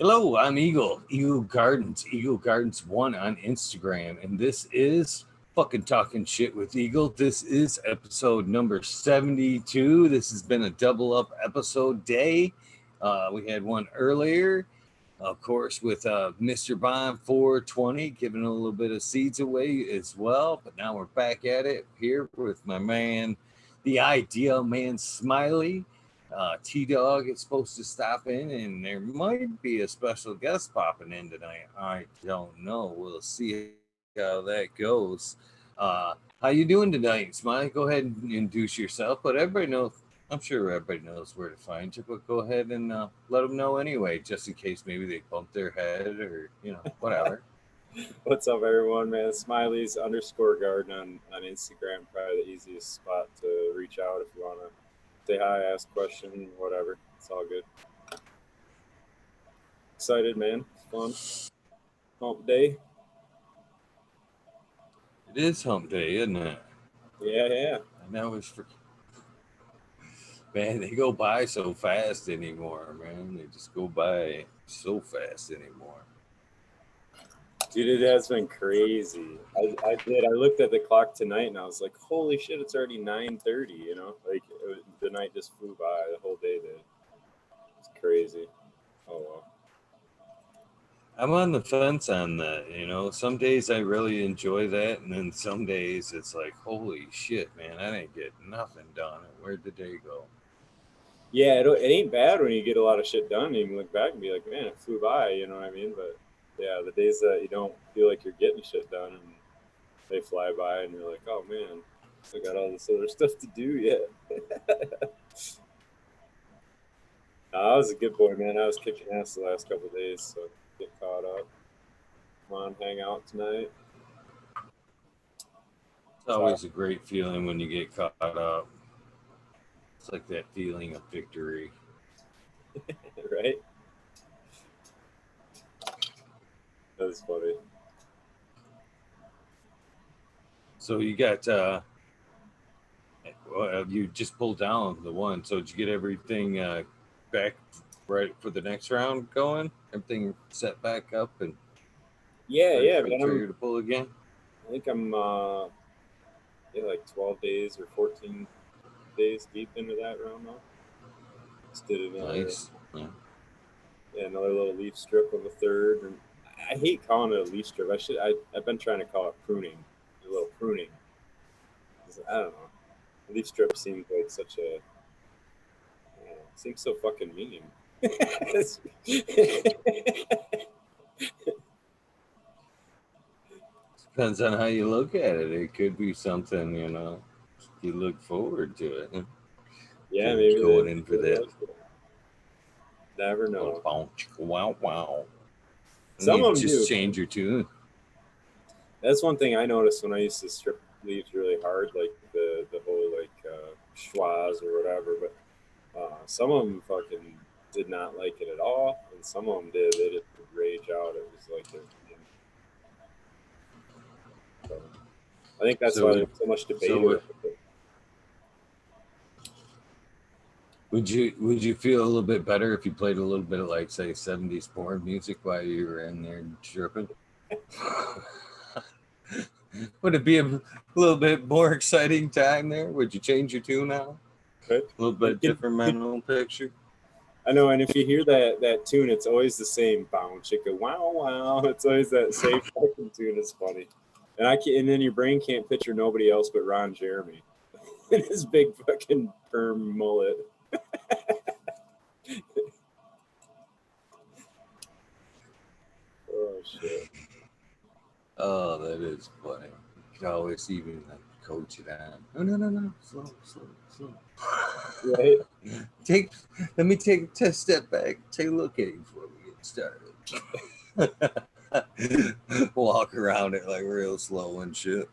Hello, I'm Eagle Gardens 1 on Instagram, and this is Fucking Talking Shit with Eagle. This is episode number 72. This has been a double up episode day. We had one earlier, of course, with Mr. Bond 420, giving a little bit of seeds away as well. But now we're back at it here with my man, the ideal man, Smiley. T Dog is supposed to stop in, and there might be a special guest popping in tonight. I don't know. We'll see how that goes. How you doing tonight, Smiley? Go ahead and introduce yourself. But everybody knows. I'm sure everybody knows where to find you. But go ahead and let them know anyway, just in case maybe they bump their head or whatever. What's up, everyone, man? Smiley's underscore garden on Instagram, probably the easiest spot to reach out if you want to say hi, ask a question, whatever. It's all good. Excited, man. It's fun. Hump day. It is Hump Day, isn't it? Yeah, yeah. I know it's for man. They go by so fast anymore, man. They just go by so fast anymore. Dude, it has been crazy. I looked at the clock tonight and I was like, holy shit, it's already 9:30, Like, the night just flew by. The whole day did. It's crazy. Oh, well. I'm on the fence on that. Some days I really enjoy that, and then some days it's like, holy shit, man, I didn't get nothing done. Where'd the day go? Yeah, it ain't bad when you get a lot of shit done. You can look back and be like, man, it flew by, you know what I mean? But yeah, the days that you don't feel like you're getting shit done and they fly by and you're like, oh man, I got all this other stuff to do yet. I was a good boy, man. I was kicking ass the last couple of days, so get caught up. Come on, hang out tonight. It's always a great feeling when you get caught up. It's like that feeling of victory. Right? That was funny. So you got you just pulled down the one. So did you get everything back right for the next round going? Everything set back up and Yeah, ready yeah, for the man. trigger to pull again? I think I'm like 12 days or 14 days deep into that round now. Just did another Nice. Yeah. Yeah, another little leaf strip of a third. And I hate calling it a leaf strip. I've been trying to call it pruning, a little pruning. I don't know. Leaf strip seems like such a seems so fucking mean. Depends on how you look at it. It could be something, you look forward to it. Yeah, maybe Going in for that. Never know. Wow, wow. Some You of them just do. change your tune. That's one thing I noticed when I used to strip leaves really hard, like the whole like schwas or whatever. But some of them fucking did not like it at all, and some of them did. They just would rage out. It was like so I think that's why So, there's so much debate so around it. would you feel a little bit better if you played a little bit of like say 70s porn music while you were in there chirping? Would it be a little bit more exciting time there? Would you change your tune now? Right? A little bit different mental picture. I know, and if you hear that tune, it's always the same bounce, chicka, wow, wow. It's always that same fucking tune. It's funny, and then your brain can't picture nobody else but Ron Jeremy and his big fucking perm mullet. Oh shit! Oh, that is funny. You could always even like coach it on. No. Slow. Right? Take let me take a step back, take a look at you before we get started. Walk around it like real slow and shit.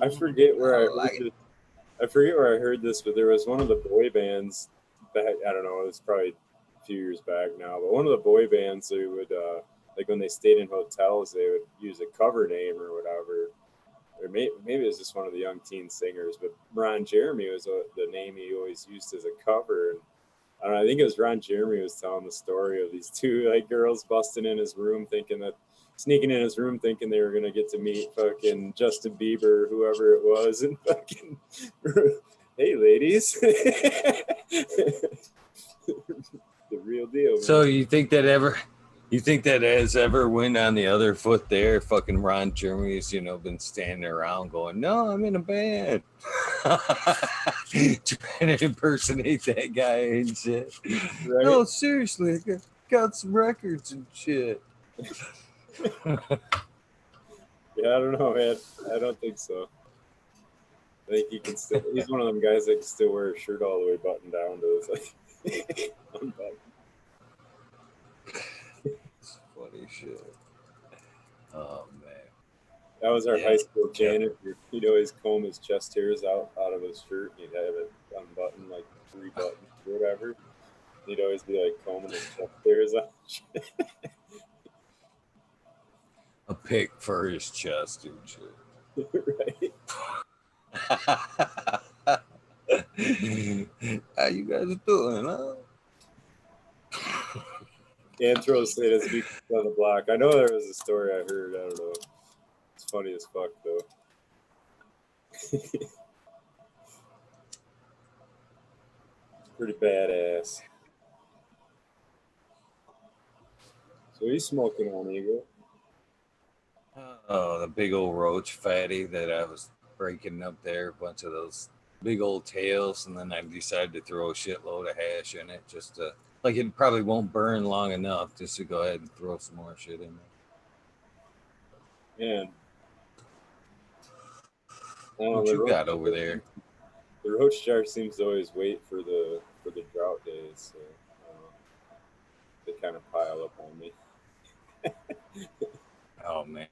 I forget where I heard like this. I forget where I heard this, but there was one of the boy bands back. I don't know. It was probably a few years back now, but one of the boy bands they would like when they stayed in hotels, they would use a cover name or whatever. Or maybe it was just one of the young teen singers, but Ron Jeremy was the name he always used as a cover. And I don't know, I think it was Ron Jeremy was telling the story of these two like girls busting in his room, sneaking in his room, thinking they were gonna get to meet fucking Justin Bieber, whoever it was, and fucking, hey ladies, the real deal, man. So you think that has ever went on the other foot there? Fucking Ron Jeremy's, been standing around going, "No, I'm in a band," trying to impersonate that guy and shit. Right? No, seriously, I got some records and shit. Yeah, I don't know, man. I don't think so. I think he can still. He's one of them guys that can still wear a shirt all the way buttoned down to his like unbuttoned. It's funny shit. Oh man. That was our Yeah. high school Yeah. janitor. He'd always comb his chest hairs out of his shirt, and he'd have it unbuttoned, like 3 buttons or whatever. He'd always be like combing his chest hairs out. A pick for his chest and shit. Right? How you guys doing, huh? Antro said his week on the block. I know there was a story I heard. I don't know. It's funny as fuck though. Pretty badass. So he's smoking on Eagle. Oh, the big old roach fatty that I was breaking up there, a bunch of those big old tails, and then I decided to throw a shitload of hash in it just to, like, it probably won't burn long enough just to go ahead and throw some more shit in there. Man. I don't know, What you got over there? The roach jar seems to always wait for the drought days, so they kind of pile up on me. Oh man,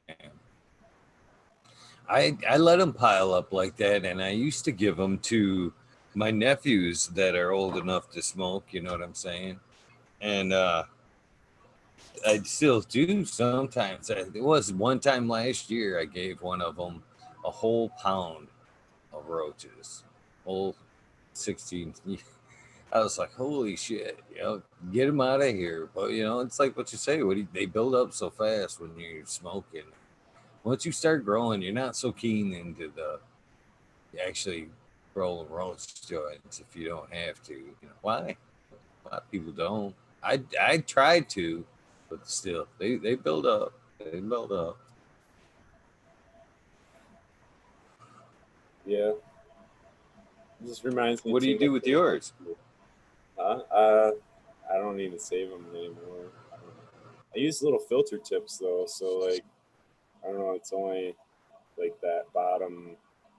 I let them pile up like that, and I used to give them to my nephews that are old enough to smoke. You know what I'm saying? And I still do sometimes. It was one time last year I gave one of them a whole pound of roaches, whole 16. I was like, holy shit, get them out of here. But it's like what you say. They build up so fast when you're smoking. Once you start growing, you're not so keen into the actually rolling roach joints if you don't have to. Why? A lot of people don't. I tried to, but still, they build up. They build up. Yeah. It just reminds me. What do you do with yours? I don't even save them anymore. I use little filter tips though, so like I don't know, it's only like that bottom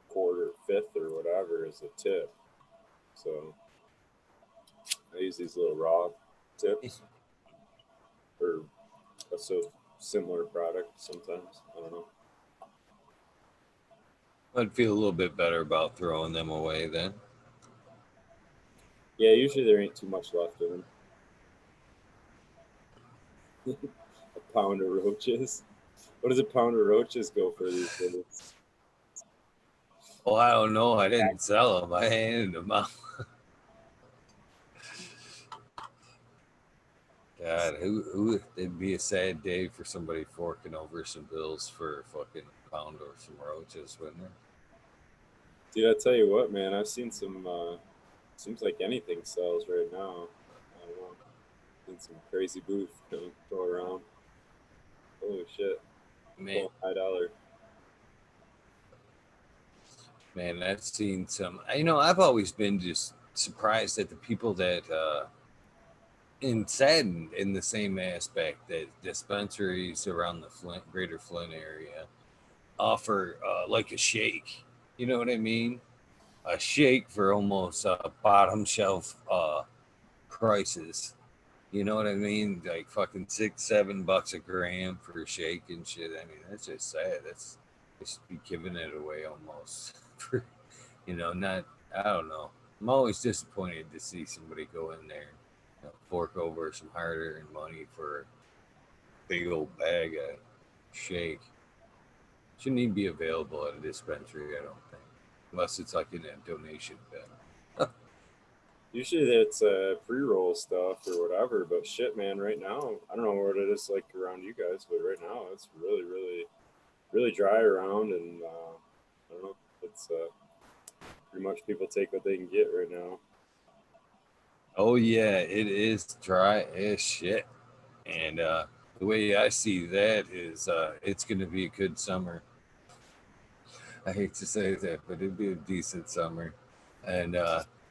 quarter, fifth or whatever is a tip. So I use these little raw tips for a so similar product sometimes. I don't know. I'd feel a little bit better about throwing them away then. Yeah, usually there ain't too much left in them. A pound of roaches. What does a pound of roaches go for these days? Oh, I don't know. I didn't sell them. I handed them out. God, who? It'd be a sad day for somebody forking over some bills for a fucking pound or some roaches, wouldn't it? Dude, I tell you what, man, I've seen some. Seems like anything sells right now. I don't know. Seen some crazy booth go around. Holy shit! Man, $5. man, I've seen some. I've always been just surprised at the people that, and saddened in the same aspect that dispensaries around the greater Flint area offer like a shake. You know what I mean? A shake for almost bottom shelf prices. You know what I mean? Like fucking $6-7 a gram for a shake and shit. I mean, that's just sad. That's just be giving it away almost for, not, I don't know. I'm always disappointed to see somebody go in there, fork over some hard-earned money for a big old bag of shake. Shouldn't even be available at a dispensary, I don't think, unless it's like in a donation bin. Usually it's pre-roll stuff or whatever, but shit, man, right now, I don't know what it is like around you guys, but right now it's really, really, really dry around, and I don't know, it's pretty much people take what they can get right now. Oh yeah, it is dry as shit. And the way I see that is it's going to be a good summer. I hate to say that, but it'd be a decent summer. And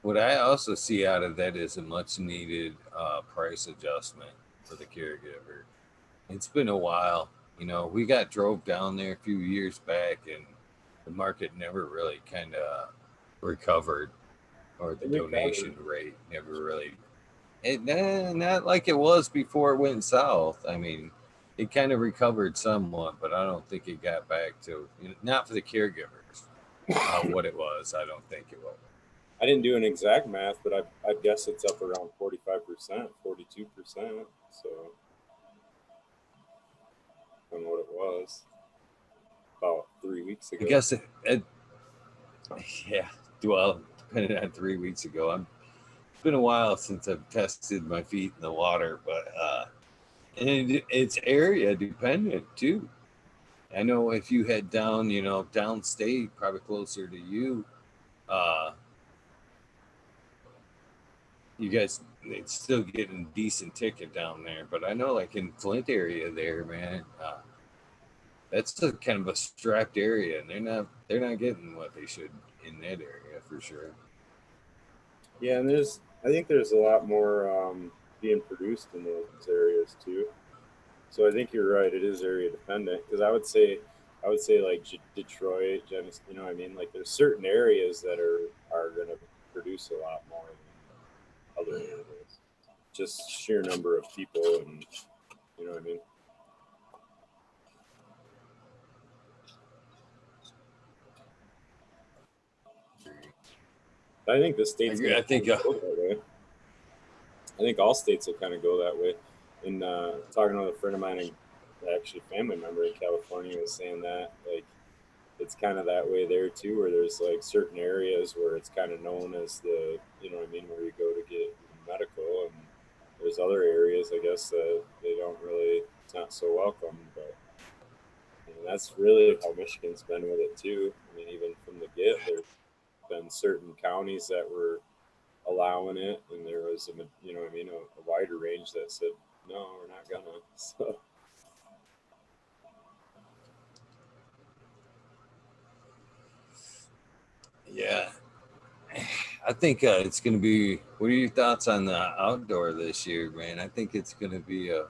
what I also see out of that is a much needed price adjustment for the caregiver. It's been a while. You know, we got drove down there a few years back, and the market never really kind of recovered, or the It recovered. donation rate never really. Not like it was before it went south. I mean, it kind of recovered somewhat, but I don't think it got back to, not for the caregivers, what it was. I don't think it was. I didn't do an exact math, but I guess it's up around 45%, 42%. So on what it was about 3 weeks I ago. guess yeah. Well, depending on 3 weeks ago, it's been a while since I've tested my feet in the water, but and it's area dependent too. I know if you head down, downstate, probably closer to you, uh, you guys it's still getting decent ticket down there. But I know, like in Flint area, there, man, that's a kind of a strapped area, and they're not getting what they should in that area for sure. Yeah, and I think there's a lot more being produced in those areas too. So I think you're right. It is area dependent because I would say like Detroit, you know what I mean? Like there's certain areas that are going to produce a lot more than other areas. Just sheer number of people, and you know what I mean? I think the I state's agree. going to I kind think of go that way. I think all states will kind of go that way. And talking with a friend of mine, and actually family member in California, was saying that like it's kind of that way there too, where there's like certain areas where it's kind of known as the, you know what I mean, where you go to get medical, and there's other areas, I guess, that they don't really, it's not so welcome. But that's really how Michigan's been with it too. I mean, even from the get, there's been certain counties that were allowing it, and there was you know what I mean, a wider range that said no, we're not gonna. So yeah. I think it's going to be. What are your thoughts on the outdoor this year, man? I think it's going to be a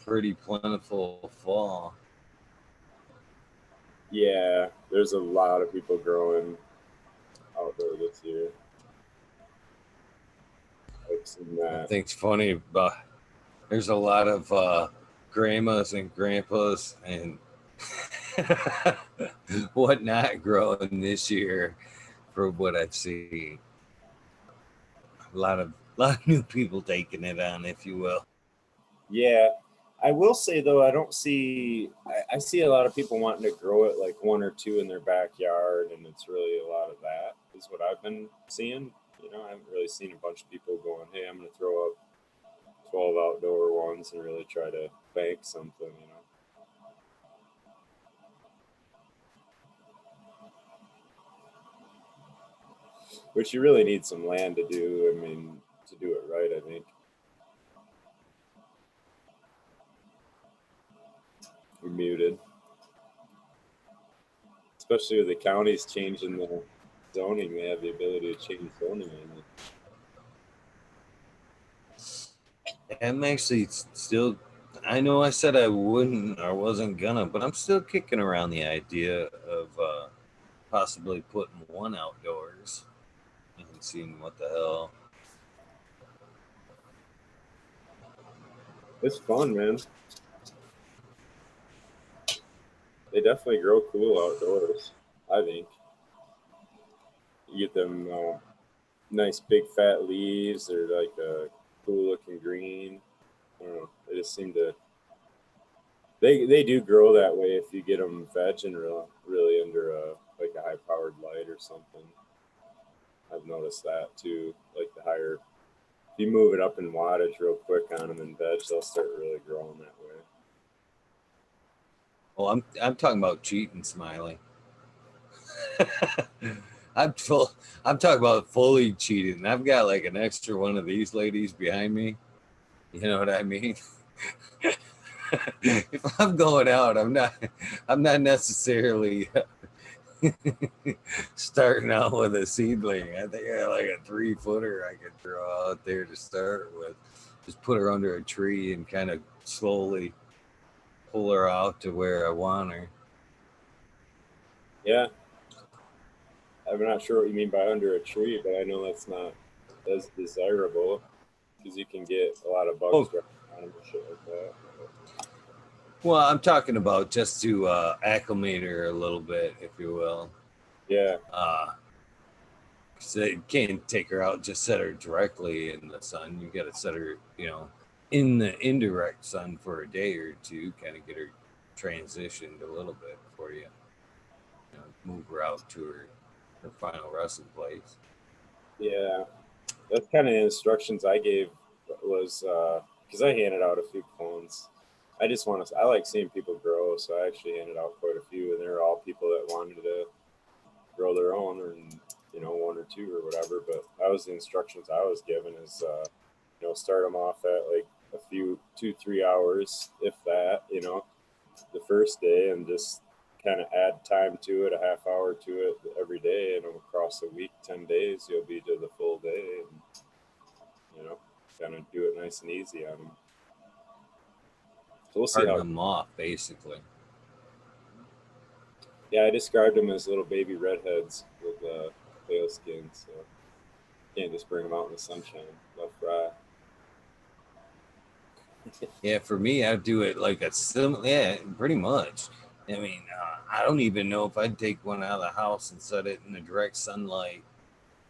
pretty plentiful fall. yeah, there's a lot of people growing outdoor this year. I've seen I that. think it's funny, but there's a lot of grandmas and grandpas and whatnot growing this year, from what I've seen. A lot of new people taking it on, if you will. Yeah, I will say though, I don't see. I see a lot of people wanting to grow it like one or two in their backyard, and it's really a lot of that is what I've been seeing. You know, I haven't really seen a bunch of people going, "Hey, I'm going to throw up 12 outdoor ones and really try to bank something." You know. Which you really need some land to do. I mean, to do it right, I think. You're muted, especially with the counties changing the zoning. They have the ability to change zoning on it. I'm actually still. I know I said I wouldn't or wasn't gonna, but I'm still kicking around the idea of possibly putting one outdoors and seeing what the hell. It's fun, man. They definitely grow cool outdoors. I think you get them nice big fat leaves. They're like a cool looking green. I don't know. They just seem to. They do grow that way if you get them vegging really under a like a high powered light or something. I've noticed that too. Like higher. If you move it up in wattage real quick on them in veg, they'll start really growing that way. Oh, I'm talking about cheating, Smiley. I'm full. I'm talking about fully cheating. I've got like an extra one of these ladies behind me. You know what I mean? If I'm going out, I'm not necessarily starting out with a seedling. I think I got like a 3-footer I could throw out there to start with. Just put her under a tree and kind of slowly pull her out to where I want her. Yeah, I'm not sure what you mean by under a tree, but I know that's not as desirable because you can get a lot of bugs Oh, on them and shit like that. well, I'm talking about just to acclimate her a little bit, if you will. Yeah, So you can't take her out, just set her directly in the sun. You got to set her, in the indirect sun for a day or two, kind of get her transitioned a little bit before you move her out to her final resting place. yeah. That's kind of the instructions I gave was because I handed out a few clones. I just want to. I like seeing people grow, so I actually handed out quite a few, and they're all people that wanted to grow their own, or one or two or whatever. But that was the instructions I was given is start them off at like a few 2-3 hours, if that, the first day, and just kind of add time to it, a half hour to it every day, and across a week, 10 days, you'll be to the full day, and kind of do it nice and easy on them. So we'll see Harden how. them off, basically. Yeah, I described them as little baby redheads with pale skin, so can't just bring them out in the sunshine. They'll fry. Yeah, for me, I'd do it like a yeah, pretty much. I mean, I don't even know if I'd take one out of the house and set it in the direct sunlight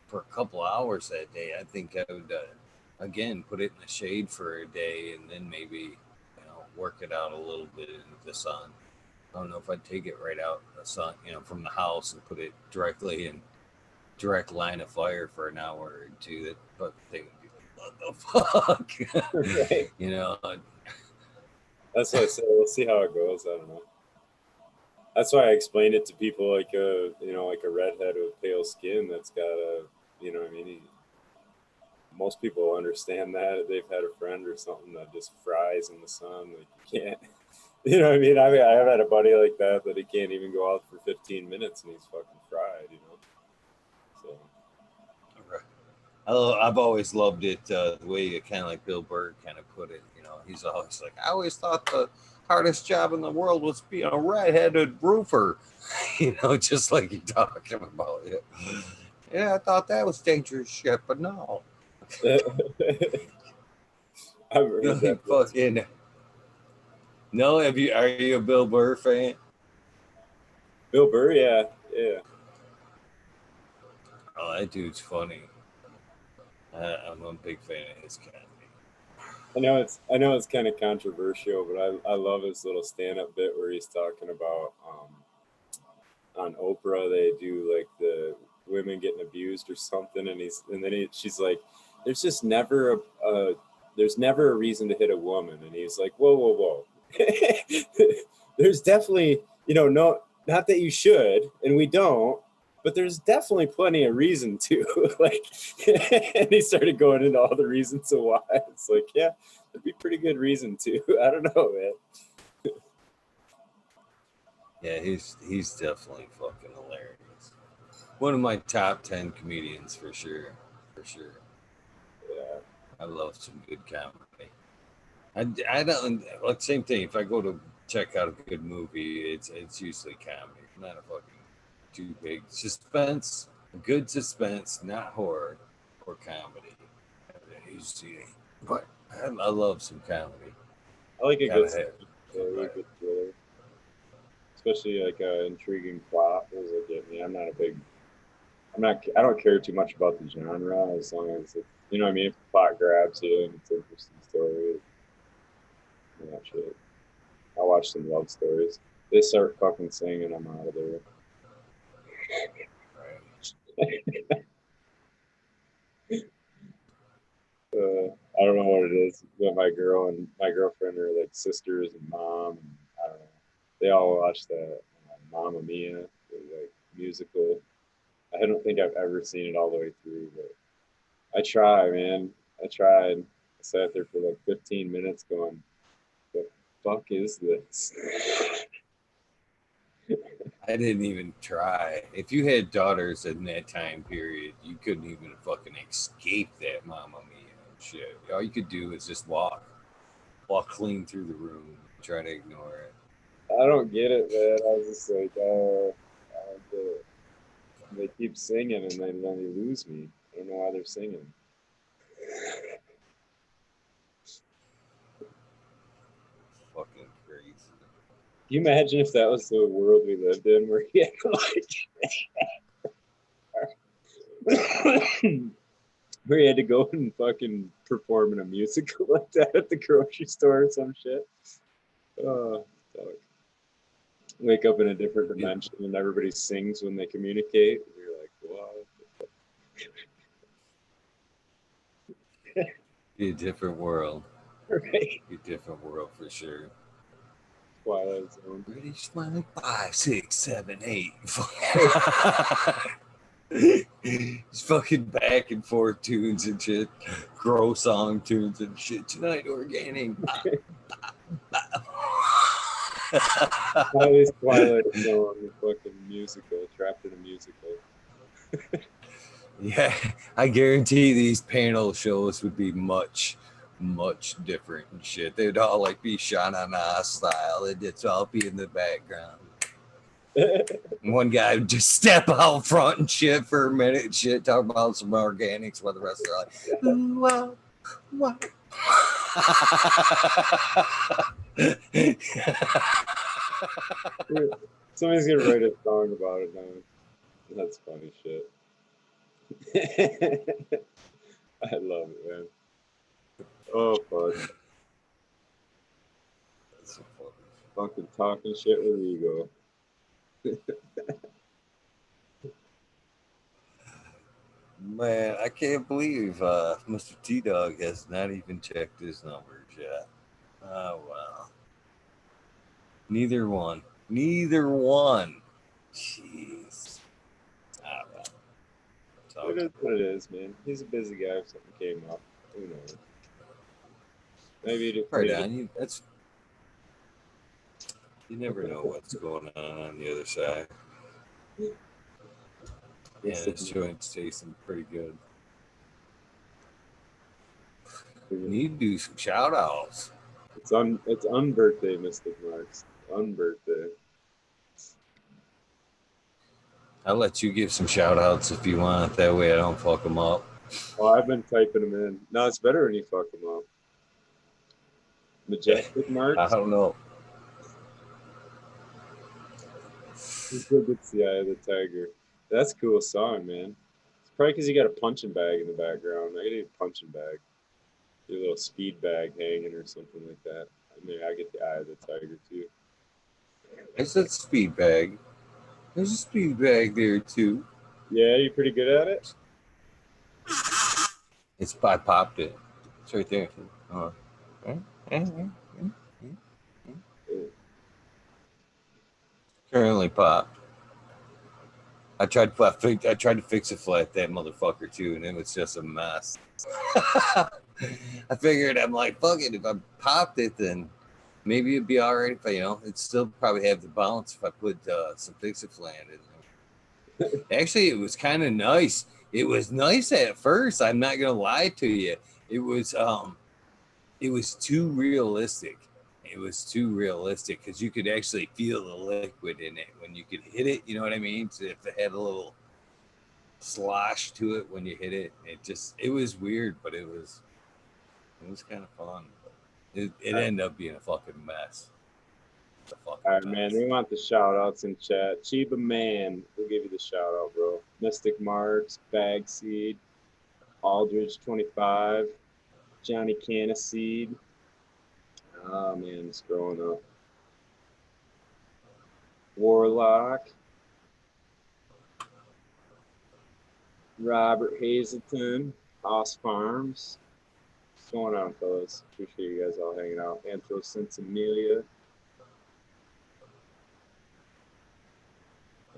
for a couple hours that day. I think I would, again, put it in the shade for a day and then maybe, work it out a little bit in the sun. I don't know if I'd take it right out in the sun, from the house and put it directly in direct line of fire for an hour or two. That fucking thing would be like, what the fuck? Right. you know, That's what I said. We'll see how it goes. I don't know. That's why I explained it to people like like a redhead with pale skin that's got a, what I mean. Most people understand that they've had a friend or something that just fries in the sun. Like you can't, what I mean. I've had a buddy like that he can't even go out for 15 minutes and he's fucking fried. So I've always loved it the way kind of like Bill Burr kind of put it. He's always like, I always thought the hardest job in the world was being a redheaded roofer. Just like you're talking about it. Yeah, I thought that was dangerous shit, but no. I've heard that. Fucking no. Are you a Bill Burr fan? Bill Burr, yeah, yeah. Oh, that dude's funny. I'm a big fan of his comedy. I know it's kind of controversial, but I love his little stand up bit where he's talking about on Oprah they do like the women getting abused or something, and then she's like, there's just never there's never a reason to hit a woman, and he's like, whoa, whoa, whoa. There's definitely no, not that you should, and we don't. But there's definitely plenty of reason to like, and he started going into all the reasons of why. It's like, yeah, there'd be pretty good reason to. I don't know, man. Yeah, he's definitely fucking hilarious. One of my top 10 comedians for sure. For sure. Yeah, I love some good comedy. I don't like same thing. If I go to check out a good movie, it's usually comedy. Not a fucking too big suspense. Good suspense, not horror or comedy. Usually, but I love some comedy. I like a good Gotta have. story, a good thriller, especially like an intriguing plot. Those will get me. I'm not. I don't care too much about the genre as long as it's, what I mean. If the plot grabs you and it's an interesting story, and that shit. I'll watch some love stories. They start fucking singing, I'm out of there. Right. I don't know what it is, but my girlfriend are like sisters and mom, and I don't know. They all watch that Mamma Mia, like musical. I don't think I've ever seen it all the way through, but I try, man. I tried. I sat there for like 15 minutes going, "The fuck is this?" I didn't even try. If you had daughters in that time period, you couldn't even fucking escape that Mamma Mia shit. All you could do is just walk clean through the room, try to ignore it. I don't get it, man. I was just like, I don't get it. They keep singing and then they lose me. I don't know why they're singing. Fucking crazy. Can you imagine if that was the world we lived in, where you had like, where you had to go and fucking perform in a musical like that at the grocery store or some shit? Oh, fuck. Wake up in a different dimension and everybody sings when they communicate. And you're like, what? Be a different world. Right. Be a different world for sure. Twilight Zone. Ready, Smiley? 5, 6, 7, 8. Just fucking back and forth tunes and shit. Grow song tunes and shit. Tonight, organic. Always Twilight Zone, the fucking musical, trapped in a musical. Yeah, I guarantee these panel shows would be much different and shit. They'd all like be shot on our style. It'd just all be in the background. One guy would just step out front and shit for a minute and shit, talk about some organics while the rest are like, ooh, wow, wow. Somebody's gonna write a song about it now. That's funny shit. I love it, man. Oh fuck. That's so funny. Fucking talking shit with ego. Man, I can't believe Mr. T Dog has not even checked his numbers yet. Oh well. Neither one. Neither one. Jeez. Ah well. So, It is what it is, man. He's a busy guy if something came up. Who knows? Maybe he just right needed. on. You never know what's going on the other side. Yeah, this joint's tasting pretty good. We need to do some shout outs. It's unbirthday, Mystic Marks. Unbirthday. I'll let you give some shout outs if you want. That way I don't fuck them up. Well, I've been typing them in. No, it's better when you fuck them up. Majestic Marks. I don't know. It's the Eye of the Tiger. That's a cool song, man. It's probably because you got a punching bag in the background. I get a punching bag. Your little speed bag hanging or something like that. I mean, I get the Eye of the Tiger too. I said speed bag. There's a speed bag there too. Yeah, you pretty good at it? I popped it. It's right there. Currently popped. I tried to fix it flat that motherfucker too, and it was just a mess. I figured I'm like, fuck it. If I popped it, then maybe it'd be all right. If it'd still probably have the bounce if I put some fix it flat in there. Actually, it was kind of nice. It was nice at first. I'm not gonna lie to you. It was too realistic. It was too realistic because you could actually feel the liquid in it when you could hit it. You know what I mean? So if it had a little slosh to it when you hit it, it was weird, but it was kind of fun. It ended up being a fucking mess. All right, man. We want the shout outs in chat. Chiba Man, we'll give you the shout out, bro. Mystic Marks, Bag Seed, Aldridge 25, Johnny Caniseed. Oh man, it's growing up. Warlock, Robert Hazelton, Hoss Farms, going on, fellas? Appreciate you guys all hanging out. Anthro Amelia.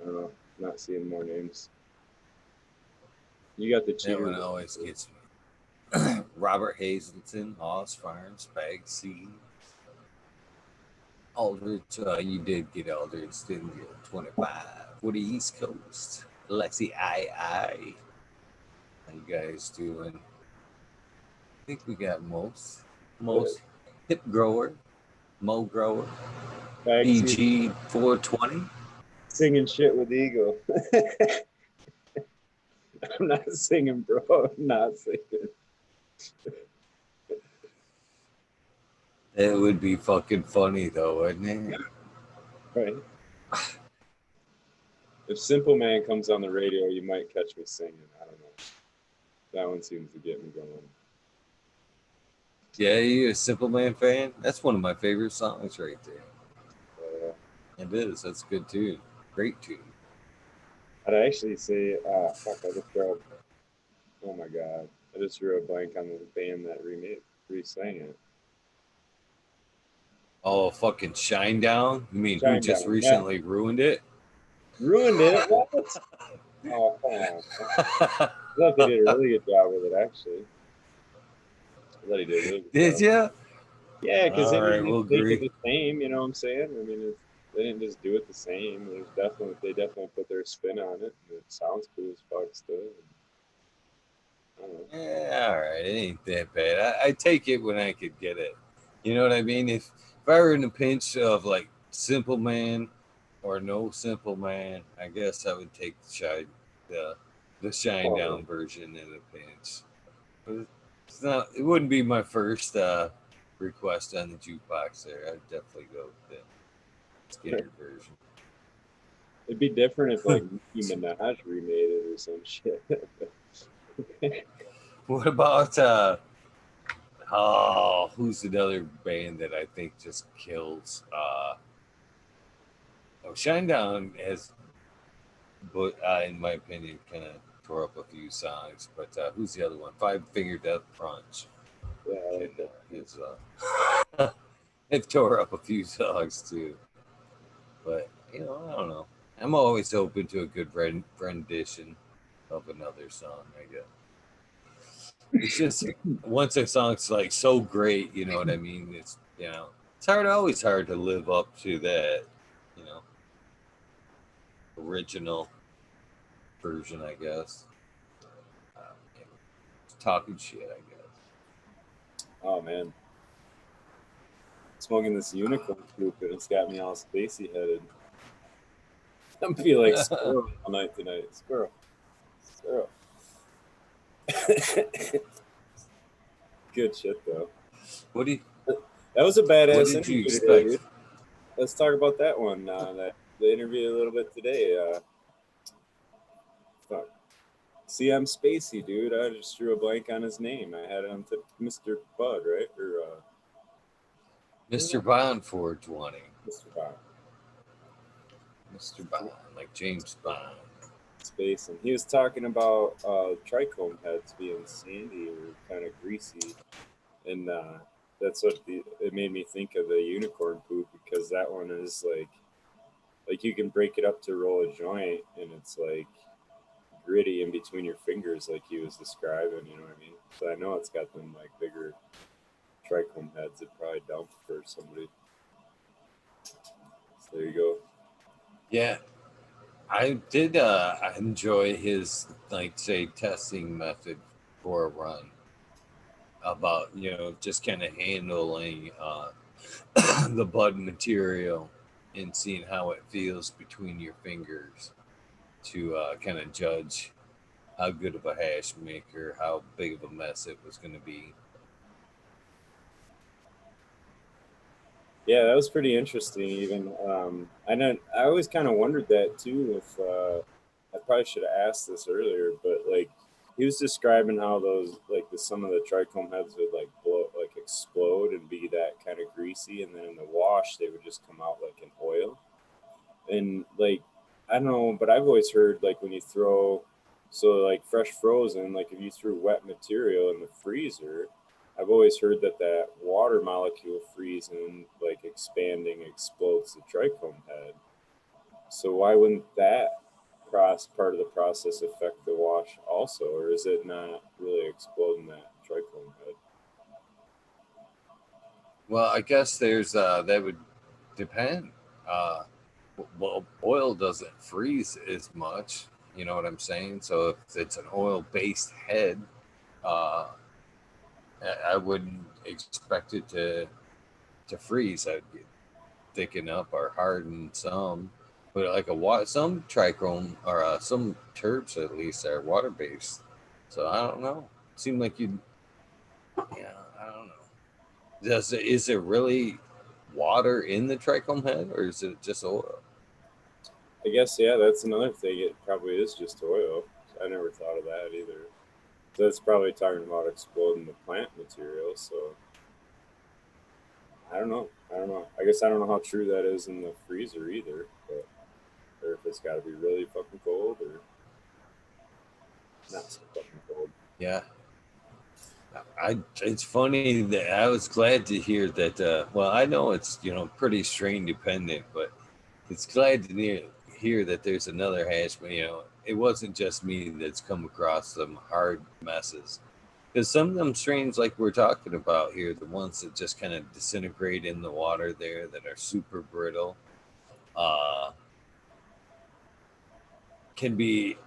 I don't know. Not seeing more names. You got the That cheater. one always gets me. Robert Hazleton, Hoss Farms, Bag Seed. Aldridge, you did get Aldridge, didn't you? 25 for the East Coast. Lexi I. How you guys doing? I think we got most hip grower, Mo grower, Backseat BG 420. singing shit with Eagle. I'm not singing, bro. I'm not singing. It would be fucking funny though, wouldn't it? Right. If Simple Man comes on the radio, you might catch me singing. I don't know. That one seems to get me going. Yeah, you a Simple Man fan? That's one of my favorite songs right there. It is. That's a good tune. Great tune. I'd actually say, fuck, I just drew. Oh my god, I just drew a blank on the band that re-sang it. Oh, fucking Shinedown? You mean who just Shinedown, yeah. recently ruined it? Ruined it? What? Oh, come on. I thought they did a really good job with it, actually. I thought he did a really good Did job. ya? Yeah, because they All right, didn't we'll just make it agree. the same. You know what I'm saying? I mean, they didn't just do it the same. They definitely put their spin on it. And it sounds cool as fuck still. I don't know. Yeah, all right. It ain't that bad. I take it when I could get it. You know what I mean? If I were in a pinch of like Simple Man or no Simple Man, I guess I would take the Shine Oh, Down version in a pinch. But it's not. It wouldn't be my first request on the jukebox. There, I'd definitely go with the Skinner version. it'd be different if like Nicki Minaj remade it or some shit. What about who's another band that I think just kills? Shinedown has, but in my opinion, kind of tore up a few songs. But who's the other one? Five Finger Death Punch. Yeah, I Can like that. his it tore up a few songs too. But I don't know. I'm always open to a good rendition of another song. I guess it's just once a song's like so great, you know what I mean. It's always hard to live up to that, you know, original version. I guess. Talking shit. I guess. Oh man, smoking this unicorn poop and it's got me all spacey headed. I'm feeling like squirrel all night tonight. Squirrel, squirrel. Good shit though. What do you? That was a What badass did you interview today, dude. expect? Let's talk about that one. The interview a little bit today. Fuck. CM Spacey, dude. I just drew a blank on his name. I had it on Mr. Bud, right? Or Mr. Bond 420. Mr. Bond. Mr. Bond, like James Bond. Space, and he was talking about trichome heads being sandy or kind of greasy, and that's what it made me think of the unicorn poop because that one is like you can break it up to roll a joint, and it's like gritty in between your fingers, like he was describing. You know what I mean? So I know it's got them like bigger trichome heads. It probably dumped for somebody. So there you go. Yeah, I did enjoy his, like, say, testing method for a run about, just kind of handling the bud material and seeing how it feels between your fingers to kind of judge how good of a hash maker, how big of a mess it was going to be. Yeah, that was pretty interesting. Even I always kind of wondered that too. If I probably should have asked this earlier, but like he was describing how those like some of the trichome heads would like blow, like explode and be that kind of greasy, and then in the wash they would just come out like an oil. And like I don't know, but I've always heard like when you throw so like fresh frozen, like if you threw wet material in the freezer I've always heard that that water molecule freezing, like expanding, explodes the trichome head. So why wouldn't that part of the process affect the wash also, or is it not really exploding that trichome head? Well, I guess there's that would depend. Uh, well, oil doesn't freeze as much. You know what I'm saying? So if it's an oil-based head, uh, I wouldn't expect it to freeze. I'd get thicken up or harden some. But like some trichrome or some terps at least are water based. So I don't know. Seem like you, yeah, I don't know. Is there really water in the trichome head, or is it just oil? I guess yeah, that's another thing. It probably is just oil. I never thought of that either. So that's probably talking about exploding the plant material. So I don't know. I don't know. I guess I don't know how true that is in the freezer either. But or if it's got to be really fucking cold or not so fucking cold. Yeah, it's funny that I was glad to hear that. Well, I know it's pretty strain dependent, but it's glad to hear that there's another hash. It wasn't just me that's come across some hard messes. Because some of them strains, like we're talking about here, the ones that just kind of disintegrate in the water there, that are super brittle, uh, can be,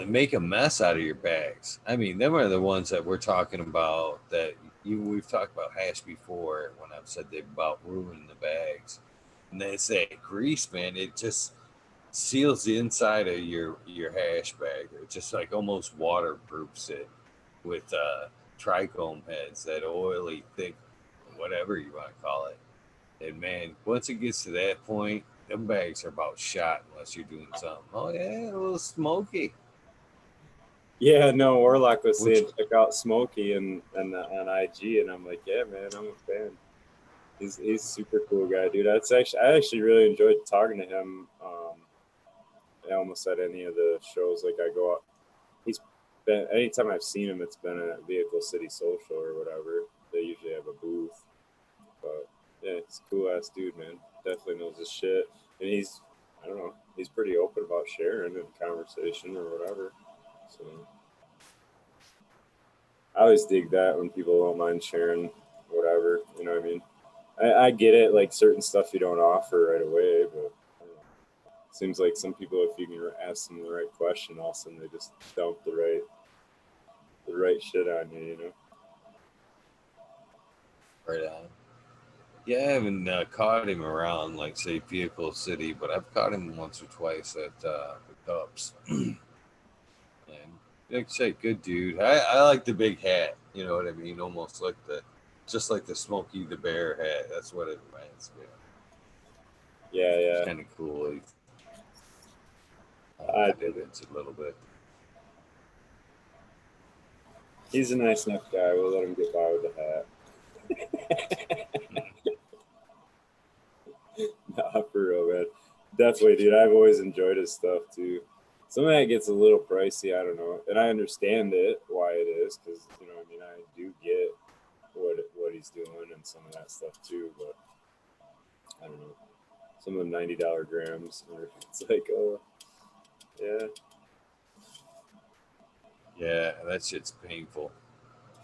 make a mess out of your bags. I mean, them are the ones that we're talking about that we've talked about hash before when I've said they about ruin the bags. And they say grease, man, it just seals the inside of your hash bag. It just like almost waterproofs it with trichome heads, that oily, thick, whatever you want to call it. And man, once it gets to that point, them bags are about shot unless you're doing something. Oh yeah, a little smoky. Yeah, no, Orlock was Which saying check out Smokey and on IG, and I'm like, yeah, man, I'm a fan. He's super cool guy, dude. I actually really enjoyed talking to him. Almost at any of the shows, like I go out. He's been anytime I've seen him, it's been at Vehicle City Social or whatever. They usually have a booth, but yeah, he's a cool ass dude, man. Definitely knows his shit, and I don't know, he's pretty open about sharing in conversation or whatever. So I always dig that when people don't mind sharing whatever. You know what I mean? I get it, like certain stuff you don't offer right away, but I don't know. Seems like some people, if you can ask them the right question, all of a sudden they just dump the right shit on you. You know? right on. Yeah, I haven't caught him around like say Vehicle City, but I've caught him once or twice at the Cups. And like I say, good dude. I like the big hat. You know what I mean? Almost like just like the Smokey the Bear hat. That's what it reminds me of. Yeah, It's yeah. kind of cool. I The dig it. divots a little bit. He's a nice enough guy. We'll let him get by with the hat. Nah, for real, man. Definitely, dude. I've always enjoyed his stuff too. Some of that gets a little pricey. I don't know, and I understand it why it is because I mean, I do get what he's doing and some of that stuff too. But I don't know. Some of the $90 grams, or it's like, oh yeah, Yeah, that shit's painful.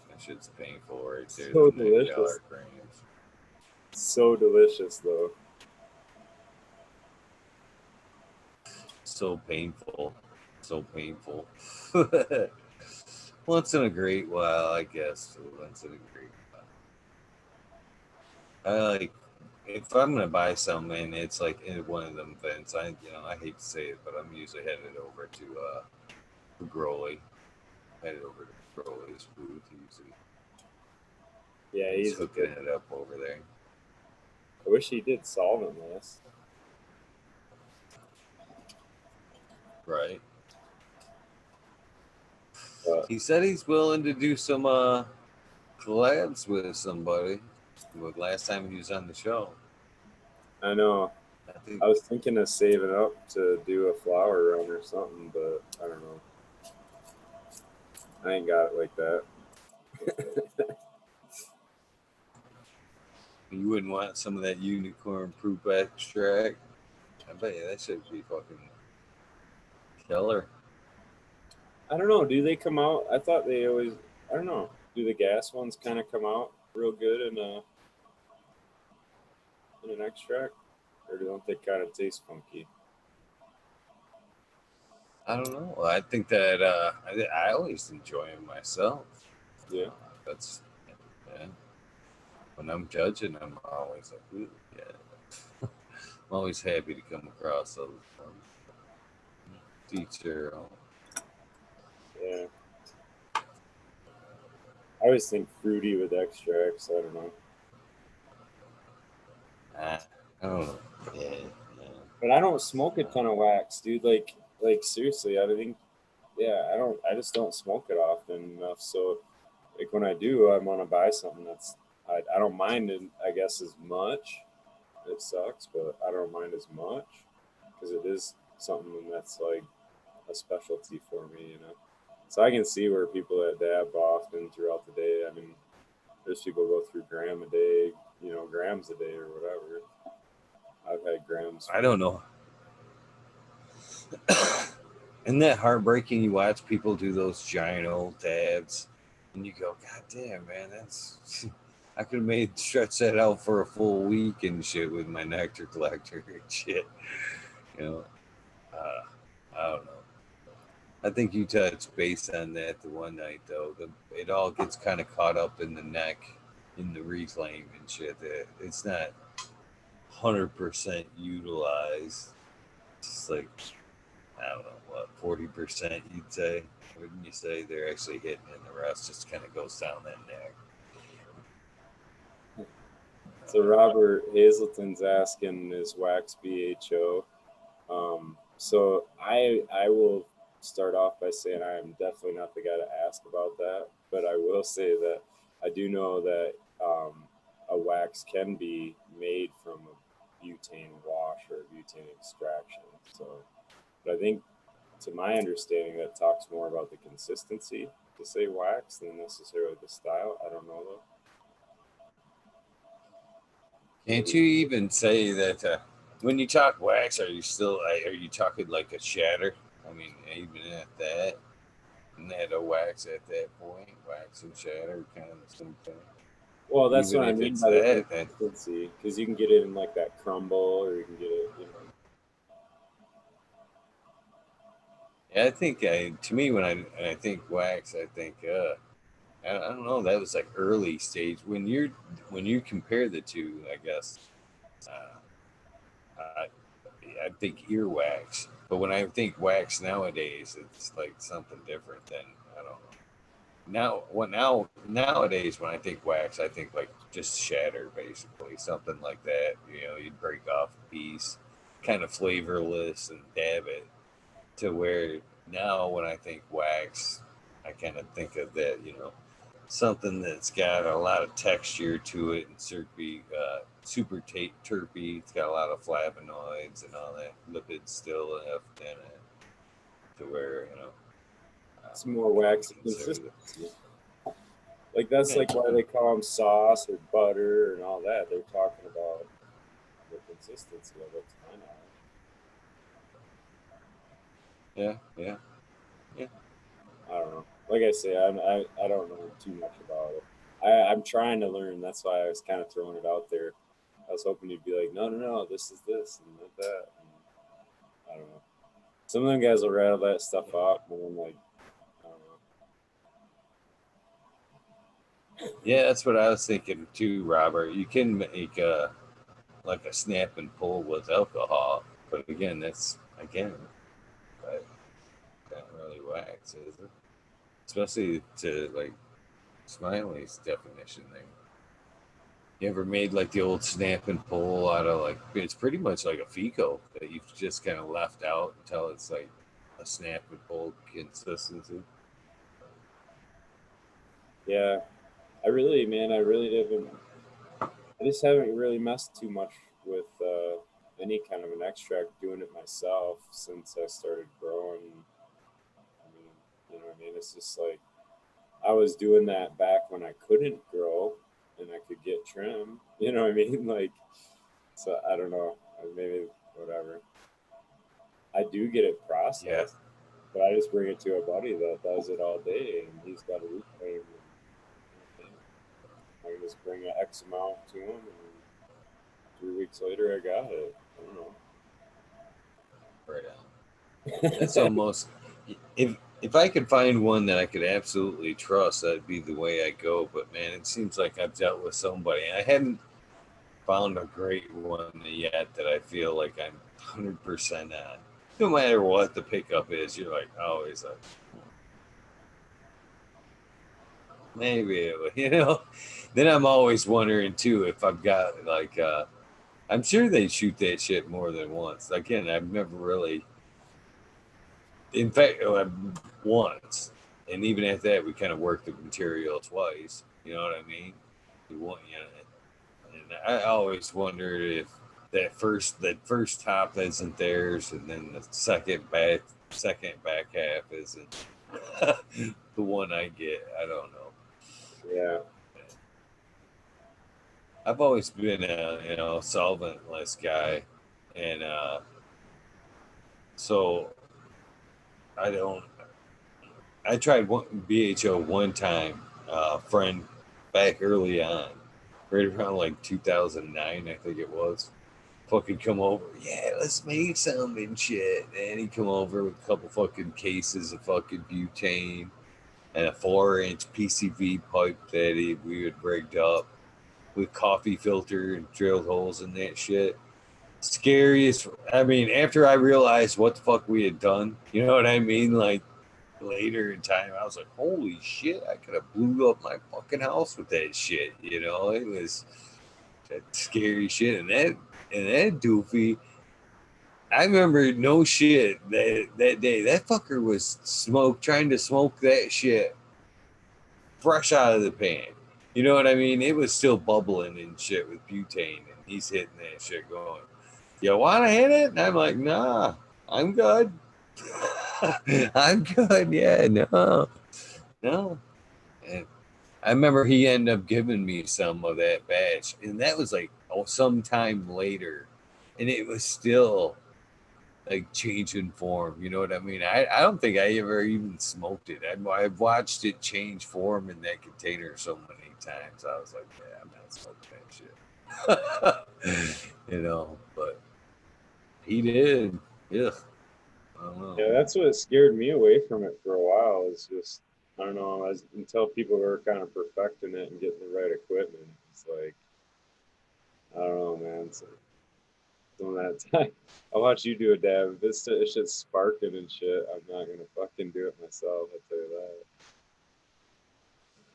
That shit's painful right there. so Them $90 delicious, grams. so delicious though. So painful. So painful. Once in a great while, I guess. Once in a great while. I like if I'm gonna buy something, it's like in one of them events. I hate to say it, but I'm usually headed over to Growley. Headed over to Growley's booth usually. Yeah, He's he's a hooking good. it up over there. I wish he did solvent less. Right. But He said he's willing to do some collabs with somebody. With last time he was on the show. I know I think I was thinking of saving up to do a flower run or something, but I don't know. I ain't got it like that. You wouldn't want some of that unicorn poop extract. I bet you that should be fucking killer. I don't know. Do they come out? I thought they always. I don't know. Do the gas ones kind of come out real good in an extract, or don't they kind of taste funky? I don't know. I think that I always enjoy them myself. Yeah. That's yeah. When I'm judging, I'm always like, ooh, yeah. I'm always happy to come across those. Teacher, Yeah. I always think fruity with extracts. I don't know. I don't know. Yeah, yeah. But I don't smoke a ton of wax, dude. Like seriously, I think. Yeah, I don't. I just don't smoke it often enough. So, like when I do, I want to buy something that's. I don't mind it. I guess as much. It sucks, but I don't mind as much because it is something that's like a specialty for me, you know. So I can see where people that dab often throughout the day. I mean, there's people go through gram a day, grams a day or whatever. I've had grams I for. don't know. Isn't that heartbreaking? You watch people do those giant old dabs, and you go, "God damn, man, that's." I could have made stretch that out for a full week and shit with my nectar collector and shit. You know, uh, I don't know. I think you touched base on that the one night though. It all gets kind of caught up in the neck, in the reclaim and shit. It's not 100% utilized. It's like I don't know what 40% you'd say. Wouldn't you say they're actually hitting, and the rest just kind of goes down that neck? So Robert Hazelton's asking is wax BHO. So I will start off by saying I am definitely not the guy to ask about that, but I will say that I do know that a wax can be made from a butane wash or a butane extraction. So, but I think, to my understanding, that talks more about the consistency to say wax than necessarily the style. I don't know though. Can't you even say that when you talk wax, are you talking like a shatter? I mean, even at that, isn't that a wax at that point? Wax and shatter, kind of the same thing. Well, that's Even what I if mean it's by the that, then consistency, because you can get it in like that crumble, or you can get it. yeah, I think to me when I think wax, I think I don't know. That was like early stage when you compare the two. I guess uh, I, I think earwax, but when I think wax nowadays, it's like something different than I don't know. Nowadays when I think wax, I think like just shatter basically something like that. You'd break off a piece, kind of flavorless, and dab it to where now when I think wax, I kind of think of that, something that's got a lot of texture to it and super terpy. It's got a lot of flavonoids and all that lipids still left in it to where, It's more I would waxy consider that. consistency. Like that's Yeah, like why they call them sauce or butter and all that. They're talking about the consistency of it, to my knowledge. yeah, yeah, yeah. I don't know. Like I say, I don't know too much about it. I'm trying to learn. That's why I was kind of throwing it out there. I was hoping you'd be like, no, no, no, this is this and that. And I don't know. Some of them guys will rattle that stuff off, and I'm like, I don't know. Yeah, that's what I was thinking too, Robert. You can make like a snap and pull with alcohol, but but not really wax, is it? Especially to like Smiley's definition there. You ever made like the old snap and pull out of like it's pretty much like a Fico that you've just kind of left out until it's like a snap and pull consistency. Yeah, I really haven't. I just haven't really messed too much with any kind of an extract doing it myself since I started growing. I mean, you know what I mean? It's just like I was doing that back when I couldn't grow and I could get trim. know what I mean? Like, so I don't know. Maybe whatever. I do get it Yeah. processed, but I just bring it to a buddy that does it all day, and he's got a reclaim. And I can just bring an X amount to him, and 3 weeks later, I got it. I don't know. Right on. That's almost if I could find one that I could absolutely trust, that'd be the way I go. But man, it seems like I've dealt with somebody. I haven't found a great one yet that I feel like I'm 100% on. No matter what the pickup is, you're like always like, maybe, you know. Then I'm always wondering too if I've got like, I'm sure they shoot that shit more than once. Again, I've never really, in fact, once, and even at that, we kind of worked the material twice. You know what I mean? We want, you know, and I always wondered if that first top isn't theirs, and then the second back half isn't the one I get. I don't know. Yeah. I've always been a solventless guy, and so I don't. I tried BHO one time, friend back early on, right around like 2009, I think it was. Fucking come over, yeah, let's make some and shit. And he come over with a couple fucking cases of fucking butane and a 4-inch PCV pipe that we had rigged up with coffee filter and drilled holes in that shit. Scariest. I mean, after I realized what the fuck we had done, you know what I mean? Like later in time, I was like, holy shit, I could have blew up my fucking house with that shit. You know, it was that scary shit. And that doofy, I remember no shit that day. That fucker was trying to smoke that shit fresh out of the pan. You know what I mean? It was still bubbling and shit with butane, and he's hitting that shit going, you want to hit it? And I'm like, nah, I'm good. I'm good. Yeah, no. And I remember he ended up giving me some of that batch, and that was like some time later, and it was still like changing form. You know what I mean? I don't think I ever even smoked it. I've watched it change form in that container so many times. I was like, yeah, I'm not smoking that shit. You know, but he did. Yeah. I don't know. Yeah, that's what scared me away from it for a while. Is just I don't know. Until people were kind of perfecting it and getting the right equipment, it's like I don't know, man. It's like, some of that time, I watch you do a dab. If this shit's sparking and shit, I'm not gonna fucking do it myself. I tell you that.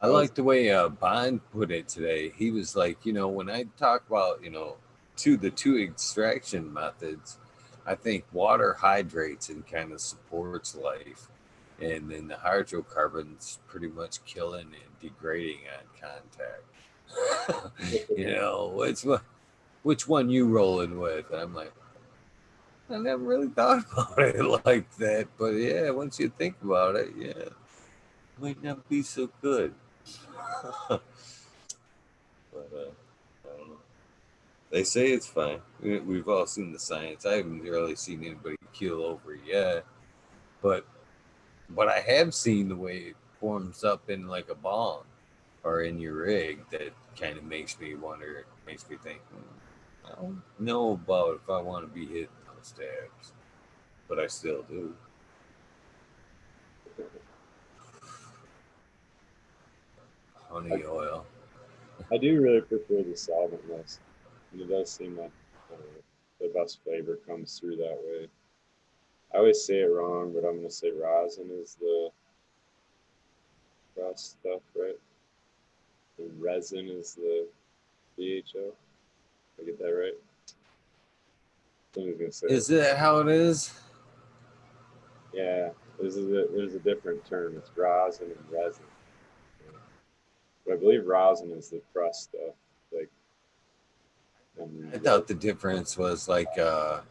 I I was like the way Bond put it today. He was like, when I talk about, the two extraction methods, I think water hydrates and kind of supports life. And then the hydrocarbons pretty much killing and degrading on contact. Which one you rolling with? And I'm like, I never really thought about it like that. But yeah, once you think about it, yeah, it might not be so good. But I don't know. They say it's fine. We've all seen the science. I haven't really seen anybody keel over yet, but I have seen the way it forms up in like a bong or in your rig. That kind of makes me wonder. Makes me think. I don't know about if I want to be hitting those tabs, but I still do. I, Honey oil. I do really prefer the solventless, and it does seem like the best flavor comes through that way. I always say it wrong, but I'm gonna say rosin is the best stuff, right? The resin is the BHO. I get that right? Somebody's gonna say Is it. that how it is? Yeah, there's a different term. It's rosin and resin. But I believe rosin is the crust stuff, like I and thought the difference was like uh,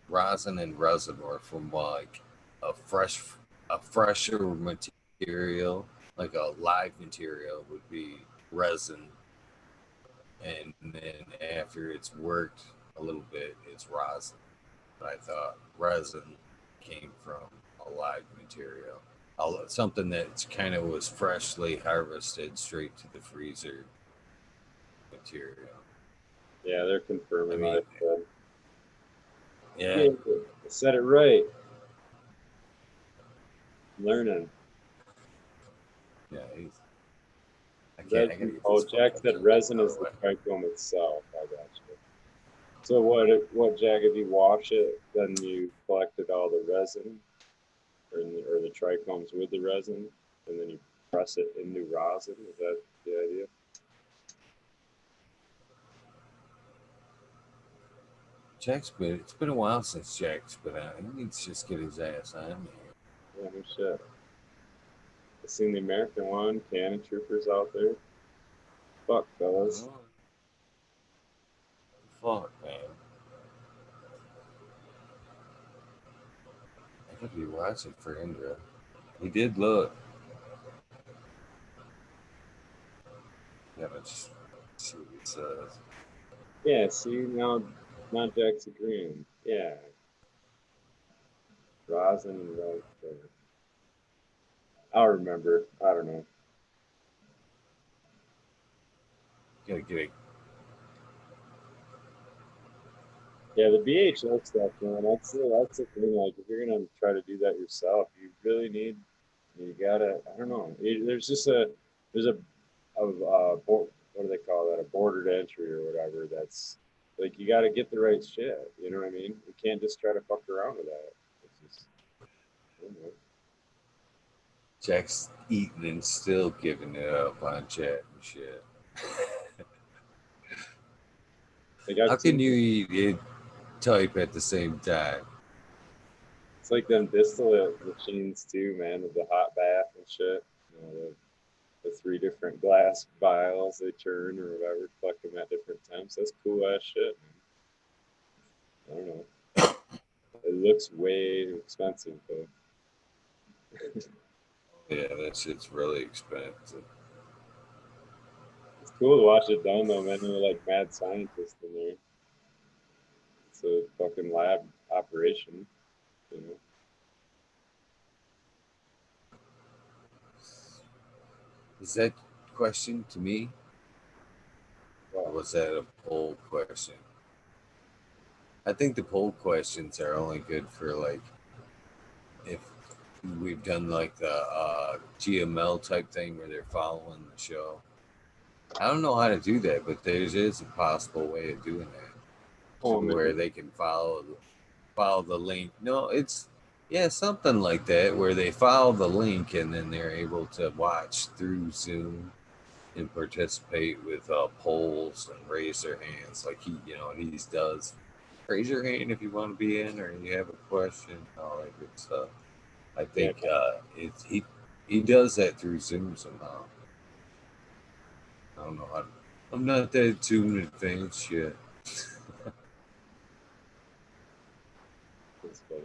rosin and resin were from like a fresh, a fresher material, like a live material resin, and then after it's worked a little bit, it's rosin. But I thought resin came from a live material, something that kind of was freshly harvested straight to the freezer material. Yeah, they're confirming I mean, that. yeah, Yeah, I said it right. Learning. yeah. I gotta Resin. get Oh, this Jack fucking said resin out of is the the way. trichome itself. I got you. So what, Jack? If you wash it, then you collected all the resin, or the trichomes with the resin, and then you press it into rosin. Is that the idea? It's been a while since Jack's been out. He needs to just get his ass on here. Yeah, no shit. I seen the American one, Cannon Troopers out there. Fuck, fellas. Oh, fuck, man. I could be watching for Indra. He did look. Gotta just see what he says. Yeah, see now Jack's agreeing. Yeah, rosin and rosin. I'll remember. I don't know. Gotta get it. Yeah, the BHO stuff, man. That's the thing. Like, if you're gonna try to do that yourself, you really need. You gotta. I don't know. There's just there's what do they call that? A bordered entry or whatever. That's like you got to get the right shit. You know what I mean? You can't just try to fuck around with that. It's just, I don't know. Jack's eating and still giving it up on chat and shit. Like I've How can seen, you eat and type at the same time? it's like them distillate machines too, man, with the hot bath and shit. You know, the three different glass vials they turn or whatever, collect them at different temps. That's cool ass shit, man. I don't know. It looks way expensive, but Yeah, that shit's really expensive. it's cool to watch it done though, man. They're like mad scientists in there. It's a fucking lab operation, you know. Is that question to me? Or Well, was that a poll question? I think the poll questions are only good for like if we've done like the GML type thing where they're following the show. I don't know how to do that, but there is a possible way of doing that oh to where man, they can follow the link. No, it's yeah, something like that where they follow the link and then they're able to watch through Zoom and participate with polls and raise their hands like he does. Raise your hand if you want to be in or you have a question, all that good stuff. I yeah, think he does that through Zoom somehow. I don't know how. I'm not that too advanced yet. that's funny.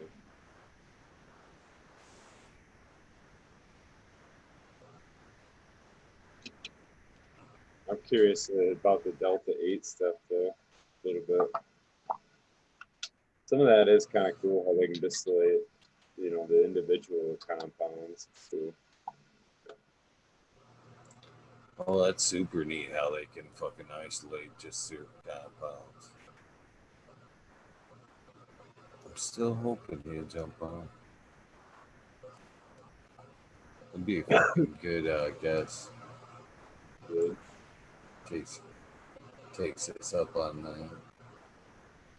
I'm curious about the Delta 8 stuff though, a little bit. Some of that is kind of cool how they can distillate, the individual compounds. So Oh, that's super neat how they can fucking isolate just certain compounds. I'm still hoping he'll jump on. It'd be a fucking good guess. good. Takes takes us up on that.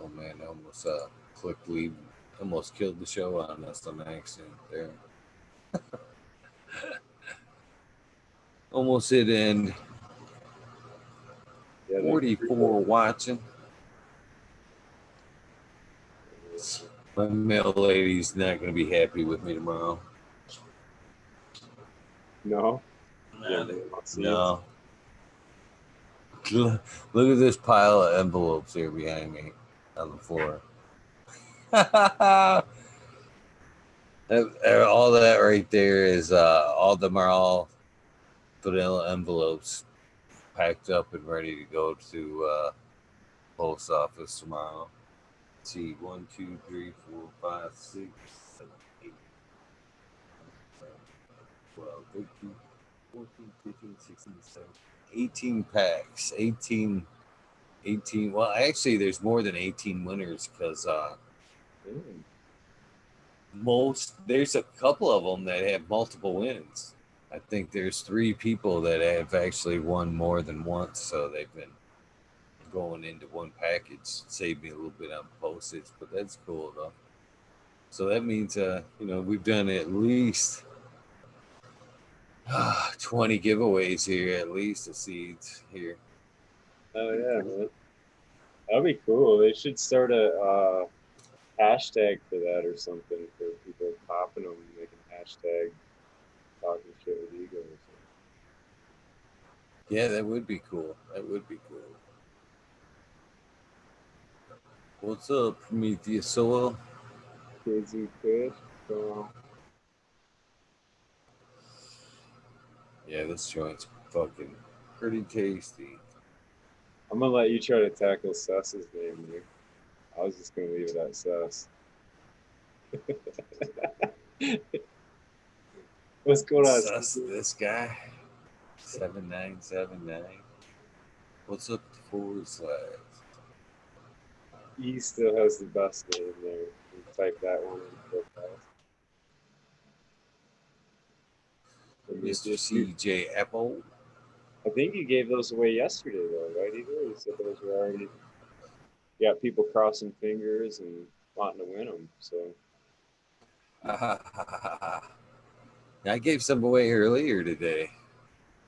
Oh man, I almost clicked leave. Almost killed the show on us on accident there. Almost hit end. Yeah, they 44 watching. My mail lady's not going to be happy with me tomorrow. no, yeah, Nah, seeds. no. Look at this pile of envelopes here behind me on the floor. All that right there is all of them are all vanilla envelopes packed up and ready to go to post office tomorrow. Let's see, 1, 2, 3, 4, 5, 6, 7, 8, 12, 13, 14, 15, 16, 17, 18 packs. 18. Well, actually, there's more than 18 winners because there's a couple of them that have multiple wins. I think there's 3 people that have actually won more than once, so they've been going into one package. Saved me a little bit on postage, but that's cool though. So that means we've done at least 20 giveaways here, at least the seeds here. Oh yeah, man. That'd be cool. They should start a hashtag for that or something for people popping them. They can hashtag talking shit with ego or something. Yeah, that would be cool. That would be cool. What's up, Prometheus Soil? KZ Kush. So Yeah, this joint's fucking pretty tasty. I'm gonna let you try to tackle Sess's name here. I was just gonna leave it at Sess. What's going on? Sus this guy. 7979. What's up the forward slash? He still has the best name there. You type that one in real fast. Mr. CJ Apple. I think you gave those away yesterday, though, right, Igor? You said those were already. You got people crossing fingers and wanting to win them. So. I gave some away earlier today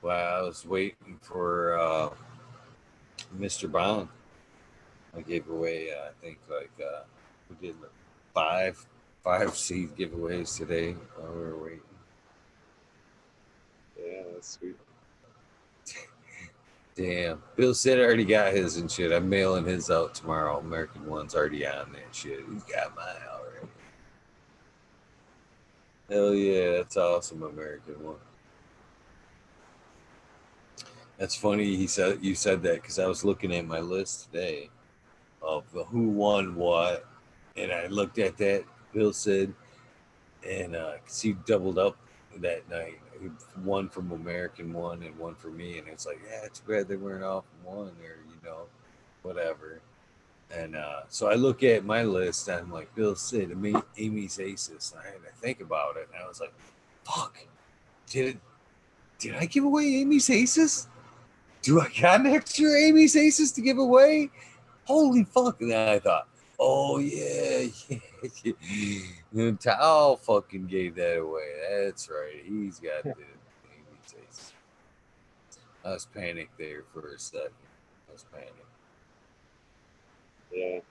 while I was waiting for Mr. Bond. I gave away, I think, we did five seed giveaways today while we were waiting. Yeah, that's sweet. Damn. Bill said I already got his and shit. I'm mailing his out tomorrow. American One's already on that shit. He's got mine already. Hell yeah, that's awesome, American One. That's funny you said that because I was looking at my list today of who won what, and I looked at that. Bill said, and cause he doubled up that night, one from American One and one for me, and it's like, yeah, it's bad they weren't off one or whatever. And so I look at my list and I'm like, Bill said Amy's Aces, and I had to think about it, and I was like, fuck, did I give away Amy's Aces? Do I got an extra Amy's Aces to give away? Holy fuck. And then I thought, oh yeah. Tao fucking gave that away. That's right. He's got the Amy's Aces. I was panicked there for a second. I was panicked. Yeah.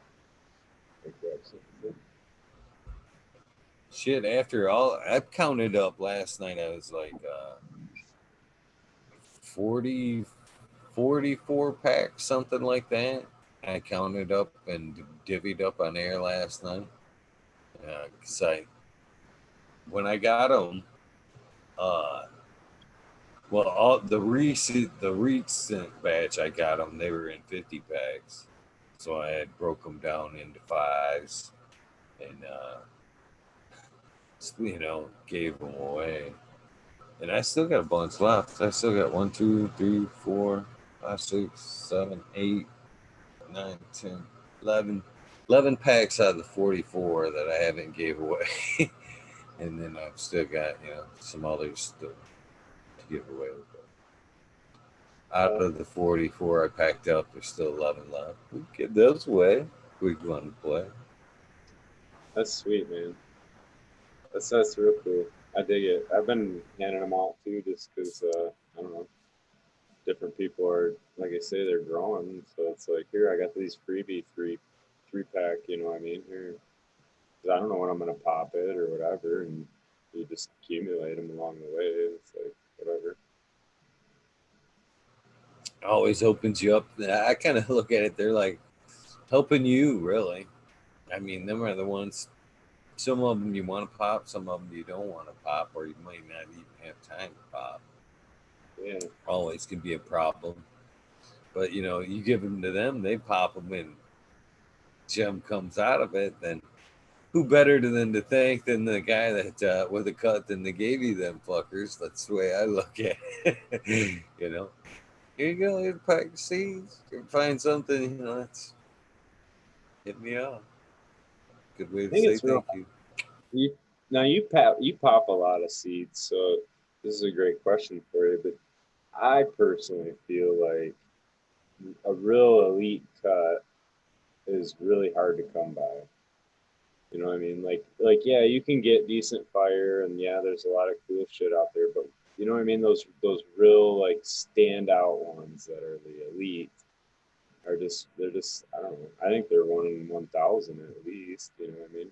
Shit, after all, I counted up last night. I was like 44 packs, something like that. I counted up and divvied up on air last night. Cause when I got them, all the recent batch I got them, they were in 50 packs, so I had broke them down into 5s, and gave them away. And I still got a bunch left. I still got 1, 2, 3, 4, 5, 6, 7, 8, 9, 10, 11 packs out of the 44 that I haven't gave away. And then I've still got, some others still to give away. Out of the 44 I packed up, there's still 11 left. We can give those away if we want to play. That's sweet, man. That's real cool. I dig it. I've been handing them out too, just because I don't know. Different people are, like I say, they're growing. So it's like, here, I got these freebie three pack. You know what I mean? Here, 'cause I don't know when I'm gonna pop it or whatever, and you just accumulate them along the way. It's like whatever. Always opens you up. I kind of look at it. They're like helping you, really. I mean, them are the ones. Some of them you want to pop, some of them you don't want to pop, or you might not even have time to pop. Yeah. Always can be a problem. But you know, you give them to them, they pop them, and gem comes out of it. Then who better than to thank than the guy that with a cut than they gave you them fuckers? That's the way I look at it. You know, here you go, here's a pack of seeds. You find something, you know, that's hit me up. Good way I to think say it's real. thank you. You now you pop a lot of seeds, so this is a great question for you. But I personally feel like a real elite cut is really hard to come by. You know what I mean? Like yeah, you can get decent fire, and yeah, there's a lot of cool shit out there. But you know what I mean? Those real like standout ones that are the elite are just they're just I don't know. I think they're 1 in 1,000 at least. You know what I mean?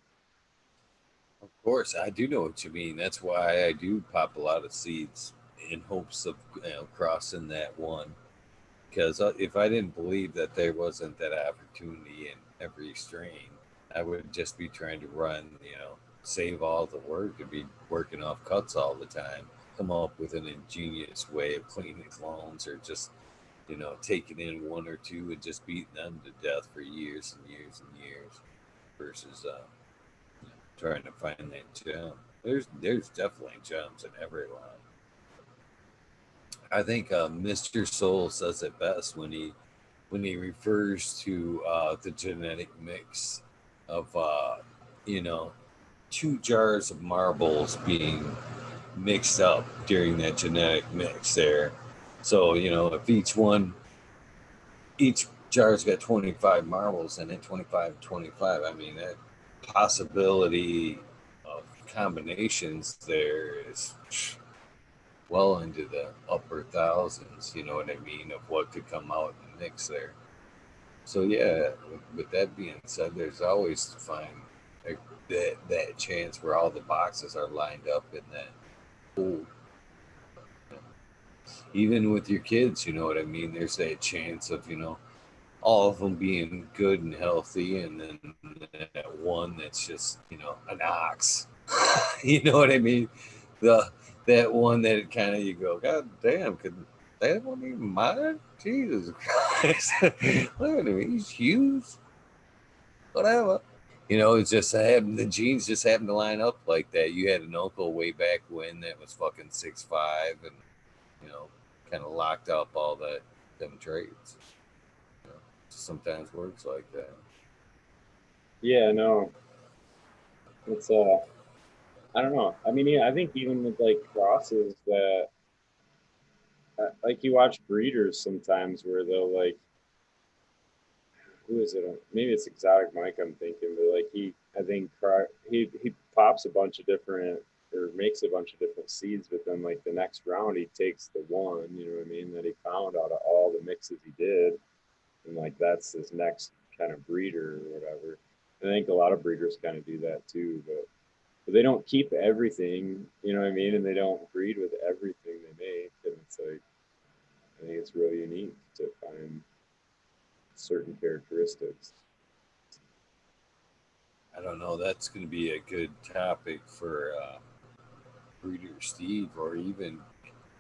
Of course, I do know what you mean. That's why I do pop a lot of seeds in hopes of, you know, crossing that one. Because if I didn't believe that there wasn't that opportunity in every strain, I would just be trying to run, you know, save all the work and be working off cuts all the time. Come up with an ingenious way of cleaning clones, or just, you know, taking in one or two and just beating them to death for years and years and years, versus trying to find that gem. There's definitely gems in every line. I think Mr. Soul says it best when he refers to the genetic mix of you know, two jars of marbles being mixed up during that genetic mix there. So you know, if each jar's got 25 marbles in it, 25, 25. I mean, that possibility of combinations there is well into the upper thousands. You know what I mean? Of what could come out in the mix there. So yeah, with that being said, there's always to find that chance where all the boxes are lined up in that pool. Even with your kids, you know what I mean. There's that chance of, you know, all of them being good and healthy, and then that one that's just, you know, an ox. You know what I mean? The that one that kind of you go, God damn, could that one even mine? Jesus Christ! Look at him, he's huge. Whatever. You know, it's just having the genes just happened to line up like that. You had an uncle way back when that was fucking 6'5", and you know, kind of locked up all that them traits. You know, sometimes works like that. Yeah, no, it's I don't know. I mean, yeah, I think even with like crosses that like you watch breeders sometimes where they'll like who is it? Maybe it's Exotic Mike. I'm thinking, but like I think he pops a bunch of different or makes a bunch of different seeds, but then like the next round he takes the one, you know what I mean, that he found out of all the mixes he did, and like that's his next kind of breeder or whatever. And I think a lot of breeders kind of do that too, but they don't keep everything, you know what I mean, and they don't breed with everything they make, and it's like I think it's really unique to find certain characteristics. I don't know. That's going to be a good topic for Breeder Steve, or even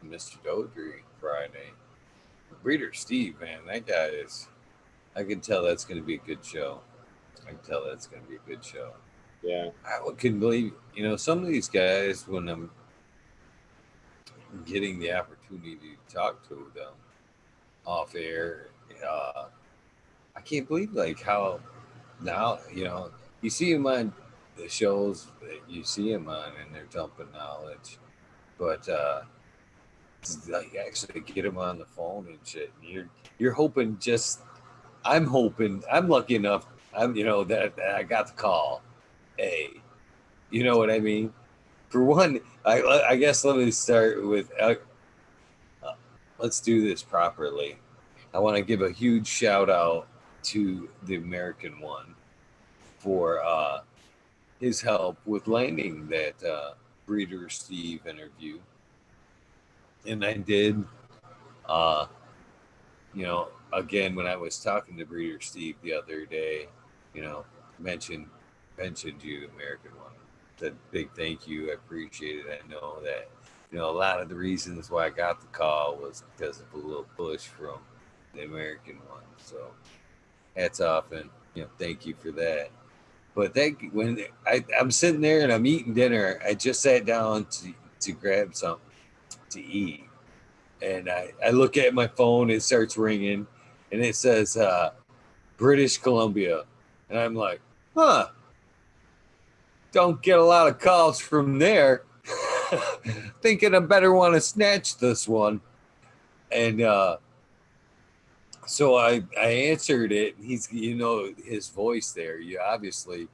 Mr. Dodry Friday. Breeder Steve, man, that guy is. I can tell that's going to be a good show. I can tell that's going to be a good show. Yeah. I couldn't believe, you know, some of these guys, when I'm getting the opportunity to talk to them off air, uh, I can't believe like how now, you know, you see them on the shows that you see them on, and they're dumping knowledge, but like actually get them on the phone and shit. And you're hoping just. I'm hoping. I'm lucky enough. I'm, you know, that I got the call. Hey, you know what I mean? For one, I guess let me start with uh, let's do this properly. I want to give a huge shout out to the American one for his help with landing that Breeder Steve interview. And I did, uh, you know, again, when I was talking to Breeder Steve the other day, you know, mentioned mentioned you, American one. Said big thank you. I appreciate it. I know that, you know, a lot of the reasons why I got the call was because of a little push from the American one. So hats off, and thank you for that. But I'm sitting there and I'm eating dinner, I just sat down to grab something to eat, and I look at my phone, it starts ringing, and it says British Columbia, and I'm like, huh, don't get a lot of calls from there. Thinking I better want to snatch this one, and so I answered it. He's his voice there. You obviously,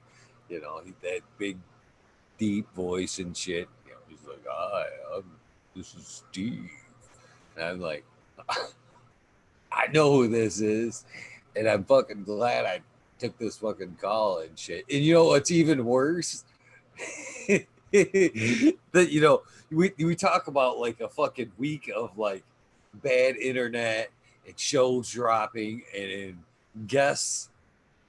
that big deep voice and shit. He's like, "Hi, this is Steve," and I'm like, "I know who this is," and I'm fucking glad I took this fucking call and shit. And you know what's even worse? That we talk about like a fucking week of like bad internet and shows dropping and guests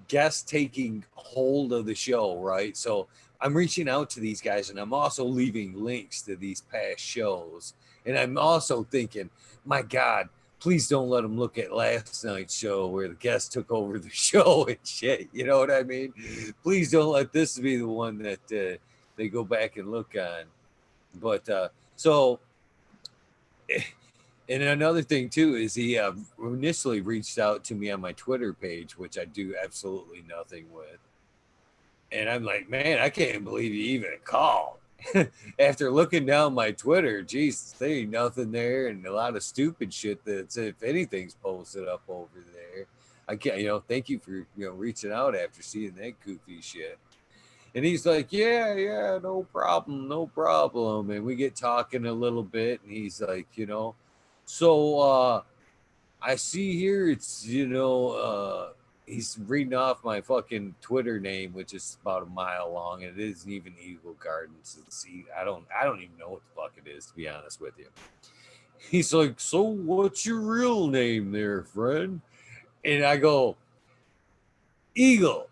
guests taking hold of the show, right? So I'm reaching out to these guys and I'm also leaving links to these past shows. And I'm also thinking, my God, please don't let them look at last night's show where the guest took over the show and shit. You know what I mean? Please don't let this be the one that they go back and look on. But so and another thing too is he initially reached out to me on my Twitter page, which I do absolutely nothing with. And I'm like, man, I can't believe you even called. After looking down my Twitter, geez, there ain't nothing there, and a lot of stupid shit that's, if anything's posted up over there. I can't, thank you for reaching out after seeing that goofy shit. And he's like, yeah, no problem, no problem. And we get talking a little bit, and he's like, so I see here it's he's reading off my fucking Twitter name, which is about a mile long, and it isn't even Eagle Gardens. I don't even know what the fuck it is, to be honest with you. He's like, so what's your real name there, friend? And I go, Eagle.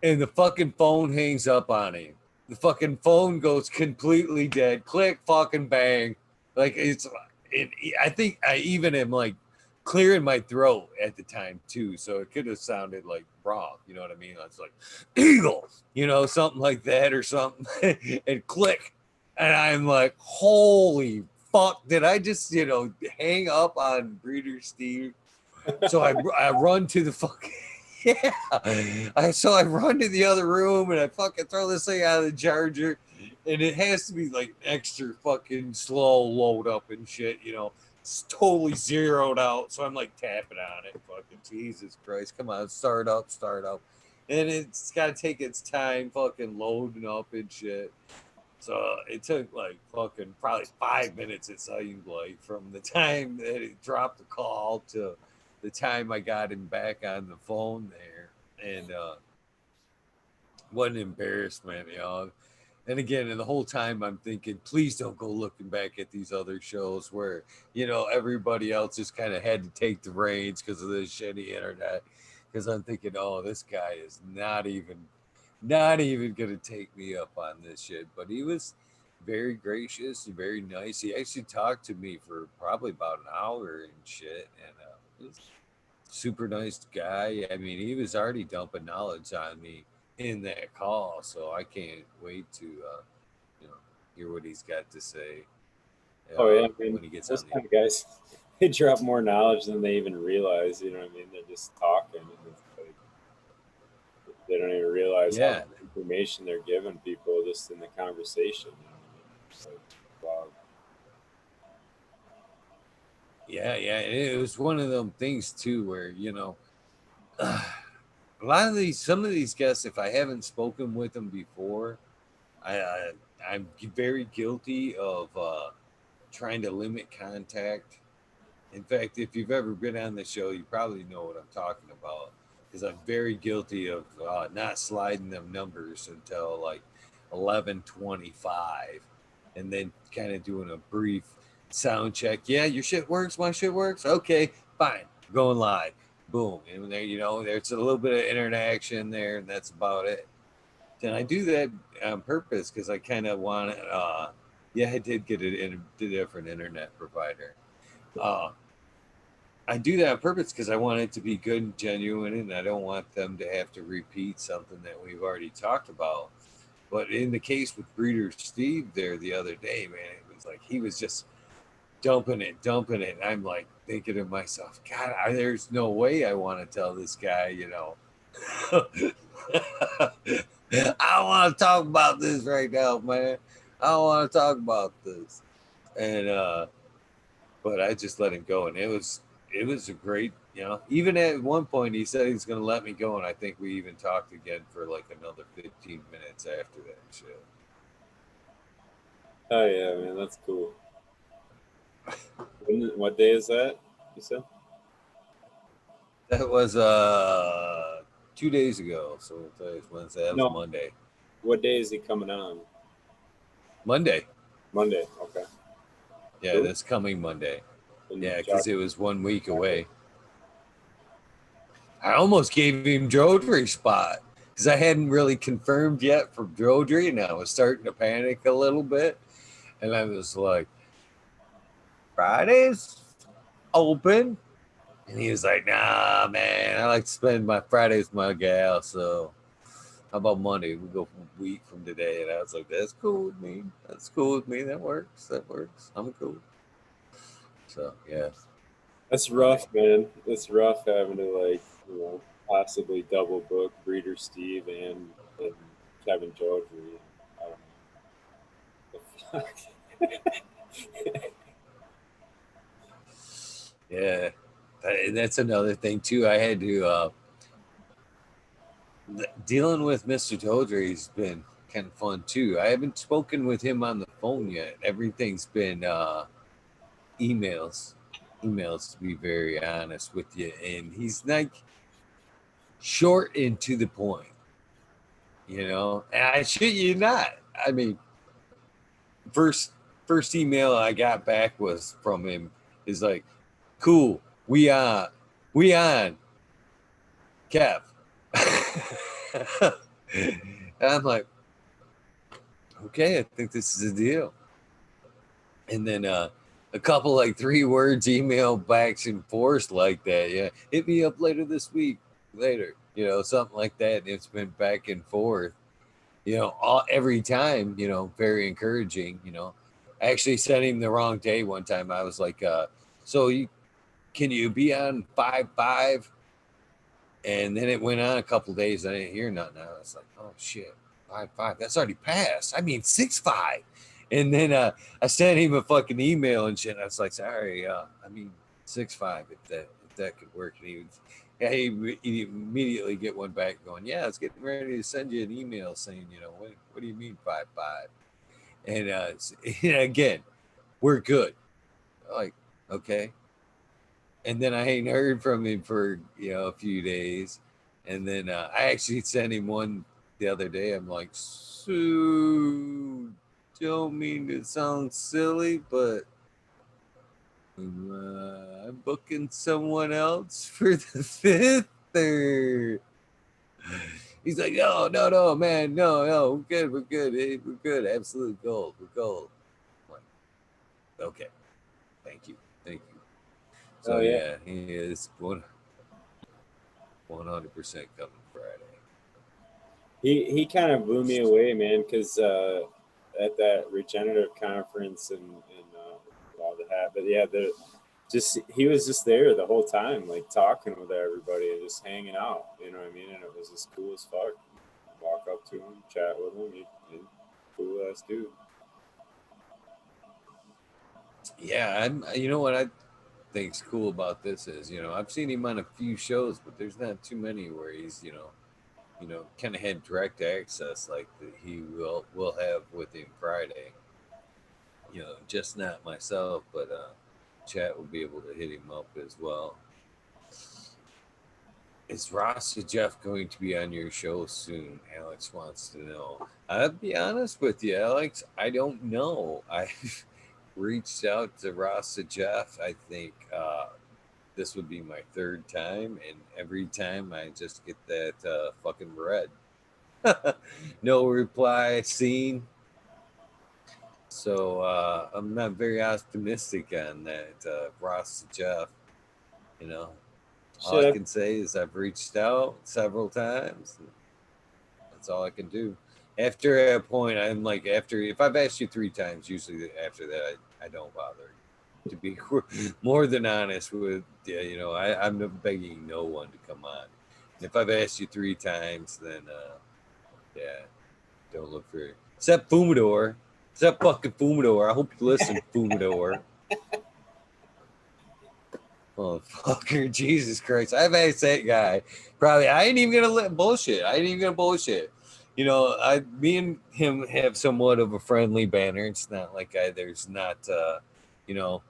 And the fucking phone hangs up on him. The fucking phone goes completely dead. Click, fucking bang. Like I think I even am like clearing my throat at the time too, so it could have sounded like wrong. You know what I mean? It's like Eagle, something like that or something, and click, and I'm like, holy fuck! Did I just hang up on Breeder Steve? So I run to the fucking yeah. I run to the other room and I fucking throw this thing out of the charger, and it has to be like extra fucking slow load up and shit. It's totally zeroed out. So I'm like tapping on it. Fucking Jesus Christ, come on, start up, and it's got to take its time, fucking loading up and shit. So it took like fucking probably 5 minutes. It seemed like from the time that it dropped the call to the time I got him back on the phone there, and what an embarrassment, And again, and the whole time I'm thinking, please don't go looking back at these other shows where everybody else just kind of had to take the reins because of this shitty internet. Because I'm thinking, oh, this guy is not even gonna take me up on this shit. But he was very gracious and very nice. He actually talked to me for probably about an hour and shit, and it was super nice guy. I mean, he was already dumping knowledge on me in that call, so I can't wait to hear what he's got to say Oh yeah, I mean, when he gets on those the. kind of guys, they drop more knowledge than they even realize. You know what I mean? They're just talking, and it's like they don't even realize how Yeah, much information they're giving people just in the conversation. You know what I mean? It's like, wow. yeah. It was one of them things too, where a lot of some of these guests, if I haven't spoken with them before, I'm very guilty of trying to limit contact. In fact, if you've ever been on the show, you probably know what I'm talking about. Because I'm very guilty of not sliding them numbers until like 11:25, and then kind of doing a brief sound check. Yeah, your shit works. My shit works. Okay, fine. Going live. Boom. And there, there's a little bit of interaction there, and that's about it. And I do that on purpose because I kind of want. Yeah, I did get a different internet provider. Uh, I do that on purpose because I want it to be good and genuine, and I don't want them to have to repeat something that we've already talked about. But in the case with Breeder Steve there the other day, man, it was like he was just dumping it. I'm like thinking to myself, God, there's no way I want to tell this guy, I don't want to talk about this right now, man. I don't want to talk about this. And but I just let him go, and it was a great, even at one point he said he's going to let me go, and I think we even talked again for like another 15 minutes after that shit. Oh yeah, man, that's cool. What day is that? You said That was 2 days ago, so today's Wednesday. That was no. Monday. What day is he coming on? Monday. Monday. Okay. Yeah, Cool. this coming Monday. And Yeah, because Chuck. it was 1 week away. I almost gave him Jodry's spot because I hadn't really confirmed yet for Jodry, and I was starting to panic a little bit. And I was like, Fridays open? And he was like, nah, man, I like to spend my Fridays with my gal. So how about Monday? We go for a week from today. And I was like, that's cool with me. That's cool with me. That works. That works. I'm cool. So, yeah, That's Monday. rough, man. It's rough having to possibly double book Breeder Steve and Kevin Jodry. I don't know. The fuck? Yeah. And that's another thing, too. I had to, dealing with Mr. Todry's been kind of fun, too. I haven't spoken with him on the phone yet. Everything's been emails. Emails, to be very honest with you. And he's like short and to the point, And I shit you not. I mean, first first email I got back was from him is like, cool, we on Kev. And I'm like, okay, I think this is a deal. And then a couple like 3 words email backs and forth like that. Yeah, hit me up later this week, later, something like that. And it's been back and forth, every time, very encouraging. I actually sent him the wrong day one time. I was like, so can you be on 5-5? And then it went on a couple days. I didn't hear nothing. I was like, oh shit, 5-5. That's already passed. I mean 6-5. And then I sent him a fucking email and shit. And I was like, sorry, I mean 6-5 if that could work. And he immediately get one back going, yeah, I was getting ready to send you an email saying, what do you mean 5-5? And again, we're good. Like, okay. And then I ain't heard from him for a few days, and then I actually sent him one the other day. I'm like, so don't mean to sound silly, but I'm booking someone else for the fifth. Or he's like, no, man, no, we're good, hey, we're good, absolute gold, we're gold. I'm like, okay, thank you. So Oh yeah. yeah, he is 100% coming Friday. He kind of blew me away, man, because at that regenerative conference and all the hat, but yeah, he was just there the whole time, like talking with everybody and just hanging out. You know what I mean? And it was just cool as fuck. Walk up to him, chat with him, he cool ass dude. Yeah, you know what I think's cool about this is, I've seen him on a few shows, but there's not too many where he's, kind of had direct access like that he will have with him Friday. Just not myself, but chat will be able to hit him up as well. Is Ross or Jeff going to be on your show soon? Alex wants to know. I'll be honest with you, Alex. I don't know. I reached out to Ross or Jeff. I think this would be my third time, and every time I just get that fucking red. No reply seen. So I'm not very optimistic on that, Ross or Jeff. You know, all I Shit. can say is I've reached out several times. That's all I can do. After a point, I'm like, after if I've asked you 3 times, usually after that, I don't bother. To be more than honest with yeah, I'm begging no one to come on. And if I've asked you 3 times, then yeah, don't look for it. Except Fumador. Except fucking Fumador. I hope you listen, Fumador. Motherfucker, Jesus Christ. I've asked that guy. Probably I ain't even gonna let bullshit. I ain't even gonna bullshit. Me and him have somewhat of a friendly banner. It's not like there's not you know,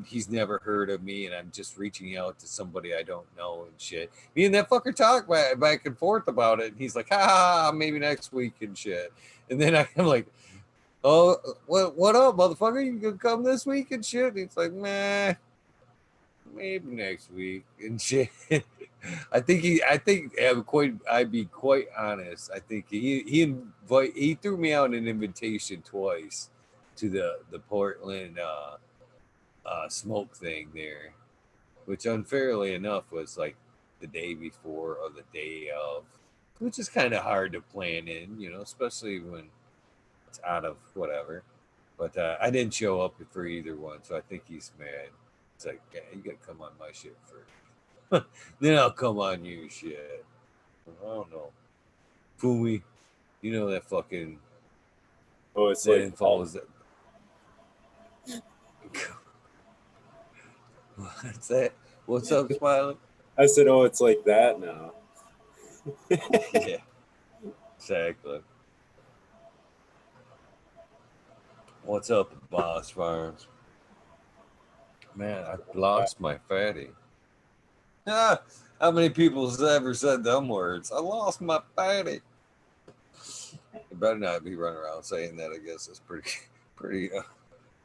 he's never heard of me and I'm just reaching out to somebody I don't know and shit. Me and that fucker talk back and forth about it. And he's like, ha, maybe next week and shit. And then I'm like, oh, what up, motherfucker? You gonna come this week and shit? And he's like, man, maybe next week and shit. I'd be quite honest. I think he threw me out an invitation twice to the Portland smoke thing there, which unfairly enough was like the day before or the day of, which is kind of hard to plan in, especially when it's out of whatever. But I didn't show up for either one, so I think he's mad. It's like, yeah, you gotta come on my shit first. Then I'll come on you shit. I don't know. Fumi, that fucking Oh, it's that like info is that. What's that? What's up, Smiley? I said, oh, it's like that now. Yeah, exactly. What's up, Boss Farms? Man, I lost my fatty. Ah, how many people has ever said them words? I lost my fatty. You better not be running around saying that. I guess it's pretty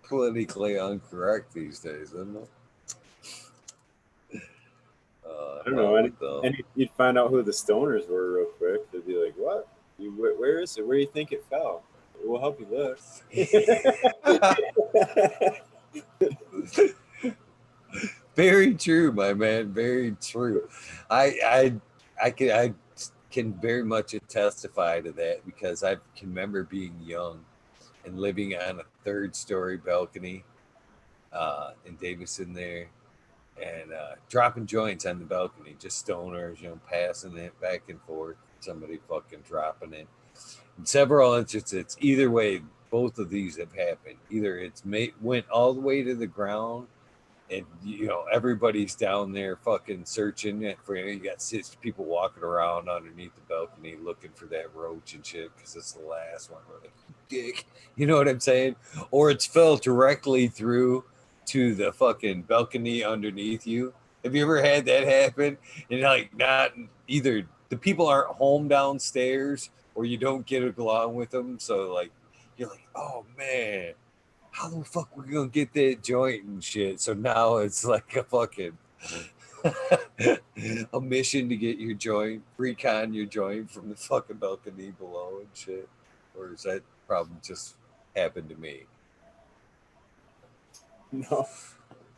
politically incorrect these days, isn't it? I don't know. Hell with the. And you'd find out who the stoners were real quick. They'd be like, "What? Where is it? Where do you think it fell? We'll help you look." Very true, my man. Very true. I can very much testify to that because I can remember being young and living on a third-story balcony in Davison there, and dropping joints on the balcony, just stoners, passing it back and forth. Somebody fucking dropping it. In several instances, either way, both of these have happened. Either went all the way to the ground and everybody's down there fucking searching it for you got 6 people walking around underneath the balcony looking for that roach and shit because it's the last one where like dick, you know what I'm saying, or it's fell directly through to the fucking balcony underneath you. Have you ever had that happen? And like not either the people aren't home downstairs or you don't get along with them, so like you're like, oh man, how the fuck we gonna get that joint and shit? So now it's like a fucking a mission to get your joint, recon your joint from the fucking balcony below and shit. Or is that problem just happened to me? No,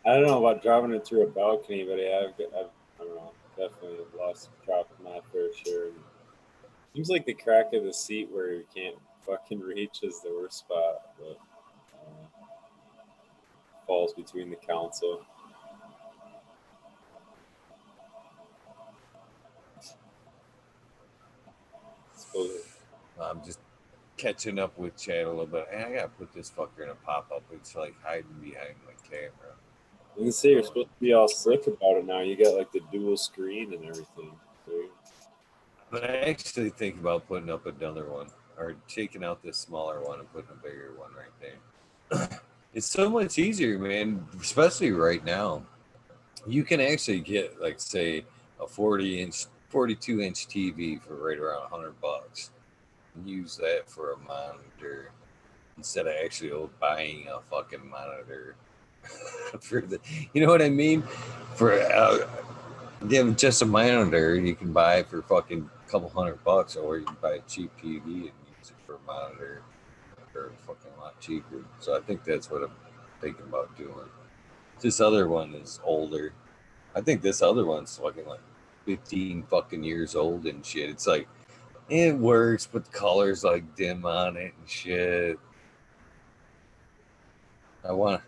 I don't know about driving it through a balcony, but yeah, I don't know. Definitely lost dropped my fair share. Seems like the crack of the seat where you can't fucking reach is the worst spot, but falls between the council. Suppose I'm just catching up with Chad a little bit. And I gotta put this fucker in a pop up. It's like hiding behind my camera. you can say you're supposed to be all slick about it now. You got like the dual screen and everything. So, But I actually think about putting up another one or taking out this smaller one and putting a bigger one right there. It's so much easier, man, especially right now. You can actually get, like, say, a 40-inch, 42-inch TV for right around $100 and use that for a monitor instead of actually buying a fucking monitor for the, you know what I mean? For just a monitor, you can buy it for fucking couple $100, or you can buy a cheap TV and use it for a monitor for a fucking lot cheaper. So I think that's what I'm thinking about doing. This other one is older. I think this other one's fucking like 15 fucking years old and shit. It's like it works, but the colors like dim on it and shit. I'm one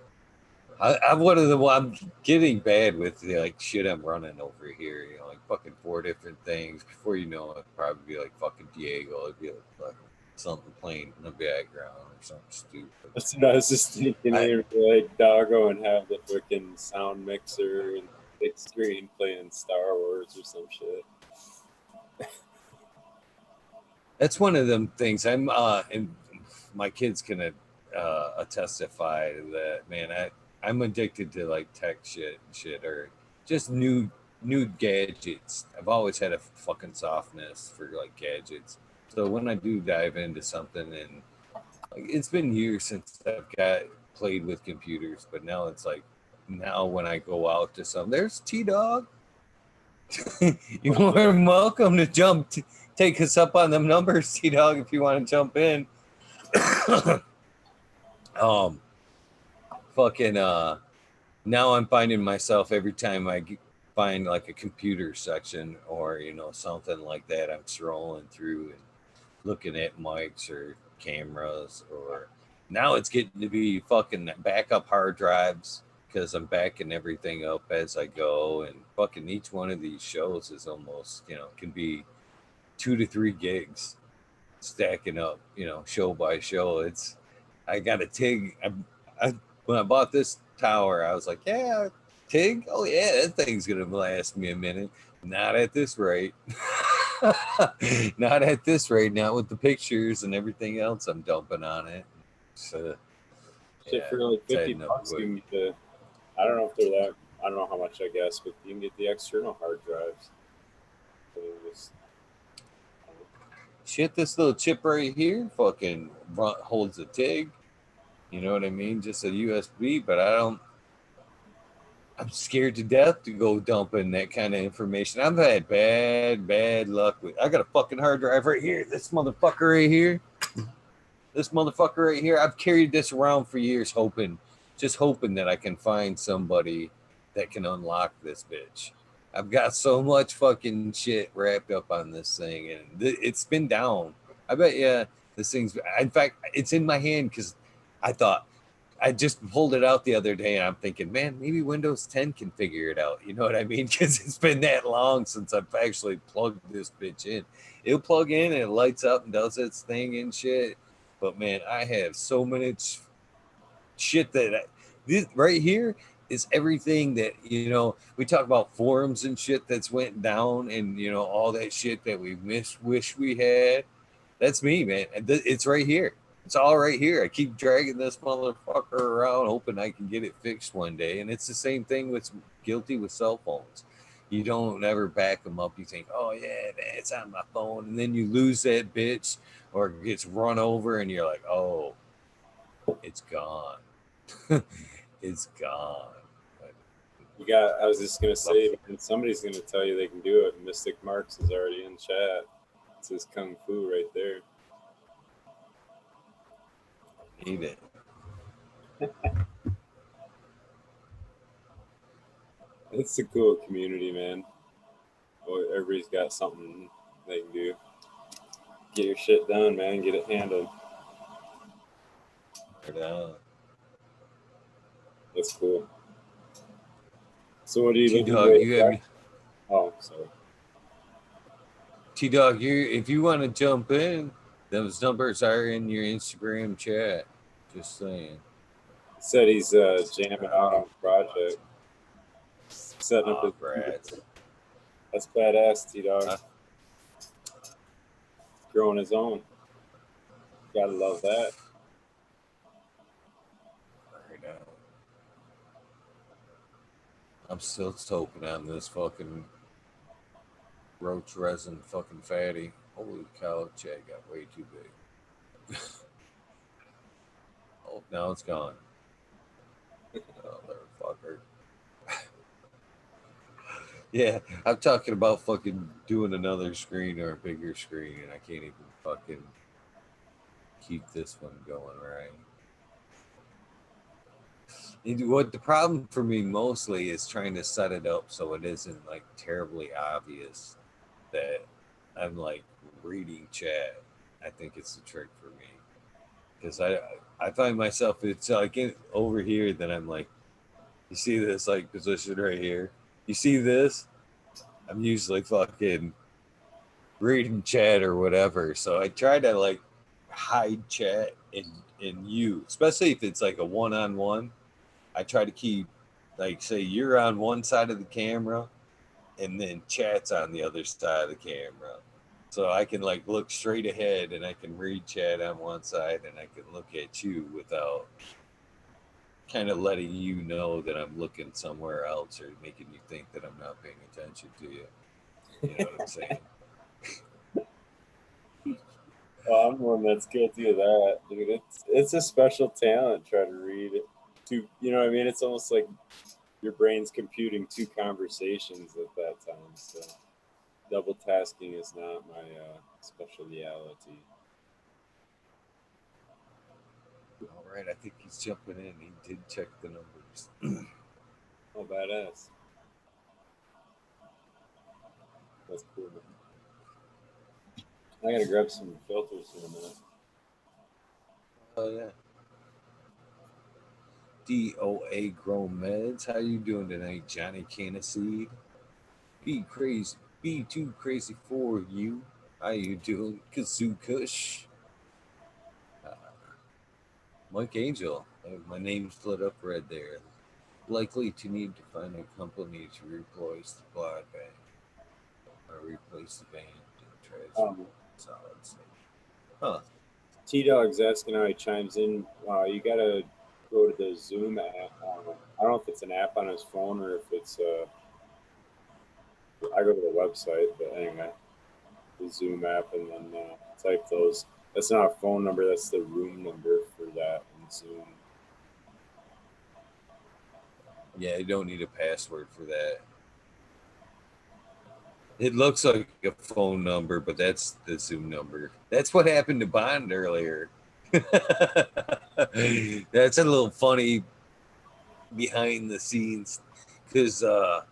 of the. I'm getting bad with the like shit I'm running over here. You know, like fucking 4 different things. Before you know it, probably be like fucking Diego. It'd be like something playing in the background or something stupid. That's what I was just thinking. Here, like Doggo and have the freaking sound mixer and big screen playing Star Wars or some shit. That's one of them things. And my kids can testify to that. Man, I'm addicted to like tech shit, or just new gadgets. I've always had a fucking softness for like gadgets. So when I do dive into something, and like it's been years since I've got played with computers, but now it's like now when I go out to some, there's T Dog. You're more than welcome to take us up on them numbers, T Dog, if you want to jump in. um, fucking now I'm finding myself every time find like a computer section or something like that, I'm scrolling through and looking at mics or cameras, or now it's getting to be fucking backup hard drives because I'm backing everything up as I go, and fucking each one of these shows is almost can be 2 to 3 gigs stacking up, show by show. I got a TIG. When I bought this tower, I was like, yeah, TIG. Oh yeah, that thing's gonna last me a minute. Not at this rate. Not at this rate. Not with the pictures and everything else I'm dumping on it. So Shit, yeah, for like it's heading 50 up bucks, you quick. can get the. I don't know if they're that. I don't know how much, I guess, but you can get the external hard drives. So just, Shit, this little chip right here fucking holds a TIG. You know what I mean? Just a USB, but I'm scared to death to go dumping that kind of information. I've had bad luck with. I got a fucking hard drive right here. This motherfucker right here. This motherfucker right here. I've carried this around for years, just hoping that I can find somebody that can unlock this bitch. I've got so much fucking shit wrapped up on this thing, and it's been down. I bet you this thing's. In fact, it's in my hand because I thought I just pulled it out the other day, and I'm thinking, man, maybe Windows 10 can figure it out. You know what I mean? Because it's been that long since I've actually plugged this bitch in. It'll plug in and it lights up and does its thing and shit. But man, I have so much shit this right here is everything that we talk about forums and shit that's went down, and all that shit that we wish we had. That's me, man. And it's right here. It's all right here. I keep dragging this motherfucker around, hoping I can get it fixed one day. And it's the same thing with guilty with cell phones. You don't ever back them up. You think, oh yeah, man, it's on my phone, and then you lose that bitch, or it gets run over, and you're like, oh, it's gone. It's gone. But you got. I was just gonna say, lucky, and somebody's gonna tell you they can do it. Mystic Marks is already in chat. It says kung fu right there. need it. It's a cool community, man. Well, everybody's got something they can do. Get your shit done, man. Get it handled. That's cool. So, what are you T looking Dog, to you have back? me. Oh, sorry. T Dog, if you want to jump in, those numbers are in your Instagram chat. Just saying. Said he's jamming out on a project, setting up his. Brad. That's badass, T Dog. Growing his own. Gotta love that. Right now. I'm still soaking on this fucking roach resin fucking fatty. Holy cow, chat got way too big. Oh, now it's gone. Motherfucker. Yeah, I'm talking about fucking doing another screen or a bigger screen, and I can't even fucking keep this one going right. What the problem for me mostly is trying to set it up so it isn't like terribly obvious that I'm like reading chat. I think it's the trick for me because I find myself it's like over here that I'm like, you see this like position right here, you see this, I'm usually fucking reading chat or whatever. So I try to like hide chat in you, especially if it's like a one-on-one. I try to keep like say you're on one side of the camera and then chat's on the other side of the camera. So I can like look straight ahead and I can read chat on one side and I can look at you without kind of letting you know that I'm looking somewhere else or making you think that I'm not paying attention to you. You know what I'm saying? Oh, I'm one that's guilty of that, dude. It's a special talent trying to read it. You know what I mean? It's almost like your brain's computing two conversations at that time. So double tasking is not my speciality. All right, I think he's jumping in. He did check the numbers. Oh, badass. That's cool. I gotta grab some filters in a minute. Oh yeah. DOA Grow Meds. How you doing tonight, Johnny Caniseed? Be crazy. Be too crazy for you. How you doing, Kazoo Kush? Uh, Mike Angel. My name's lit up red there. Likely to need to find a company to replace the blood bank or replace the band and transfer Um, solid state. Huh. T Dog's asking how he chimes in. You gotta go to the Zoom app. I don't know if it's an app on his phone or if it's. I go to the website, but anyway, the Zoom app, and then type those. That's not a phone number. That's the room number for that in Zoom. Yeah, you don't need a password for that. It looks like a phone number, but that's the Zoom number. That's what happened to Bond earlier. That's a little funny behind the scenes because uh,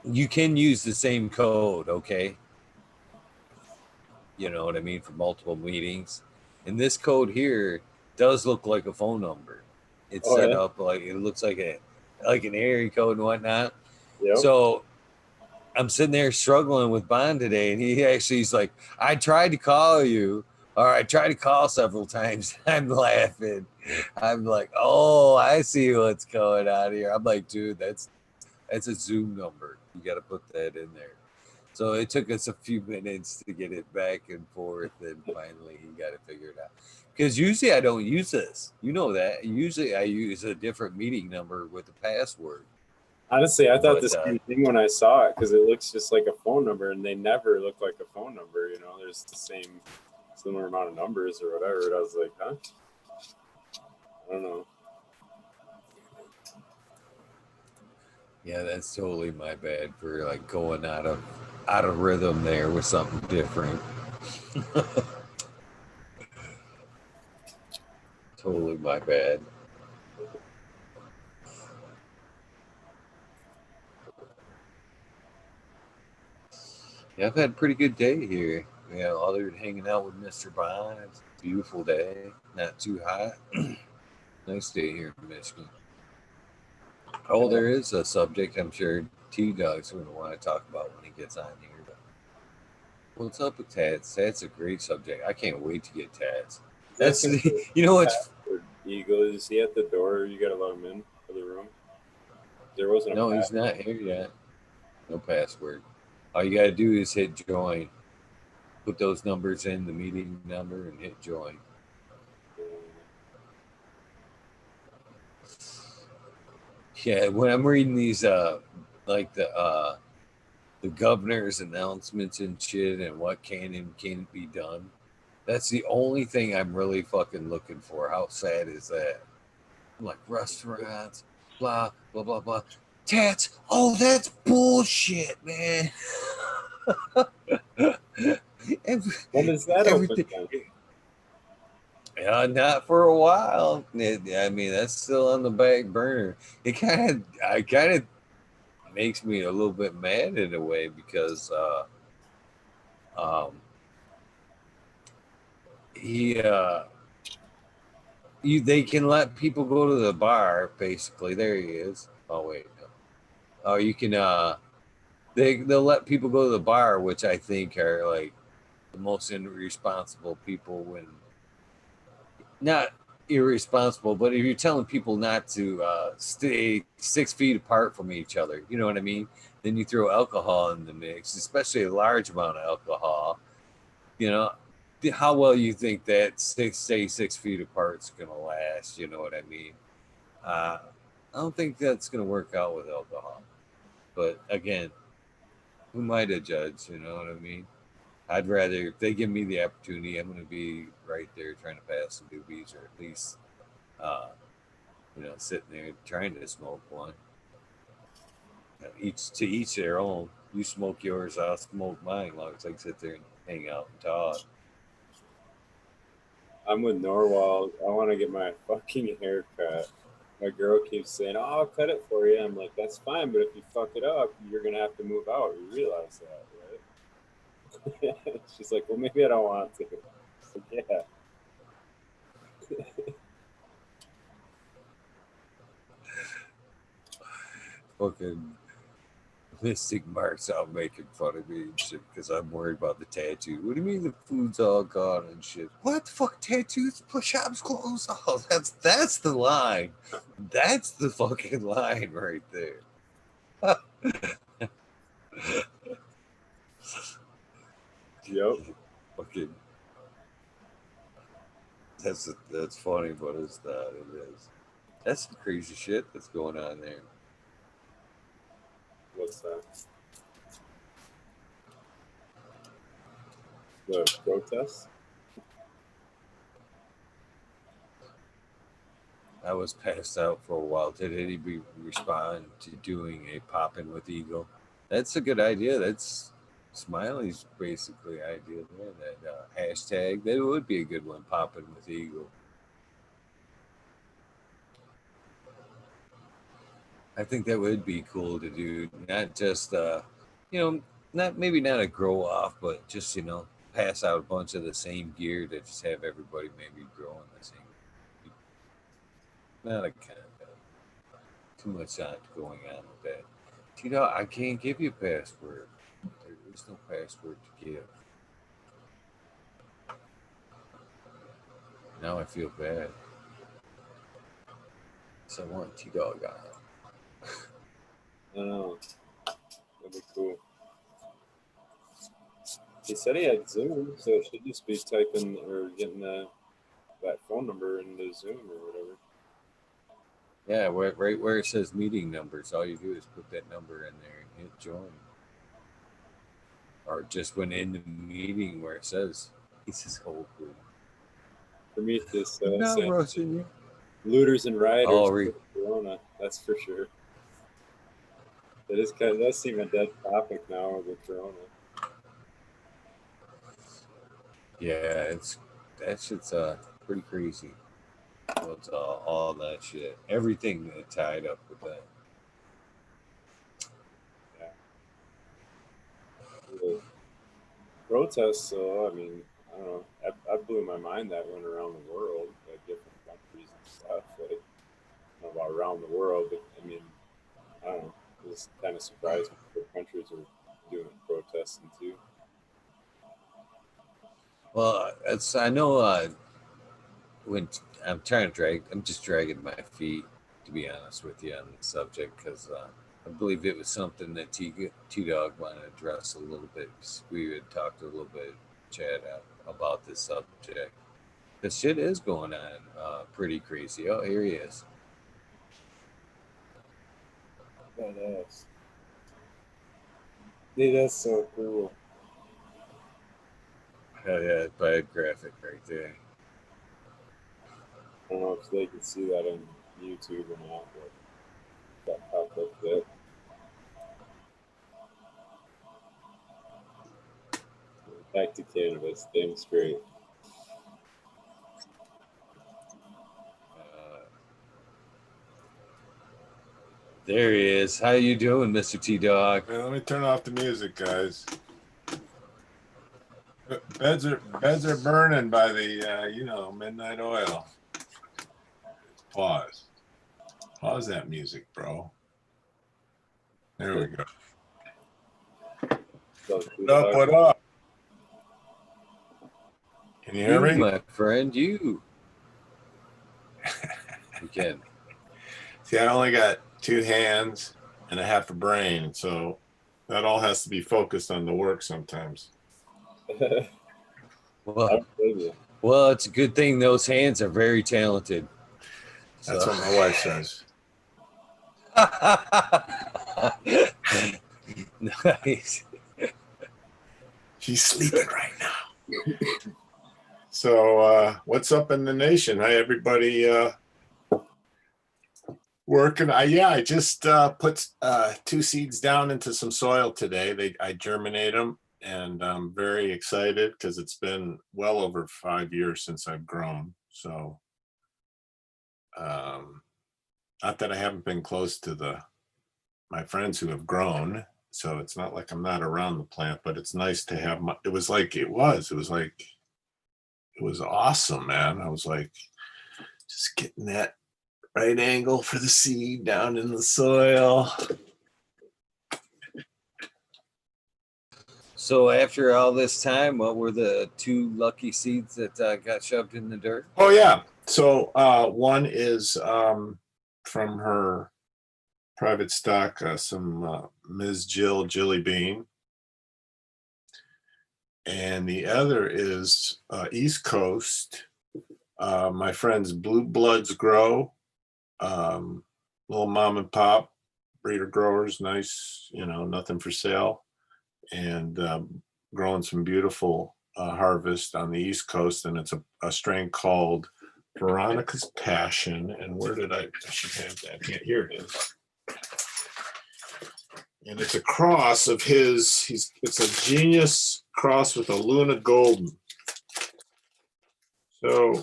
you can use the same code, okay? You know what I mean, for multiple meetings. And this code here does look like a phone number. It's Oh set yeah. up like it looks like an area code and whatnot. Yep. So I'm sitting there struggling with Bond today, and he's like, I tried to call you, or I tried to call several times. I'm laughing. I'm like, oh, I see what's going on here. I'm like, dude, that's a Zoom number. You got to put that in there. So it took us a few minutes to get it back and forth, and finally he got it figured out. Because usually I don't use this. You know that. Usually I use a different meeting number with a password. Honestly, I thought But the same thing when I saw it because it looks just like a phone number, and they never look like a phone number. You know, there's the same similar amount of numbers or whatever. And I was like, huh? I don't know. yeah, that's totally my bad for like going out of rhythm there with something different. Totally my bad. Yeah, I've had a pretty good day here. Other than hanging out with Mr. Bond, it's a beautiful day, not too hot. Nice day here in Michigan. Oh, Yeah. there is a subject I'm sure T Dog's going to want to talk about when he gets on here. But what's up with tats? That's a great subject. I can't wait to get tats. He's That's asking for you know the what's password. Eagle, is he at the door? You got to let him in for the room. There wasn't a no, he's password. not here yet. No password. All you got to do is hit join. Put those numbers in the meeting number and hit join. Yeah, when I'm reading these like the governor's announcements and shit and what can and can't be done, that's the only thing I'm really fucking looking for. How sad is that? I'm like restaurants, blah blah blah blah. Tats, oh that's bullshit, man. When does that open Everything. then? Not for a while. I mean, that's still on the back burner. I kind of makes me a little bit mad in a way because um, he they can let people go to the bar basically. There he is. Oh wait, no. Oh, you can they'll let people go to the bar, which I think are like the most irresponsible people when not irresponsible, but if you're telling people not to stay 6 feet apart from each other, you know what I mean? Then you throw alcohol in the mix, especially a large amount of alcohol. You know, how well you think that stay 6 feet apart is going to last? You know what I mean? Uh, I don't think that's going to work out with alcohol. But again, who am I to judge? You know what I mean? I'd rather, if they give me the opportunity, I'm going to be right there trying to pass some doobies or at least uh, sitting there trying to smoke one. Each to each their own. You smoke yours, I'll smoke mine. As long as I can sit there and hang out and talk. I'm with Norwal. I want to get my fucking hair cut. My girl keeps saying, "Oh, I'll cut it for you." I'm like, "That's fine, but if you fuck it up, you're gonna have to move out. You realize that, right?" She's like, "Well, maybe I don't want to." Like, yeah. Fucking Mystic Mark's out making fun of me and shit because I'm worried about the tattoo. What do you mean the food's all gone and shit? What the fuck tattoos? Shop's closed. Oh, that's the line. That's the fucking line right there. Yep. Fucking that's funny, but it's not. It is. That's some crazy shit that's going on there. What's that? The protest? I was passed out for a while. Did anybody respond to doing a poppin' with Eagle? That's a good idea. That's Smiley's basically idea there. That hashtag that would be a good one. Poppin' with Eagle. I think that would be cool to do. Not just not maybe not a grow off, but just pass out a bunch of the same gear to just have everybody maybe growing the same. Not a kind of too much not going on with that. I can't give you a password. There is no password to give. Now I feel bad. So I want T Dog on it. I don't know. That'd be cool. He said he had Zoom, so it should just be typing or getting that phone number into Zoom or whatever. Yeah, right where it says meeting numbers, all you do is put that number in there and hit join. Or just when in the meeting where it says, he says, "Hold please." Prometheus I'm not saying rushing you. looters and rioters Oh, with Corona. That's for sure. It does seem a dead topic now with the Corona. yeah, that shit's pretty crazy. What's all that shit? Everything that tied up with that. Yeah. The protests, so I mean, I don't know. I blew my mind that went around the world, like different countries and stuff. Like, I don't know about around the world, but I mean, I don't know. It was kind of surprised me that countries are doing protesting too. Well, it's I know when I'm just dragging my feet to be honest with you on the subject because I believe it was something that T Dog wanted to address a little bit. 'Cause we had talked a little bit, Chad, about this subject. The shit is going on pretty crazy. Oh, here he is. Badass. Dude, that's so cool. Hell yeah, bad graphic right there. I don't know if they can see that on YouTube or not, but that popped up there. Back to cannabis, damn straight. There he is. How you doing, Mr. T-Dog? Man, let me turn off the music, guys. Beds are burning by the midnight oil. Pause. Pause that music, bro. There we go. What up? What up? Can you hear me? My friend, you. You can. See, I only got 2 hands and a half a brain, so that all has to be focused on the work sometimes. Well, it's a good thing those hands are very talented. That's what my wife says. Nice. She's sleeping right now. So what's up in the nation? Hi, everybody. Working. I just put 2 seeds down into some soil today. I germinate them, and I'm very excited because it's been well over 5 years since I've grown. So not that I haven't been close to my friends who have grown, so it's not like I'm not around the plant, but it's nice to have it was awesome, man. I was like just getting that right angle for the seed down in the soil. So after all this time, what were the 2 lucky seeds that got shoved in the dirt? Oh yeah. So one is from her private stock, some Ms. Jilly Bean. And the other is East Coast. My friends Blue Bloods Grow. Little mom and pop breeder growers, nice, nothing for sale, and growing some beautiful harvest on the East Coast. And it's a strain called Veronica's Passion. And where did I should have that? Yeah, here it is. And it's a cross of it's a Genius cross with a Luna Golden. So,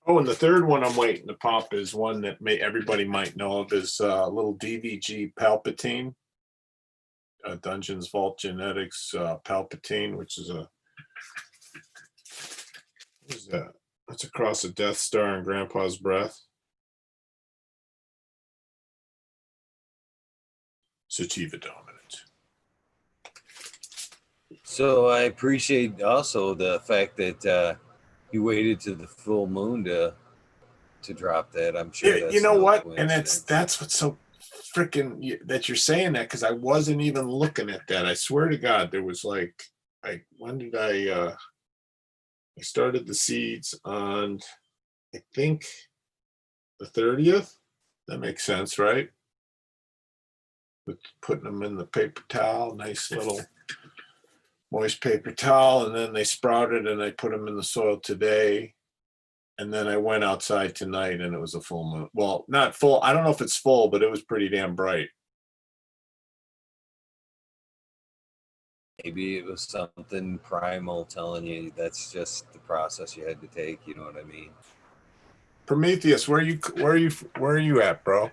and the third one I'm waiting to pop is one that everybody might know of, is little DVG Palpatine, Dungeons Vault Genetics Palpatine, which is what is that? That's a cross of Death Star and Grandpa's Breath. Sativa dominant. So I appreciate also the fact that you waited to the full moon to drop that. I'm sure that's you know what, and that's what's so freaking that you're saying that, because I wasn't even looking at that. I swear to God, there was like when did I started the seeds on, I think, the 30th. That makes sense, right? With putting them in the paper towel, nice little moist paper towel, and then they sprouted and I put them in the soil today. And then I went outside tonight and it was a full moon. Well, not full. I don't know if it's full, but it was pretty damn bright. Maybe it was something primal telling you that's just the process you had to take. You know what I mean? Prometheus, where are you at, bro?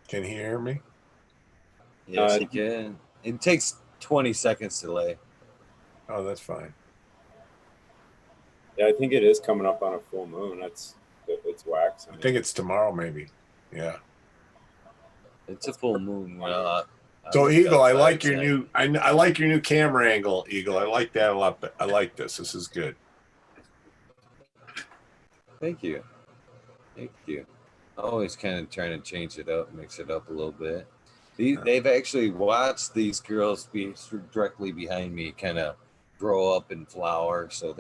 Can he hear me? Yes, he can. It takes 20 seconds to lay. Oh, that's fine. Yeah, I think it is coming up on a full moon. It's wax. I think it's tomorrow, maybe. Yeah. It's a full moon. Well, so Eagle, I like your new. I like your new camera angle, Eagle. I like that a lot. But I like this. This is good. Thank you. Thank you. Always kind of trying to change it up, mix it up a little bit. They've actually watched these girls be directly behind me kind of grow up and flower. So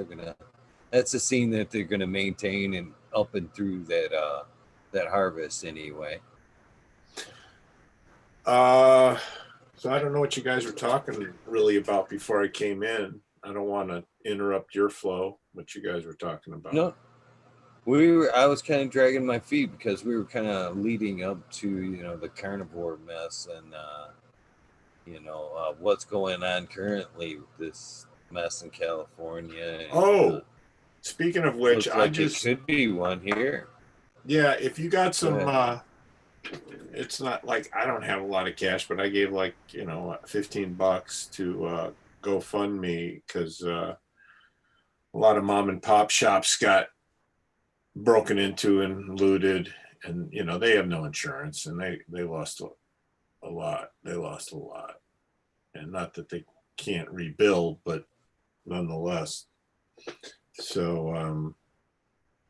that's a scene that they're gonna maintain and up and through that harvest anyway. So I don't know what you guys were talking really about before I came in. I don't want to interrupt your flow, what you guys were talking about. No. I was kind of dragging my feet because we were kind of leading up to, the carnivore mess and, what's going on currently with this mess in California. And, Oh, speaking of which, looks I like it just, could be one here. yeah, if you got Go some, ahead. it's not like I don't have a lot of cash, but I gave like, $15 to GoFundMe because a lot of mom and pop shops got broken into and looted, and they have no insurance, and they lost a lot. They lost a lot, and not that they can't rebuild, but nonetheless. So,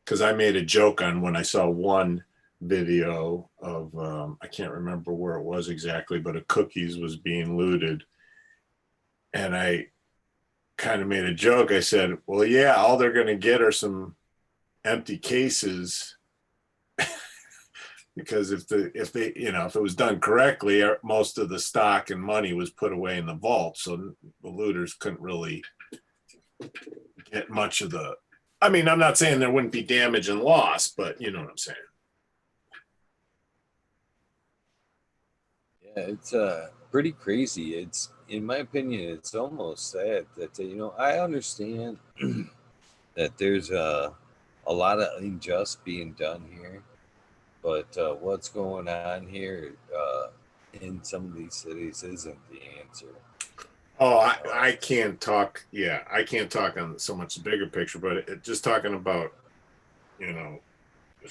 because I made a joke on when I saw one video of I can't remember where it was exactly, but a cookies was being looted, and I kind of made a joke. I said, "Well, yeah, all they're going to get are some empty cases." Because if it was done correctly, most of the stock and money was put away in the vault, so the looters couldn't really get much of the. I mean, I'm not saying there wouldn't be damage and loss, but you know what I'm saying. Yeah, it's pretty crazy. It's, in my opinion, it's almost sad that I understand that there's a lot of unjust being done here, but what's going on here in some of these cities isn't the answer. Oh, I can't talk. Yeah, I can't talk on so much the bigger picture, but just talking about,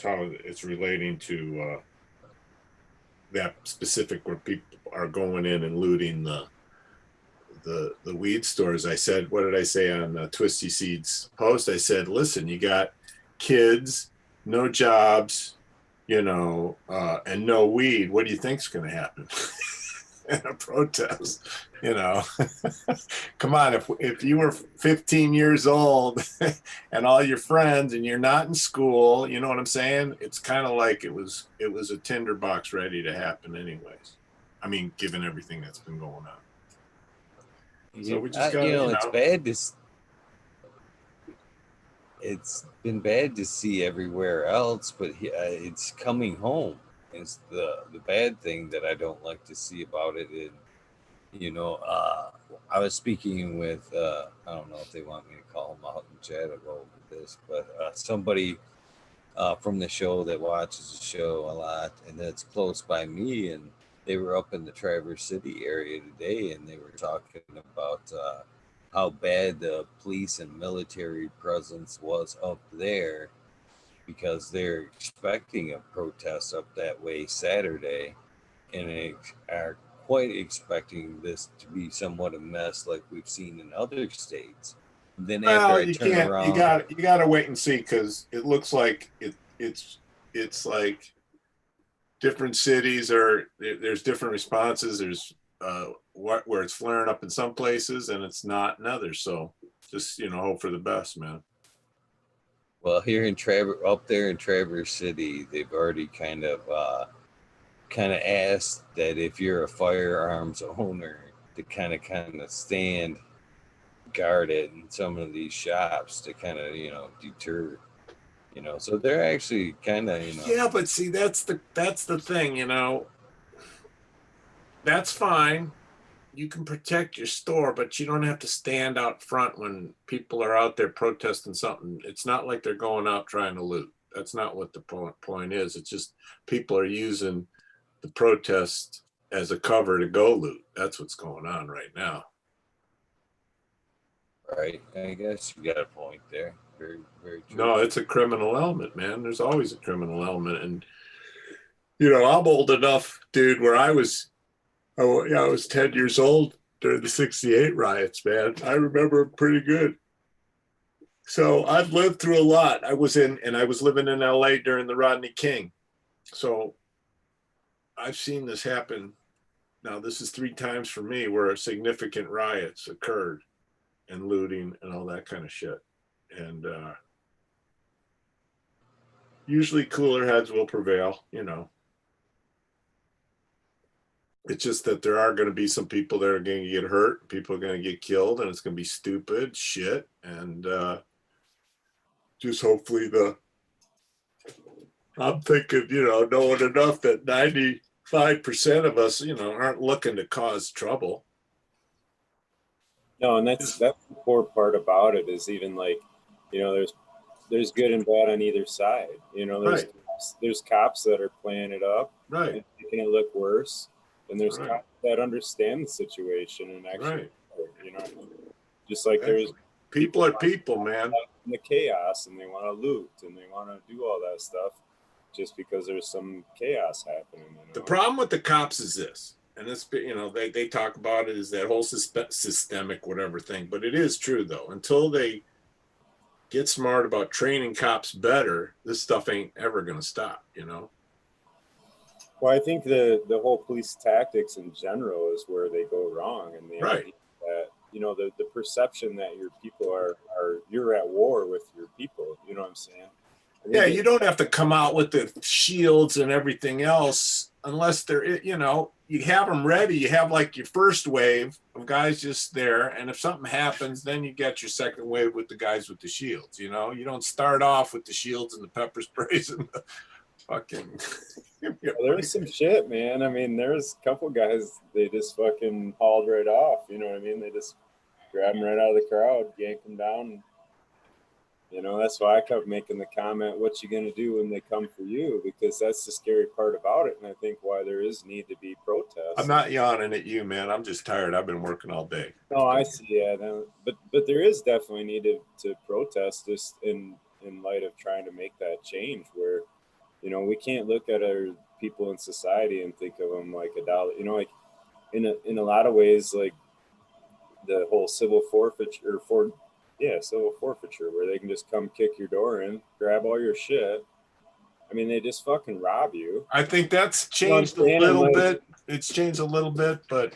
how it's relating to that specific where people are going in and looting the weed stores. I said, what did I say on Twisty Seeds post? I said, listen, you got kids, no jobs, and no weed. What do you think's going to happen? In a protest, come on, if you were 15 years old and all your friends and you're not in school, you know what I'm saying? It's kind of like it was a tinderbox ready to happen anyways. I mean, given everything that's been going on. So we just got it's bad to. It's been bad to see everywhere else, but it's coming home. It's the bad thing that I don't like to see about it. And I was speaking with I don't know if they want me to call them out and chat about this, but somebody from the show that watches the show a lot and that's close by me, and they were up in the Traverse City area today, and they were talking about how bad the police and military presence was up there because they're expecting a protest up that way Saturday, and they are quite expecting this to be somewhat a mess like we've seen in other states. Then after Well, I you turn can't. You around, got. You got to wait and see because it looks like it's like different cities are. There's different responses. There's where it's flaring up in some places and it's not in others. So just hope for the best, man. well, here in up there in Traverse City, they've already kind of asked that if you're a firearms owner to kind of stand guard it in some of these shops to kind of deter, so they're actually kind of Yeah, but see, that's the thing. That's fine. You can protect your store, but you don't have to stand out front when people are out there protesting something. It's not like they're going out trying to loot. That's not what the point is. It's just people are using the protest as a cover to go loot. That's what's going on right now. right. I guess you got a point there. Very, very true. No, it's a criminal element, man. There's always a criminal element. And, I'm old enough, dude, where I was 10 years old during the 68 riots, man. I remember pretty good. So I've lived through a lot. I was living in LA during the Rodney King. So I've seen this happen. Now, this is 3 times for me where significant riots occurred and looting and all that kind of shit. And usually cooler heads will prevail, It's just that there are going to be some people that are going to get hurt. People are going to get killed, and it's going to be stupid shit. And just hopefully I'm thinking, knowing enough that 95% of us, aren't looking to cause trouble. No, and that's the poor part about it is even like, you know, there's good and bad on either side. You know, Right. there's cops that are playing it up Right. and making it look worse, and there's Right. cops that understand the situation and actually, Right. you know, just like there's People are people, man. in the chaos and they want to loot and they want to do all that stuff just because there's some chaos happening. You know? The problem with the cops is this, and this, you know, they talk about it as that whole systemic whatever thing, but it is true though. Until they get smart about training cops better, this stuff ain't ever going to stop, you know? Well, I think the whole police tactics in general is where they go wrong, and the Right. idea that, you know, the perception that your people are you're at war with your people. You know what I'm saying? Yeah, you don't have to come out with the shields and everything else unless they're, you know, you have them ready. You have like your first wave of guys just there. And if something happens, then you get your second wave with the guys with the shields. You know, you don't start off with the shields and the pepper sprays and the fucking. There's some shit, man. I mean, there's a couple guys they just fucking hauled right off. You know what I mean? They just grab them right out of the crowd, yank them down. You know, that's why I kept making the comment, what you going to do when they come for you? Because that's the scary part about it. And I think why there is need to be protests. I'm not yawning at you, man. I'm just tired. I've been working all day. No, I see. Yeah. But there is definitely need to protest this in light of trying to make that change where, you know, we can't look at our people in society and think of them like a dollar, you know, like in a lot of ways, like the whole civil forfeiture civil forfeiture where they can just come kick your door in, grab all your shit. I mean, they just fucking rob you. I think that's changed a little bit. It's changed a little bit, but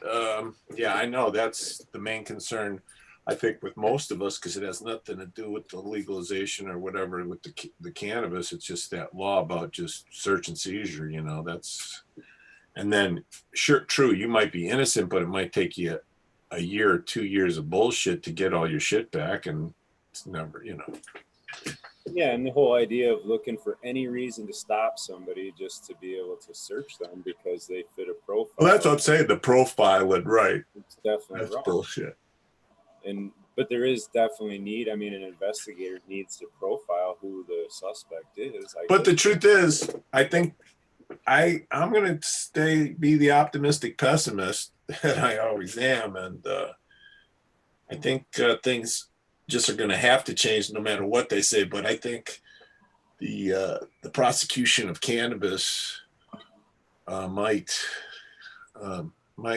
yeah, I know that's the main concern. I think with most of us, because it has nothing to do with the legalization or whatever with the cannabis. It's just that law about just search and seizure. You know, that's, and then sure, true, you might be innocent, but it might take you a year or 2 years of bullshit to get all your shit back, and it's never, you know. Yeah, and the whole idea of looking for any reason to stop somebody just to be able to search them because they fit a profile. Well, that's what I'm saying. The profiling, right? It's definitely that's wrong. Bullshit. But there is definitely need. I mean, an investigator needs to profile who the suspect is. But the truth is, I think I'm going to be the optimistic pessimist that I always am, and I think things just are going to have to change no matter what they say. But I think the prosecution of cannabis might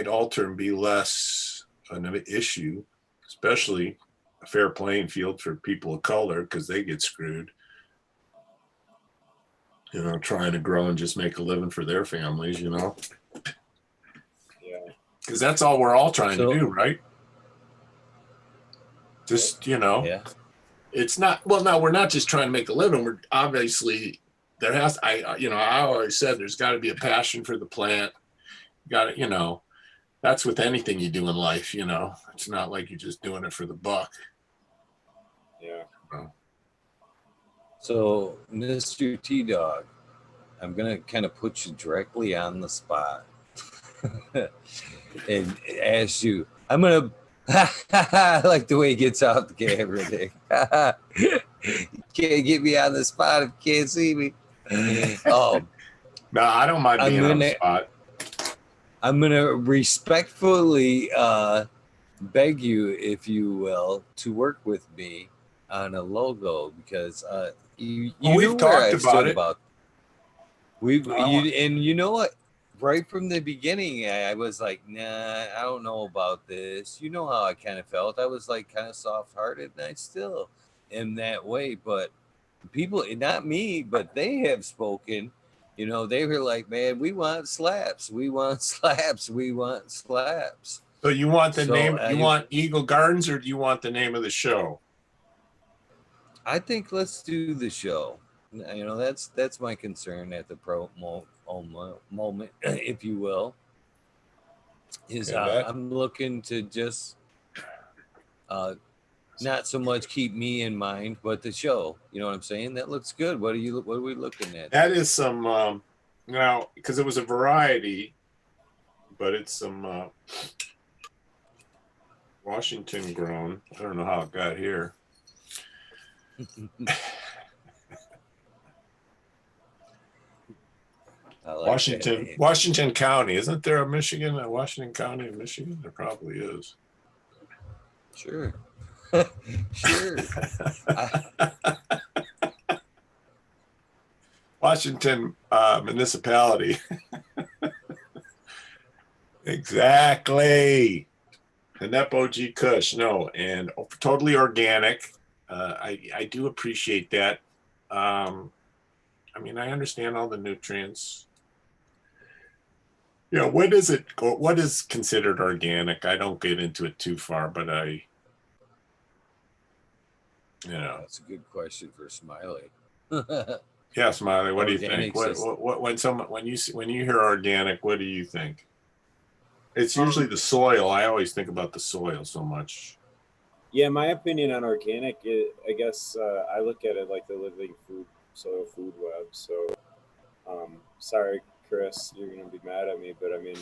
alter and be less an issue, especially a fair playing field for people of color because they get screwed. You know, trying to grow and just make a living for their families, you know? Yeah. Because that's all we're all trying to do, right? Just, you know, yeah. It's not, well, no, we're not just trying to make a living. We're obviously, I always said there's got to be a passion for the plant. You got to, you know, that's with anything you do in life, you know. It's not like you're just doing it for the buck. Yeah. So, Mr. T-Dog, I'm going to kind of put you directly on the spot and ask you, I'm going to, I like the way he gets off the camera there. You can't get me on the spot if you can't see me. No, I don't mind being on the spot. I'm going to respectfully beg you, if you will, to work with me on a logo because we've talked about it. And you know what? Right from the beginning, I was like, nah, I don't know about this. You know how I kind of felt. I was like kind of soft-hearted, and I still am that way. But people, not me, but they have spoken. You know, they were like, man, we want slaps. We want slaps. We want slaps. So you want the name, you want Eagle Gardens, or do you want the name of the show? I think let's do the show. You know, that's my concern at the moment, if you will. Is I'm looking to just not so much keep me in mind, but the show. You know what I'm saying? That looks good. What are we looking at? That is some now, because it was a variety, but it's some Washington grown. I don't know how it got here. I like Washington County. Isn't there a Washington County in Michigan? There probably is. Sure. Sure. Washington municipality. Exactly. And that OG Kush, no, and totally organic. I do appreciate that. I mean, I understand all the nutrients. Yeah, what is it? What is considered organic? I don't get into it too far, but That's a good question for Smiley. Yeah, Smiley. What do you think? Organics When you hear organic, what do you think? It's usually the soil. I always think about the soil so much. Yeah, my opinion on organic, I guess I look at it like the living food soil food web. So, sorry, Chris, you're gonna be mad at me, but I mean,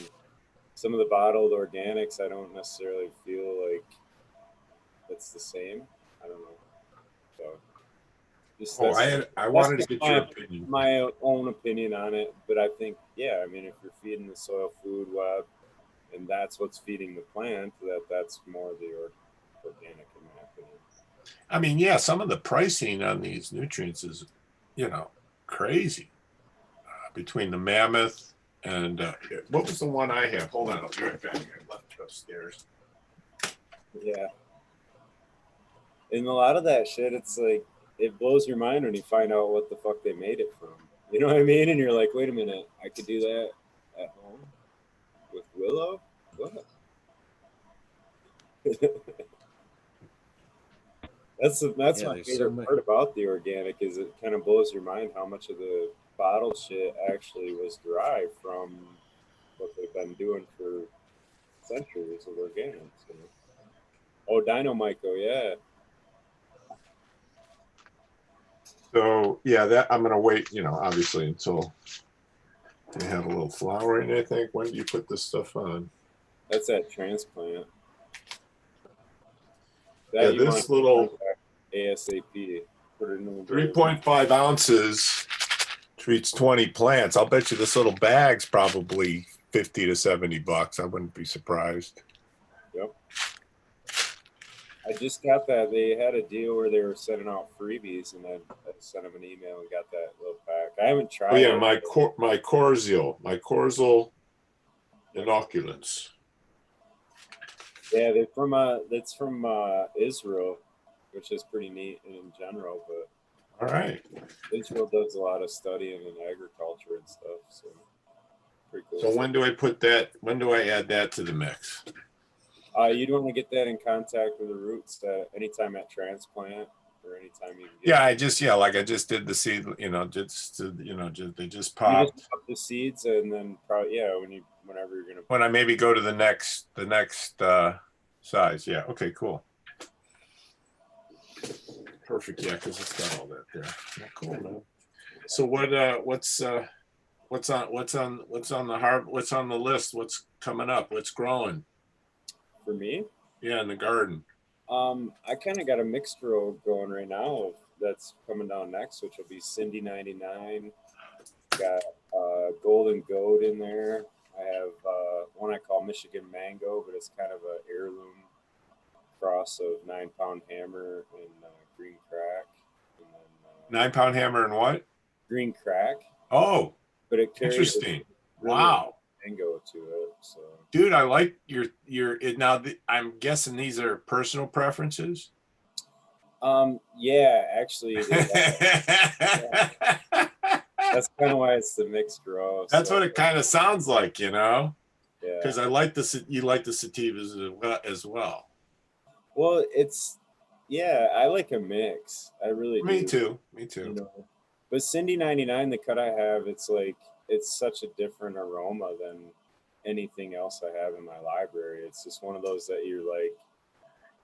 some of the bottled organics, I don't necessarily feel like it's the same. I don't know. So, just I wanted to get your opinion. my own opinion on it. But I think, yeah, I mean, if you're feeding the soil food web, and that's what's feeding the plant, that's more the organic, in my opinion. I mean, yeah, some of the pricing on these nutrients is, crazy. Between the mammoth and what was the one I have? Hold on, I'll be right back. I left it upstairs. Yeah. And a lot of that shit, it's like, it blows your mind when you find out what the fuck they made it from. You know what I mean? And you're like, wait a minute, I could do that at home with willow? What? That's my favorite part about the organic is it kind of blows your mind how much of the bottled shit actually was derived from what they've been doing for centuries of organics. Oh, Dynamyco, yeah. So yeah, that I'm gonna wait, obviously until they have a little flowering. I think. When do you put this stuff on? That's that transplant. That yeah, this little ASAP. Put it in 3.5 ounces treats 20 plants. I'll bet you this little bag's probably $50 to $70. I wouldn't be surprised. Yep. I just got that. They had a deal where they were sending out freebies, and I sent them an email and got that little pack. I haven't tried. Oh yeah, my Cordial inoculants. Yeah, that's from Israel, which is pretty neat in general. But all right, Israel does a lot of studying in agriculture and stuff. So pretty cool. So when do I put that? When do I add that to the mix? You'd want to get that in contact with the roots anytime at transplant or anytime you can get like I just did the seed, they just popped. You just pop the seeds and then probably whenever you're gonna when I maybe go to the next size. Yeah, okay, cool. Perfect, yeah, because it's got all that there. Yeah, cool, man. So what's on the list? What's coming up? What's growing? For me? Yeah, in the garden. I kind of got a mixed row going right now that's coming down next, which will be Cindy 99. Got Golden Goat in there. I have one I call Michigan Mango, but it's kind of an heirloom cross of 9-pound hammer and green crack. And then, 9-pound hammer and what? Green crack. Oh, but it carries interesting. Really wow. Mango to it. So, dude, I like your now. I'm guessing these are personal preferences. Yeah, actually, yeah. That's kind of why it's the mixed grow. That's what it kind of sounds like, Yeah. Because I like you like the sativas as well. Well, I like a mix. I really do. Me too. But Cindy 99, the cut I have, it's such a different aroma than anything else I have in my library. It's just one of those that you're like,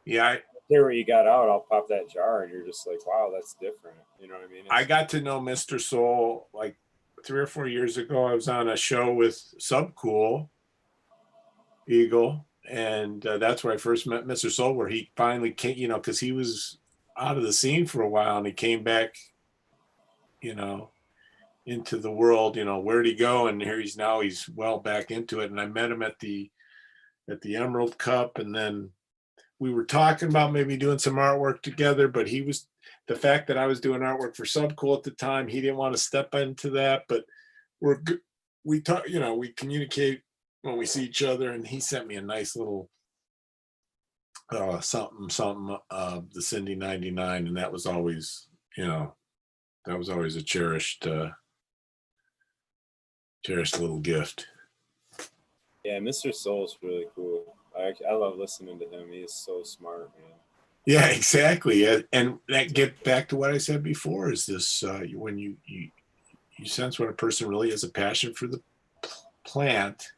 yeah, hear what you got out, I'll pop that jar, and you're just like, wow, that's different. You know what I mean? I got to know Mr. Soul like 3 or 4 years ago. I was on a show with Subcool Eagle, And that's where I first met Mr. Soul, where he finally came, you know, because he was out of the scene for a while and he came back, you know, into the world. You know, where'd he go? And here he's now, he's well back into it. And I met him at the Emerald Cup, and then we were talking about maybe doing some artwork together, but he was, the fact that I was doing artwork for Subcool at the time, he didn't want to step into that. But we're good. We talk, you know, we communicate when we see each other, and he sent me a nice little something the Cindy 99, and that was always, you know, that was always a cherished little gift. Yeah, Mr. Soul's really cool. I love listening to him. He is so smart, man. Yeah, exactly. And that get back to what I said before, is this when you sense when a person really has a passion for the plant.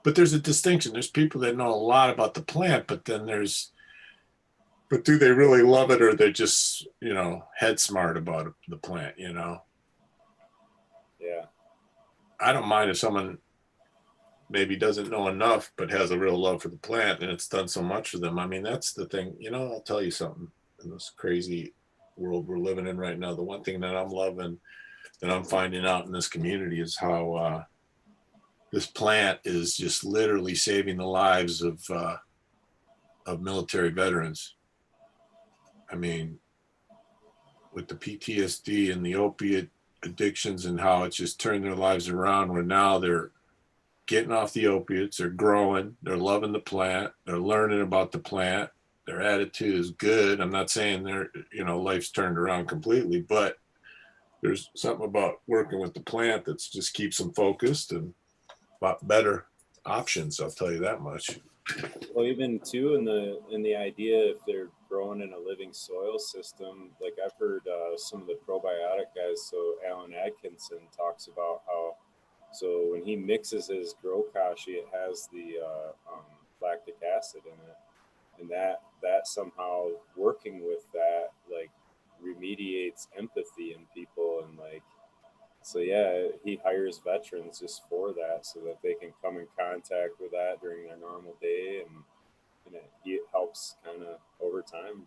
But there's a distinction. There's people that know a lot about the plant, but then but do they really love it, or they're just, you know, head smart about the plant, you know? Yeah. I don't mind if someone maybe doesn't know enough, but has a real love for the plant, and it's done so much for them. I mean, that's the thing. You know, I'll tell you something. In this crazy world we're living in right now, the one thing that I'm loving, that I'm finding out in this community, is how this plant is just literally saving the lives of military veterans. I mean, with the PTSD and the opiate addictions, and how it's just turned their lives around, where now they're getting off the opiates, they're growing, they're loving the plant, they're learning about the plant, their attitude is good. I'm not saying their, you know, life's turned around completely, but there's something about working with the plant that just keeps them focused and about better options, I'll tell you that much. Well, even too in the idea, if they're growing in a living soil system, like I've heard some of the probiotic guys. So Alan Atkinson talks about how, so when he mixes his grow kashi, it has the lactic acid in it, and that somehow working with that like remediates empathy in people, and like, so yeah, he hires veterans just for that, so that they can come in contact with that during their normal day, and it helps kind of over time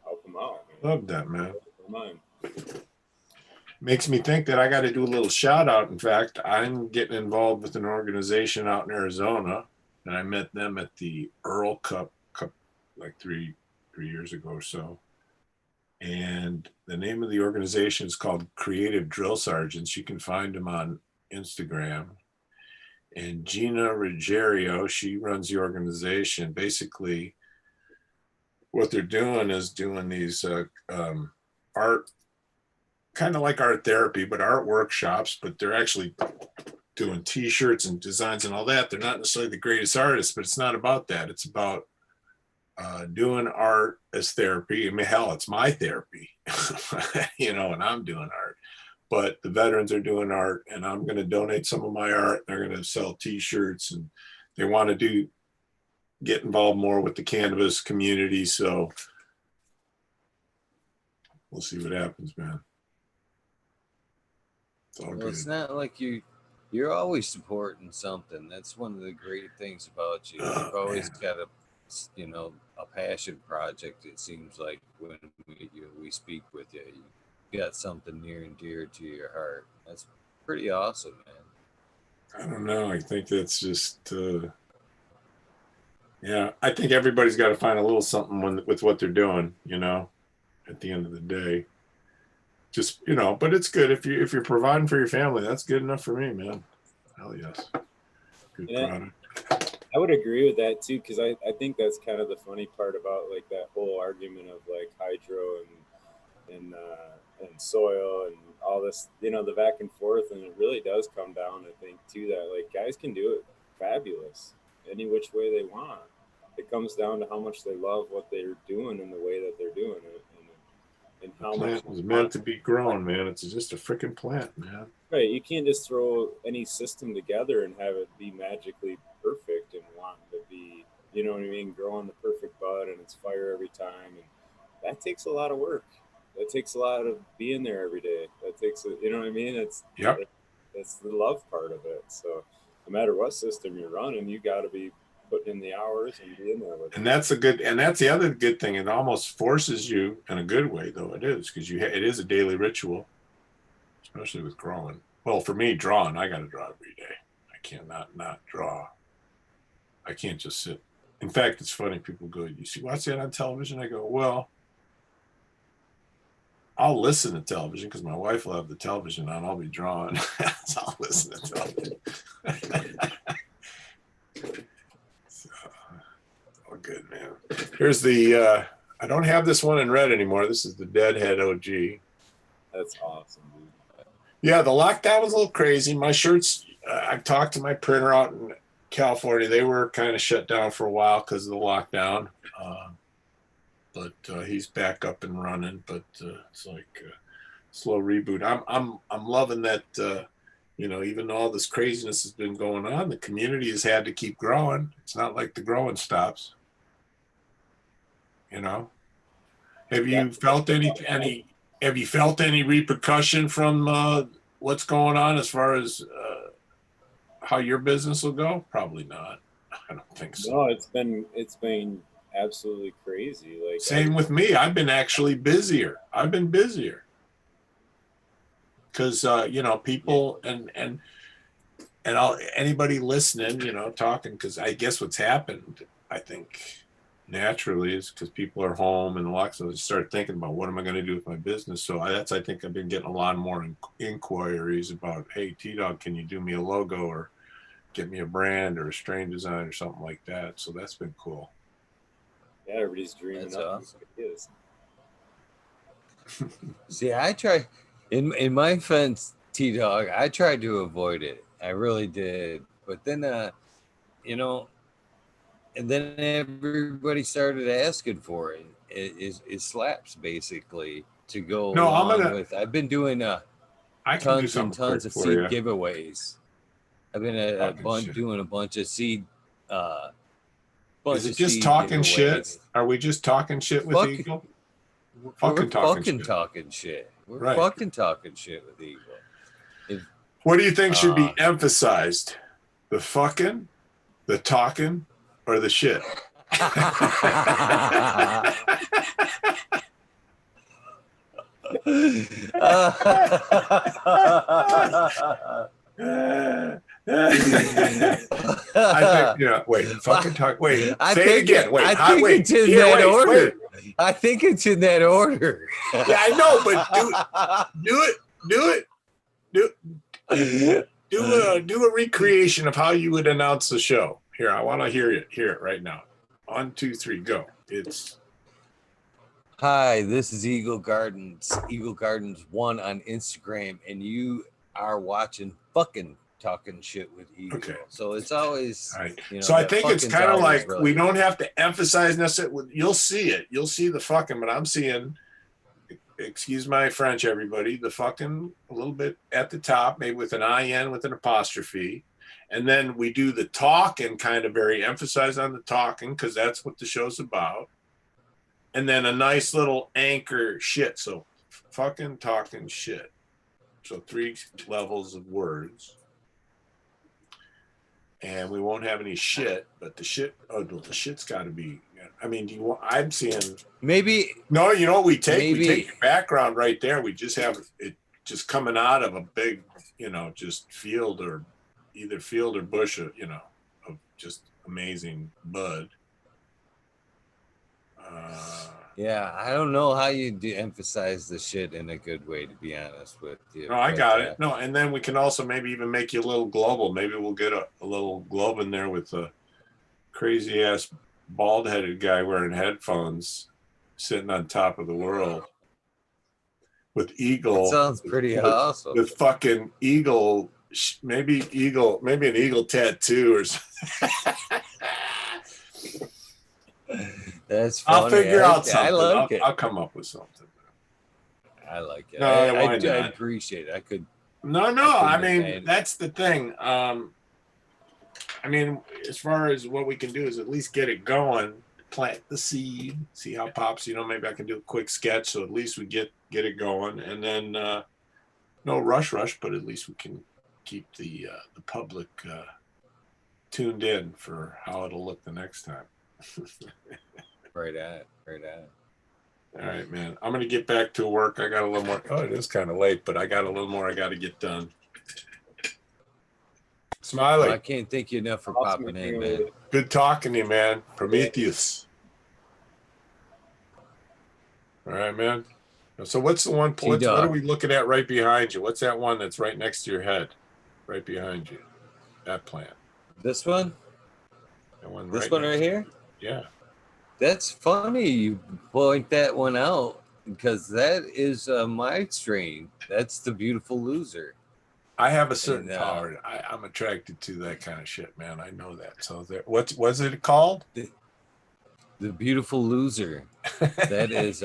help them out. Man. Love that, man. Mine. Makes me think that I got to do a little shout out. In fact, I'm getting involved with an organization out in Arizona, and I met them at the Earl Cup like three years ago or so. And the name of the organization is called Creative Drill Sergeants. You can find them on Instagram. And Gina Ruggiero, she runs the organization. Basically, what they're doing is doing these art, kind of like art therapy, but art workshops, but they're actually doing t-shirts and designs and all that. They're not necessarily the greatest artists, but it's not about that. It's about doing art as therapy. I mean, hell, it's my therapy, you know, and I'm doing art. But the veterans are doing art, and I'm going to donate some of my art. They're going to sell t-shirts, and they want to get involved more with the cannabis community. So we'll see what happens, man. It's not like you're always supporting something. That's one of the great things about you. You've always got a passion project. It seems like when we speak with you, you got something near and dear to your heart. That's pretty awesome, man. I don't know. I think that's just yeah. I think everybody's got to find a little something with what they're doing, you know, at the end of the day. Just, you know, but it's good if you're providing for your family. That's good enough for me, man. Hell yes. Good product. I would agree with that too, because I think that's kind of the funny part about like that whole argument of like hydro and soil and all this, you know, the back and forth, and it really does come down, I think, to that like guys can do it fabulous any which way they want. It comes down to how much they love what they're doing and the way that they're doing it. And how the plant was meant to be grown, man. It's just a freaking plant, man. Right. You can't just throw any system together and have it be magically perfect and want to be, you know what I mean, growing the perfect bud and it's fire every time. And that takes a lot of work. That takes a lot of being there every day. That takes, you know what I mean? That's the love part of it. So no matter what system you're running, you got to be putting in the hours and being there with And that's the other good thing. It almost forces you in a good way, though it is, because it is a daily ritual, especially with growing. Well, for me, drawing, I got to draw every day. I cannot not draw. I can't just sit. In fact, it's funny. People go, "You see, watch that on television?" I go, "Well, I'll listen to television because my wife will have the television on. I'll be drawing, so I'll listen to television." So, all good, man. Here's the. I don't have this one in red anymore. This is the Deadhead OG. That's awesome, dude. Yeah, the lockdown was a little crazy. My shirts. I talked to my printer out in California. They were kind of shut down for a while because of the lockdown. But he's back up and running. But it's like a slow reboot. I'm loving that. Even though all this craziness has been going on, the community has had to keep growing. It's not like the growing stops. Have you felt any? Have you felt any repercussion from what's going on as far as how your business will go? Probably not. I don't think so. No, it's been absolutely crazy. Like same with me. I've been actually busier. I've been busier because people and anybody listening, talking, because I guess what's happened, I think naturally, is because people are home and so they start thinking about what am I going to do with my business. So I think I've been getting a lot more inquiries about, hey, T-Dog, can you do me a logo or get me a brand or a strain design or something like that? So that's been cool. Yeah, everybody's dreaming That's up. awesome. Ideas. See, I try in my fence, T-Dog, I tried to avoid it. I really did. But then, and then everybody started asking for it. It slaps basically to go along with. I've been doing tons and tons of seed giveaways. I've been doing a bunch of seed. Is it just talking shit? Are we just talking shit with Eagle? We're fucking talking shit. We're fucking talking shit with Eagle. What do you think should be emphasized? The fucking, the talking, or the shit? I think, wait, fucking talk. Wait, say it again. Wait, I think it's in that order. I think it's in that order. Yeah, I know, but do a recreation of how you would announce the show. Here, I want to hear it right now. 1, 2, 3, go. It's hi, this is Eagle Gardens 1 on Instagram, and you are watching Fucking Talking Shit with Eagle. Okay. So it's always right. So I think it's kind of like really we don't have to emphasize necessarily. You'll see it. You'll see the fucking, but I'm seeing, excuse my French, everybody, the fucking a little bit at the top, maybe with an IN with an apostrophe. And then we do the talk and kind of very emphasize on the talking because that's what the show's about. And then a nice little anchor shit. So fucking talking shit. So 3 levels of words. And we won't have any shit, but the shit's got to be. I mean, I'm seeing maybe. No, we take your background right there. We just have it just coming out of a big, just field or either field or bush, of just amazing bud. Yeah, I don't know how you emphasize the shit in a good way, to be honest with you. No, I got it. No, and then we can also maybe even make you a little global. Maybe we'll get a little globe in there with a crazy ass bald-headed guy wearing headphones sitting on top of the world with Eagle. That sounds pretty awesome. With fucking Eagle, maybe an Eagle tattoo or something. That's funny. I'll figure out something. I like it. I'll come up with something. I like it. No, I appreciate it. I could. No. I mean, that's the thing. I mean, as far as what we can do is at least get it going, plant the seed, see how it pops. Maybe I can do a quick sketch, so at least we get it going, and then no rush, but at least we can keep the public tuned in for how it'll look the next time. Right at. All right, man. I'm gonna get back to work. I got a little more. Oh, it is kind of late, but I got a little more I got to get done. Smiley, Well, I can't thank you enough for Awesome popping in, agreeing man. with you. good talking to you, man. Prometheus. All right, man. So what's the one? What are we looking at right behind you? What's that one that's right next to your head, right behind you? That plant. This one? That one. This one right here? Yeah. That's funny you point that one out because that is my strain. That's the beautiful loser. I have a certain power. I'm attracted to that kind of shit, man. I know that. So what was it called? The beautiful loser. That is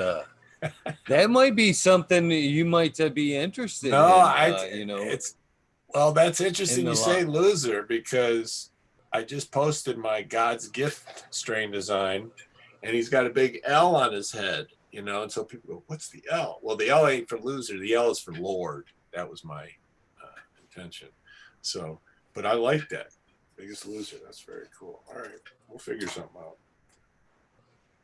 that might be something you might be interested in. You know, well, that's interesting you say loser because I just posted my God's gift strain design, and he's got a big L on his head, you know, and so people go, "What's the L?" Well, the L ain't for loser. The L is for Lord. That was my intention. So, but I like that. Biggest loser. That's very cool. All right, we'll figure something out.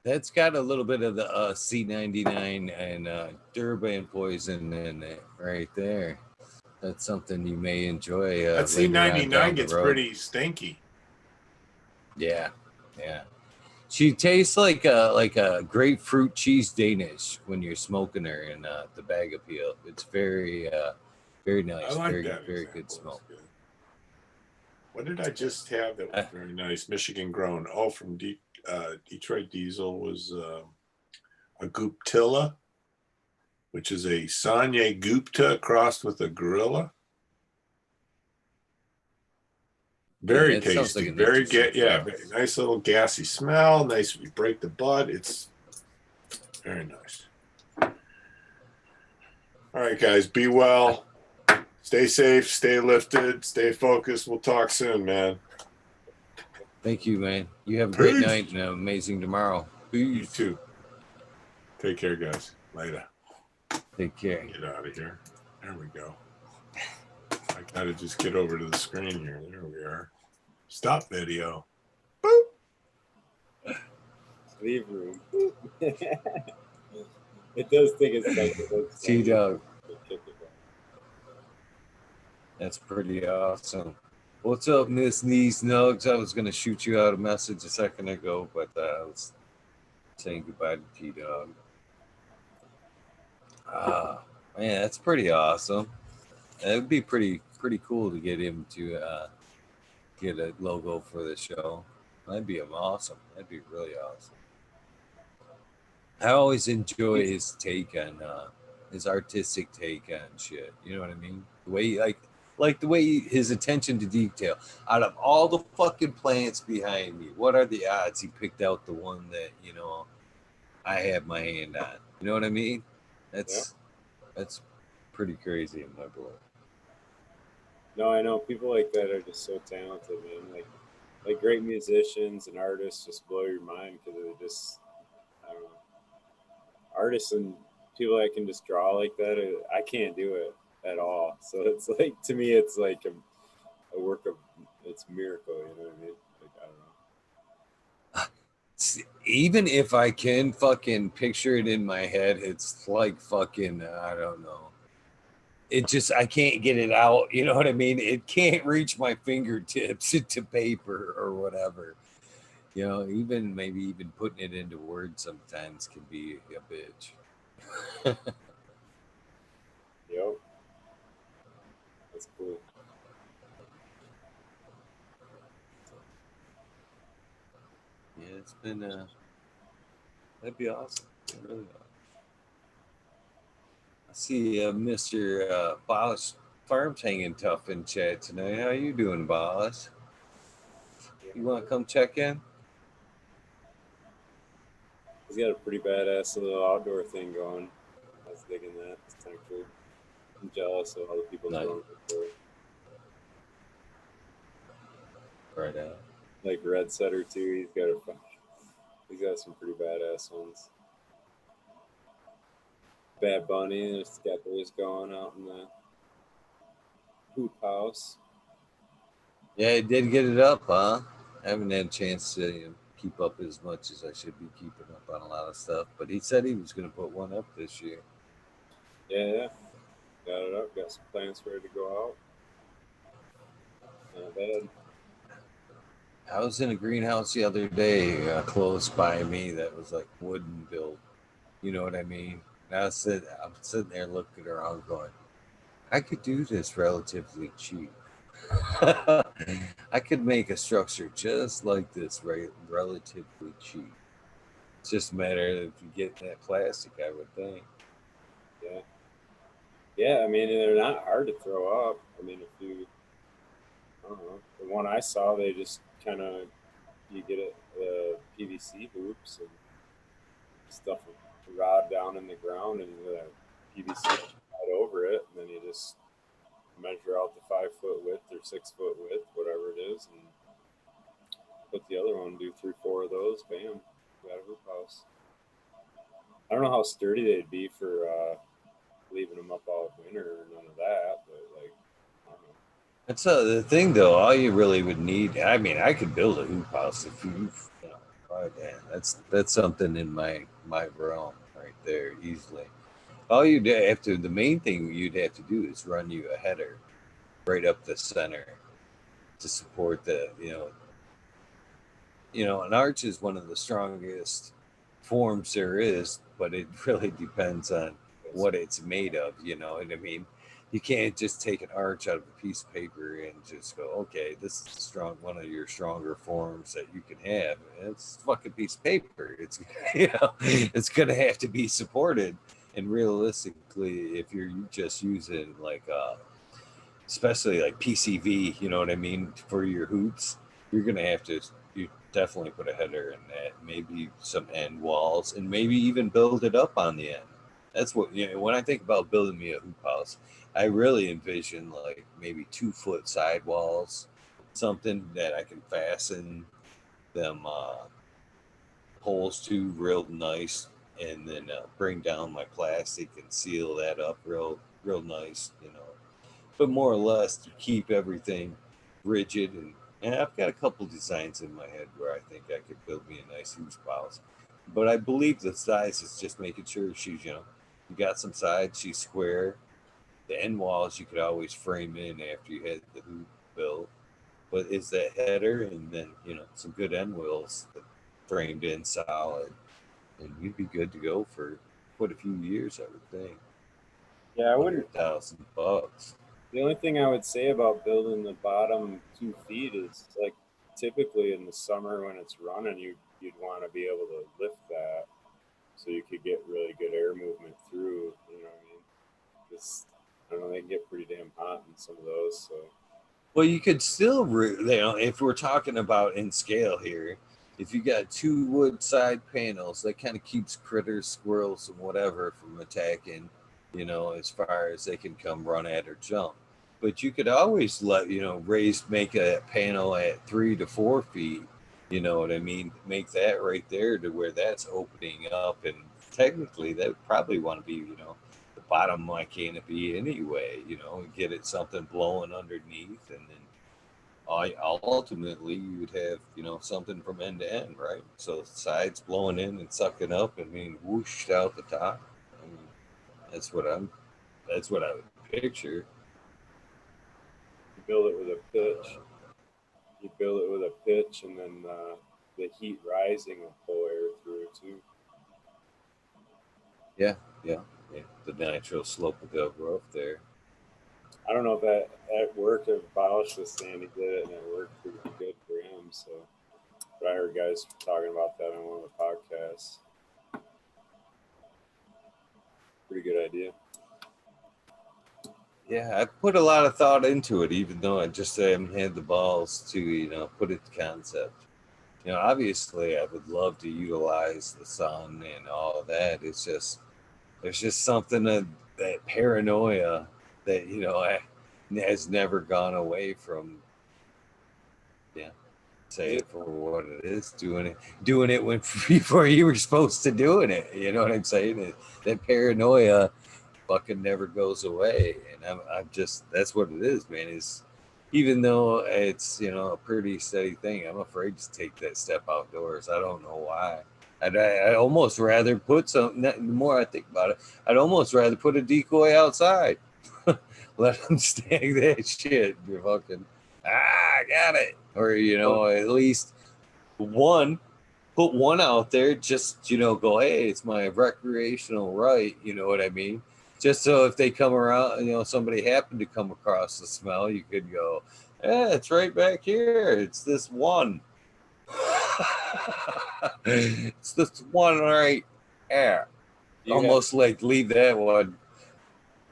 That's got a little bit of the C99 and Durban poison in it right there. That's something you may enjoy. That C99 gets pretty stinky. Yeah. She tastes like a grapefruit cheese Danish when you're smoking her in the bag of peel. It's very nice. I like very that. Very good smoke. Good. What did I just have that was very nice? Michigan grown. Oh, from Detroit Diesel was a Guptilla, which is a Sanye Gupta crossed with a gorilla. Very tasty. Like very nice little gassy smell. Nice. We break the bud. It's very nice. All right, guys. Be well. Stay safe. Stay lifted. Stay focused. We'll talk soon, man. Thank you, man. You have a great night and an amazing tomorrow. Peace. You too. Take care, guys. Later. Take care. Get out of here. There we go. I gotta just get over to the screen here. There we are. Stop video. Boop. Leave room. It does take a second. T-Dog. That's pretty awesome. What's up, Miss Knees Nugs? I was going to shoot you out a message a second ago, but I was saying goodbye to T-Dog. Man, that's pretty awesome. It would be pretty cool to get him to get a logo for the show. That'd be awesome. That'd be really awesome. I always enjoy his take on his artistic take on shit. You know what I mean? The way he, like the way his attention to detail. Out of all the fucking plants behind me, what are the odds he picked out the one that, you know, I have my hand on? You know what I mean? That's pretty crazy in my book. No, I know people like that are just so talented, man. Like great musicians and artists just blow your mind because they're just, I don't know, artists and people that can just draw like that. I can't do it at all. So it's like, to me, it's like a work of, it's a miracle. You know what I mean? Like, I don't know. Even if I can fucking picture it in my head, it's like fucking, I don't know. It just, I can't get it out. You know what I mean? It can't reach my fingertips to paper or whatever. You know, maybe even putting it into words sometimes can be a bitch. Yep. That's cool. Yeah, it's been, that'd be awesome. Really awesome. I see Mr. Boss Farms hanging tough in chat tonight. How you doing, Boss? You want to come check in? He's got a pretty badass little outdoor thing going. I was digging that. It's kind of cool. I'm jealous of other people's going for it. Right out. Like Red Setter too. He's got some pretty badass ones. Bad Bunny has got those going out in the hoop house. Yeah, I did get it up, huh? I haven't had a chance to keep up as much as I should be keeping up on a lot of stuff. But he said he was going to put one up this year. Yeah, got it up. Got some plans for it to go out. Not bad. I was in a greenhouse the other day close by me that was like wooden built. You know what I mean? And I'm sitting there looking around going, I could do this relatively cheap. I could make a structure just like this, right? Relatively cheap. It's just a matter of you get that plastic, I would think. Yeah, yeah. I mean, they're not hard to throw up. I mean, if you, I don't know, the one I saw, they just kind of you get it the PVC hoops and stuff a rod down in the ground and the PVC right over it, and then you just measure out the 5 foot width or 6 foot width, whatever it is, and put the other one, do 3, 4 of those, bam, you got a hoop house. I don't know how sturdy they'd be for leaving them up all winter or none of that, but like, I don't know. That's the thing, though. All you really would need. I mean, I could build a hoop house if you know. Oh, man, that's something in my realm right there easily. All you'd have to. The main thing you'd have to do is run you a header right up the center to support the an arch is one of the strongest forms there is, but it really depends on what it's made of. You know what I mean? You can't just take an arch out of a piece of paper and just go, okay, this is one of your stronger forms that you can have. It's a fucking piece of paper. It's it's gonna have to be supported. And realistically, if you're just using like especially like PCV, you know what I mean, for your hoops, you're gonna have to you definitely put a header in that, maybe some end walls, and maybe even build it up on the end. That's what when I think about building me a hoop house, I really envision like maybe 2 foot sidewalls, something that I can fasten them poles to real nice, and then bring down my plastic and seal that up real nice, but more or less to keep everything rigid. And I've got a couple designs in my head where I think I could build me a nice huge house. But I believe the size is just making sure she's, you got some sides, she's square. The end walls you could always frame in after you had the hoop built. But is that header and then, some good end wheels framed in solid. And you'd be good to go for quite a few years, I would think. Yeah, I wouldn't. $100,000. The only thing I would say about building the bottom 2 feet is like typically in the summer when it's running, you'd want to be able to lift that so you could get really good air movement through. You know what I mean? Just I don't know, they can get pretty damn hot in some of those. So Well, you could still, if we're talking about in scale here, if you got two wood side panels, that kind of keeps critters, squirrels, and whatever from attacking, as far as they can come run at or jump. But you could always make a panel at 3 to 4 feet, you know what I mean? Make that right there to where that's opening up. And technically, that would probably want to be, the bottom of my canopy anyway, get it something blowing underneath, and then ultimately you would have, something from end to end, right? So sides blowing in and sucking up and being whooshed out the top. I mean, that's what I'm, that's what I would picture. you build it with a pitch. You build it with a pitch, and then the heat rising will pull air through too. Yeah, yeah, yeah. The natural slope of the roof there. I don't know if that worked. If Bausch was saying he did it, and it worked pretty good for him. So, but I heard guys talking about that on one of the podcasts. Pretty good idea. Yeah, I put a lot of thought into it, even though I just haven't had the balls to, put it to concept. Obviously, I would love to utilize the sun and all of that. It's just there's just something that paranoia that has never gone away from. Yeah, say Is it? it for what it is. Doing it when before you were supposed to doing it. You know what I'm saying? That paranoia fucking never goes away, and I'm just that's what it is, man. Is even though it's a pretty steady thing, I'm afraid to take that step outdoors. I don't know why. I almost rather put some. The more I think about it, I'd almost rather put a decoy outside. Let them stag that shit. You're fucking. I got it. Or at least one. Put one out there. Just go. Hey, it's my recreational right. You know what I mean? Just so if they come around, somebody happened to come across the smell, you could go, yeah, it's right back here. It's this one. It's this one right there. Almost like leave that one.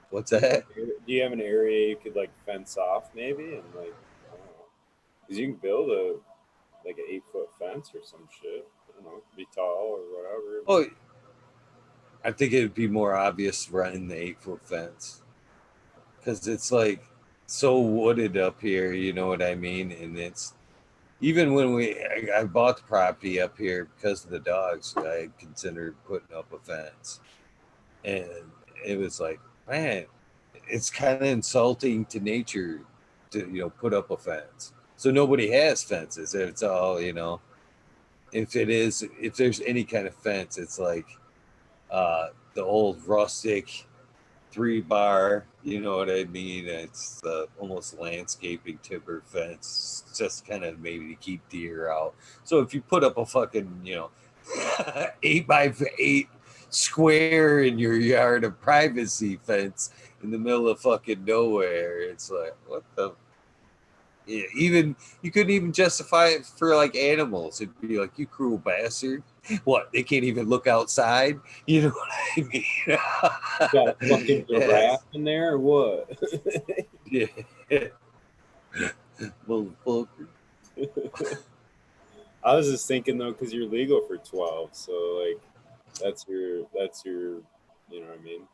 What's that? Do you have an area you could like fence off maybe, and like, I don't know, because you can build an 8-foot fence or some shit. I don't know, be tall or whatever. Oh, I think it'd be more obvious running the 8-foot fence because it's like so wooded up here. You know what I mean? And it's even when I bought the property up here because of the dogs, I considered putting up a fence, and it was like, man, it's kind of insulting to nature to put up a fence. So nobody has fences. It's all if there's any kind of fence, it's like the old rustic 3-bar, you know what I mean? It's almost landscaping timber fence, just kind of maybe to keep deer out. So if you put up a fucking 8x8 square in your yard of privacy fence in the middle of fucking nowhere, it's like, what the? Yeah, even you couldn't even justify it for like animals. It'd be like, you cruel bastard. What, they can't even look outside? You know what I mean? Got a fucking giraffe in there or what? Yeah. Motherfucker. I was just thinking though, because you're legal for 12, so like that's your you know what I mean,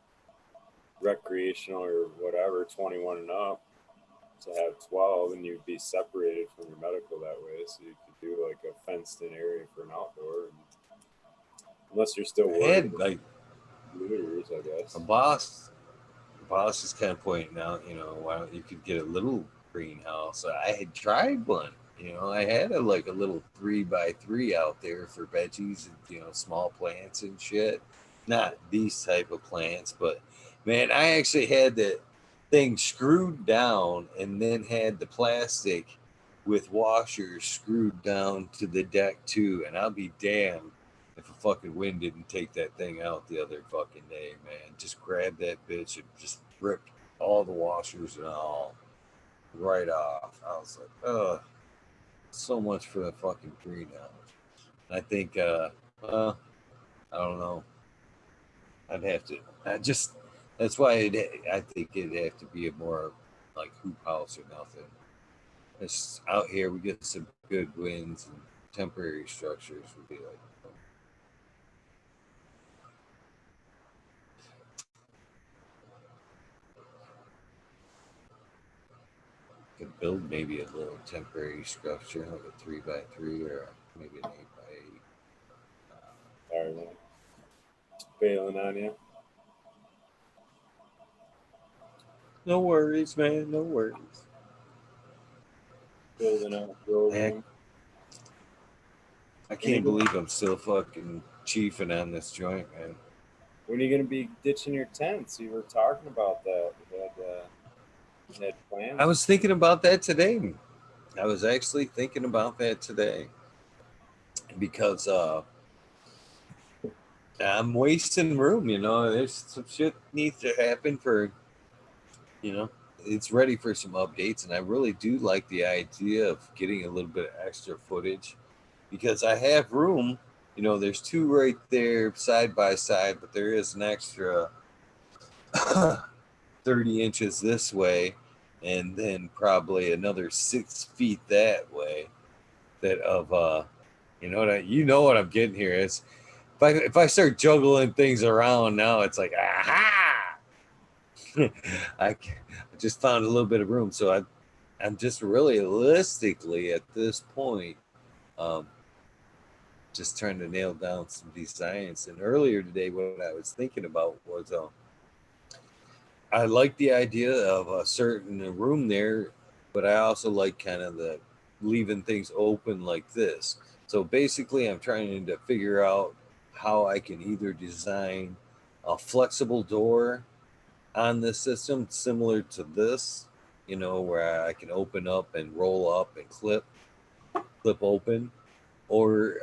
recreational or whatever, 21 and up, to have 12, and you'd be separated from your medical that way, so you could do like a fenced in area for an outdoor, unless you're still worried And like looters, I guess. a boss is kind of pointing out, why don't you could get a little greenhouse. I had tried one. I had a little 3x3 out there for veggies and small plants and shit. Not these type of plants, but man, I actually had the thing screwed down and then had the plastic with washers screwed down to the deck too. And I'll be damned if a fucking wind didn't take that thing out the other fucking day, man. Just grabbed that bitch and just ripped all the washers and all right off. I was like, ugh, so much for the fucking greenhouse. I think, well, I don't know. I'd have to, that's why I think it'd have to be a more like hoop house or nothing. It's out here, we get some good winds and temporary structures would be like, could build maybe a little temporary structure like a 3x3 or maybe an 8x8. Sorry, man. Bailing on you. No worries, man. No worries. Building out building. I can't believe I'm still fucking chiefing on this joint, man. When are you going to be ditching your tents? You were talking about that. You had plans. I was thinking about that today. I was actually thinking about that today because I'm wasting room. There's some shit needs to happen for, it's ready for some updates, and I really do like the idea of getting a little bit of extra footage because I have room. There's 2 right there side by side, but there is an extra 30 inches this way, and then probably another 6 feet that way. That of you know what I'm getting here is if I start juggling things around now, it's like aha. I just found a little bit of room, so I'm just really realistically at this point. Just trying to nail down some designs. And earlier today, what I was thinking about was I like the idea of a certain room there but I also like kind of the leaving things open like this. So basically, I'm trying to figure out how I can either design a flexible door on this system similar to this, where I can open up and roll up and clip open, or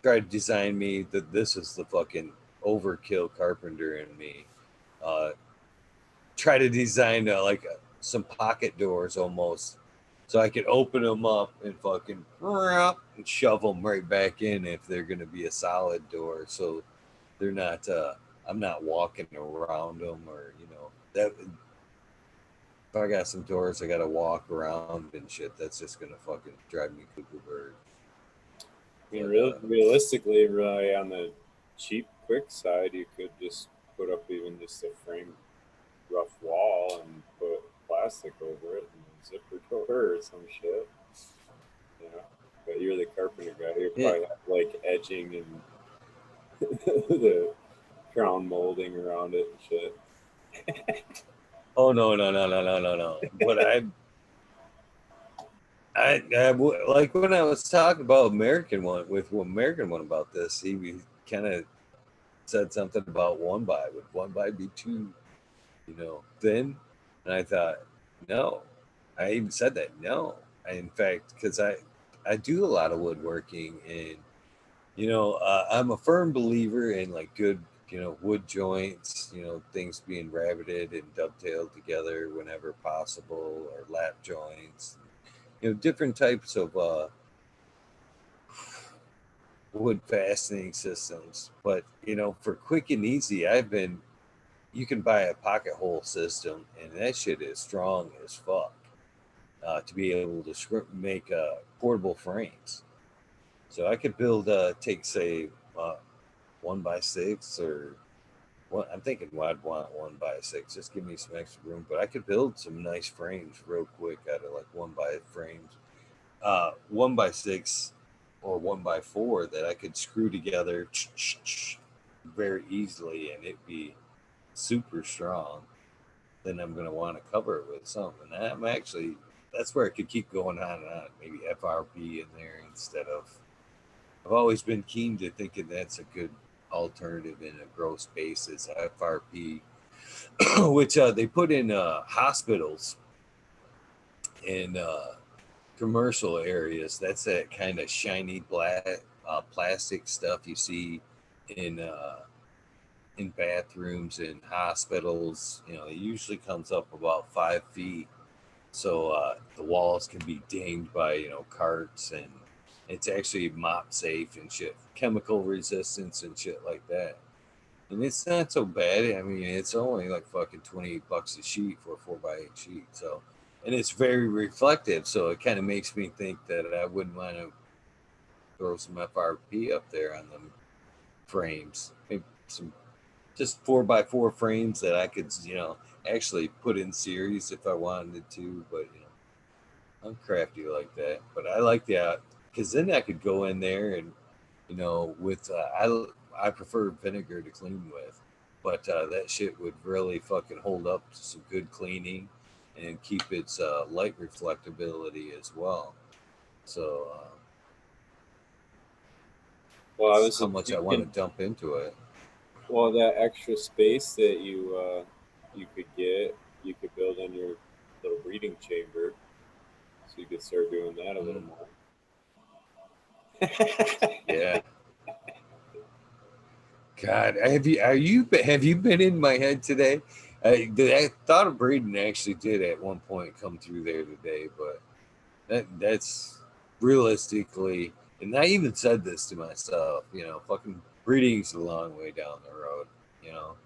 try to design me that this is the fucking overkill carpenter in me. Uh, Try to design some pocket doors almost, so I could open them up and fucking and shove them right back in if they're going to be a solid door. So they're not. I'm not walking around them, or that. If I got some doors, I got to walk around and shit. That's just gonna fucking drive me cuckoo bird. I mean, But realistically, really on the cheap, quick side, you could just put up even just a frame rough wall and put plastic over it and a zipper door or some shit. You know, but you're the carpenter guy. You yeah. probably have like edging and the crown molding around it and shit. Oh no. But like when I was talking about American one about this, he kind of said something about one by. Would one by be too, thin? And I thought, no. I even said that no. In fact, because I do a lot of woodworking, and I'm a firm believer in like good, wood joints, things being rabbeted and dovetailed together whenever possible, or lap joints, different types of wood fastening systems. But for quick and easy, you can buy a pocket hole system, and that shit is strong as fuck, to be able to make portable frames. So I could build, take say, 1x6, or what I'm thinking. I'd want 1x6. Just give me some extra room, but I could build some nice frames real quick out of like 1x6 or 1x4 that I could screw together very easily, and it'd be super strong. Then I'm going to want to cover it with something. That's where I could keep going on and on. Maybe FRP in there instead of. I've always been keen to thinking that's a good alternative in a gross basis. FRP, which they put in hospitals and commercial areas. That's that kind of shiny black plastic stuff you see in in bathrooms in hospitals. It usually comes up about 5 feet, so the walls can be dinged by carts, and it's actually mop safe and shit, chemical resistance and shit like that. And it's not so bad. I mean, it's only like fucking $28 a sheet for a 4x8 sheet. So, and it's very reflective. So it kind of makes me think that I wouldn't want to throw some FRP up there on them frames. Maybe some just 4x4 frames that I could, actually put in series if I wanted to. But I'm crafty like that. But I like that because then I could go in there and with I prefer vinegar to clean with, but that shit would really fucking hold up to some good cleaning and keep its light reflectability as well. So Well, I that's was how just much I want thinking, to dump into it. well, that extra space that you could get, you could build in your little breeding chamber, so you could start doing that a little Mm, more. yeah. God, have you been in my head today? The thought of breeding actually did at one point come through there today, but that's realistically, and I even said this to myself, fucking breeding's a long way down the road. You know,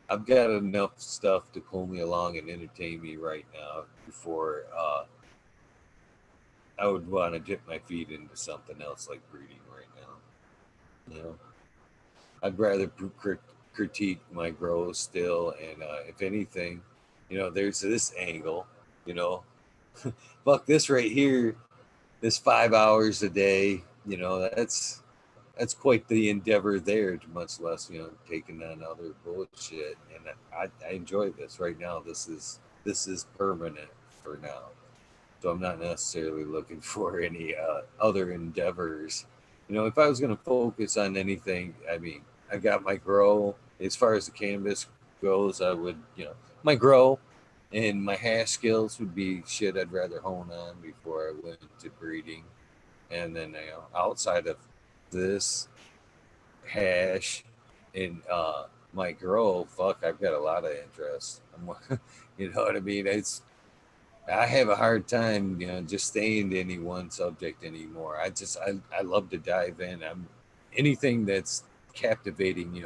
I've got enough stuff to pull me along and entertain me right now before I would want to dip my feet into something else like breeding right now. I'd rather critique my growth still, and if anything, there's this angle, you know, fuck this right here, this 5 hours a day, that's quite the endeavor there, to much less taking on other bullshit. And I enjoy this right now. This is permanent for now. So I'm not necessarily looking for any other endeavors. If I was going to focus on anything, I mean, I got my grow. As far as the cannabis goes, I would, my grow and my hash skills would be shit I'd rather hone on before I went to breeding. And then, outside of this hash and my grow, fuck, I've got a lot of interest. You know what I mean? I have a hard time, just staying to any one subject anymore. I love to dive in. I'm anything that's captivating,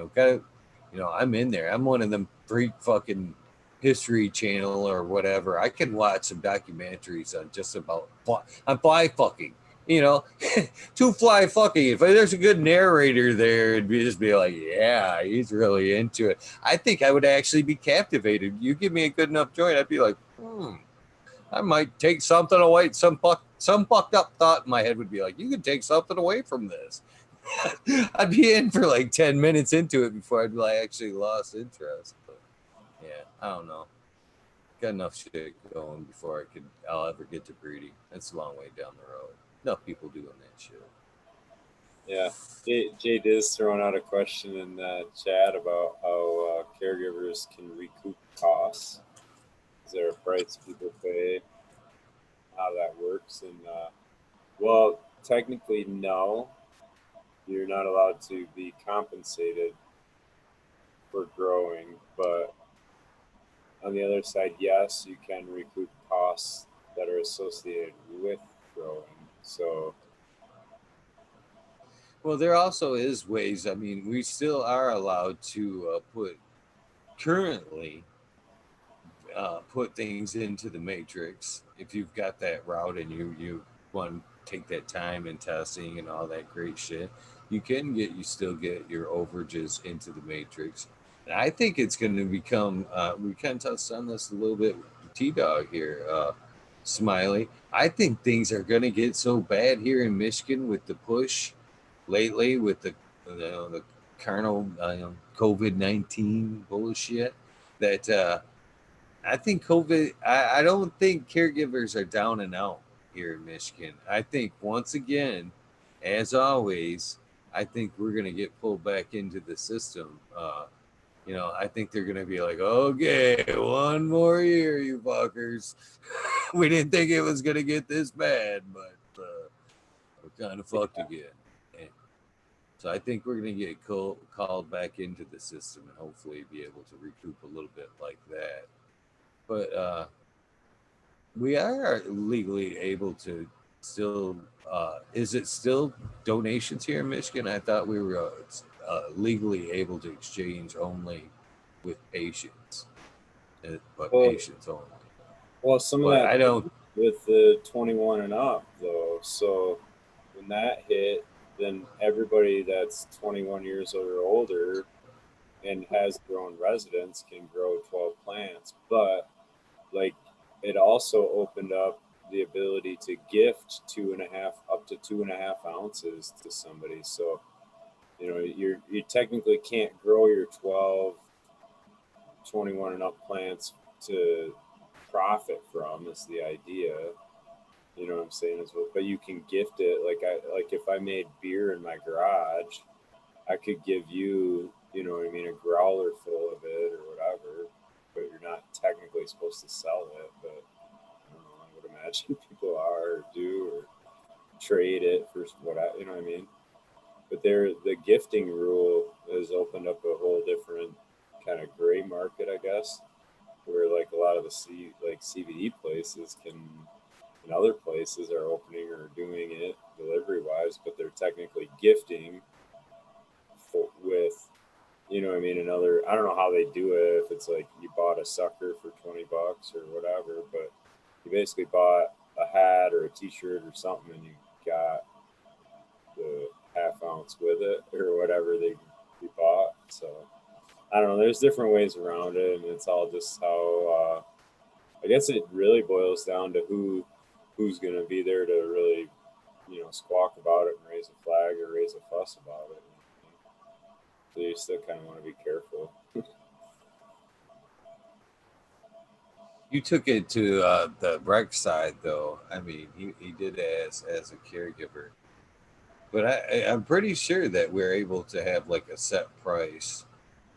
I'm in there. I'm one of them freak fucking history channel or whatever. I can watch some documentaries on just about on fly fucking. You know, two fly fucking. If there's a good narrator there, it'd just be like, yeah, he's really into it. I think I would actually be captivated. You give me a good enough joint, I'd be like, I might take something away. Some fucked up thought in my head would be like, you could take something away from this. I'd be in for like 10 minutes into it before I'd like actually lost interest. But yeah, I don't know. Got enough shit going before I'll ever get to breeding. That's a long way down the road. Enough people doing that shit. Yeah. Jay is throwing out a question in the chat about how caregivers can recoup costs. Is there a price people pay? How that works? And well, technically, no. You're not allowed to be compensated for growing, but on the other side, yes, you can recoup costs that are associated with growing. So, Well, there also is ways. I mean, we still are allowed to currently put things into the matrix if you've got that route and you want to take that time and testing and all that great shit. You still get your overages into the matrix. And I think it's going to become. We kind of touched on this a little bit with T Dog here, Smiley. I think things are going to get so bad here in Michigan with the push lately with the carnal COVID-19 bullshit that I think I don't think caregivers are down and out here in Michigan. I think once again, as always, I think we're going to get pulled back into the system. I think they're going to be like, okay, one more year, you fuckers. We didn't think it was going to get this bad, but we're kind of fucked again. And so I think we're going to get called back into the system and hopefully be able to recoup a little bit like that. But we are legally able to still. Is it still donations here in Michigan? I thought we were legally able to exchange only with patients, but well, patients only. some of But that I don't. with the 21 and up, though. So when that hit, then everybody that's 21 years or older and has their own residence can grow 12 plants. But like it also opened up the ability to gift 2.5 up to 2.5 ounces to somebody. So you technically can't grow your 12, 21 and up plants to profit from is the idea. You know what I'm saying? But you can gift it. Like if I made beer in my garage, I could give you, you know what I mean, a growler full of it or whatever. But you're not technically supposed to sell it. But I don't know. I would imagine people are or do or trade it for you know what I mean. But the gifting rule has opened up a whole different kind of gray market, I guess, where like a lot of the CBD places and other places are opening or doing it delivery wise, but they're technically gifting with, you know what I mean, another, I don't know how they do it, if it's like you bought a sucker for $20 or whatever, but you basically bought a hat or a t-shirt or something and you got the half ounce with it or whatever you bought. So I don't know, there's different ways around it, and it's all just how I guess it really boils down to who's going to be there to really, squawk about it and raise a flag or raise a fuss about it. So you still kind of want to be careful. You took it to the rec side, though. I mean, he did it as a caregiver, but I'm pretty sure that we're able to have like a set price.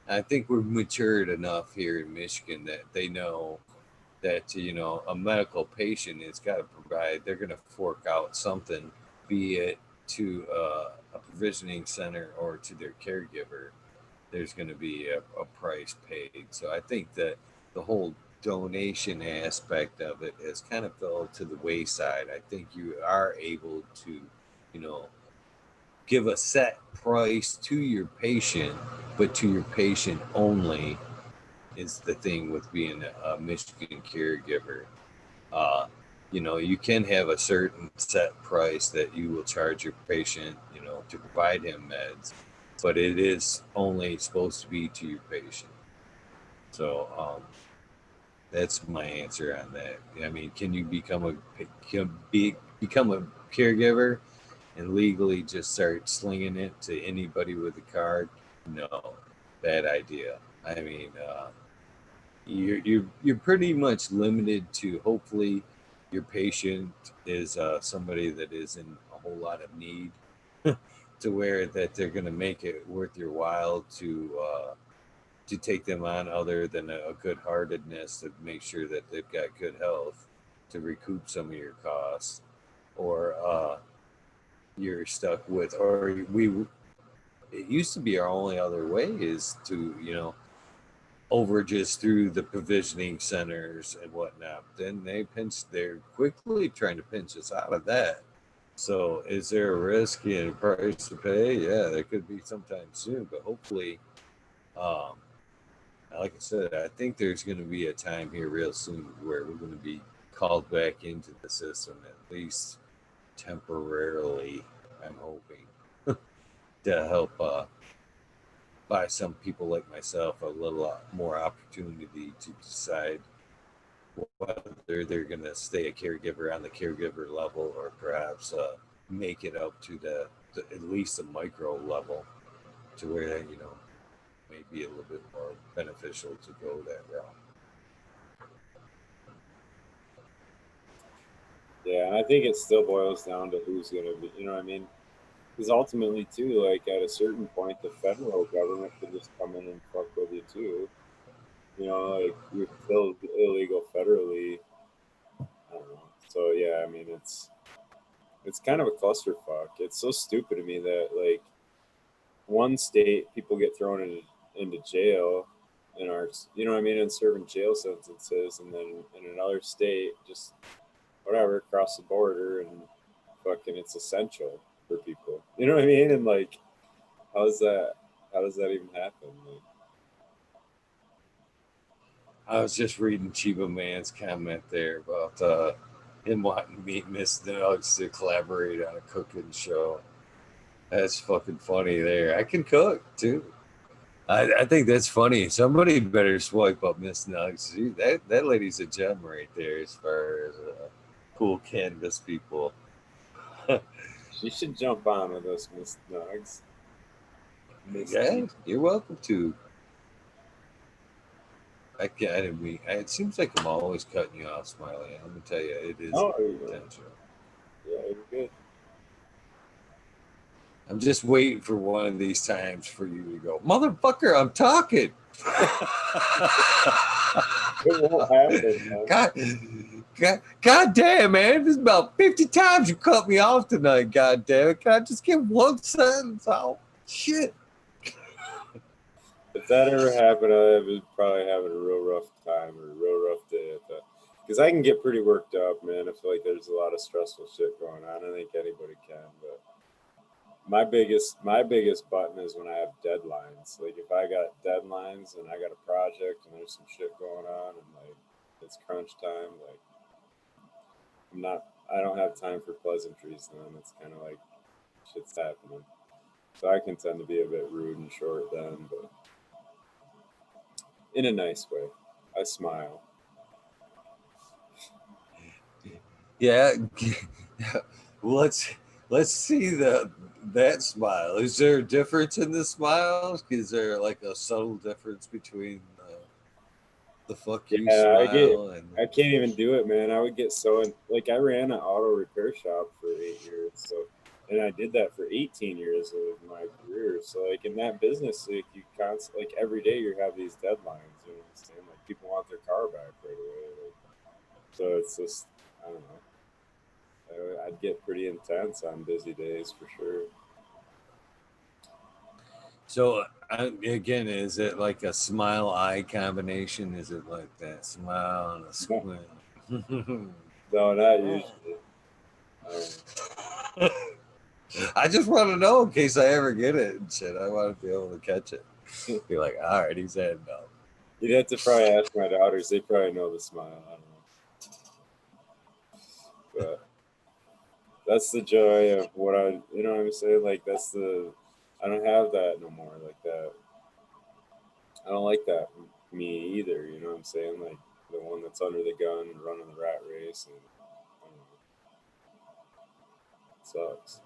I think we're matured enough here in Michigan that they know that a medical patient has got to provide. They're going to fork out something, be it to a provisioning center or to their caregiver. There's going to be a price paid. So I think that the whole donation aspect of it has kind of fell to the wayside. I think you are able to, you know, give a set price to your patient, but to your patient only is the thing with being a Michigan caregiver. Uh, you can have a certain set price that you will charge your patient, to provide him meds, but it is only supposed to be to your patient. So that's my answer on that. I mean, can you become a caregiver and legally just start slinging it to anybody with a card? No, bad idea. I mean, you're pretty much limited to, hopefully your patient is somebody that is in a whole lot of need to where that they're going to make it worth your while to take them on, other than a good heartedness to make sure that they've got good health to recoup some of your costs, or you're stuck with, or it used to be our only other way is to overages through the provisioning centers and whatnot. Then they're quickly trying to pinch us out of that. So is there a risk and a price to pay? Yeah, there could be sometime soon, but hopefully, um, like I said, I think there's going to be a time here real soon where we're going to be called back into the system, at least temporarily, I'm hoping, to help buy some people like myself a little more opportunity to decide whether they're going to stay a caregiver on the caregiver level, or perhaps make it up to the at least a micro level, to where may be a little bit more beneficial to go that route. Yeah, and I think it still boils down to who's going to be, you know what I mean? Because ultimately, too, like at a certain point, the federal government could just come in and fuck with you too. Like you're still illegal federally. I don't know. So yeah, I mean, it's kind of a clusterfuck. It's so stupid to me that like one state people get thrown into jail in our, you know what I mean, and serving jail sentences, and then in another state just whatever across the border and fucking it's essential for people. You know what I mean? And like, how's that? How does that even happen? Like, I was just reading Chiba Man's comment there about him wanting to meet Miss Nugs to collaborate on a cooking show. That's fucking funny there. I can cook too. I think that's funny. Somebody better swipe up Miss Nugs. That lady's a gem right there as far as cool canvas people. she should jump on with us, Miss Nugs. Yeah, you're welcome to. I can't. I didn't mean. It seems like I'm always cutting you off, Smiley. I'm gonna tell you, it is intentional. Yeah, you're good. I'm just waiting for one of these times for you to go, motherfucker. I'm talking. It won't happen. God damn, man. This is about 50 times you cut me off tonight. God damn it. Can I just get one sentence out? Shit. If that ever happened, I was probably having a real rough time or a real rough day at that. Because I can get pretty worked up, man. I feel like there's a lot of stressful shit going on. I think anybody can, but my biggest button is when I have deadlines. Like if I got deadlines and I got a project and there's some shit going on and like it's crunch time, like I don't have time for pleasantries then. It's kind of like shit's happening. So I can tend to be a bit rude and short then, but in a nice way. I smile. Yeah. let's see that smile. Is there a difference in the smiles? Is there like a subtle difference between the fuck you Yeah, smile and I can't even do it, man. I would get so like I ran an auto repair shop for 8 years, so and I did that for 18 years of my career. So like in that business, like you constantly like every day you have these deadlines. You know what I'm saying? Like people want their car back right away. Like, so it's just I don't know. I'd get pretty intense on busy days for sure. so again, is it like a smile eye combination? Is it like that smile and a No, squint? no, not usually. I just want to know in case I ever get it and shit. I want to be able to catch it. Be like, all right, he said no. You'd have to probably ask my daughters. They probably know the smile. I don't know, but that's the joy of what I, you know what I'm saying? Like that's the, I don't have that no more. Like that, I don't like that me either. You know what I'm saying? Like the one that's under the gun and running the rat race, and I don't know, it sucks.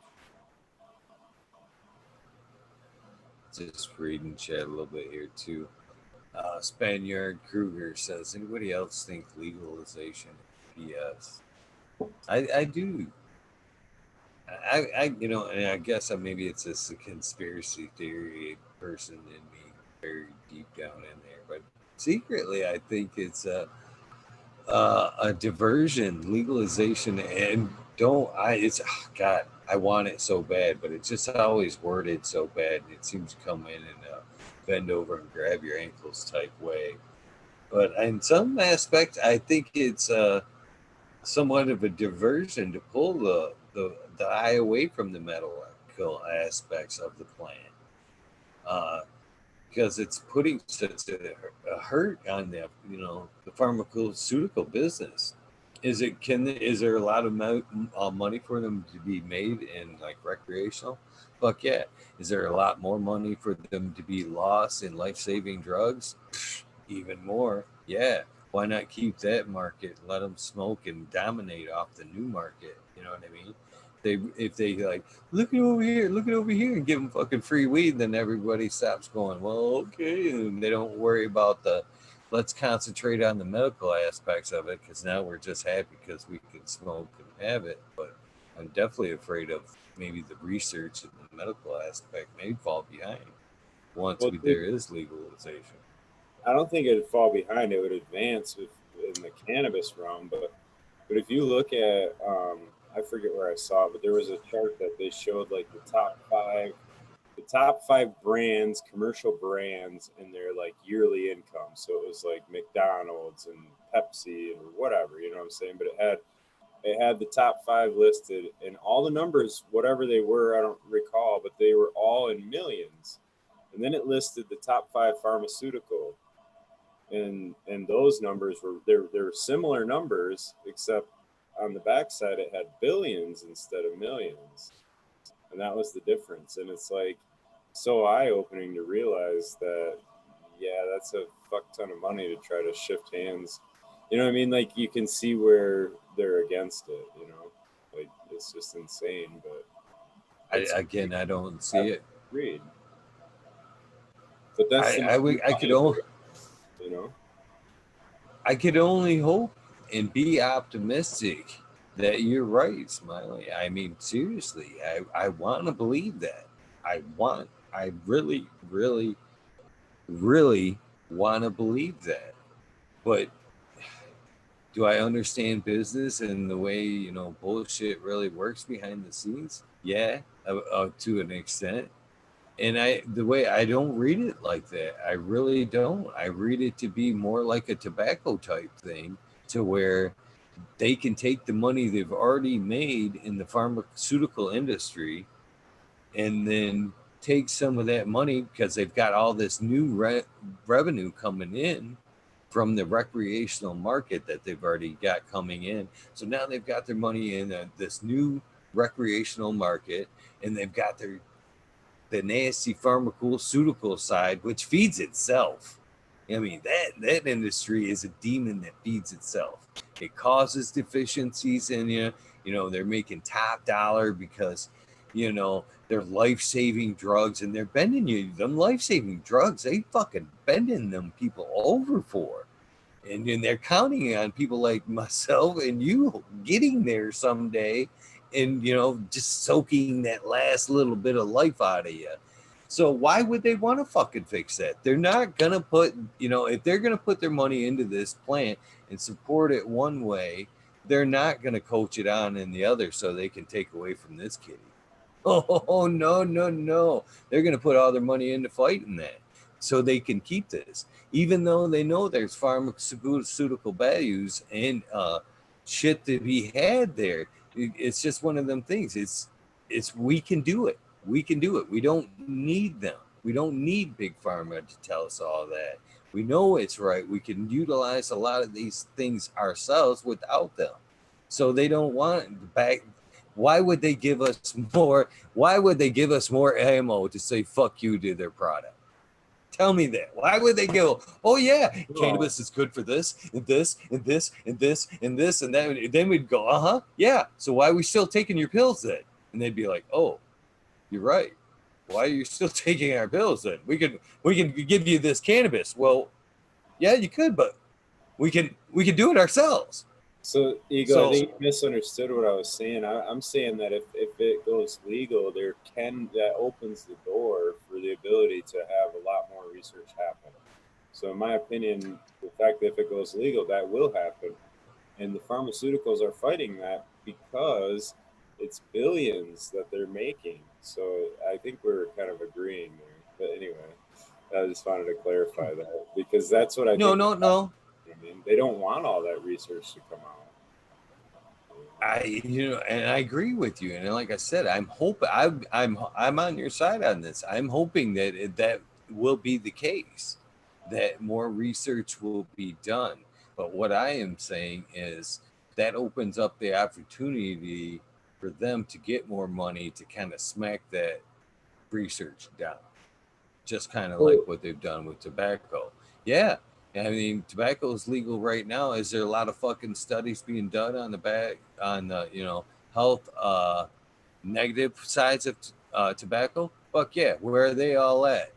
Just reading chat a little bit here too. Spaniard Kruger says, anybody else think legalization is BS? I do. You know, and I guess maybe it's just a conspiracy theory person in me, very deep down in there. But secretly, I think it's a diversion, legalization, and don't I? It's God, I want it so bad, but it's just always worded so bad, and it seems to come in a bend over and grab your ankles type way. But in some aspects, I think it's somewhat of a diversion to pull the eye away from the medical aspects of the plant, because it's putting such a hurt on the pharmaceutical business. Is there a lot of money for them to be made in like recreational? Fuck yeah. Is there a lot more money for them to be lost in life-saving drugs? Even more. Yeah. Why not keep that market, let them smoke and dominate off the new market? You know what I mean? If they like, look at over here, and give them fucking free weed, then everybody stops going, well, okay, and they don't worry about the, let's concentrate on the medical aspects of it, because now we're just happy because we can smoke and have it. But I'm definitely afraid of maybe the research and the medical aspect may fall behind once Well, there is legalization. I don't think it'd fall behind. It would advance in the cannabis realm. But if you look at, I forget where I saw it, but there was a chart that they showed like the top five brands, commercial brands, and their like yearly income. So it was like McDonald's and Pepsi and whatever, you know what I'm saying? But it had the top five listed, and all the numbers, whatever they were, I don't recall, but they were all in millions. And then it listed the top five pharmaceutical, and those numbers were there were similar numbers, except on the backside it had billions instead of millions, and that was the difference. And it's like so eye-opening to realize that yeah, that's a fuck ton of money to try to shift hands. You know what I mean? Like you can see where they're against it, you know, like it's just insane. But it's I don't I see it. agreed, but that's the I could only you know. I could only hope and be optimistic that you're right, Smiley. I mean, seriously, I want to believe that. I really, really, really want to believe that. But do I understand business and the way, bullshit really works behind the scenes? Yeah, to an extent. And the way I don't read it like that. I really don't. I read it to be more like a tobacco type thing, to where they can take the money they've already made in the pharmaceutical industry and then take some of that money, because they've got all this new revenue coming in from the recreational market that they've already got coming in. So now they've got their money in this new recreational market, and they've got the nasty pharmaceutical side, which feeds itself. I mean, that industry is a demon that feeds itself. It causes deficiencies in you. They're making top dollar because, they're life-saving drugs, and they're bending you. Them life-saving drugs, they fucking bending them people over for. And they're counting on people like myself and you getting there someday, and just soaking that last little bit of life out of you. So why would they want to fucking fix that? They're not gonna put, if they're gonna put their money into this plant and support it one way, they're not gonna coach it on in the other so they can take away from this kitty. Oh, no, no, no. They're going to put all their money into fighting that so they can keep this, even though they know there's pharmaceutical values and shit to be had there. It's just one of them things. It's we can do it. We can do it. We don't need them. We don't need big pharma to tell us all that. We know it's right. We can utilize a lot of these things ourselves without them. So they don't want back. Why would they give us more? Why would they give us more ammo to say fuck you to their product? Tell me that. Why would they go, oh yeah, cannabis is good for this and this and this and this and this and that? And then we'd go, yeah. So why are we still taking your pills then? And they'd be like, oh, you're right. Why are you still taking our pills then? We can give you this cannabis. Well, yeah, you could, but we can do it ourselves. So, Eagle, I think you misunderstood what I was saying. I'm saying that if it goes legal, that opens the door for the ability to have a lot more research happen. So, in my opinion, the fact that if it goes legal, that will happen. And the pharmaceuticals are fighting that because it's billions that they're making. So, I think we're kind of agreeing there. But anyway, I just wanted to clarify that because that's what I think. No. I mean, they don't want all that research to come out. And I agree with you. And like I said, I'm hoping I'm on your side on this. I'm hoping that that will be the case, that more research will be done. But what I am saying is that opens up the opportunity for them to get more money to kind of smack that research down, just kind of like what they've done with tobacco. Yeah, I mean, tobacco is legal right now. Is there a lot of fucking studies being done on the health negative sides of tobacco? Fuck yeah, where are they all at?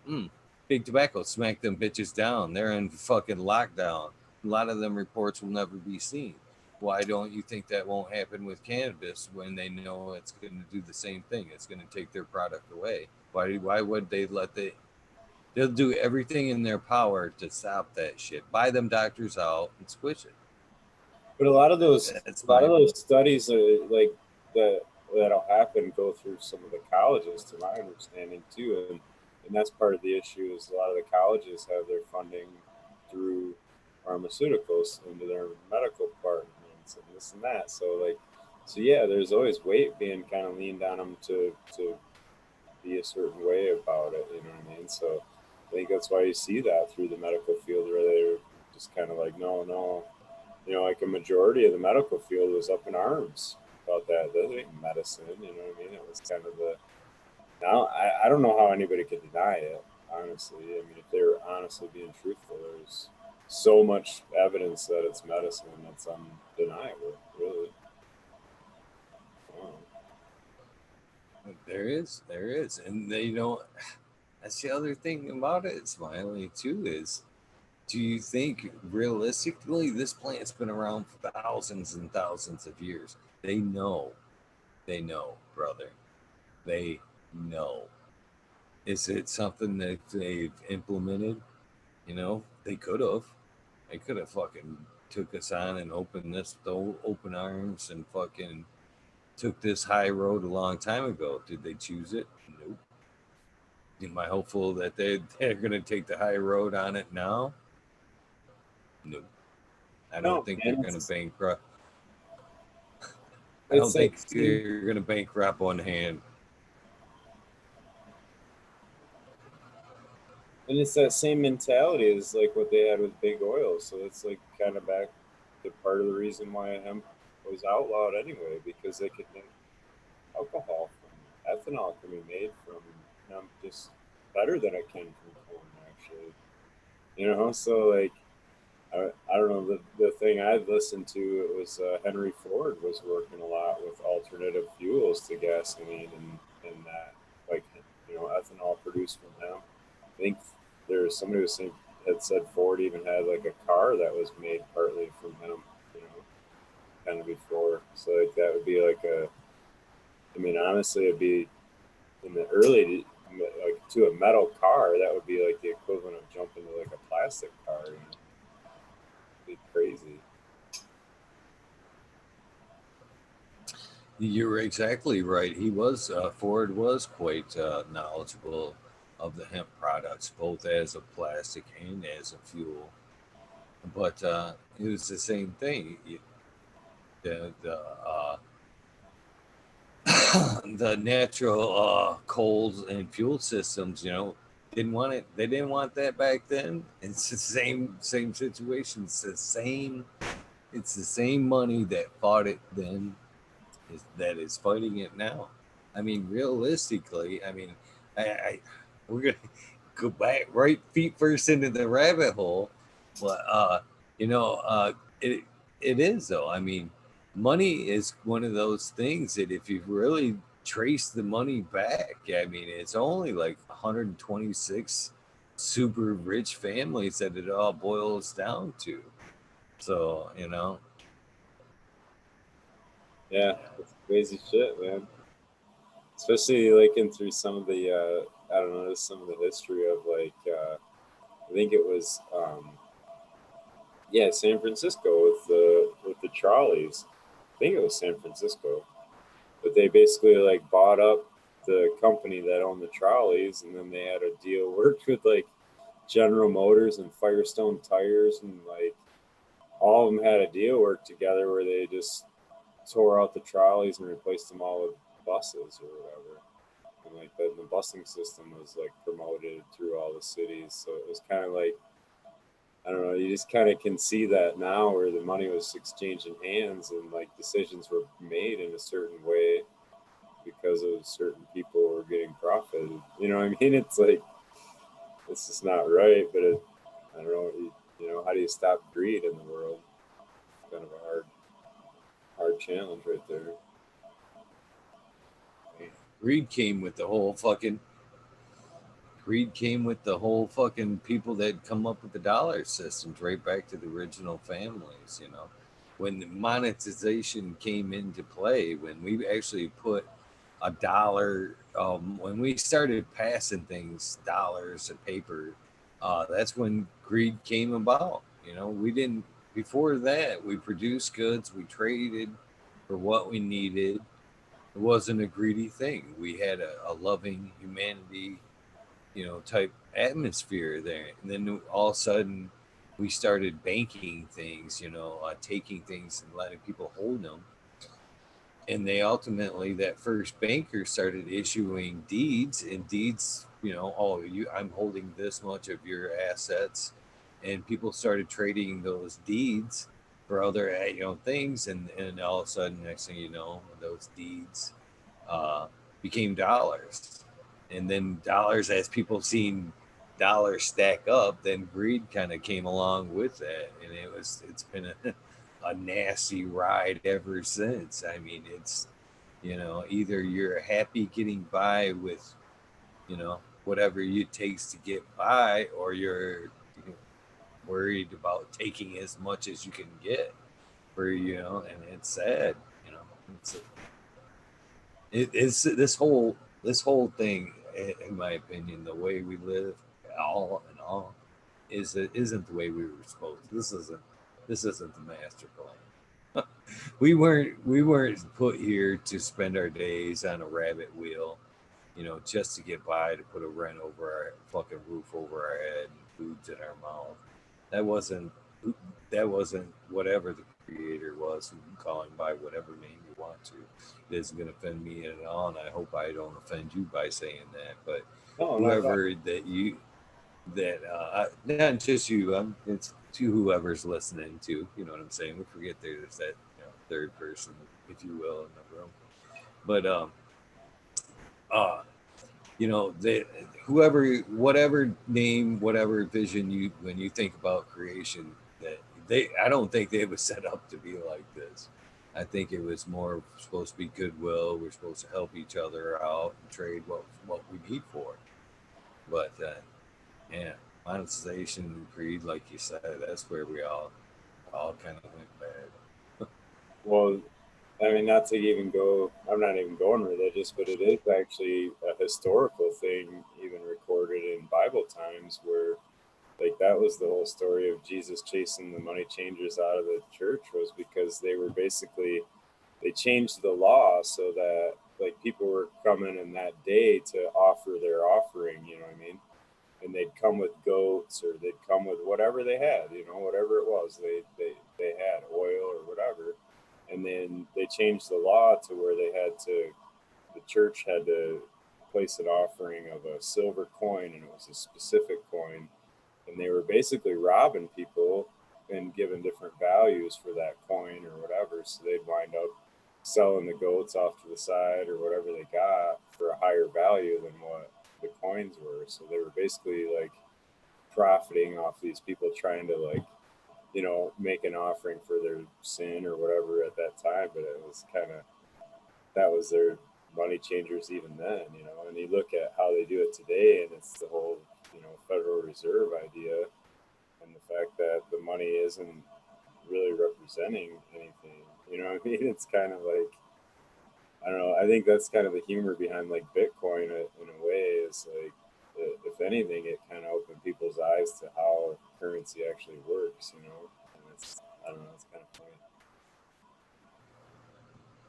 Big tobacco smack them bitches down. They're in fucking lockdown. A lot of them reports will never be seen. Why don't you think that won't happen with cannabis when they know it's going to do the same thing? It's going to take their product away. Why would they let they'll do everything in their power to stop that shit. Buy them doctors out and squish it. But a lot of those studies like that'll happen go through some of the colleges, to my understanding too, and that's part of the issue is a lot of the colleges have their funding through pharmaceuticals into their medical departments and this and that. So yeah, there's always weight being kind of leaned on them to be a certain way about it. You know what I mean? So I think that's why you see that through the medical field where they're just kind of like, no. Like a majority of the medical field was up in arms about that. That ain't medicine, you know what I mean? It was kind of now I don't know how anybody could deny it, honestly. I mean, if they were honestly being truthful, there's so much evidence that it's medicine that's undeniable, really. Wow. There is. And that's the other thing about it, Smiley, too, is do you think realistically this plant's been around for thousands and thousands of years? They know, brother. They know. Is it something that they've implemented? They could have. They could have fucking took us on and opened this with open arms and fucking took this high road a long time ago. Did they choose it? Nope. Am I hopeful that they're going to take the high road on it now? Nope. I don't think they're going to bankrupt. I don't think they're going to bankrupt one hand. And it's that same mentality as like what they had with big oil. So it's like kind of back to part of the reason why hemp was outlawed anyway, because they could make alcohol from ethanol can be made from hemp just better than it can from corn, actually. So like I don't know, the thing I listened to, it was Henry Ford was working a lot with alternative fuels to gasoline and that, like ethanol produced from hemp. I think there's somebody was saying had said Ford even had like a car that was made partly from him, you know, kind of before. So like that would be like a, I mean, honestly, it'd be in the early, like to a metal car, that would be like the equivalent of jumping to like a plastic car, you know, it'd be crazy. You're exactly right. He was Ford was quite knowledgeable of the hemp products, both as a plastic and as a fuel. But it was the same thing. The the natural coals and fuel systems, didn't want it. They didn't want that back then. It's the same situation. It's the same money that fought it then that is fighting it now. I mean, realistically, I mean, I we're gonna go back right feet first into the rabbit hole, but you know, it it is though. I mean, money is one of those things that if you really trace the money back, I mean, it's only like 126 super rich families that it all boils down to. So, Yeah, it's crazy shit, man. Especially like in through some of the, I don't know, some of the history of like, I think it was, yeah, San Francisco with the trolleys. I think it was San Francisco, but they basically like bought up the company that owned the trolleys, and then they had a deal worked with like General Motors and Firestone tires, and like all of them had a deal worked together where they just tore out the trolleys and replaced them all with buses or whatever. And like the busing system was like promoted through all the cities, so it was kind of like, I don't know, you just kind of can see that now where the money was exchanging hands and like decisions were made in a certain way because of certain people were getting profit. You know what I mean? It's like it's just not right, but I don't know. You know, how do you stop greed in the world? Kind of a hard challenge right there. greed came with the whole fucking people that come up with the dollar systems right back to the original families, when the monetization came into play, when we actually put a dollar, when we started passing things, dollars and paper, that's when greed came about. We didn't, before that, we produced goods, we traded for what we needed. It wasn't a greedy thing. We had a loving humanity, type atmosphere there. And then all of a sudden, we started banking things, taking things and letting people hold them. And they ultimately, that first banker started issuing deeds, and deeds, oh, I'm holding this much of your assets, and people started trading those deeds for other, things, and all of a sudden, next thing you know, those deeds uh, became dollars. And then dollars, as people seen dollars stack up, then greed kind of came along with that, and it's been a nasty ride ever since. I mean, it's, either you're happy getting by with, whatever it takes to get by, or you're, worried about taking as much as you can get for, and it's sad, you know it's it's this whole thing, in my opinion, the way we live, all in all, isn't the way we were supposed to. This isn't the master plan. We weren't put here to spend our days on a rabbit wheel, just to get by, to put a rent over our fucking roof over our head and foods in our mouth. That wasn't that wasn't whatever the creator was. You can call him by whatever name you want to. It isn't going to offend me at all, and I hope I don't offend you by saying that. But No, not that. whoever not just you, it's to whoever's listening to. You know what I'm saying? We forget there's that, third person, if you will, in the room. But uh, they, whoever, whatever name, whatever vision, when you think about creation, that I don't think they was set up to be like this. I think it was more supposed to be goodwill. We're supposed to help each other out and trade what we need for. But yeah, monetization and greed, like you said, that's where we all kind of went bad. Well, I mean, not to even go, I'm not even going religious, but it is actually a historical thing, even recorded in Bible times, where like that was the whole story of Jesus chasing the money changers out of the church, was because they were basically, they changed the law so that like people were coming in that day to offer their offering, you know what I mean? And they'd come with goats, or they'd come with whatever they had, you know, whatever it was, they had oil or whatever. And then they changed the law to where they had to, the church had to place an offering of a silver coin, and it was a specific coin, and they were basically robbing people and giving different values for that coin or whatever. So they'd wind up selling the goats off to the side or whatever they got for a higher value than what the coins were. So they were basically like profiting off these people trying to like, you know, make an offering for their sin or whatever at that time. But it was kind of, that was their money changers even then, you know. And you look at how they do it today, and it's the whole, you know, Federal Reserve idea, and the fact that the money isn't really representing anything. You know what I mean? It's kind of like, I don't know. I think that's kind of the humor behind like Bitcoin in a way, is like, if anything, it kind of opened people's eyes to how currency actually works, you know? And it's, I don't know, it's kind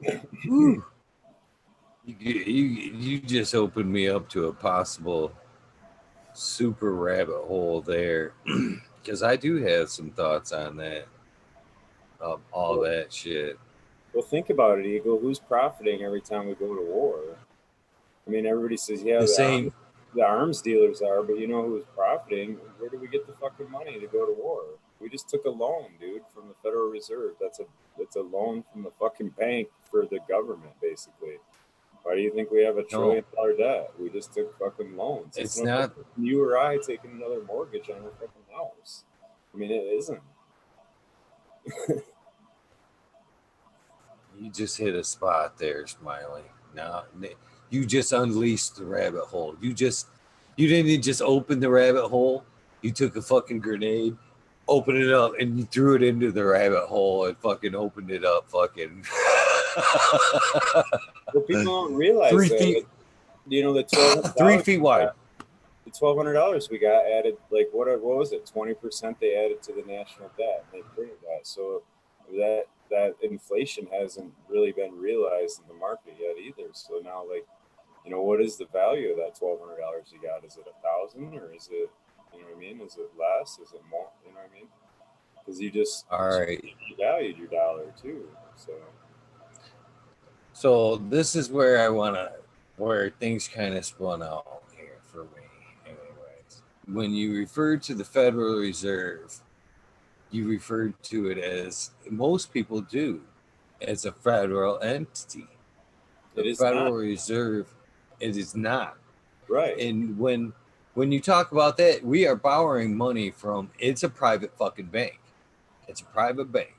of funny. Whew. You just opened me up to a possible super rabbit hole there, because I do have some thoughts on that, all Well, that shit. well, think about it, Eagle. Who's profiting every time we go to war? I mean, everybody says, yeah, The same. the arms dealers are, but you know who's profiting? Where do we get the fucking money to go to war? We just took a loan, dude, from the Federal Reserve. That's a loan from the fucking bank for the government, basically. Why do you think we have $1 No, trillion debt? We just took fucking loans. It's it's no not. different than you or I taking another mortgage on our fucking house. I mean, it isn't. You just hit a spot there, Smiley. No, you just unleashed the rabbit hole. You didn't just open the rabbit hole. You took a fucking grenade, opened it up, and you threw it into the rabbit hole and fucking opened it up. Fucking Well, people don't realize three that. feet, You know, the twelve hundred 3 feet dollars wide. the $1,200 we got added, like what was it, 20% they added to the national debt, and they printed that. So that inflation hasn't really been realized in the market yet either. So now, like, you know, what is the value of that $1,200 you got? Is it 1,000, or is it, you know what I mean, is it less, is it more, you know what I mean? Because you just All right. valued your dollar too. So this is where where things kind of spun out here for me. Anyways, when you refer to the Federal Reserve, you refer to it, as most people do, as a federal entity. The It is Federal not. Reserve, it is not. Right. And when you talk about that, we are borrowing money from, it's a private fucking bank. It's a private bank.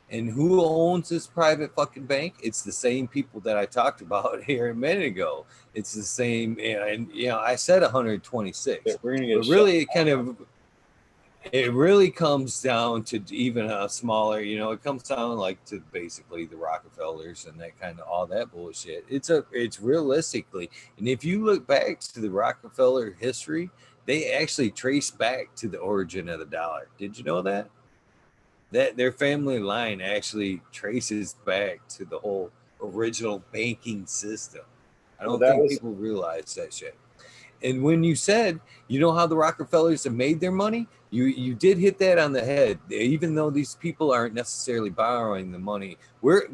And who owns this private fucking bank? It's the same people that I talked about here a minute ago. It's the same, and you know, I said 126, We're gonna get but really it really comes down to even a smaller, you know, it comes down like to basically the Rockefellers and that kind of all that bullshit. It's realistically, and if you look back to the Rockefeller history, they actually trace back to the origin of the dollar. Did you know that? That their family line actually traces back to the whole original banking system. I well, don't that think was people realize that shit. And when you said, you know how the Rockefellers have made their money, you did hit that on the head. Even though these people aren't necessarily borrowing the money, we're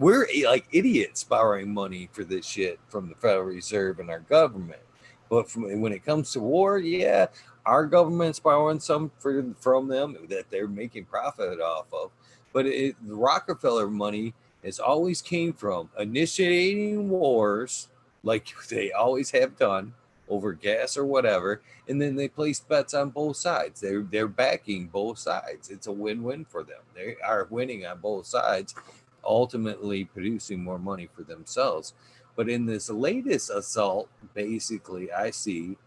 like idiots borrowing money for this shit from the Federal Reserve and our government. But when it comes to war, yeah, our government's borrowing some from them that they're making profit off of. But the Rockefeller money has always came from initiating wars, like they always have done, over gas or whatever, and then they place bets on both sides. They're backing both sides. It's a win-win for them. They are winning on both sides, ultimately producing more money for themselves. But in this latest assault, basically, I see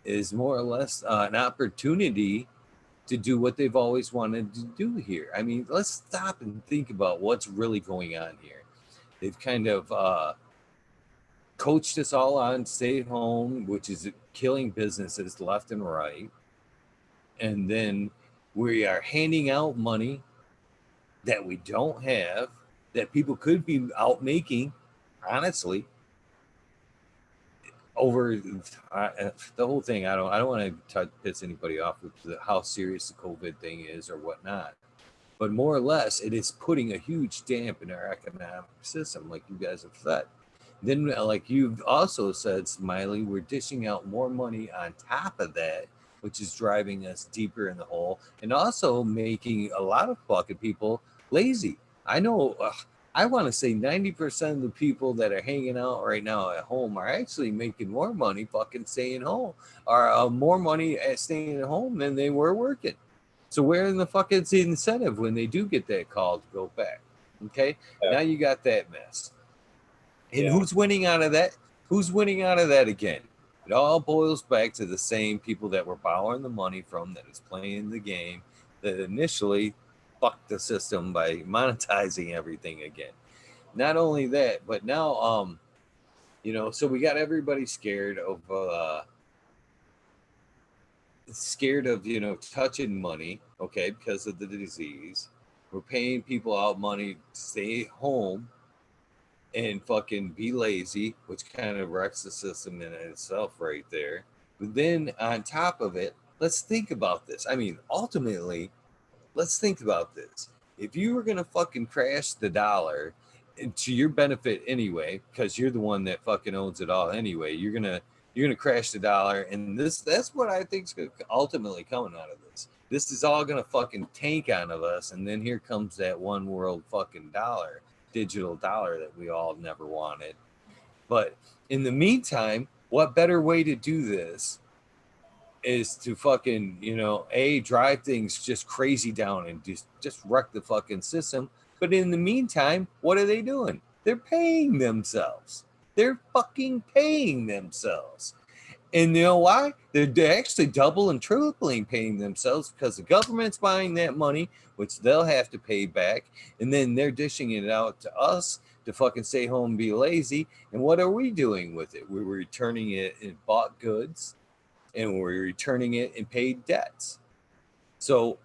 is more or less an opportunity to do what they've always wanted to do here. I mean, let's stop and think about what's really going on here. They've kind of coached us all on stay home, which is killing businesses left and right. And then we are handing out money that we don't have, that people could be out making, honestly, over the whole thing. I don't want to piss anybody off with how serious the COVID thing is or whatnot. But more or less, it is putting a huge damp in our economic system, like you guys have said. Then, like you've also said, Smiley, we're dishing out more money on top of that, which is driving us deeper in the hole and also making a lot of fucking people lazy. I know, I want to say 90% of the people that are hanging out right now at home are actually making more money fucking staying home, or more money at staying at home than they were working. So where in the fuck is the incentive when they do get that call to go back? Okay, now you got that mess. And who's winning out of that? Who's winning out of that again? It all boils back to the same people that we're borrowing the money from, that is playing the game, that initially fucked the system by monetizing everything again. Not only that, but now, so we got everybody scared of touching money, okay, because of the disease. We're paying people out money to stay home and fucking be lazy, which kind of wrecks the system in itself right there. But then on top of it, let's think about this. I mean, ultimately, let's think about this. If you were gonna fucking crash the dollar to your benefit anyway, because you're the one that fucking owns it all anyway, you're gonna crash the dollar, and that's what I think's ultimately coming out of this. This is all gonna fucking tank out of us, and then here comes that one world fucking dollar, digital dollar that we all never wanted. But in the meantime, what better way to do this is to fucking, drive things just crazy down and just wreck the fucking system. But in the meantime, what are they doing? They're paying themselves. They're fucking paying themselves. And you know why? They're actually double and tripling paying themselves because the government's buying that money, which they'll have to pay back. And then they're dishing it out to us to fucking stay home and be lazy. And what are we doing with it? We're returning it in bought goods, and we're returning it in paid debts. So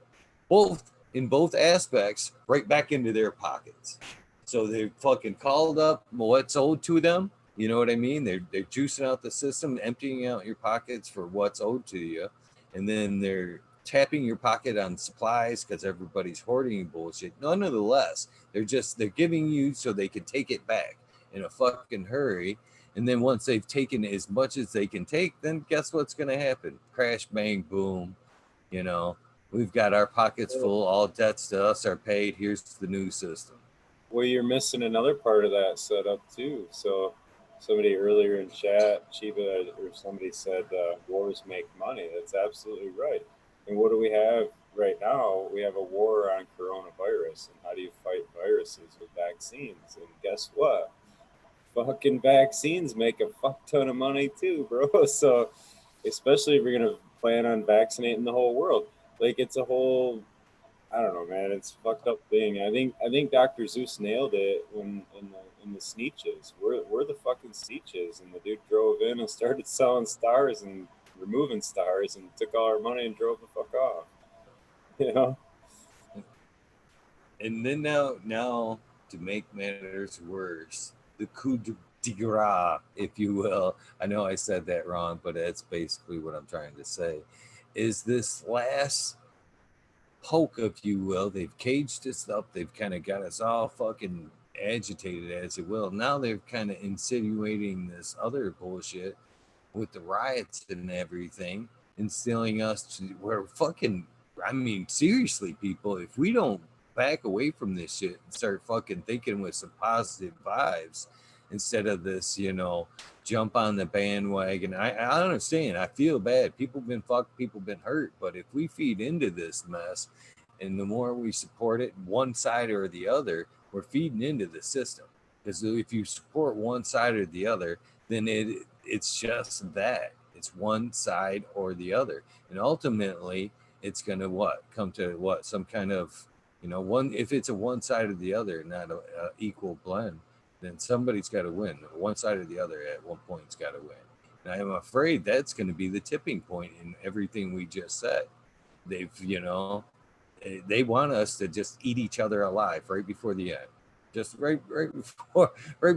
in both aspects, right back into their pockets. So they fucking called up what's owed to them. You know what I mean? They're juicing out the system, emptying out your pockets for what's owed to you, and then they're tapping your pocket on supplies because everybody's hoarding bullshit. Nonetheless, they're giving you so they can take it back in a fucking hurry. And then once they've taken as much as they can take, then guess what's going to happen? Crash, bang, boom. We've got our pockets full. All debts to us are paid. Here's the new system. Well, you're missing another part of that setup too. So somebody earlier in chat, Chiba or somebody said wars make money. That's absolutely right. And what do we have right now? We have a war on coronavirus. And how do you fight viruses with vaccines? And guess what? Fucking vaccines make a fuck ton of money too, bro. So especially if you're gonna plan on vaccinating the whole world, like it's a whole, I don't know, man. It's a fucked up thing. I think Dr. Zeus nailed it when in the Sneetches. We're the fucking Sneetches, and the dude drove in and started selling stars and removing stars and took all our money and drove the fuck off. And then now to make matters worse, the coup de grace, if you will. I know I said that wrong, but that's basically what I'm trying to say. Is this last poke, if you will? They've caged us up. They've kind of got us all fucking agitated, as it will. Now they're kind of insinuating this other bullshit with the riots and everything, instilling us to where fucking, I mean, seriously, people, if we don't back away from this shit and start fucking thinking with some positive vibes instead of this, jump on the bandwagon. I understand. I feel bad. People been fucked, people been hurt. But if we feed into this mess, and the more we support it, one side or the other, we're feeding into the system. Because if you support one side or the other, then it's just that. it's one side or the other, and ultimately it's going to come to some kind of, one. If it's a one side or the other, not a equal blend, then somebody's got to win. One side or the other at one point's got to win. And I'm afraid that's going to be the tipping point in everything we just said. They want us to just eat each other alive right before the end, just right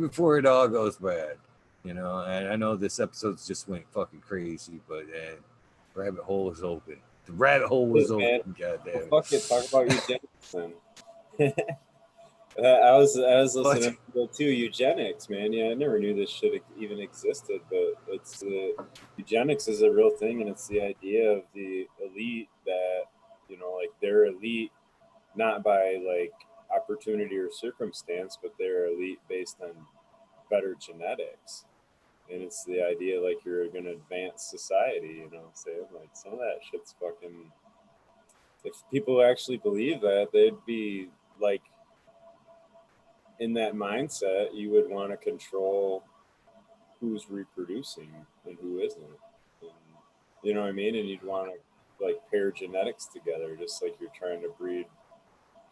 before it all goes bad. And I know this episode's just went fucking crazy, but rabbit hole is open. The rabbit hole was open. Goddamn. Well, fuck it. Talk about eugenics then. I was listening to eugenics, man. Yeah, I never knew this shit even existed, but it's eugenics is a real thing, and it's the idea of the elite that like they're elite not by like opportunity or circumstance, but they're elite based on better genetics. And it's the idea like you're gonna advance society, you know what I'm saying? Like some of that shit's fucking, if people actually believe that, they'd be like in that mindset, you would want to control who's reproducing and who isn't. And, you know what I mean? And you'd want to like pair genetics together, just like you're trying to breed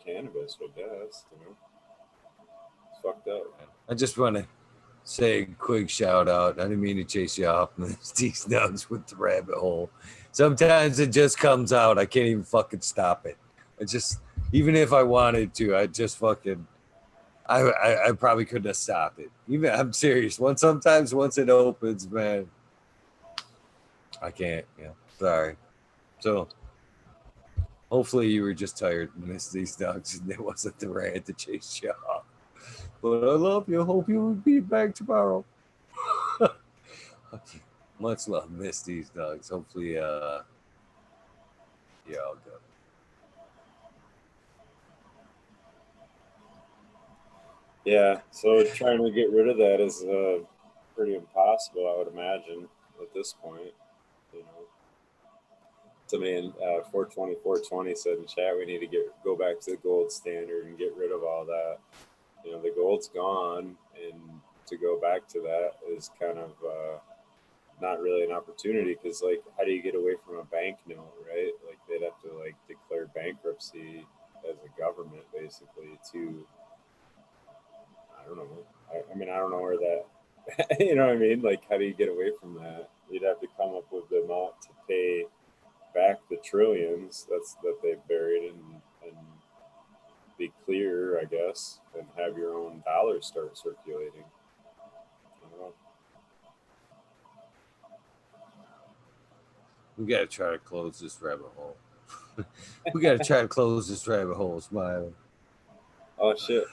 cannabis, I guess. It's fucked up. I just want to say a quick shout out. I didn't mean to chase you off these nugs with the rabbit hole. Sometimes it just comes out. I can't even fucking stop it. Even if I wanted to, I probably couldn't have stopped it. I'm serious. Once it opens, man, I can't. Yeah, sorry. So hopefully you were just tired and missed these dogs, and it wasn't the rant to chase you off. But I love you. Hope you will be back tomorrow. Much love, miss these dogs. Hopefully, yeah, I'll go. Yeah, so trying to get rid of that is pretty impossible, I would imagine, at this point. Somebody in 420 said in chat, we need to go back to the gold standard and get rid of all that. The gold's gone, and to go back to that is kind of not really an opportunity, because like, how do you get away from a bank note, right? Like they'd have to like declare bankruptcy as a government basically to, I don't know. I mean, I don't know where that, you know what I mean? Like, how do you get away from that? You'd have to come up with the amount to pay back the trillions that they've buried, and be clear, I guess, and have your own dollars start circulating. I don't know. We got to try to close this rabbit hole. We got to try to close this rabbit hole, Smiley. Oh, shit.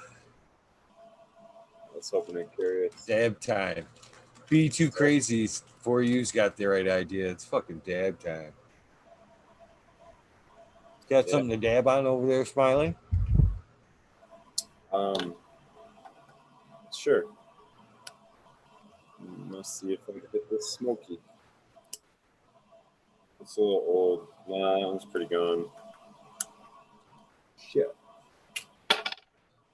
Let's open it, curious. Dab time. Be too crazy. 4U's got the right idea. It's fucking dab time. Got something to dab on over there, Smiley? Sure. Let's see if I can get this smoky. It's a little old. Nah, that one's pretty gone. Shit.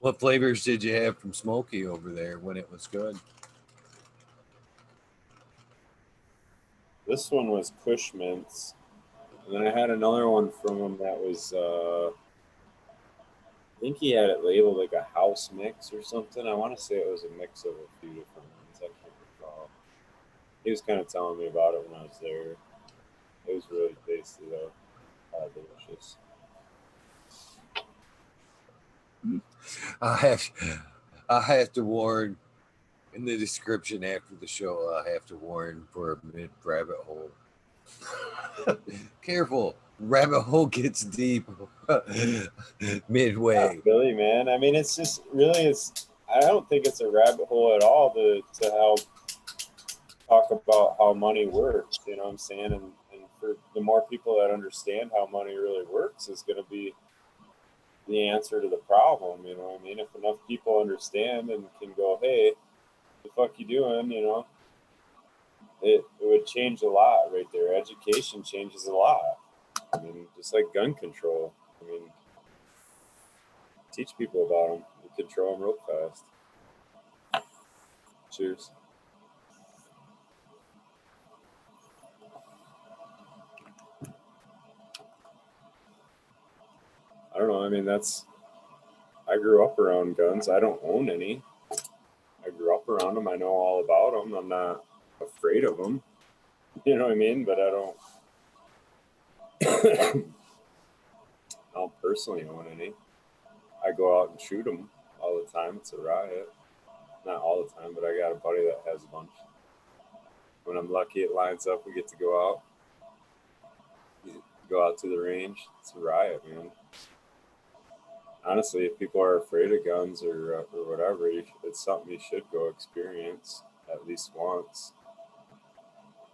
What flavors did you have from Smoky over there when it was good? This one was Kush Mints. And then I had another one from him that was, I think he had it labeled like a house mix or something. I want to say it was a mix of a few different ones. I can't recall. He was kind of telling me about it when I was there. It was really tasty, though. Delicious. I have to warn in the description after the show. I have to warn for a mid rabbit hole. Careful, rabbit hole gets deep midway. Not really, man. I mean, it's just really, I don't think it's a rabbit hole at all to help talk about how money works. You know what I'm saying? And for the more people that understand how money really works is going to be the answer to the problem. You know what I mean? If enough people understand and can go, hey, the fuck you doing? It would change a lot right there. Education changes a lot. I mean, just like gun control. I mean, teach people about them. You control them real fast. Cheers. I don't know. I mean, I grew up around guns. I don't own any. I grew up around them. I know all about them. I'm not afraid of them. You know what I mean? But I don't. I don't personally own any. I go out and shoot them all the time. It's a riot. Not all the time, but I got a buddy that has a bunch. When I'm lucky, it lines up. We get to go out. Go out to the range. It's a riot, man. Honestly, if people are afraid of guns or whatever, it's something you should go experience at least once.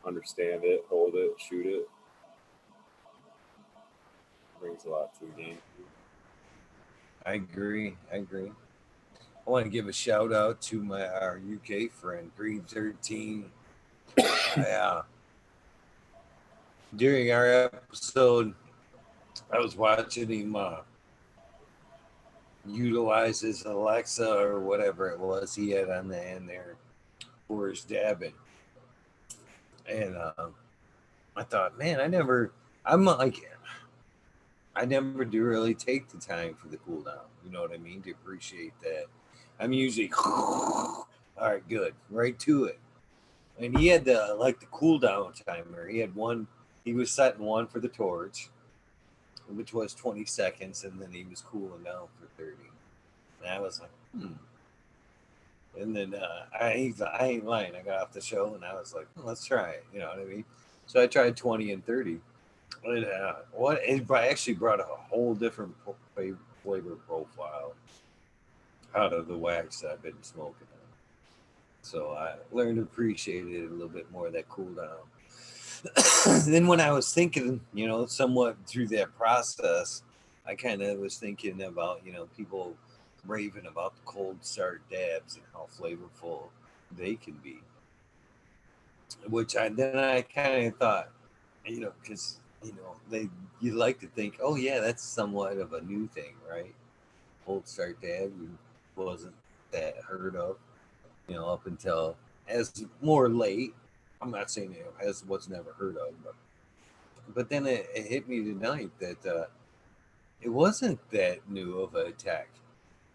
Understand it, hold it, shoot it. Brings a lot to the game. I agree. I want to give a shout out to our UK friend, Green 13. Yeah. During our episode, I was watching him utilize his Alexa or whatever it was he had on the end there for his dabbing. And I thought, man, I never do really take the time for the cooldown. You know what I mean? To appreciate that. I'm usually, all right, good, right to it. And he had the cooldown timer. He had one, he was setting one for the torch, which was 20 seconds, and then he was cooling down for 30. And I was like, And then I ain't lying. I got off the show and I was like, let's try it. You know what I mean? So I tried 20 and 30. And it actually brought a whole different flavor profile out of the wax that I've been smoking. So I learned to appreciate it a little bit more, that cool down. Then when I was thinking, somewhat through that process, I kind of was thinking about, people raving about the cold start dabs and how flavorful they can be. Which I kind of thought, because you like to think, oh yeah, that's somewhat of a new thing, right? Cold start dab wasn't that heard of, up until as more late. I'm not saying as what's never heard of, but then it hit me tonight that it wasn't that new of an attack,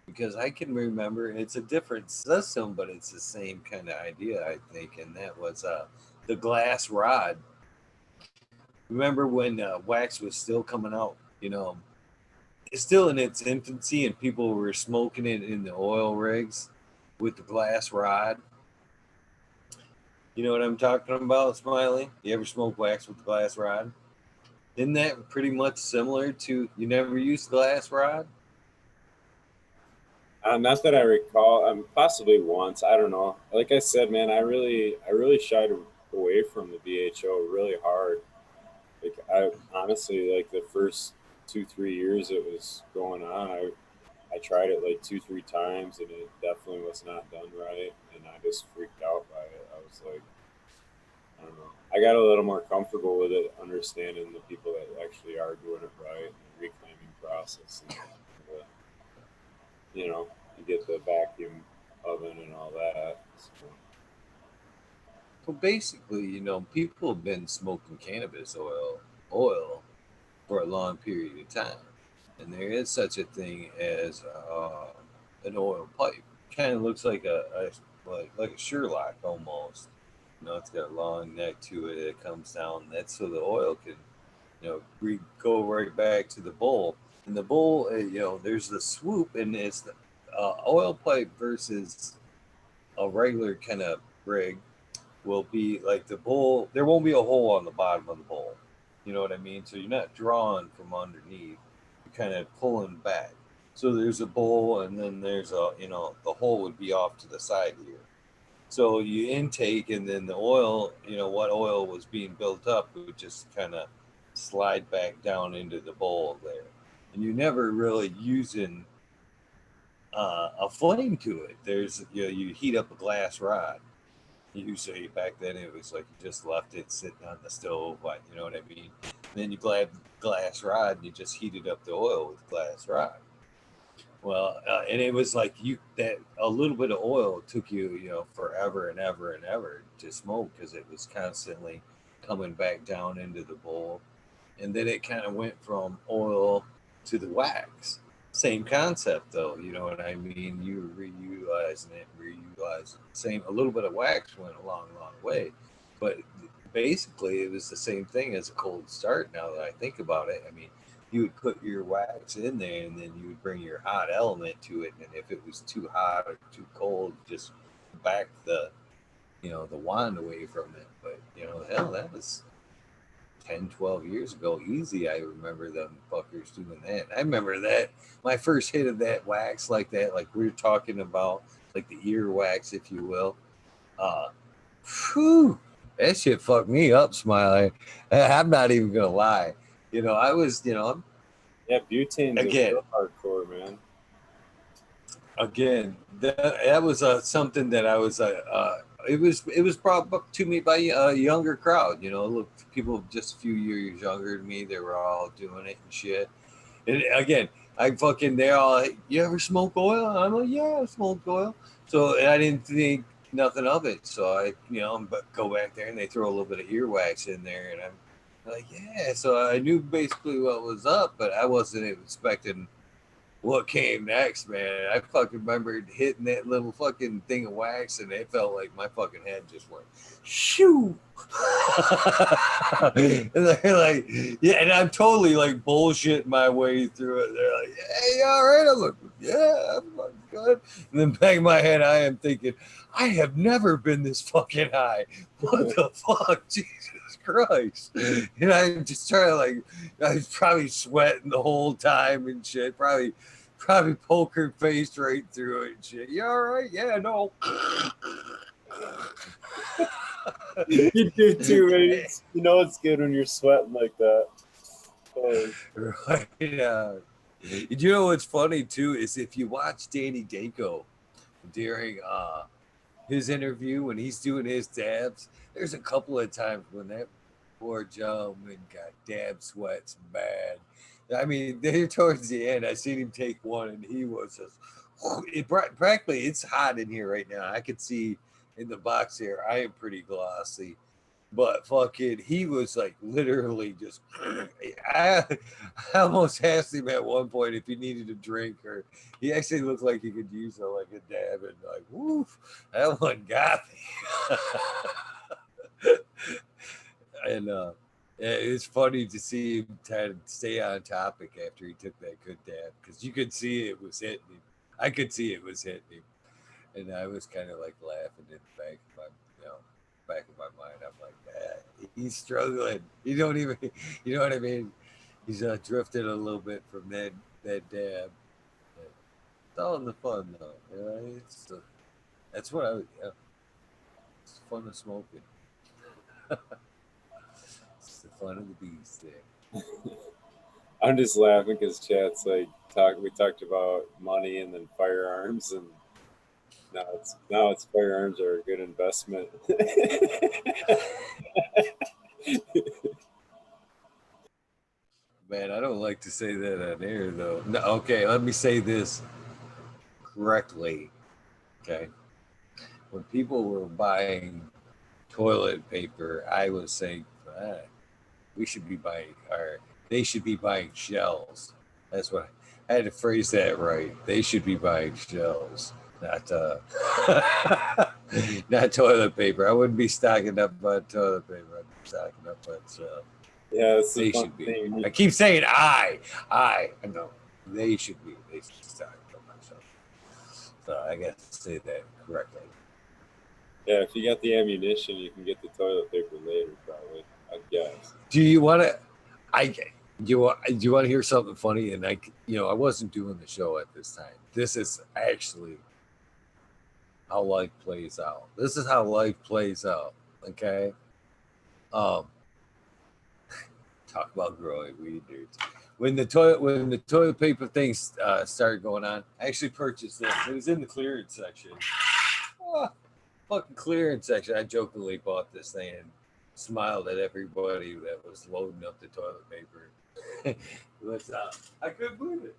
because I can remember it's a different system, but it's the same kind of idea, I think, and that was the glass rod. Remember when wax was still coming out? It's still in its infancy, and people were smoking it in the oil rigs with the glass rod. You know what I'm talking about, Smiley? You ever smoke wax with the glass rod? Isn't that pretty much similar to, you never used glass rod? Not that I recall. Possibly once. I don't know. Like I said, man, I really shied away from the BHO really hard. Like I honestly, like the first 2-3 years it was going on, I tried it like 2-3 times, and it definitely was not done right, and I just freaked out by it. I was like, I don't know. I got a little more comfortable with it, understanding the people that actually are doing it right, and the reclaiming process, and you get the vacuum oven and all that. So. Well, basically, people have been smoking cannabis oil for a long period of time, and there is such a thing as an oil pipe. Kind of looks like like a Sherlock almost. It's got a long neck to it. It comes down. That's so the oil can, go right back to the bowl. And the bowl, there's the swoop, and it's the oil pipe versus a regular kind of rig will be like the bowl. There won't be a hole on the bottom of the bowl. You know what I mean? So you're not drawing from underneath. You're kind of pulling back. So there's a bowl, and then there's the hole would be off to the side here. So you intake, and then the oil, what oil was being built up would just kind of slide back down into the bowl there. And you're never really using a flame to it. There's, you heat up a glass rod. Usually back then it was like you just left it sitting on the stove, like, you know what I mean? And then you grab glass rod and you just heated up the oil with glass rod. Well, and it was like that a little bit of oil took you, forever and ever and ever to smoke, because it was constantly coming back down into the bowl. And then it kind of went from oil to the wax. Same concept though, you know what I mean? You reutilizing it, reutilize it. Same, a little bit of wax went a long, long way. But basically it was the same thing as a cold start now that I think about it. I mean, you would put your wax in there and then you would bring your hot element to it, and if it was too hot or too cold, just back the the wand away from it. But hell, that was 10, 12 years ago. Easy. I remember them fuckers doing that. I remember that. My first hit of that wax like that, like we are talking about, like the ear wax, if you will. Whew, that shit fucked me up, Smiley. I'm not even going to lie. I was, Yeah, butane's again, real hardcore, man. Again, that was something that I was it was brought up to me by a younger crowd. Look, people just a few years younger than me, they were all doing it and shit. And again, they all, you ever smoke oil? I'm like, yeah, I smoked oil. So and I didn't think nothing of it. So I but go back there and they throw a little bit of earwax in there, and I'm like, yeah. So I knew basically what was up, but I wasn't expecting what came next, man. I fucking remember hitting that little fucking thing of wax, and it felt like my fucking head just went shoo. And they're like, yeah, and I'm totally like bullshitting my way through it. They're like, hey, you all right? I'm like, yeah, I'm fucking good. And then back in my head, I am thinking, I have never been this fucking high. What the fuck? Jesus Christ. And I'm just trying to, like, I was probably sweating the whole time and shit. Probably poker faced right through it and shit. You all right? Yeah, no. You do too, man. You know it's good when you're sweating like that. Right. You know what's funny too is if you watch Danny Danko during his interview when he's doing his dabs, there's a couple of times when that poor gentleman got dab sweats bad. I mean, there towards the end, I seen him take one, and he was just practically. It's hot in here right now. I could see in the box here. I am pretty glossy, but fucking, he was like literally just. I almost asked him at one point if he needed a drink, or he actually looked like he could use like a dab, and like, woof, that one got me. And it's funny to see him try to stay on topic after he took that good dab, because you could see it was hitting him. I could see it was hitting him, and I was kind of like laughing in the back of my mind. I'm like, he's struggling. You don't even, you know what I mean? He's drifted a little bit from that dab. It's all in the fun though. It's that's what it's fun of smoking. It's the fun of the beast there. I'm just laughing because chat's like we talked about money and then firearms, and now it's firearms are a good investment. Man, I don't like to say that on air though. No, okay, let me say this correctly. Okay. When people were buying toilet paper, I was saying we should be buying, or they should be buying shells. That's what I had to phrase that right. They should be buying shells, not not toilet paper. I wouldn't be stocking up on toilet paper. I'd be stocking up on shells. Yeah, it's They should be. Thing. I keep saying I know. They should be. They should stock up on shells. So I got to say that correctly. Yeah, if you got the ammunition, you can get the toilet paper later, probably. I guess. Do you want to? Do you want to hear something funny? And I wasn't doing the show at this time. This is actually how life plays out. This is how life plays out. Okay. Talk about growing weed, dudes. When the toilet paper things started going on, I actually purchased this. It was in the clearance section. Fucking clearance section. I jokingly bought this thing and smiled at everybody that was loading up the toilet paper. I couldn't believe it.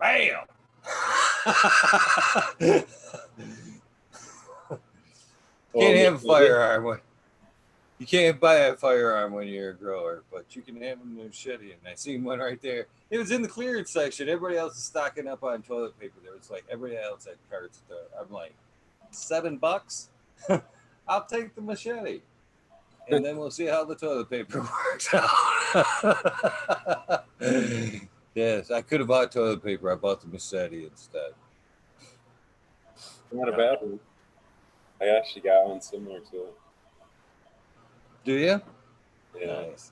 Bam! Can't have a firearm. You can't buy a firearm when you're a grower, but you can have a machete. And I seen one right there. It was in the clearance section. Everybody else is stocking up on toilet paper. There was like everybody else had carts. I'm like, $7? I'll take the machete. And then we'll see how the toilet paper works out. Yes, I could have bought toilet paper. I bought the machete instead. Not a bad one. I actually got one similar to it. Do you? Yeah. Nice.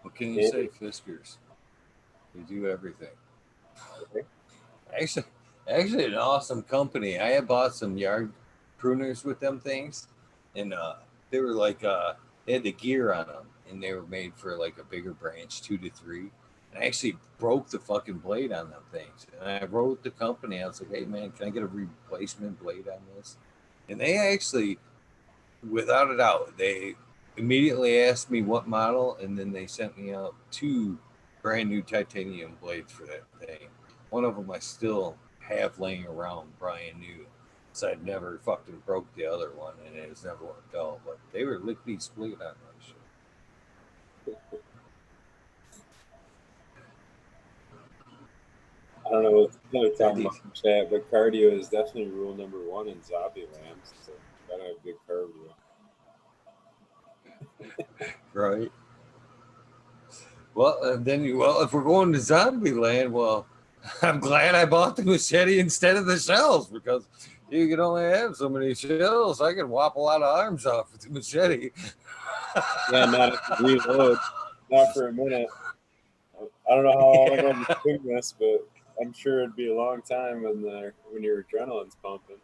What can you say, Fiskers? We do everything. Okay. Actually, an awesome company. I had bought some yard pruners with them things, and they were like they had the gear on them, and they were made for like a bigger branch, 2 to 3. And I actually broke the fucking blade on them things, and I wrote the company. I was like, "Hey man, can I get a replacement blade on this?" And they actually, without a doubt, they immediately asked me what model, and then they sent me out 2 brand new titanium blades for that thing. One of them I still have laying around brand new, so I'd never fucking broke the other one, and it has never worked out. But they were lickety split on that shit. I don't know what to talk about in chat, but cardio is definitely rule number 1 in zombie land. So gotta have good cardio. Right. Well, if we're going to zombie land, well, I'm glad I bought the machete instead of the shells, because you can only have so many shells. I can whop a lot of arms off with the machete. Yeah, not have to reload. Not for a minute. I don't know how long I'm going to swing this, but I'm sure it'd be a long time when your adrenaline's pumping.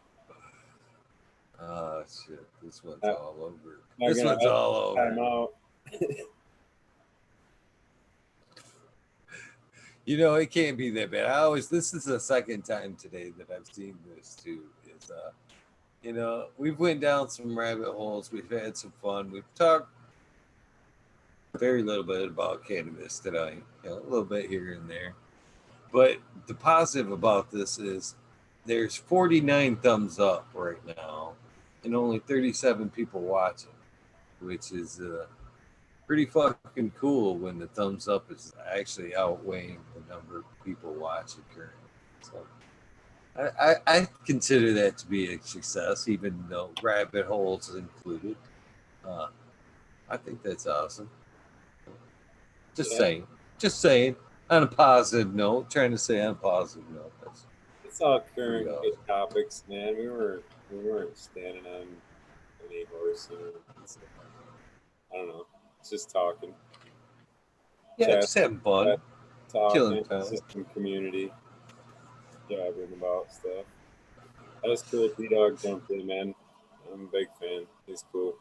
Oh shit! This one's all over. Not This gonna one's all over. Time out. You know, it can't be that bad. This is the second time today that I've seen this too. Is you know, we've went down some rabbit holes. We've had some fun. We've talked very little bit about cannabis tonight. You know, a little bit here and there. But the positive about this is there's 49 thumbs up right now, and only 37 people watching, which is pretty fucking cool when the thumbs up is actually outweighing the number of people watching currently. So I consider that to be a success, even though rabbit holes included. I think that's awesome. Just saying. On a positive note, trying to say on a positive note. It's all current good topics, man. We weren't standing on any horse. I don't know. It's just talking. Yeah, just having fun. Talking, system community. Jabbering about stuff. That was cool. T-Dog jumped in, man. I'm a big fan. He's cool.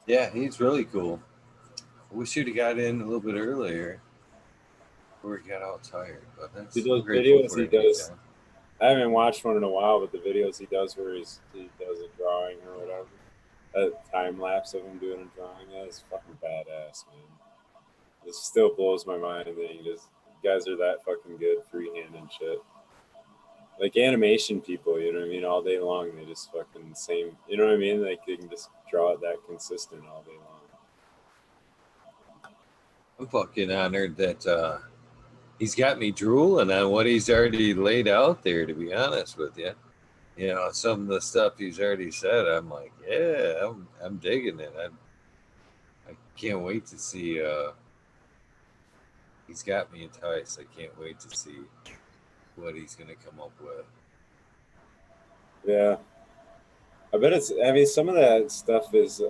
Yeah, he's really cool. I wish you'd have got in a little bit earlier before he got all tired. But that's those videos he does. I haven't watched one in a while, but the videos he does where he does a drawing or whatever, a time lapse of him doing a drawing, that is fucking badass, man. It still blows my mind that guys are that fucking good freehand and shit. Like animation people, you know what I mean? All day long, they just fucking same, you know what I mean? Like they can just draw it that consistent all day long. I'm fucking honored that he's got me drooling on what he's already laid out there, to be honest with you. You know, some of the stuff he's already said, I'm like, yeah, I'm digging it. I can't wait to see. He's got me enticed. I can't wait to see what he's going to come up with. Yeah. I bet some of that stuff is,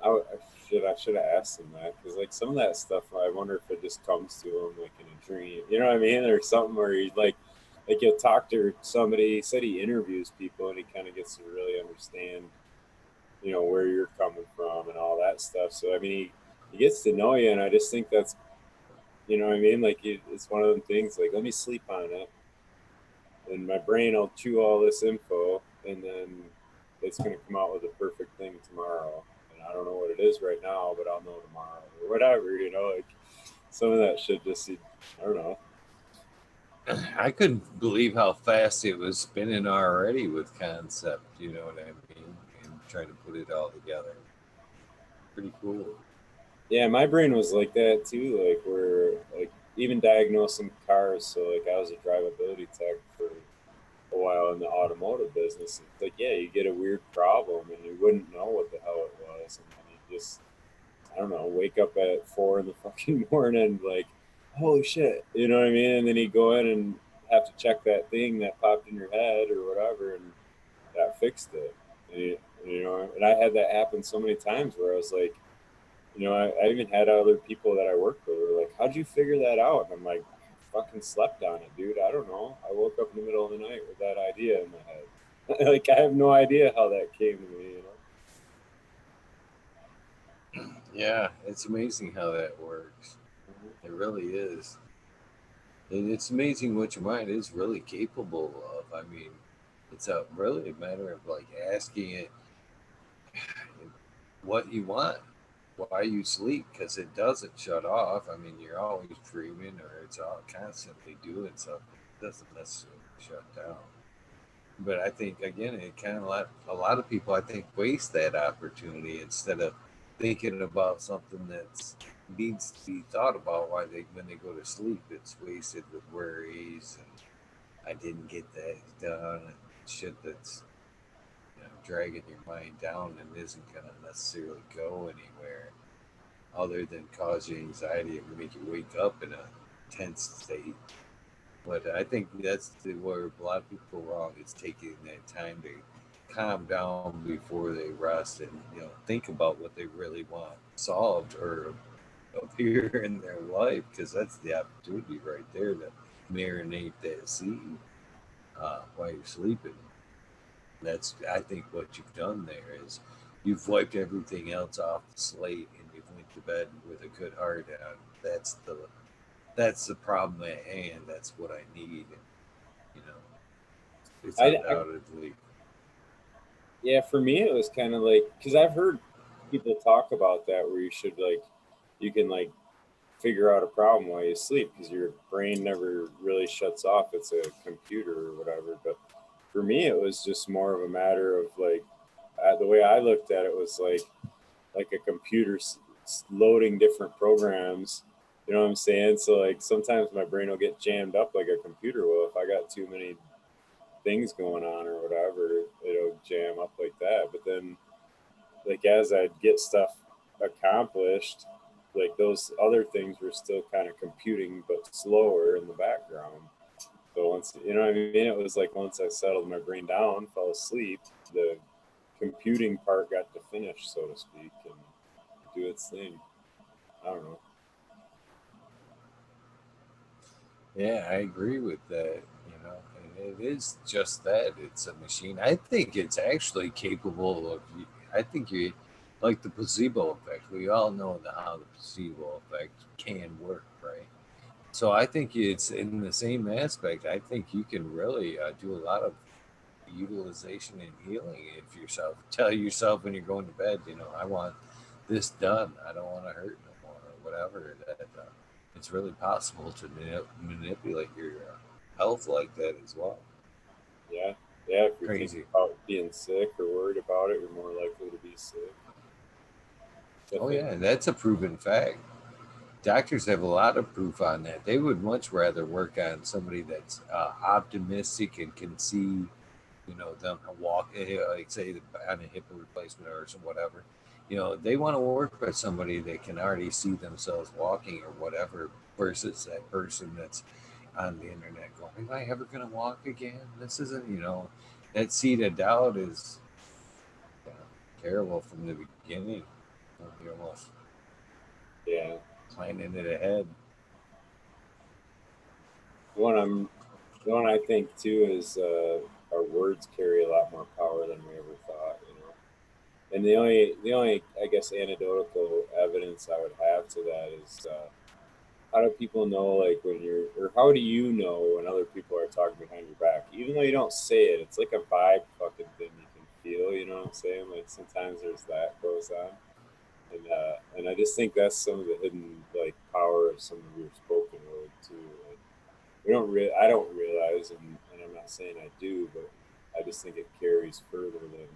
I should have asked him that, because like some of that stuff, I wonder if it just comes to him like in a dream, you know what I mean, or something where he like he'll talk to somebody. He said he interviews people and he kind of gets to really understand, you know, where you're coming from and all that stuff. So I mean, he gets to know you, and I just think that's, you know what I mean, like it's one of them things. Like, let me sleep on it, and my brain will chew all this info, and then it's going to come out with the perfect thing tomorrow. I don't know what it is right now, but I'll know tomorrow or whatever, you know, like some of that shit just, I don't know. I couldn't believe how fast it was spinning already with concept. You know what I mean? And trying to put it all together. Pretty cool. Yeah, my brain was like that too. Like we're like even diagnosing cars. So like I was a drivability tech for a while in the automotive business. It's like yeah, you get a weird problem and you wouldn't know what the hell it was, and then you just I don't know wake up at 4 in the fucking morning like holy shit, you know what I mean? And then you go in and have to check that thing that popped in your head or whatever, and that fixed it. And you know, and I had that happen so many times where I was like you know, I even had other people that I worked with were like, "How'd you figure that out?" And I'm like, "I fucking slept on it, dude. I don't know. I woke up in the middle of the night with that idea in my head. Like, I have no idea how that came to me. You know? Yeah, it's amazing how that works. Mhm. It really is. And it's amazing what your mind is really capable of. I mean, it's a really a matter of like asking it what you want, why you sleep, because it doesn't shut off. I mean, you're always dreaming or it's all constantly doing something. It doesn't necessarily shut down. But I think again, it kind of let a lot of people I think waste that opportunity instead of thinking about something that's needs to be thought about why they when they go to sleep. It's wasted with worries and I didn't get that done and shit that's dragging your mind down and isn't going to necessarily go anywhere other than cause you anxiety and make you wake up in a tense state. But I think that's where a lot of people go wrong is taking that time to calm down before they rest and think about what they really want solved or appear in their life because that's the opportunity right there to marinate that seed while you're sleeping. That's I think what you've done there is you've wiped everything else off the slate and you've went to bed with a good heart. That's the problem at hand. That's what I need. And, you know, it's I undoubtedly. yeah, for me it was kind of like because I've heard people talk about that where you should like you can like figure out a problem while you sleep because your brain never really shuts off. It's a computer or whatever. But for me, it was just more of a matter of like the way I looked at it was like a computer loading different programs. You know what I'm saying? So like sometimes my brain will get jammed up like a computer will if I got too many things going on or whatever. It'll jam up like that. But then like as I'd get stuff accomplished, like those other things were still kind of computing but slower in the background. So once you know what I mean, it was like once I settled my brain down, fell asleep, the computing part got to finish, so to speak, and do its thing. I don't know. Yeah, I agree with that. And it is just that it's a machine. I think it's actually capable of. I think you like the placebo effect. We all know how the placebo effect can work, right? So I think it's in the same aspect. I think you can really do a lot of utilization and healing if yourself tell yourself when you're going to bed, I want this done. I don't want to hurt no more or whatever. That it's really possible to manipulate your health like that as well. Yeah, yeah. If you're thinking Crazy. about being sick or worried about it, you're more likely to be sick. Oh Definitely. yeah, and that's a proven fact. Doctors have a lot of proof on that. They would much rather work on somebody that's optimistic and can see them walk, like say on a hip replacement or some whatever. They want to work with somebody that can already see themselves walking or whatever, versus that person that's on the internet going, "Am I ever going to walk again? This isn't." That seed of doubt is terrible from the beginning. You're almost Yeah. planning it ahead. The one I'm, the one I think too is our words carry a lot more power than we ever thought. You know. And the only I guess anecdotal evidence I would have to that is how do people know like when you're or how do you know when other people are talking behind your back even though you don't say it, it's like a vibe fucking thing you can feel, you know what I'm saying? Like sometimes there's that goes on, and I just think that's some of the hidden like power of some of your spoken word too, like I don't realize, and I'm not saying I do, but I just think it carries further than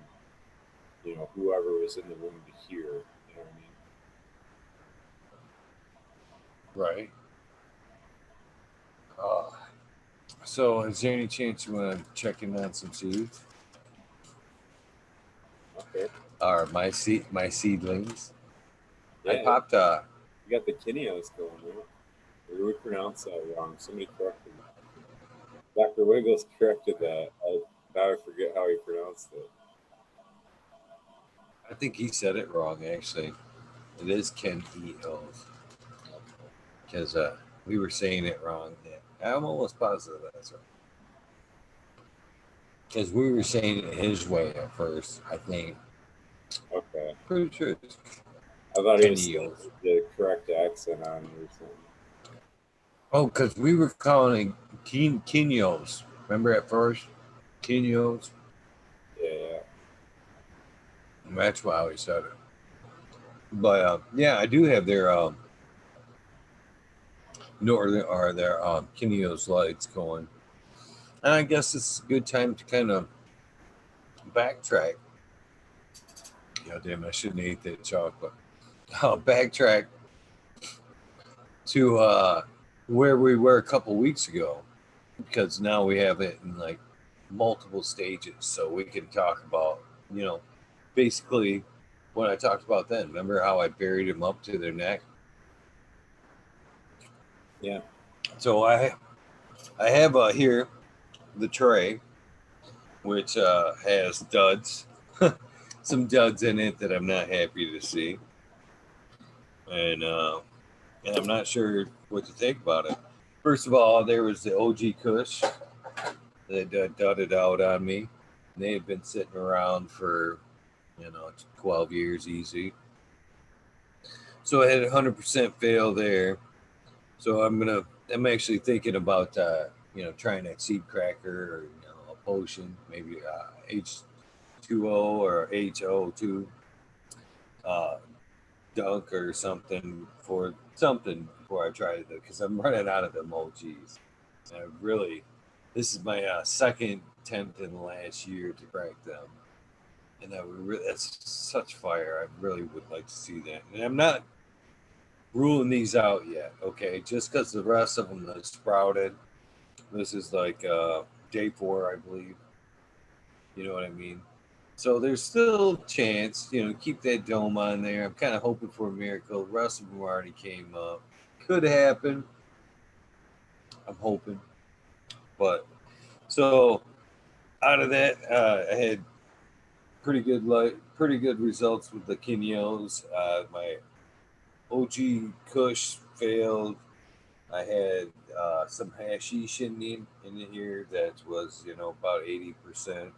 whoever was in the room to hear. You know what I mean? Right. Uh, so, is there any chance you want to check in on some seeds? Okay. Or my seedlings? I Yeah, popped you got the Kineos going, right? Or we pronounced that wrong. Somebody corrected me. Dr. Wiggles corrected that. Now I forget how he pronounced it. I think he said it wrong actually. It is Ken Eos. Because we were saying it wrong. Yeah, I'm almost positive that's right. Because we were saying it his way at first, I think. Okay. Pretty sure it's I thought he was saying Kenyos. the correct accent on it or something. Oh, because we were calling it Kenyos. Remember at first? Kenyos? Yeah. That's why we said it. But yeah, I do have their northern or their Kenyos lights going. And I guess it's a good time to kind of backtrack. God damn, I shouldn't eat that chocolate. I'll backtrack to where we were a couple weeks ago because now we have it in like multiple stages, so we can talk about basically what I talked about then. Remember how I buried them up to their neck? Yeah. So I have here the tray, which has duds, some duds in it that I'm not happy to see, and I'm not sure what to think about it. First of all, there was the OG Kush that dudded out on me. They had been sitting around for 12 years easy. So I had 100% fail there. So I'm actually thinking about trying that seed cracker or a potion, maybe H2O or HO2 uh, dunk or something before I try it because I'm running out of them OGs. And this is my second attempt in the last year to crack them, and that's such fire. I really would like to see that, and I'm not ruling these out yet. Okay, just because the rest of them have sprouted. This is like day 4, I believe. You know what I mean? So there's still a chance, keep that dome on there. I'm kind of hoping for a miracle. The rest of them already came up. Could happen. I'm hoping. But so out of that, I had pretty good results with the Kinyos. My OG Kush failed. I had some hashish in here that was about 80%.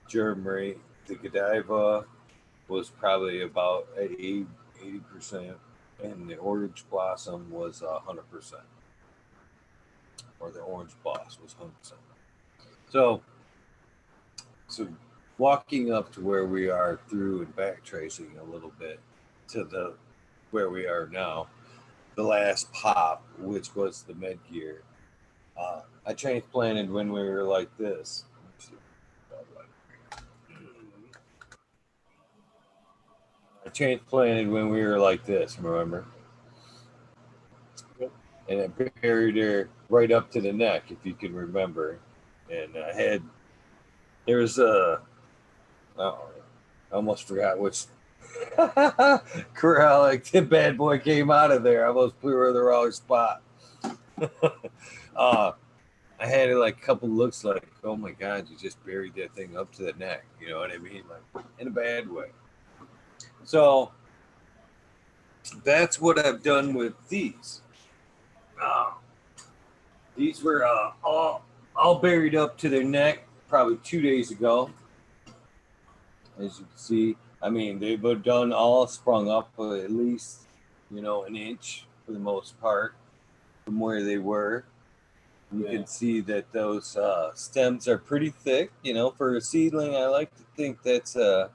Germ rate. The Godiva was probably about 80%, and the Orange Blossom was 100%, or the Orange Boss was 100%. So walking up to where we are through and back tracing a little bit to where we are now, the last pop, which was the med gear. I transplanted when we were like this. I transplanted when we were like this, remember? And I buried her right up to the neck, if you can remember. And there was I almost forgot which corral the bad boy came out of there. I almost put her in the wrong spot. I had it like a couple looks like, oh my God, you just buried that thing up to the neck. You know what I mean? Like in a bad way. So that's what I've done with these. These were all buried up to their neck probably 2 days ago. As you can see, I mean, they were done all sprung up at least, an inch for the most part from where they were. You can see that those stems are pretty thick. For a seedling, I like to think that's a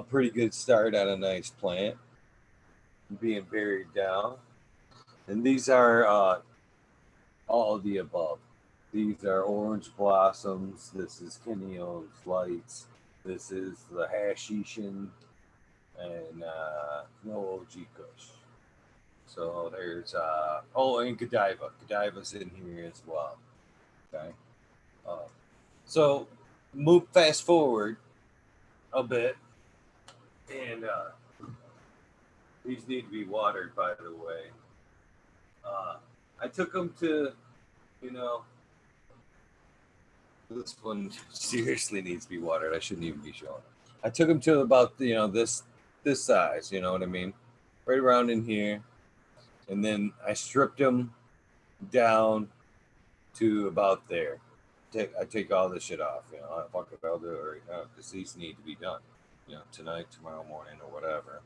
pretty good start on a nice plant being buried down. And these are all of the above. These are orange blossoms. This is Kenyo's lights. This is the hashishin and no OG Kush. So there's and Godiva. Godiva's in here as well. Okay. Uh, so move fast forward a bit, and these need to be watered. By the way, I took them to, you know, this one seriously needs to be watered. I shouldn't even be showing it. I took them to about this size. You know what I mean? Right around in here, and then I stripped them down to about there. I take all this shit off. You know, I fuck it, I'll do it right now because these need to be done. You know, tonight, tomorrow morning, or whatever.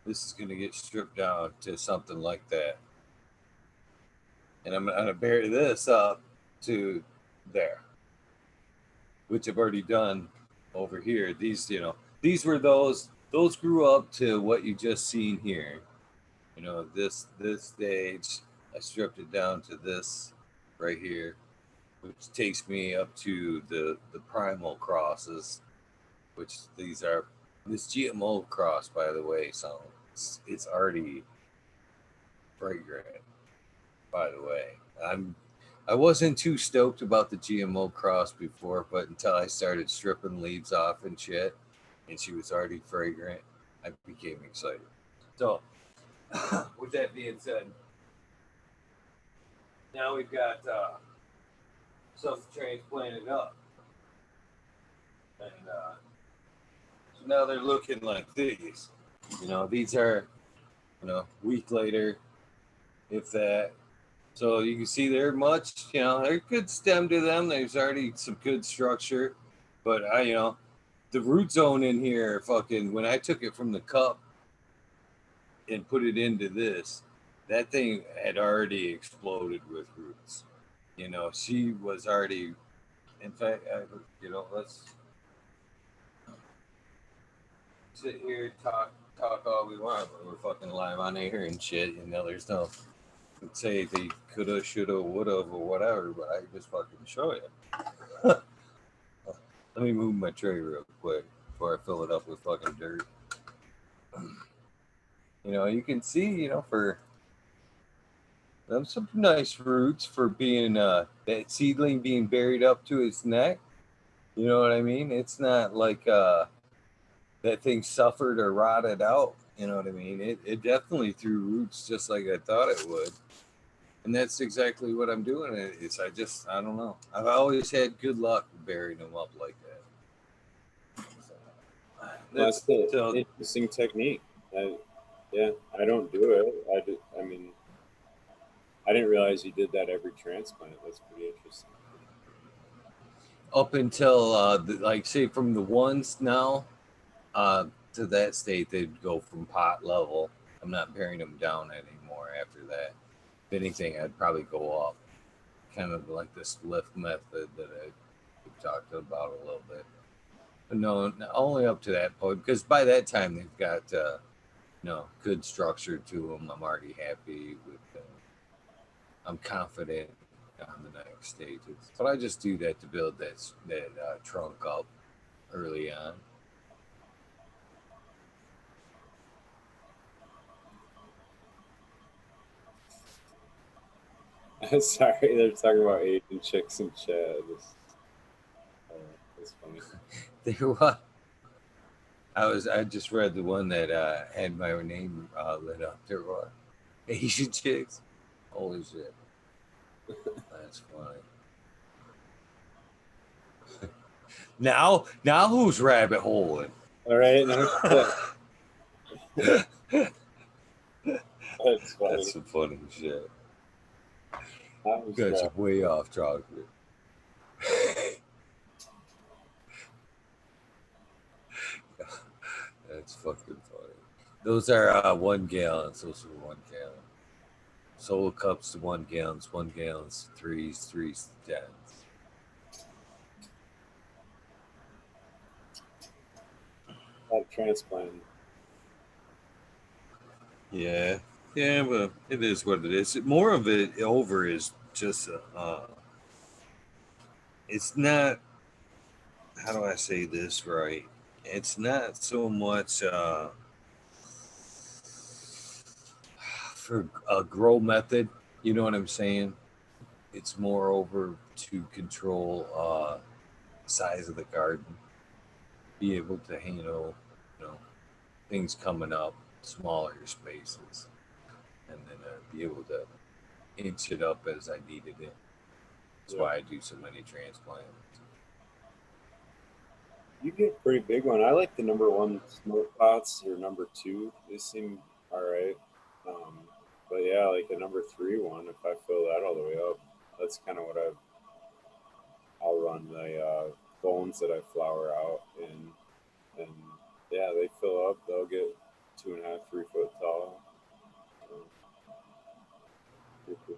This is gonna get stripped down to something like that, and I'm gonna bury this up to there, which I've already done over here. These, these were those grew up to what you just seen here. You know, this stage, I stripped it down to this right here, which takes me up to the primal crosses, which these are this GMO cross, by the way. So it's already fragrant, by the way. I wasn't too stoked about the GMO cross before, but until I started stripping leaves off and shit, and she was already fragrant, I became excited. So, with that being said, now we've got some transplanted up, and so now they're looking like these. You know, these are, week later, if that. So you can see they're much, they're good stem to them. There's already some good structure, but the root zone in here, fucking, when I took it from the cup and put it into this, that thing had already exploded with roots. You know, she was already, in fact, let's sit here, talk all we want, but we're fucking live on air and shit. You know, there's no say they coulda, shoulda, woulda, or whatever, but I just fucking show you. Let me move my tray real quick before I fill it up with fucking dirt. You know, you can see, for them some nice roots for being that seedling being buried up to its neck. You know what I mean? It's not like that thing suffered or rotted out. You know what I mean? It definitely threw roots just like I thought it would. And that's exactly what I'm doing. I don't know. I've always had good luck burying them up like that. So, that's the interesting technique. I don't do it. I didn't realize you did that every transplant. That's pretty interesting. Up until, say, from the ones now to that state, they'd go from pot level. I'm not burying them down anymore after that. If anything, I'd probably go up. Kind of like this lift method that I talked about a little bit. But no, only up to that point, because by that time they've got good structure to them. I'm already happy with them. I'm confident on the next stages. But I just do that to build that trunk up early on. Sorry, they're talking about Asian chicks and chat. That's funny. They what? I just read the one that had my name lit up. There were Asian chicks. Holy shit. That's funny. Now who's rabbit holing? All right. That's funny. That's some funny shit. You guys are way off chocolate. That's fucking funny. Those are 1 gallons. Those are 1 gallon. Solo cups to 1 gallons, 1 gallons, threes to 10s. Transplant. Yeah. Yeah, well, it is what it is. More of it over is just, it's not, how do I say this right? It's not so much for a grow method, you know what I'm saying? It's more over to control size of the garden, be able to handle, you know, things coming up, smaller spaces, and then be able to inch it up as I needed it. That's Yeah. why I do so many transplants. You get a pretty big one. I like the number one smoke pots or number two. They seem all right. Um, but yeah, like the number three one, if I fill that all the way up, that's kind of what I'll run the bones that I flower out in, and yeah, they fill up. They'll get 2.5, 3 foot tall. So, pretty cool.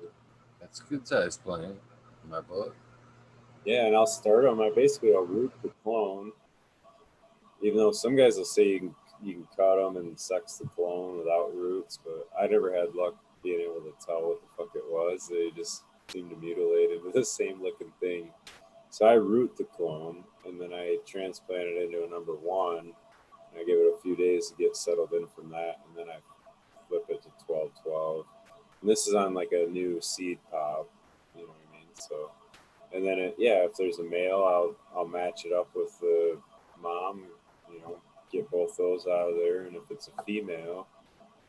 That's a good size plant in my book. Yeah, and I'll start them. I'll root the clone, even though some guys will say you can cut them and sex the clone without roots, but I never had luck being able to tell what the fuck it was. They just seemed to mutilate it with the same looking thing. So I root the clone and then I transplant it into a number one. And I give it a few days to get settled in from that, and then I flip it to 12-12. And this is on like a new seed pop, you know what I mean? So, and then yeah, if there's a male, I'll match it up with the mom, you know, get both those out of there. And if it's a female,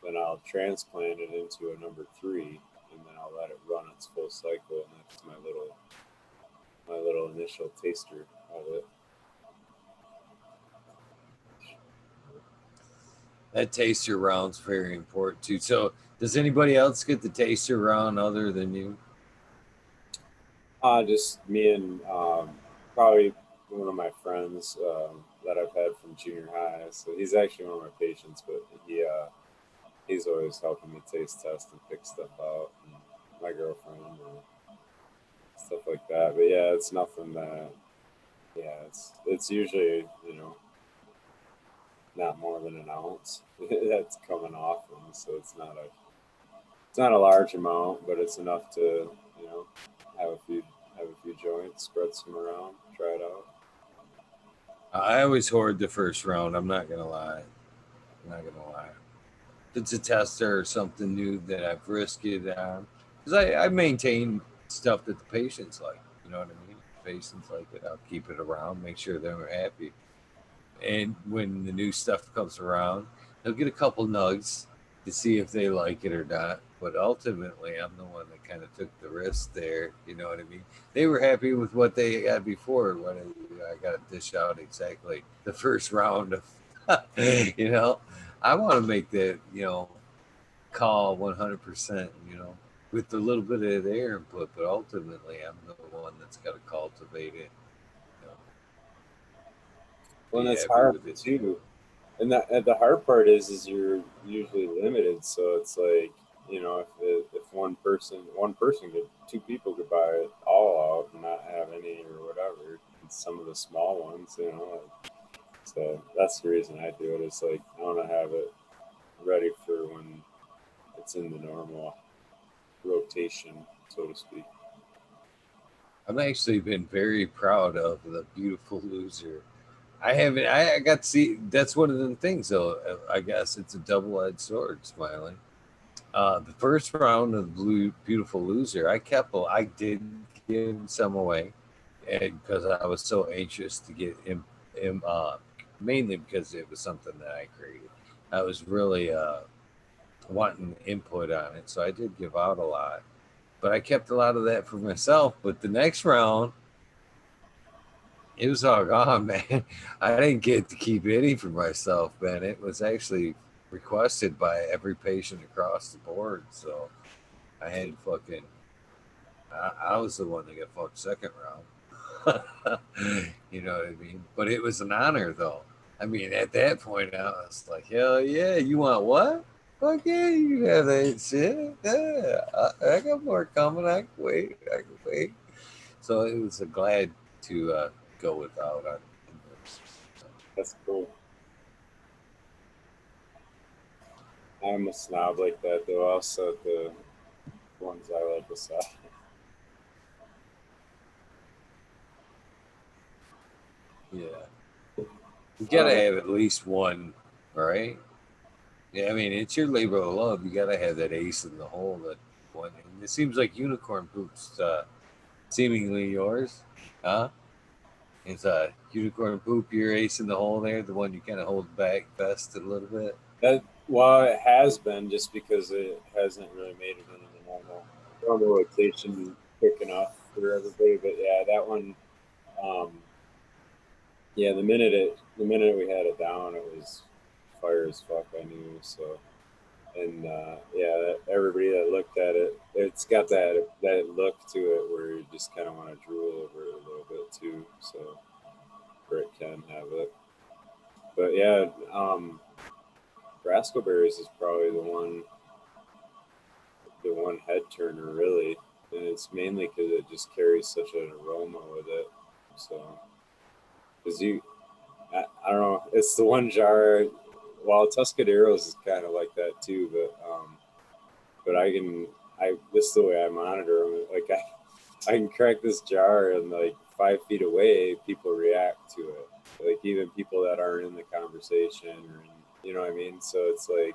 then I'll transplant it into a number three, and then I'll let it run its full cycle. And that's my little initial taster of it. That taster round's very important too. So, does anybody else get the taster round other than you? Just me and probably one of my friends that I've had from junior high. So he's actually one of my patients, but he's always helping me taste test and pick stuff out. And my girlfriend and stuff like that. But yeah, it's nothing that. Yeah, it's usually not more than an ounce that's coming off them. So it's not a large amount, but it's enough to have a few have a few joints, spread some around, try it out. I always hoard the first round. I'm not gonna lie. I'm not gonna lie. If it's a tester or something new that I've risked it on, because I maintain stuff that the patients like. You know what I mean? If patients like it, I'll keep it around, make sure they're happy. And when the new stuff comes around, they'll get a couple nugs to see if they like it or not. But ultimately, I'm the one that kind of took the risk there. You know what I mean? They were happy with what they had before. When I got to dish out exactly the first round of, you know, I want to make that, call 100%, with a little bit of their input. But ultimately, I'm the one that's got to cultivate it, you know, Well, be and that's happy hard with it. too. And the hard part is you're usually limited. So it's like if one person could, two people could buy it all out and not have any or whatever. And some of the small ones, So that's the reason I do it. It's like I want to have it ready for when it's in the normal rotation, so to speak. I've actually been very proud of the beautiful loser. I haven't. I got to see. That's one of the things, though. I guess it's a double-edged sword, Smiley. The first round of Blue Beautiful Loser, I kept. I did give some away, because I was so anxious to get him. Mainly because it was something that I created. I was really wanting input on it, so I did give out a lot. But I kept a lot of that for myself. But the next round, it was all gone, man. I didn't get to keep any for myself, man. It was actually requested by every patient across the board. So I had fucking, I was the one that got fucked second round. You know what I mean? But it was an honor, though. I mean, at that point, I was like, hell yeah, you want what? Fuck yeah, you can have that shit. Yeah, I got more coming. I can wait. I can wait. So it was a glad to go without on those. So, That's cool. I'm a snob like that, though. I'll set the ones I like to set. Yeah. You gotta have at least one, right? Yeah, I mean, it's your labor of love. You gotta have that ace in the hole. That one. And it seems like unicorn poops, seemingly yours, huh? Is unicorn poop your ace in the hole there? The one you kind of hold back best a little bit. That well, it has been just because it hasn't really made it into the normal rotation quick enough for everybody. But yeah, that one, um, yeah, the minute we had it down, it was fire as fuck. I knew so. And yeah, everybody that looked at it, it's got that look to it where you just kind of want to drool over it a little bit too. So Britt can have it, but yeah, Berries is probably the one head turner really, and it's mainly because it just carries such an aroma with it. So because I don't know, it's the one jar. While Tuscaderos is kind of like that too, but I this is the way I monitor them. Like I can crack this jar and like 5 feet away, people react to it. Like even people that aren't in the conversation, or you know what I mean. So it's like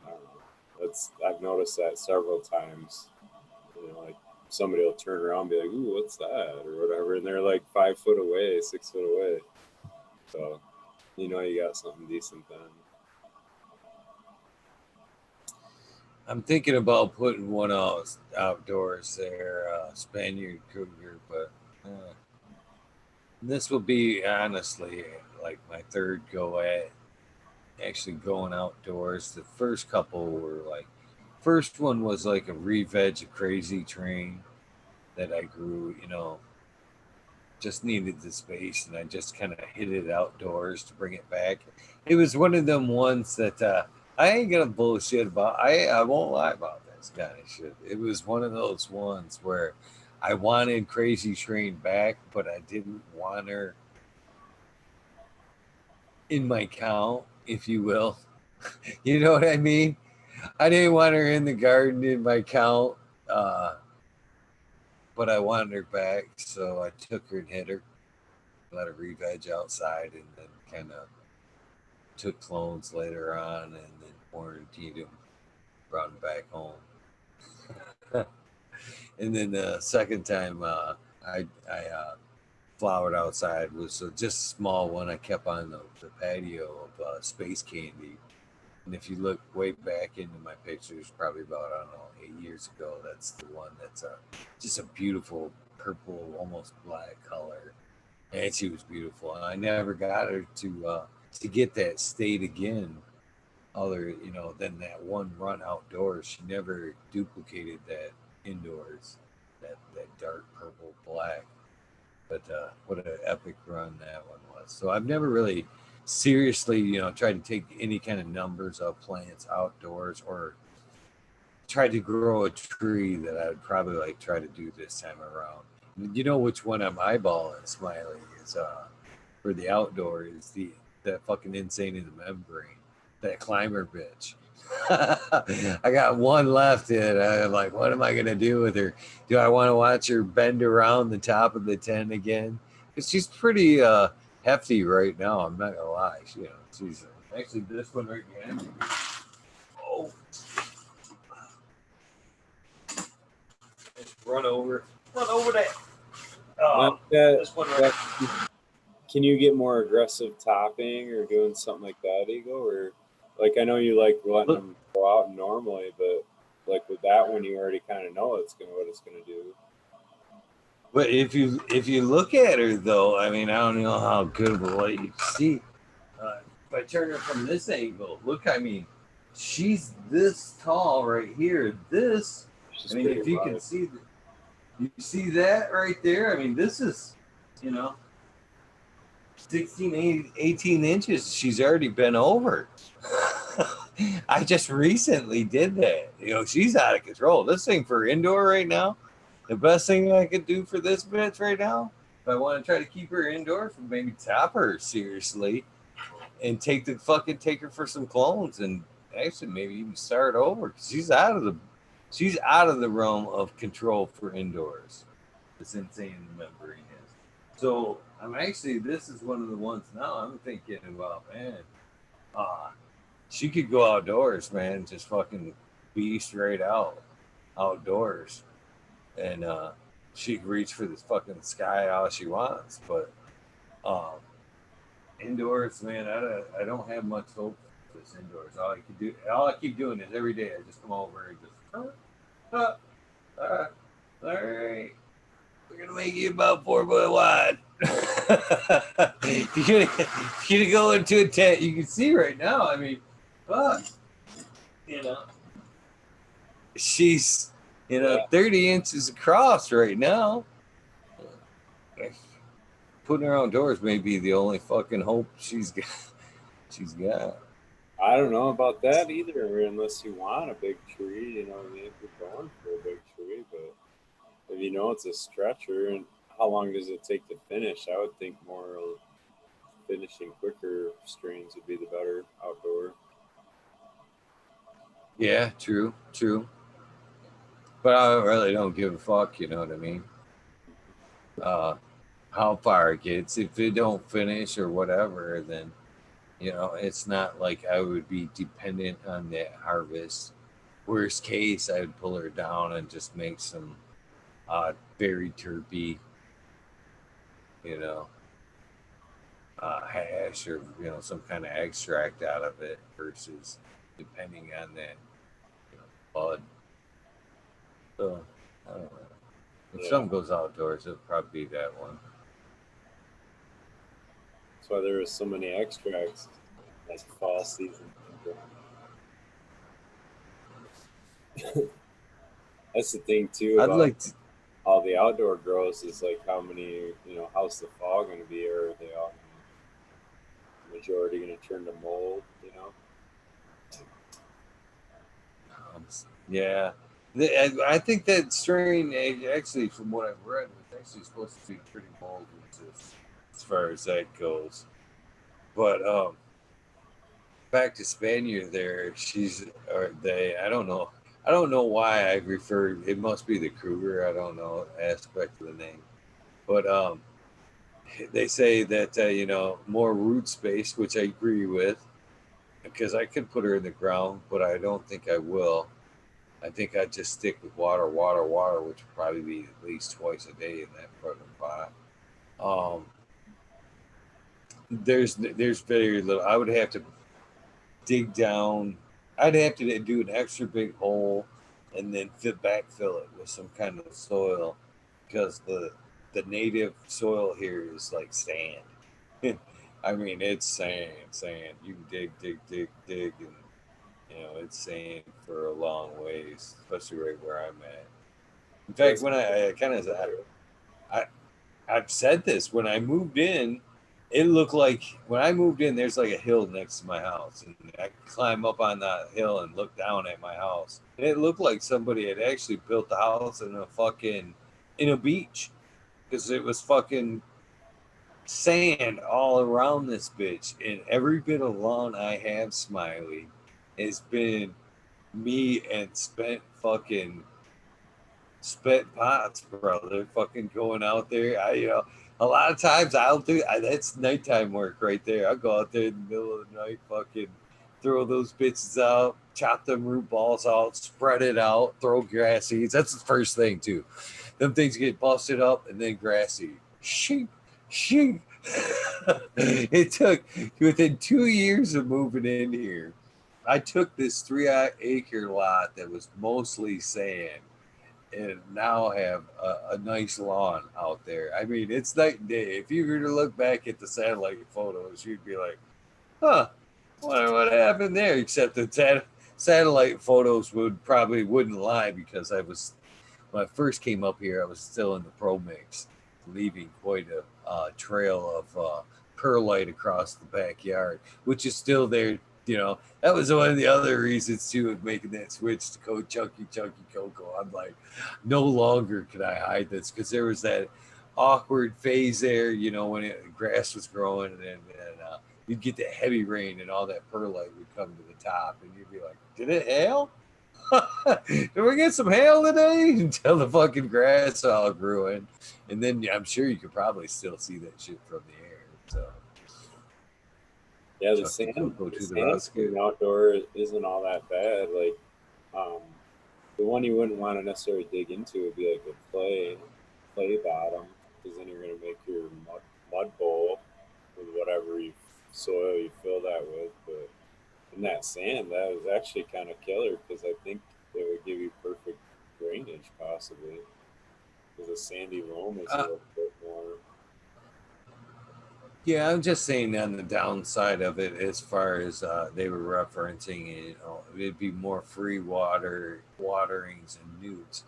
I don't know. I've noticed that several times. You know, like somebody will turn around and be like, "Ooh, what's that?" or whatever, and they're like 5 foot away, 6 foot away. So you know you got something decent then. I'm thinking about putting one outdoors there, Spaniard Cougar, but this will be honestly like my third go at actually going outdoors. The first couple were like, first one was like a re-veg crazy train that I grew, just needed the space and I just kind of hit it outdoors to bring it back. It was one of them ones that I ain't gonna bullshit about. I won't lie about this kind of shit. It was one of those ones where I wanted Crazy Train back, but I didn't want her in my count, if you will. You know what I mean? I didn't want her in the garden in my count, uh, but I wanted her back, so I took her and hit her, let her re-veg outside, and then kind of took clones later on, and then quarantined them, brought them back home. And then the second time I flowered outside was just a small one I kept on the patio of Space Candy. And if you look way back into my pictures, probably about, I don't know, 8 years ago, that's the one that's just a beautiful purple, almost black color. And she was beautiful. And I never got her to get that state again, other, than that one run outdoors. She never duplicated that indoors, that dark purple black. But what an epic run that one was. So I've never really seriously, tried to take any kind of numbers of plants outdoors or tried to grow a tree that I would probably like try to do this time around. You know which one I'm eyeballing, Smiley, is for the outdoor is that fucking insane in the membrane, that climber bitch. I got one left, and I'm like, what am I gonna do with her? Do I want to watch her bend around the top of the tent again? Because she's pretty hefty right now. I'm not gonna lie. She's actually this one right behind me. Oh, run over that. This one right. Can you get more aggressive topping or doing something like that, Eagle? Or like I know you like letting them go out normally, but like with that one, you already kind of know what it's gonna do. But if you look at her though, I mean, I don't know how good of a light you see. If I turn her from this angle, look, I mean, she's this tall right here. She's I mean, if you can see, you see that right there. I mean, this is, you know, 16, 18 inches. She's already been over. I just recently did that. She's out of control. This thing for indoor right now, the best thing I could do for this bitch right now, if I want to try to keep her indoors, maybe top her seriously and take her for some clones and actually maybe even start over because she's out of the realm of control for indoors. This insane membrane is. So I'm actually this is one of the ones now I'm thinking about, man. Uh she could go outdoors, man, just fucking be straight out outdoors. And she could reach for this fucking sky all she wants, but um indoors, man, I don't have much hope for this indoors. All I keep doing is every day I just come over and just, uh, uh, all right, we're gonna make you about 4 foot wide. You're gonna go into a tent. You can see right now. I mean, fuck, you know, she's Yeah. 30 inches across right now. Putting her outdoors may be the only fucking hope she's got. She's got. I don't know about that either, unless you want a big tree, you know what I mean? If you're going for a big tree, but if you know it's a stretcher, and how long does it take to finish? I would think more finishing quicker strains would be the better outdoor. Yeah, true, true. But I really don't give a fuck. You know what I mean? Uh, how far it gets. If it don't finish or whatever, then it's not like I would be dependent on that harvest. Worst case, I'd pull her down and just make some very terpy, you know, hash or some kind of extract out of it versus depending on that bud. So I don't know. If Yeah, something goes outdoors, it'll probably be that one. that's why there are so many extracts as fall season. That's the thing too I'd about like to. all the outdoor grows is like how many, how's the fall going to be, or are they all majority going to turn to mold, Yeah, I think that strain actually, from what I've read, was actually supposed to be pretty mold resistant as far as that goes. But back to Spaniard, there, she's or they. I don't know why I refer. It must be the Kruger. I don't know aspect of the name, but they say that more root space, which I agree with, because I could put her in the ground, but I don't think I will. I think I'd just stick with water, water, water, which would probably be at least twice a day in that fucking pot. Um, there's very little. I would have to dig down. I'd have to do an extra big hole and then backfill it with some kind of soil because the native soil here is like sand. I mean, it's sand, sand. You can dig, dig, dig, dig, and it's sand for a long ways, especially right where I'm at. In fact, That's when I kind of I I've said this when I moved in, it looked like when I moved in, there's like a hill next to my house, and I could climb up on that hill and look down at my house, and it looked like somebody had actually built the house in a beach because it was fucking sand all around this bitch, and every bit of lawn I have, Smiley, has been me and spent pots, brother. Fucking going out there. A lot of times that's nighttime work right there. I'll go out there in the middle of the night, fucking throw those bitches out, chop them root balls out, spread it out, throw grass seeds. That's the first thing too. Them things get busted up and then grass seed. Sheep, sheep. It took within 2 years of moving in here. I took this 3 acre lot that was mostly sand and now have a nice lawn out there. I mean, it's night and day. If you were to look back at the satellite photos, you'd be like, huh, wonder what happened there. Except the satellite photos wouldn't lie because when I first came up here, I was still in the Pro Mix, leaving quite a trail of perlite across the backyard, which is still there. That was one of the other reasons too of making that switch to go chunky cocoa. I'm like, no longer could I hide this because there was that awkward phase there, when grass was growing and you'd get that heavy rain and all that perlite would come to the top, and you'd be like, "Did it hail? Did we get some hail today?" Until the fucking grass all grew in, and then I'm sure you could probably still see that shit from the air. So Yeah, the chuck the sand, cocoa the to the sand basket. being outdoor isn't all that bad. Like, um, the one you wouldn't want to necessarily dig into would be like a clay bottom, because then you're gonna make your mud bowl with whatever soil you fill that with. But in that sand, that was actually kind of killer because I think it would give you perfect drainage possibly, because the sandy loam is a Uh, little bit more. Yeah, I'm just saying on the downside of it, as far as they were referencing, it'd be more free waterings and newts.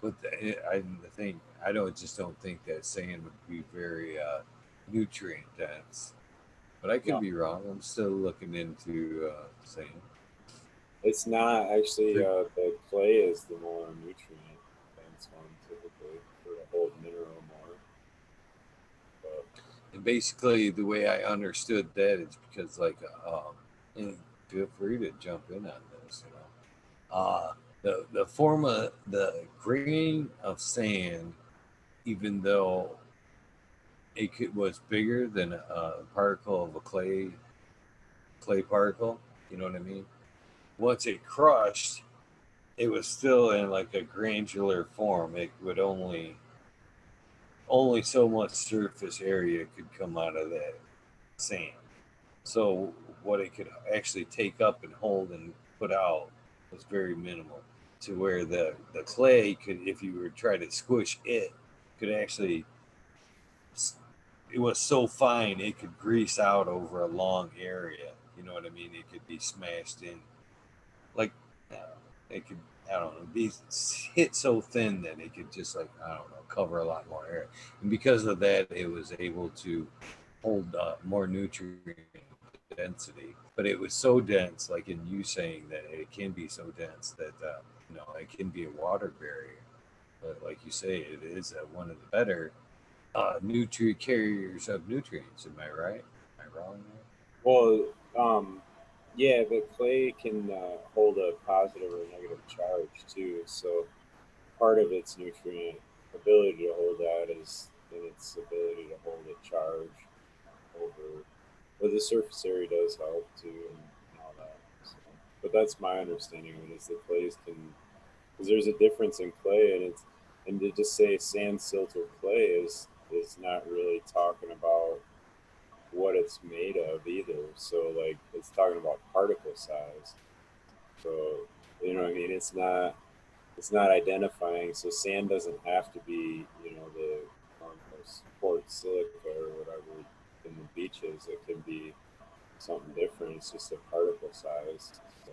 But the thing, I just don't think that sand would be very nutrient dense. But I could No, be wrong. I'm still looking into sand. it's not actually. Free, The clay is the more nutrient dense one typically for to hold mineral more. But and basically, the way I understood that is because, like, and feel free to jump in on this. The form of the grain of sand, even though was bigger than a particle of a clay particle, you know what I mean? Once it crushed, it was still in like a granular form. It would only so much surface area could come out of that sand. So what it could actually take up and hold and put out was very minimal. To where the clay could, if you were trying to squish it, could actually, it was so fine it could grease out over a long area. You know what I mean? It could be smashed in, like uh, it could, I don't know, be hit so thin that it could just, like, I don't know, cover a lot more area. And because of that, it was able to hold more nutrient density. But it was so dense, like in you saying that it can be so dense that it can be a water barrier. But like you say, it is one of the better nutrient carriers of nutrients. Am I right? Am I wrong there? well, yeah, but clay can hold a positive or negative charge too. So part of its nutrient ability to hold that is in its ability to hold a charge over. But the surface area does help too, and all that. So, but that's my understanding of it is that clays can, because there's a difference in clay, and to just say sand, silt, or clay is not really talking about what it's made of either. So like it's talking about particle size. So you know what I mean? It's not identifying. So sand doesn't have to be, the quartz silica or whatever in the beaches. It can be something different. It's just a particle size. So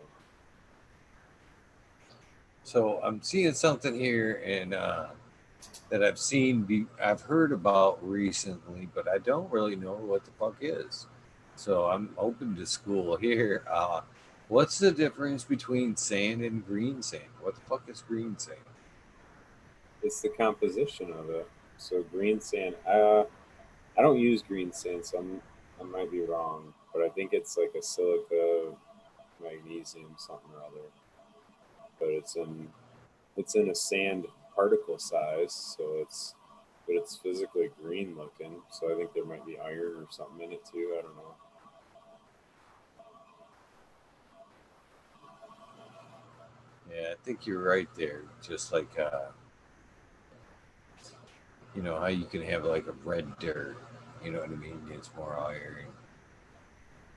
So I'm seeing something here, and that I've heard about recently, but I don't really know what the fuck is. So I'm open to school here. What's the difference between sand and green sand? What the fuck is green sand? it's the composition of it. So green sand. I don't use green sand, so I might be wrong, but I think it's like a silica magnesium something or other. But it's in a sand particle size, so it's physically green looking. So I think there might be iron or something in it too. I don't know. Yeah, I think you're right there. Just like how you can have like a red dirt. You know what I mean? It's more iron.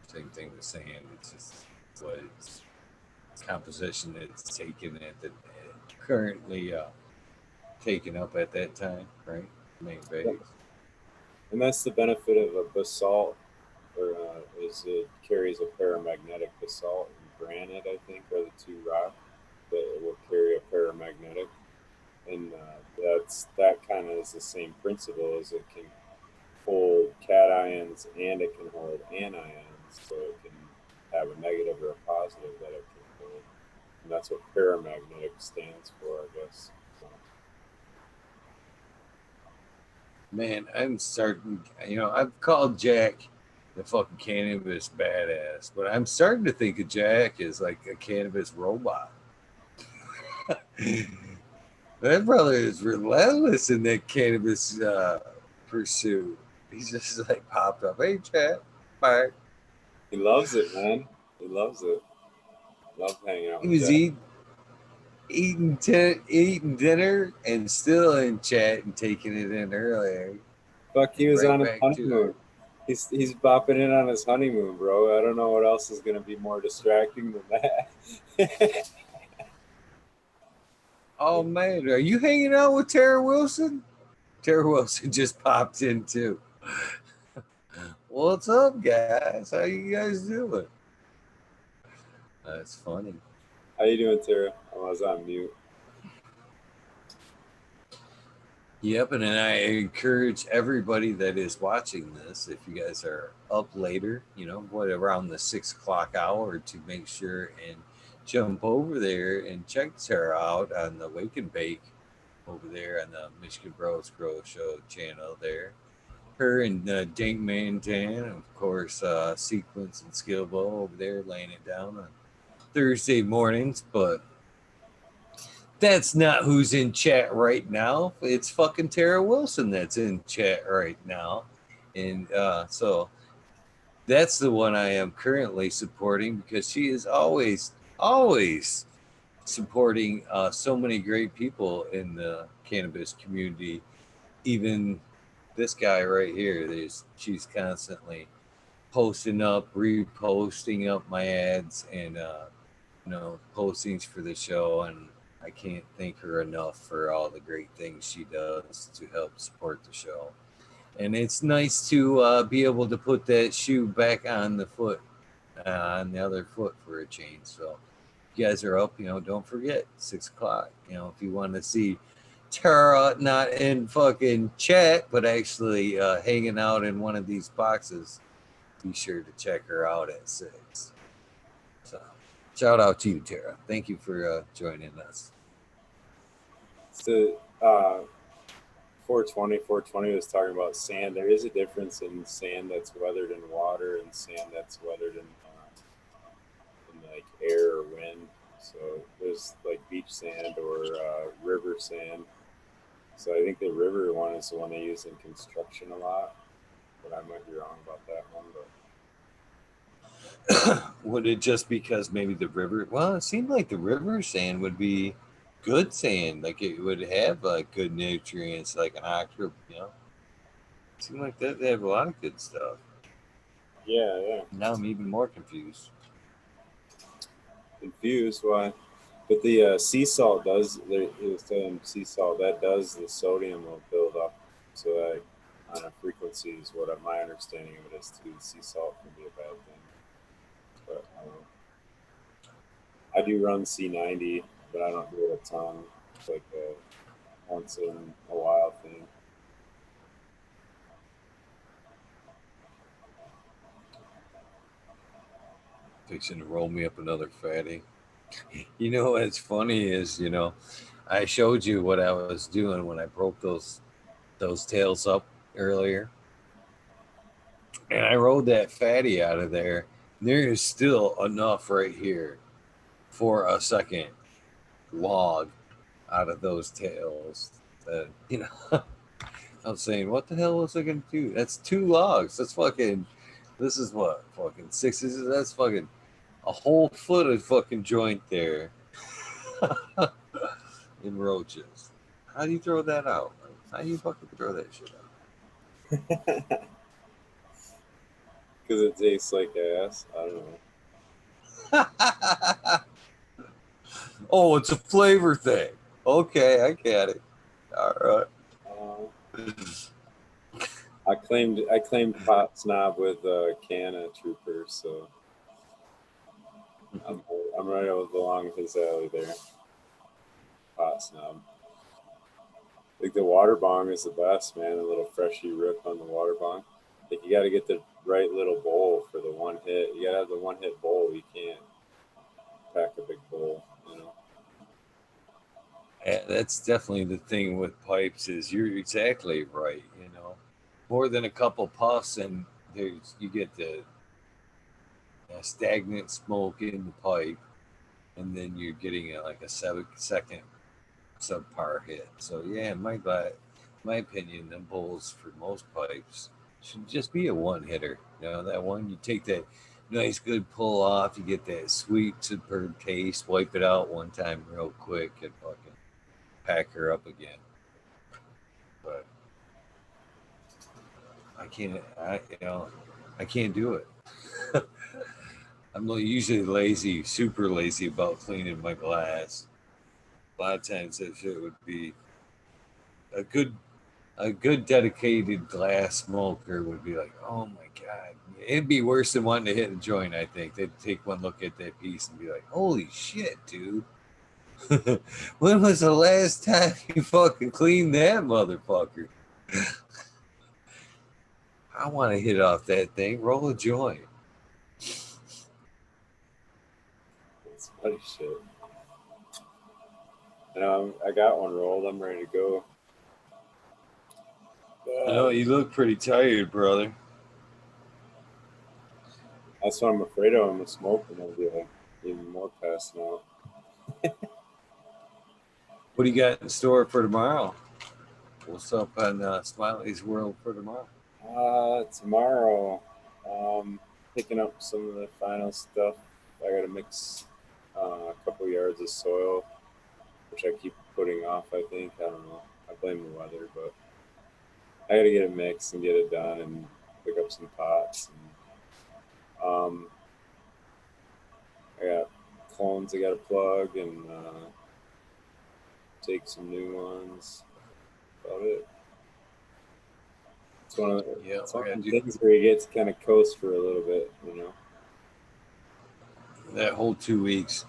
Same thing with sand. It's just what it's composition it's taken at the currently taken up at that time, right? Main Yeah. base. And that's the benefit of a basalt, or is it carries a paramagnetic. Basalt and granite, I think, are the two rock that will carry a paramagnetic, and that kind of is the same principle as it can hold cations and it can hold anions, so it can have a negative or a positive that it can hold, and that's what paramagnetic stands for, I guess. So, Man, I'm starting. I've called Jack the fucking cannabis badass. But I'm starting to think of Jack as like a cannabis robot. That brother is relentless in that cannabis pursuit. He's just like popped up. Hey, Jack. Bye. He loves it, man. He loves it. Love hanging out He with was Jack. eating dinner and still in chat and taking it in earlier. Fuck, he was Right on his back to honeymoon. it. He's bopping in on his honeymoon, bro. I don't know what else is gonna be more distracting than that. Oh man, are you hanging out with Tara Wilson? Tara Wilson just popped in too. What's up, guys? How you guys doing? That's funny. How you doing, Tara? I was on mute. Yep, and then I encourage everybody that is watching this, if you guys are up later, what around the 6 o'clock hour, to make sure and jump over there and check Tara out on the Wake and Bake over there on the Michigan Bros Grow Show channel there. Her and Dink Mantan, of course, Sequence and Skillbo over there laying it down on Thursday mornings, but that's not who's in chat right now. It's fucking Tara Wilson that's in chat right now. And so that's the one I am currently supporting, because she is always supporting so many great people in the cannabis community. Even this guy right here, she's constantly posting up, reposting up my ads, and postings for the show, and I can't thank her enough for all the great things she does to help support the show. And it's nice to be able to put that shoe back on the foot, on the other foot for a change. So if you guys are up, don't forget 6 o'clock. If you want to see Tara not in fucking chat, but actually hanging out in one of these boxes, be sure to check her out at 6. So shout out to you, Tara. Thank you for joining us. So, 420 was talking about sand. There is a difference in sand that's weathered in water and sand that's weathered in like air or wind. So there's like beach sand or river sand. So I think the river one is the one they use in construction a lot, but I might be wrong about that one. But Would it just because maybe the river? Well, it seemed like the river sand would be good sand. Like it would have like good nutrients, like an octopus. It seemed like that they have a lot of good stuff. yeah. Now I'm even more confused. Confused why? But the sea salt does. He was saying sea salt that does the sodium will build up. So that on a frequency is what my understanding of it is too. Sea salt can be a bad thing. But I do run C90, but I don't do it a ton. It's like a once in a while thing. Fixing to roll me up another fatty. What's funny is, I showed you what I was doing when I broke those tails up earlier. And I rolled that fatty out of there. There is still enough right here for a second log out of those tails that, I was saying, what the hell was I going to do? That's 2 logs. That's fucking, this is what, fucking 6 inches? That's fucking a whole foot of fucking joint there in roaches. How do you throw that out? How do you fucking throw that shit out? Because it tastes like ass. I don't know. Oh, it's a flavor thing. Okay, I get it. All right. I claimed pot snob with Canna Trooper, so I'm right along his alley there. Pot snob. I think the water bong is the best, man. A little freshy rip on the water bong. I think you got to get the right little bowl for the one hit. You got to have the one hit bowl. You can't pack a big bowl, Yeah, that's definitely the thing with pipes is you're exactly right. More than a couple puffs and you get the stagnant smoke in the pipe, and then you're getting like a 7-second subpar hit. So yeah, my opinion, them bowls for most pipes should just be a one hitter. You know, that one you take that nice good pull off, you get that sweet superb taste, wipe it out one time real quick, and fucking pack her up again. But I can't do it. I'm usually lazy, super lazy about cleaning my glass. A lot of times that shit would be a good dedicated glass smoker would be like, oh my god, it'd be worse than wanting to hit a joint. I think they'd take one look at that piece and be like, holy shit, dude. When was the last time you fucking cleaned that motherfucker? I want to hit off that thing, roll a joint. It's funny shit. I got one rolled. I'm ready to go. I know you look pretty tired, brother. That's what I'm afraid of. I'm smoking. I'll be like even more passing out. What do you got in store for tomorrow? What's up on Smiley's World for tomorrow? Tomorrow, picking up some of the final stuff. I got to mix a couple yards of soil, which I keep putting off. I think I don't know. I blame the weather, but I got to get it mixed and get it done and pick up some pots. And, I got clones I got to plug and take some new ones. About it. It's one of the things where you get to kind of coast for a little bit, you know. That whole 2 weeks,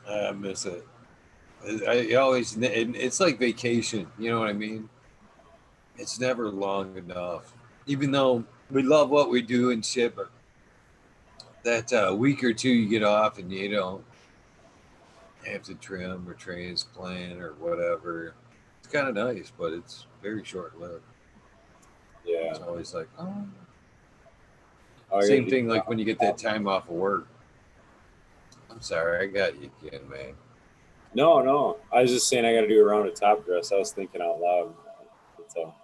I miss it. I always, it's like vacation. You know what I mean? It's never long enough. Even though we love what we do and shit, but that week or two you get off and you don't have to trim or transplant or whatever. It's kind of nice, but it's very short lived. Yeah. It's always like, same thing like when you get that time off of work. I'm sorry, I got you again, man. No. I was just saying I got to do a round of top dress. I was thinking out loud. That's all.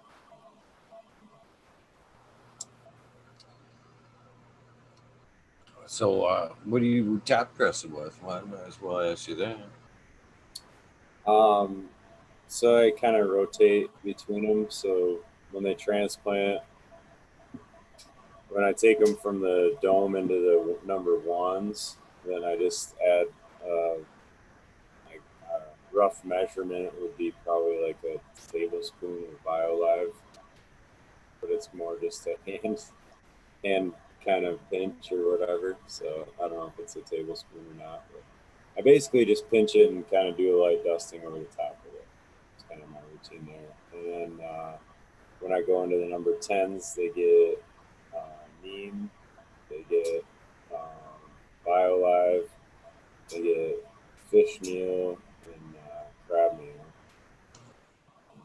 So, what do you top dressing with? Well, I might as well ask you that. So I kind of rotate between them. So when they transplant, when I take them from the dome into the number ones, then I just add like a rough measurement would be probably like a tablespoon of BioLive, but it's more just a hand kind of pinch or whatever. So I don't know if it's a tablespoon or not, but I basically just pinch it and kind of do a light dusting over the top of it. It's kind of my routine there. And then when I go into the number 10s, they get neem, they get BioLive, they get fish meal, and crab meal. And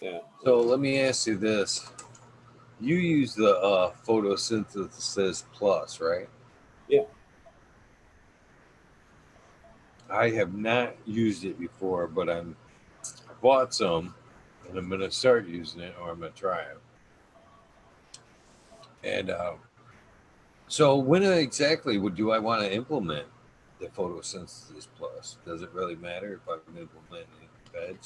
then, yeah. So let me ask you this: you use the photosynthesis plus, right? Yeah. I have not used it before, but I bought some, and I'm gonna start using it, or I'm gonna try it. And so, when exactly do I want to implement the photosynthesis plus? Does it really matter if I'm implementing veg,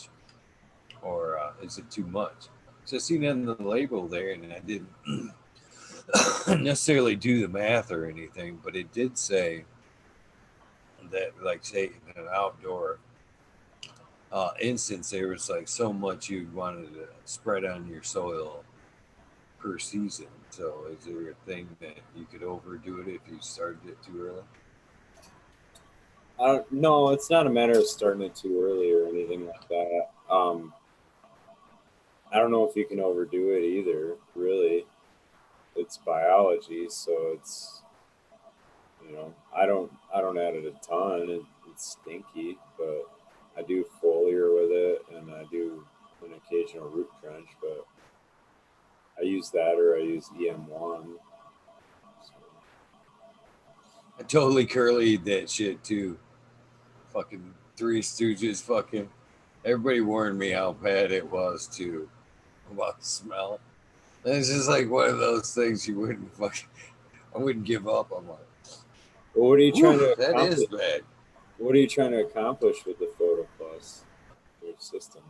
or is it too much? So I seen it in the label there, and I didn't necessarily do the math or anything, but it did say that, like, say in an outdoor instance, there was like so much you wanted to spread on your soil per season. So is there a thing that you could overdo it if you started it too early? No, it's not a matter of starting it too early or anything like that. I don't know if you can overdo it either, really. It's biology, so it's, I don't add it a ton. It's stinky, but I do foliar with it, and I do an occasional root drench. But I use that or I use EM1. So, I totally curlied that shit too. Fucking Three Stooges. Fucking everybody warned me how bad it was too about the smell. And it's just like one of those things you wouldn't fucking. I wouldn't give up. I'm like, well, what are you trying to that accomplish? is bad. What are you trying to accomplish with the Photo Plus your system?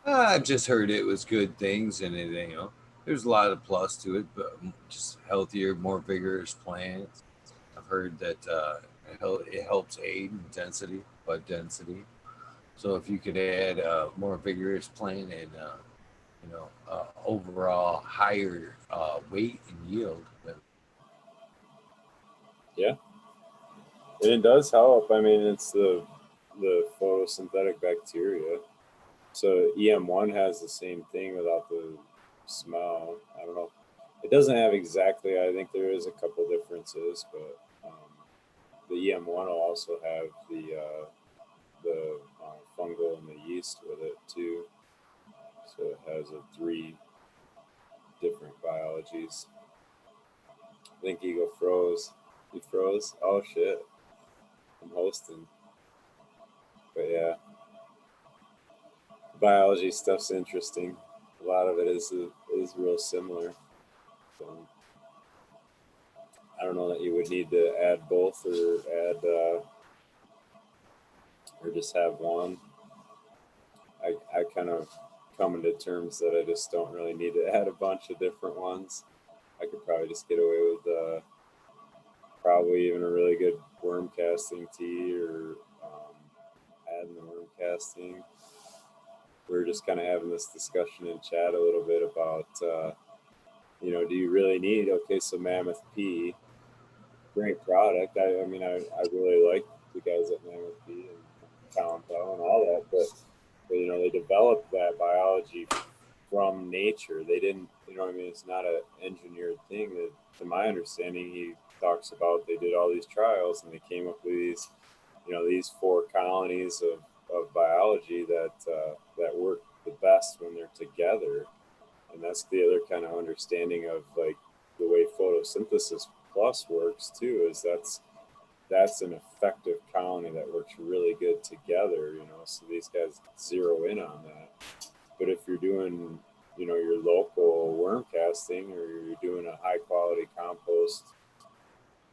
I've just heard it was good things, and it, you know, there's a lot of plus to it, but just healthier, more vigorous plants. I've heard that it helps aid in density, bud density. So if you could add a more vigorous plant and overall higher weight and yield. Yeah, and it does help. I mean, it's the photosynthetic bacteria. So EM1 has the same thing without the smell. I don't know. It doesn't have exactly. I think there is a couple differences, but the EM1 will also have the fungal and the yeast with it too. So it has three different biologies. I think Eagle froze. He froze. Oh shit! I'm hosting, but yeah, biology stuff's interesting. A lot of it is real similar. So I don't know that you would need to add both or add or just have one. I kind of come into terms that I just don't really need to add a bunch of different ones. I could probably just get away with probably even a really good worm casting tea or adding the worm casting. We were just kind of having this discussion in chat a little bit about, do you really need, okay, so Mammoth P, great product. I mean, I really like the guys at Mammoth P and Talkin and all that, but they developed that biology from nature. They didn't, I mean, it's not an engineered thing. That, to my understanding, he talks about they did all these trials and they came up with these, these 4 colonies of biology that work the best when they're together. And that's the other kind of understanding of like the way photosynthesis plus works too, is that's an effective colony that works really good together, so these guys zero in on that. But if you're doing, your local worm casting or you're doing a high quality compost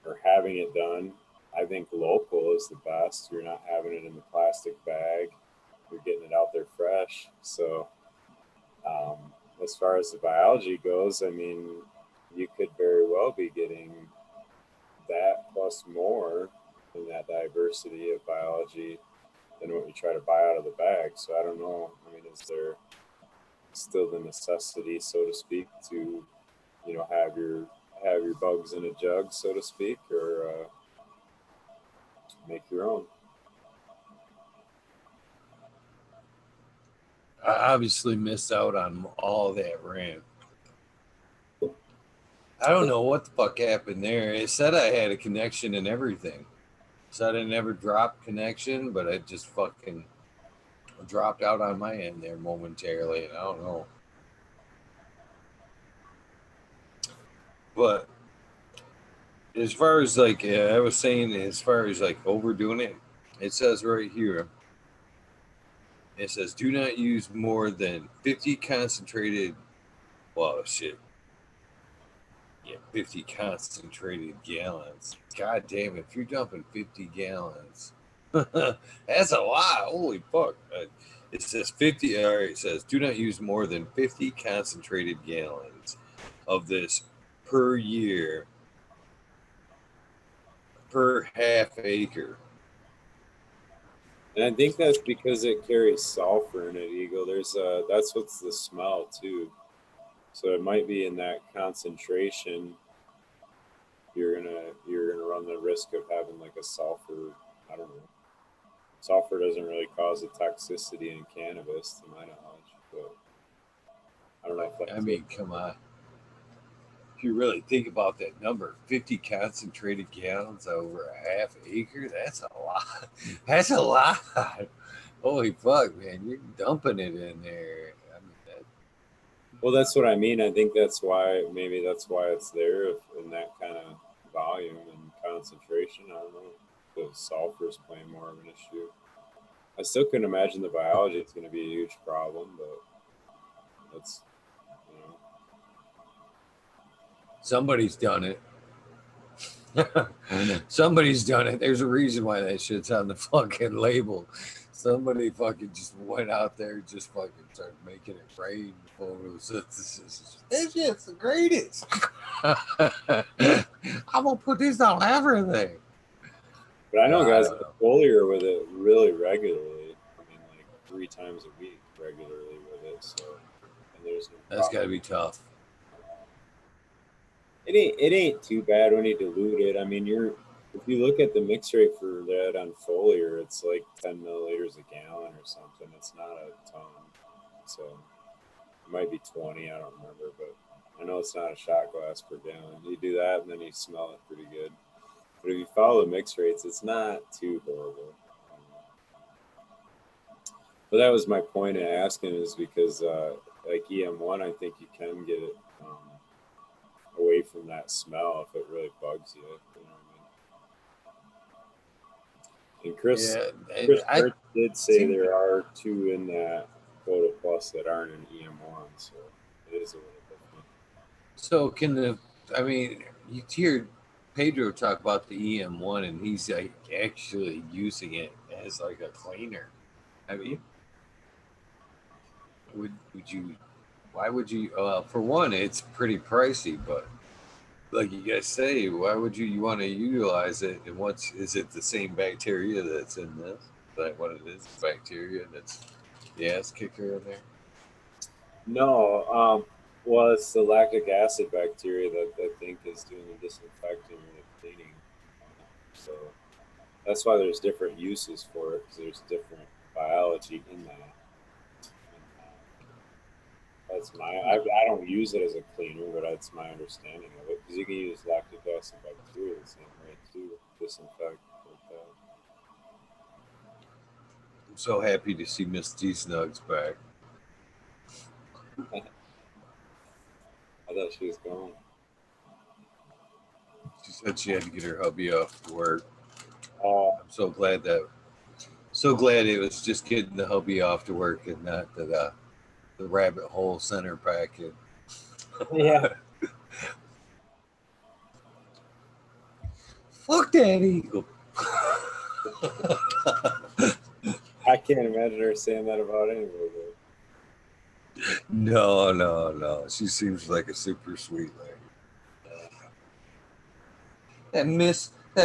or having it done, I think local is the best. You're not having it in the plastic bag. You're getting it out there fresh. So as far as the biology goes, I mean, you could very well be getting that plus more in that diversity of biology than what you try to buy out of the bag. So I don't know. I mean, is there still the necessity, so to speak, to have your bugs in a jug, so to speak, or make your own? I obviously missed out on all that rant. I don't know what the fuck happened there. It said I had a connection and everything. It said I never dropped connection, but it just fucking dropped out on my end there momentarily, and I don't know. But as far as like I was saying, as far as like overdoing it, it says right here. It says do not use more than 50 concentrated. Well, shit. Yeah, 50 concentrated gallons. God damn, if you're dumping 50 gallons, that's a lot. Holy fuck. It says 50. All right, it says do not use more than 50 concentrated gallons of this per year per half acre. And I think that's because it carries sulfur in it, Eagle. There's that's what's the smell too. So it might be in that concentration. You're gonna run the risk of having like a sulfur. I don't know. Sulfur doesn't really cause a toxicity in cannabis, to my knowledge. But I don't know if that's I mean, come on. If you really think about that number, 50 concentrated gallons over a half acre, that's a lot. That's a lot. Holy fuck, man. You're dumping it in there. I mean, Well, that's what I mean. I think that's why it's there in that kind of volume and concentration. I don't know. The sulfur's playing more of an issue. I still couldn't imagine the biology is going to be a huge problem, but that's, you know. Somebody's done it. Somebody's done it. There's a reason why that shit's on the fucking label. Somebody fucking just went out there and just fucking started making it rain photosynthesis. This shit's the greatest. I'm gonna put this on everything. But I know guys that foliar with it really regularly. I mean, like 3 times a week regularly with it. So, and there's no that's problem. gotta be tough. It ain't too bad when you dilute it. I mean, if you look at the mix rate for that on foliar, it's like 10 milliliters a gallon or something. It's not a ton. So it might be 20. I don't remember, but I know it's not a shot glass per gallon. You do that and then you smell it pretty good. But if you follow the mix rates, it's not too horrible. But that was my point in asking, is because like EM1, I think you can get it away from that smell if it really bugs you. You know what I mean? And Chris did say there are 2 in that Photo Plus that aren't in EM1, so it is a little different. So you hear Pedro talk about the EM1, and he's like actually using it as like a cleaner. I mean, would you? Why would you? For one, it's pretty pricey, but like you guys say, why would you want to utilize it? And is it the same bacteria that's in this? Like what it is, bacteria that's the ass kicker in there? No, well, it's the lactic acid bacteria that I think is doing the disinfecting and the cleaning. So that's why there's different uses for it, because there's different biology in that. That's I don't use it as a cleaner, but that's my understanding of it. Because you can use lactic acid bacteria the same way to disinfect like that. I'm so happy to see Miss D Snugs back. I thought she was gone. She said she had to get her hubby off to work. I'm so glad it was just getting the hubby off to work and not the rabbit hole center packet. Yeah. Fuck that eagle. I can't imagine her saying that about anybody. No. She seems like a super sweet lady. That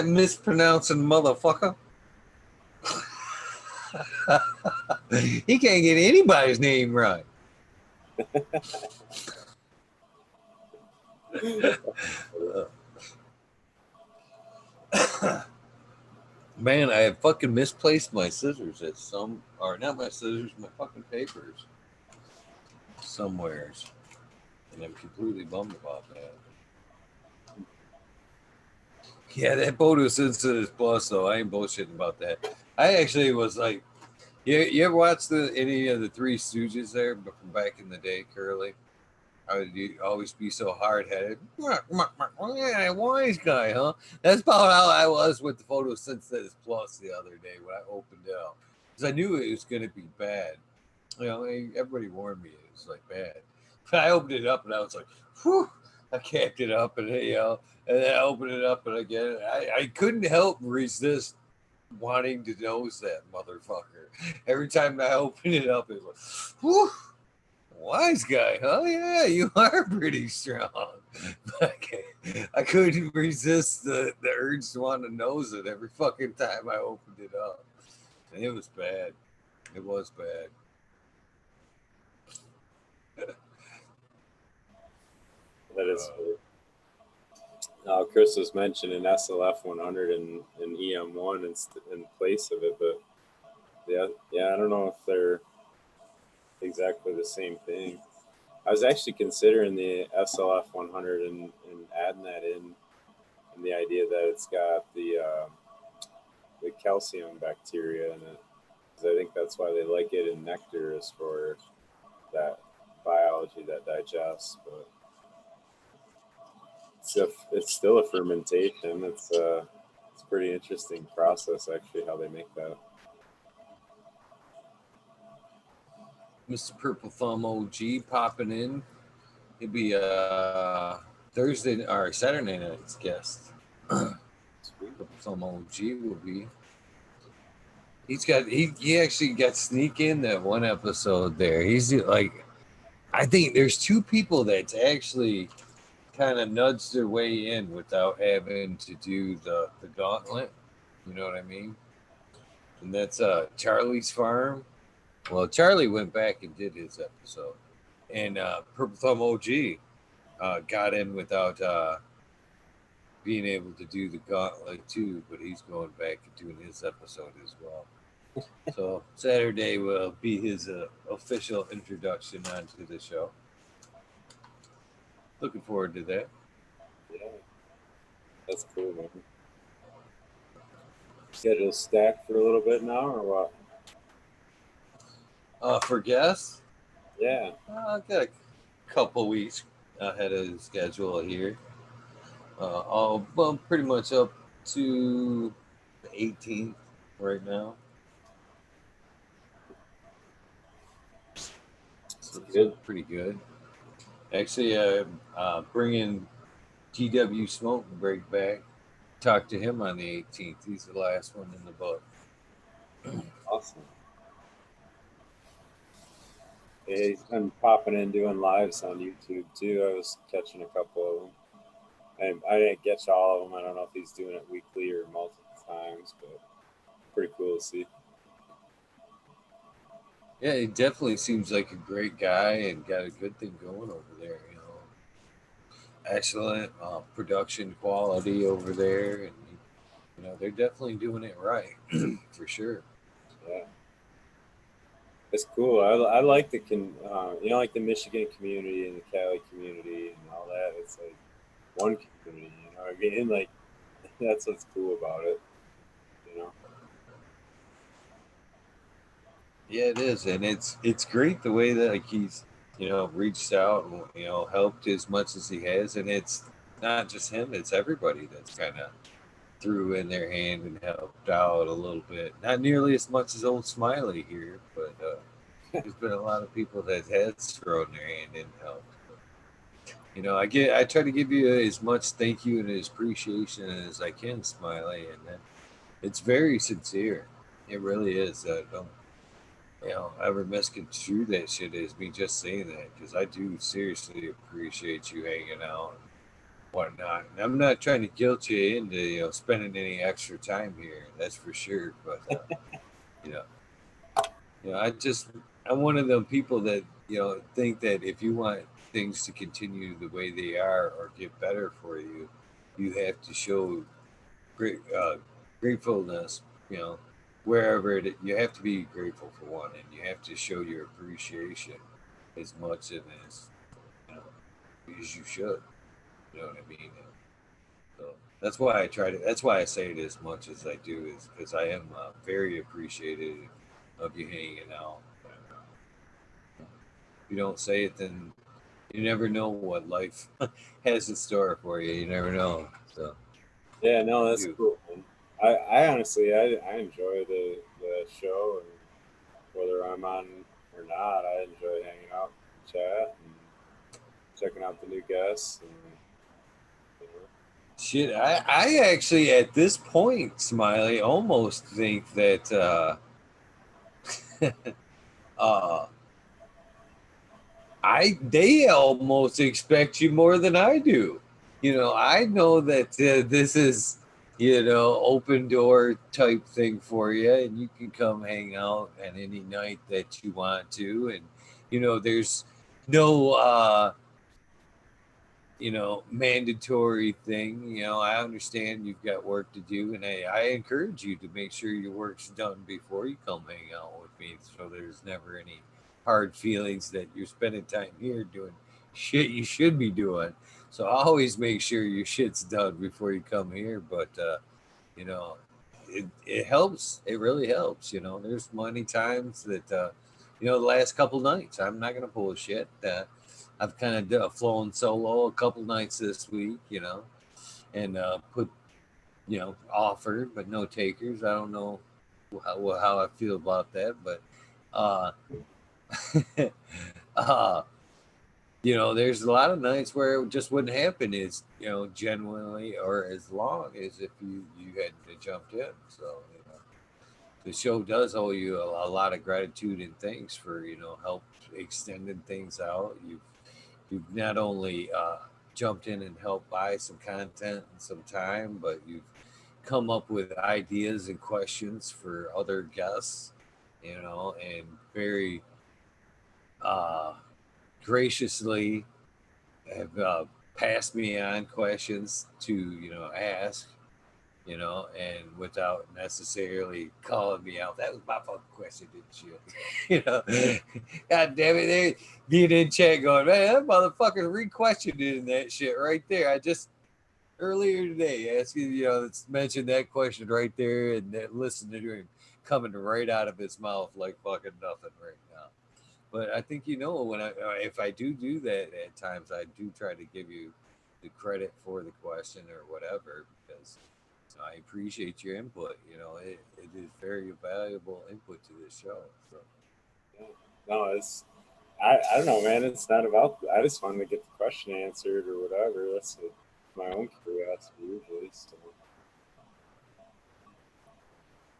mispronouncing motherfucker. He can't get anybody's name right. Man, I have fucking misplaced my scissors not my scissors, my fucking papers somewheres. And I'm completely bummed about that. Yeah, that photosynthesis plus, though, I ain't bullshitting about that. I actually was like, you ever watch any of the Three Stooges there from back in the day, Curly? How would you always be so hard-headed? Yeah, wise guy, huh? That's about how I was with the photosynthesis plus the other day when I opened it up. Because I knew it was going to be bad. You know, everybody warned me it was like bad. But I opened it up and I was like, whew. I capped it up and then I opened it up and again, I couldn't help resist wanting to nose that motherfucker. Every time I opened it up, it was like, whew. Wise guy, huh? Yeah, you are pretty strong. I couldn't resist the urge to want to nose it every fucking time I opened it up. And it was bad. It was bad. That is. Chris was mentioning SLF 100 and EM1 in place of it, but yeah, I don't know if they're exactly the same thing. I was actually considering the SLF 100 and adding that in the idea that it's got the calcium bacteria in it, because I think that's why they like it in nectar, is for that biology that digests, but it's still a fermentation. It's a pretty interesting process, actually, how they make that. Mr. Purple Thumb OG popping in. He'll be Thursday or Saturday night's guest. Purple Thumb OG will be. He actually got sneak in that one episode there. He's like, I think there's two people that's actually kind of nudged their way in without having to do the gauntlet. You know what I mean? And that's Charlie's Farm. Well, Charlie went back and did his episode, and Purple Thumb OG got in without being able to do the gauntlet too, but he's going back and doing his episode as well. So Saturday will be his official introduction onto the show. Looking forward to that. Yeah, that's cool, man. Schedule stacked for a little bit now, or what? For guests, Yeah. I've got a couple weeks ahead of the schedule here. Well, pretty much up to the 18th right now. So Good. Pretty good. Actually, bringing GW Smoke and Break back. Talk to him on the 18th. He's the last one in the book. Awesome. Yeah, he's been popping in doing lives on YouTube too. I was catching a couple of them. And I didn't catch all of them. I don't know if he's doing it weekly or multiple times, but pretty cool to see. Yeah, he definitely seems like a great guy and got a good thing going over there. You know, excellent production quality over there, and you know they're definitely doing it right for sure. Yeah, it's cool. I like the like the Michigan community and the Cali community and all that. It's like one community. You know what I mean? Like that's what's cool about it. You know. Yeah, it is, and it's great the way that like he's reached out and helped as much as he has, and it's not just him; it's everybody that's kind of threw in their hand and helped out a little bit. Not nearly as much as old Smiley here, but there's been a lot of people that has thrown their hand in help. You know, I try to give you as much thank you and as appreciation as I can, Smiley, and it's very sincere. It really is. Don't ever misconstrue that shit as me just saying that, because I do seriously appreciate you hanging out and whatnot. And I'm not trying to guilt you into spending any extra time here. That's for sure. But you know, I'm one of them people that think that if you want things to continue the way they are or get better for you, you have to show great gratefulness. Wherever you have to be grateful for one, and you have to show your appreciation as much and as as you should. You know what I mean? So that's why I try to. That's why I say it as much as I do, is because I am very appreciative of you hanging out. If you don't say it, then you never know what life has in store for you. You never know. So Yeah, no, that's cool. Man. I honestly I enjoy the show, and whether I'm on or not, I enjoy hanging out, chat, and checking out the new guests. And, shit, I actually at this point, Smiley, almost think that they almost expect you more than I do. I know that this is open door type thing for you, and you can come hang out at any night that you want to, and there's no mandatory thing. I understand you've got work to do, and I encourage you to make sure your work's done before you come hang out with me, so there's never any hard feelings that you're spending time here doing shit you should be doing. So I always make sure your shit's done before you come here. But it helps. It really helps. There's many times that the last couple nights. I'm not gonna bullshit. I've kind of flown solo a couple nights this week, and put, offered but no takers. I don't know how I feel about that, but uh, uh, there's a lot of nights where it just wouldn't happen as genuinely or as long as if you had jumped in. So the show does owe you a lot of gratitude and thanks for help extending things out. You've not only jumped in and helped buy some content and some time, but you've come up with ideas and questions for other guests, and very uh, graciously have passed me on questions to ask, and without necessarily calling me out. That was my fucking question, didn't you? God damn it, they being in chat going, man, that motherfucker re-questioned in that shit right there. I just earlier today asking, let's mention that question right there, and that listening to him coming right out of his mouth like fucking nothing right now. But I think when if I do that at times, I do try to give you the credit for the question or whatever, because I appreciate your input. It is very valuable input to this show. So Yeah. No, I don't know, man. It's not about. I just wanted to get the question answered or whatever. That's my own curiosity usually. So.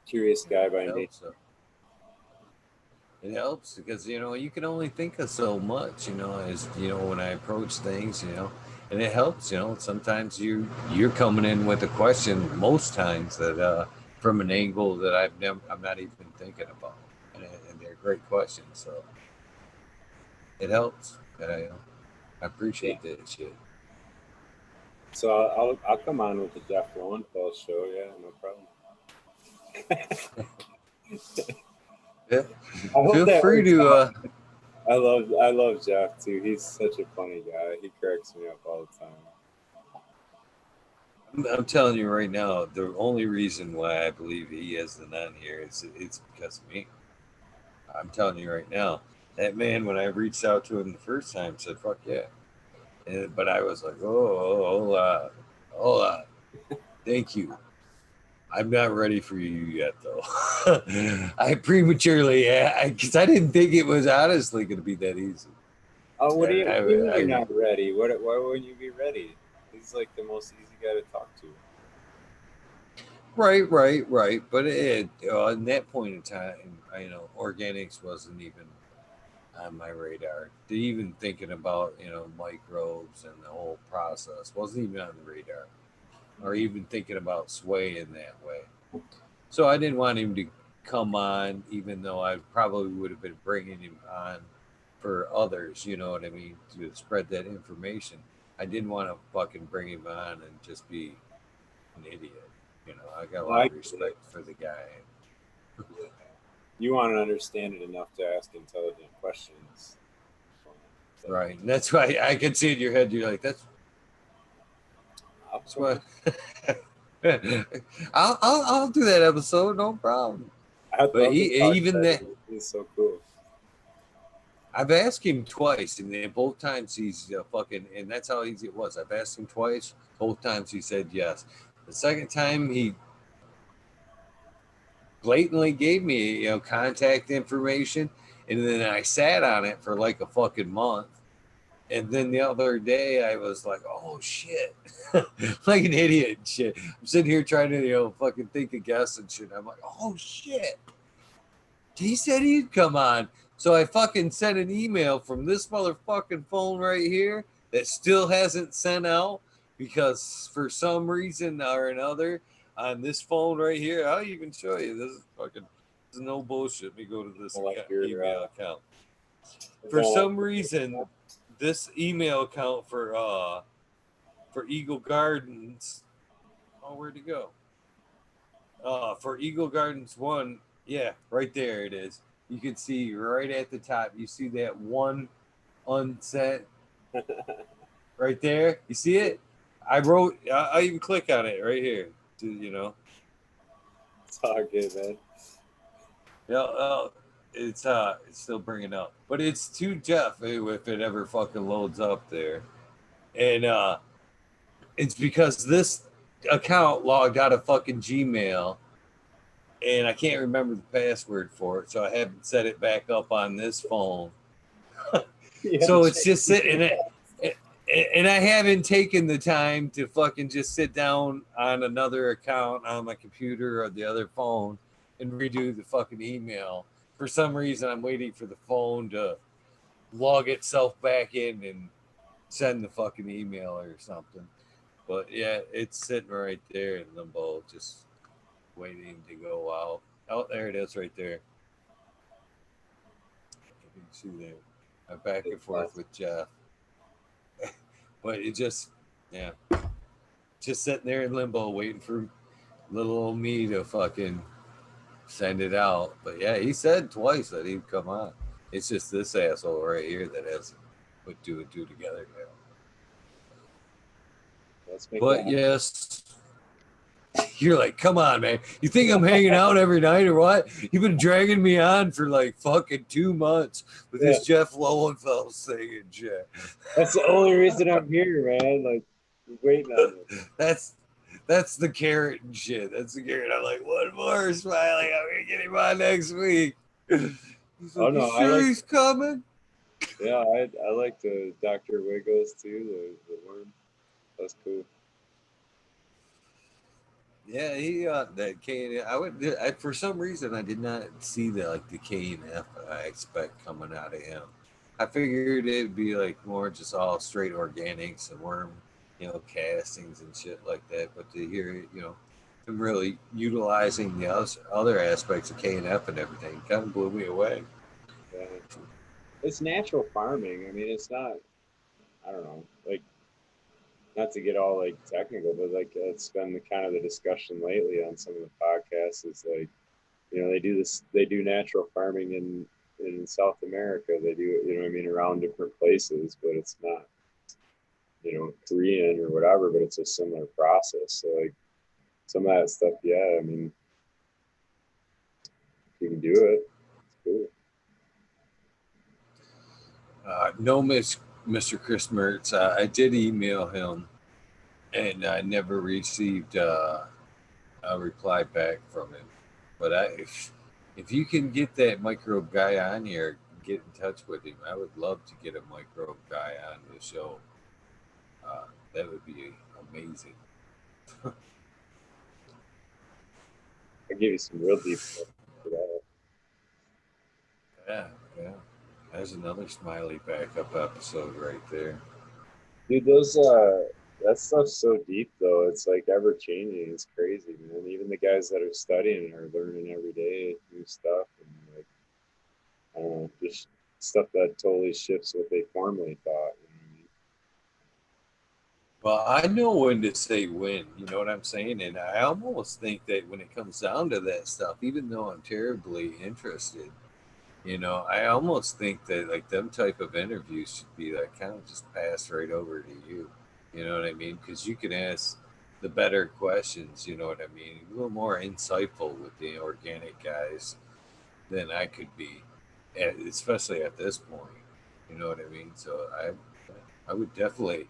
Curious guy by me. It helps because you can only think of so much. As when I approach things, and it helps. Sometimes you're coming in with a question most times that from an angle that I'm not even thinking about, and they're great questions. So it helps. And I appreciate that shit. So I'll come on with the Jeff Lowenfeld show. Yeah, no problem. Yeah. Feel free to. I love Jeff too. He's such a funny guy. He cracks me up all the time. I'm telling you right now, the only reason why I believe he isn't on here is it's because of me. I'm telling you right now, that man, when I reached out to him the first time, said, fuck yeah. But I was like, oh, hold on. Thank you. I'm not ready for you yet, though. I prematurely, because I didn't think it was honestly going to be that easy. Oh, what do you mean you're not ready? Why wouldn't you be ready? He's like the most easy guy to talk to. Right. But in that point in time, organics wasn't even on my radar. Even thinking about microbes and the whole process wasn't even on the radar, or even thinking about sway in that way. So I didn't want him to come on, even though I probably would have been bringing him on for others. You know what I mean, to spread that information. I didn't want to fucking bring him on and just be an idiot. I got a lot of respect for the guy. You want to understand it enough to ask intelligent questions. Right. And that's why I can see in your head, you're like, that's what I'll do that episode, no problem. But even that, he's so cool. I've asked him twice, and then both times he's fucking, and that's how easy it was. I've asked him twice, both times he said yes. The second time he blatantly gave me contact information, and then I sat on it for like a fucking month. And then the other day I was like, oh shit, like an idiot and shit. I'm sitting here trying to fucking think of guests and shit. I'm like, oh shit, he said he'd come on. So I fucking sent an email from this motherfucking phone right here that still hasn't sent out, because for some reason or another on this phone right here, I'll even show you. This is no bullshit. Let me go to this email account. For some reason, this email account for Eagle Gardens. Oh, where'd it go? For Eagle Gardens 1, yeah, right there it is. You can see right at the top. You see that one unsent right there. You see it? I wrote. I even click on it right here. It's all good, man. Yeah, it's still bringing up, but it's to Jeff if it ever fucking loads up there, and it's because this account logged out of fucking Gmail, and I can't remember the password for it, so I haven't set it back up on this phone. So it's just sitting it. And I haven't taken the time to fucking just sit down on another account on my computer or the other phone and redo the fucking email. For some reason, I'm waiting for the phone to log itself back in and send the fucking email or something. But yeah, it's sitting right there in limbo, just waiting to go out. Oh, there it is right there. You can see there. I'm back and forth with Jeff. But it just, yeah, just sitting there in limbo waiting for little old me to fucking send it out. But yeah, he said twice that he'd come on. It's just this asshole right here that hasn't put two and two together yet. But yes, you're like, come on, man. You think I'm hanging out every night or what? You've been dragging me on for like fucking 2 months with this Jeff Lowenfeld thing and shit. That's the only reason I'm here, man. Like, waiting on it. That's the carrot and shit. That's the carrot. I'm like, one more, Smiley. I'm gonna get him on next week. He's like, you sure he's coming? Yeah, I like the Dr. Wiggles too, the worm. That's cool. Yeah, he that K and I for some reason I did not see the K and F I expect coming out of him. I figured it'd be like more just all straight organics and worm, castings and shit like that. But to hear it, him really utilizing the other aspects of K and F and everything kind of blew me away. Yeah. It's natural farming. I mean, it's not. I don't know, like, not to get all like technical, but like it's been the kind of the discussion lately on some of the podcasts is like, they do natural farming in South America. They do, what I mean, around different places, but it's not, Korean or whatever, but it's a similar process. So like some of that stuff, yeah, I mean, if you can do it, it's cool. No, Mr. Chris Mertz. I did email him, and I never received a reply back from him. But if you can get that microbe guy on here, get in touch with him. I would love to get a microbe guy on the show. That would be amazing. I'll give you some real deep for that. Yeah. There's another Smiley backup episode right there. Dude, that stuff's so deep though. It's like ever changing. It's crazy, man. Even the guys that are studying are learning every day new stuff, and like, I don't know, just stuff that totally shifts what they formerly thought. Well, I know when to say when, you know what I'm saying? And I almost think that when it comes down to that stuff, even though I'm terribly interested, I almost think that like them type of interviews should be like kind of just passed right over to you. You know what I mean? Because you can ask the better questions, you know what I mean? A little more insightful with the organic guys than I could be, especially at this point. You know what I mean? So I would definitely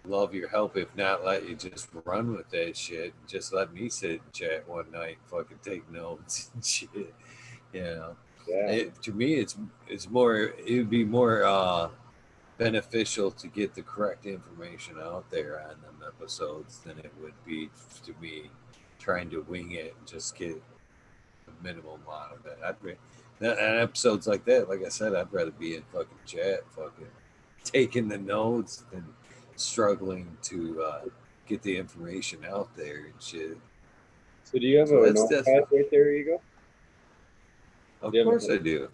love your help. If not, let you just run with that shit. Just let me sit and chat one night, fucking take notes and shit. Yeah. To me, it's more. It would be more beneficial to get the correct information out there on them episodes than it would be to me trying to wing it and just get a minimum amount of it. And episodes like that, like I said, I'd rather be in fucking chat, fucking taking the notes than struggling to get the information out there and shit. So do you have a notepad right there, Eagle? Of course I do.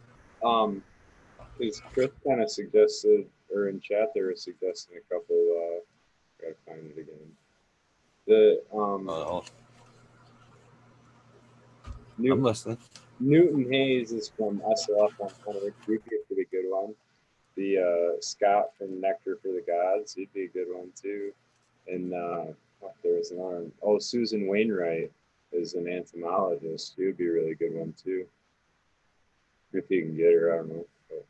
Because Chris kind of suggested, or in chat they were suggesting a couple. Gotta find it again. I'm listening. Newton Hayes is from SLF 100. He'd be a pretty good one. The Scott from Nectar for the Gods, he'd be a good one too. And there was another. Oh, Susan Wainwright is an entomologist. She would be a really good one too. If you can get her, I don't know. But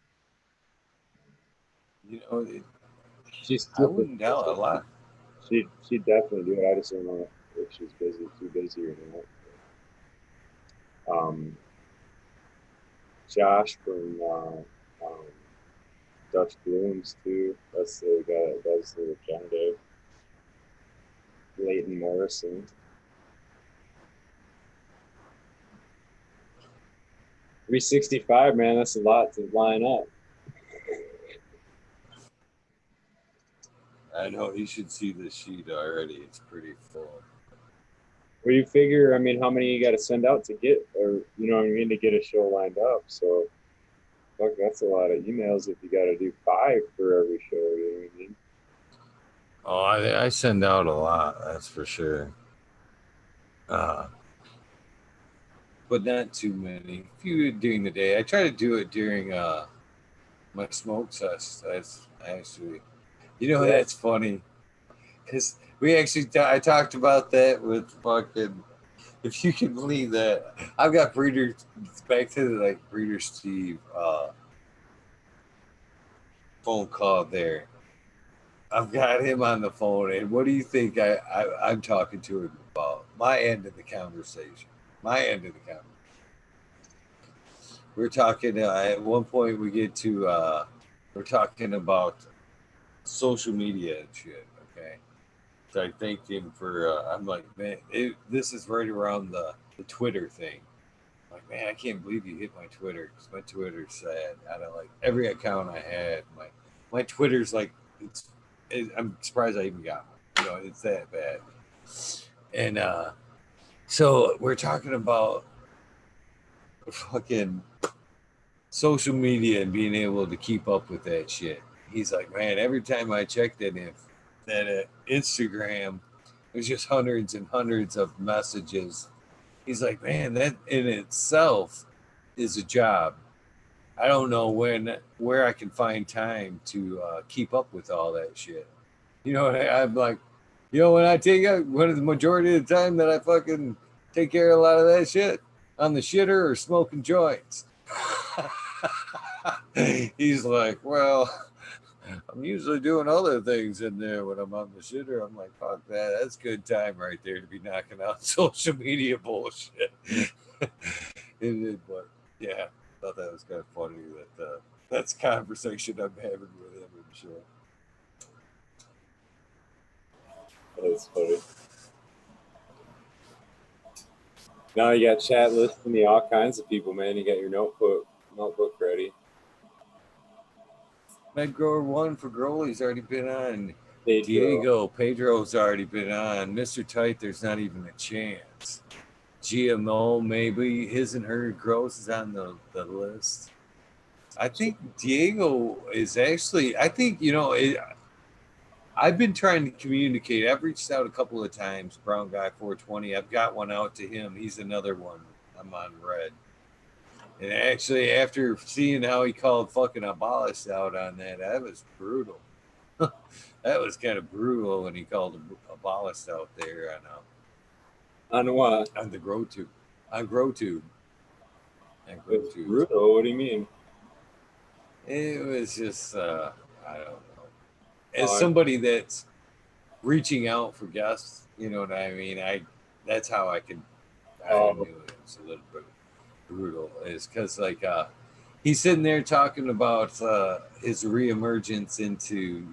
You know, she's I super. wouldn't doubt a lot. She'd definitely do it. I just don't know if she's too busy or not. Josh from Dutch Blooms too. That's the guy that does the regenerative. Leighton Morrison. 365, man. That's a lot to line up. I know you should see the sheet already. It's pretty full. Where you figure, I mean, how many you got to send out to get, or you know what I mean, to get a show lined up. So, fuck, that's a lot of emails if you got to do 5 for every show. You know what I mean? Oh, I send out a lot. That's for sure. But not too many. A few during the day. I try to do it during my smoke test. That's actually, Yeah. that's funny because we actually I talked about that with fucking. If you can believe that, I've got breeder back to the breeder Steve phone call there. I've got him on the phone, and what do you think I'm talking to him about? My end of the conversation. My end of the conversation. We're talking at one point we get to we're talking about social media and shit. Okay, so I thanked him for. I'm like, man, this is right around the Twitter thing. I'm like, man, I can't believe you hit my Twitter because my Twitter's sad. Out of every account I had, my Twitter's I'm surprised I even got one. It's that bad. And so we're talking about fucking social media and being able to keep up with that shit. He's like, man, every time I check that Instagram, there's just hundreds and hundreds of messages. He's like, man, that in itself is a job. I don't know where I can find time to keep up with all that shit. I'm like, when I take out one of the majority of the time that I fucking take care of a lot of that shit on the shitter or smoking joints. He's like, well, I'm usually doing other things in there when I'm on the shitter. I'm like, fuck that. That's good time right there to be knocking out social media bullshit. But yeah, I thought that was kind of funny that that's a conversation I'm having with him and shit. That's funny. Now you got chat listing me all kinds of people, man. You got your notebook ready. Med Grower 1 for Growley's already been on. Pedro. Pedro's already been on. Mr. Tight, there's not even a chance. GMO, maybe. His and Her Gross is on the list. I think Diego is actually, I've been trying to communicate. I've reached out a couple of times, Brown Guy 420. I've got one out to him. He's another one. I'm on red. And actually, after seeing how he called fucking Abolished out on that was brutal. That was kind of brutal when he called Abolished out there On what? on the GrowTube. On GrowTube. It's brutal. What do you mean? It was just, I don't know. As somebody that's reaching out for guests, you know what I mean? That's how I knew it was a little bit brutal. Is because he's sitting there talking about his reemergence into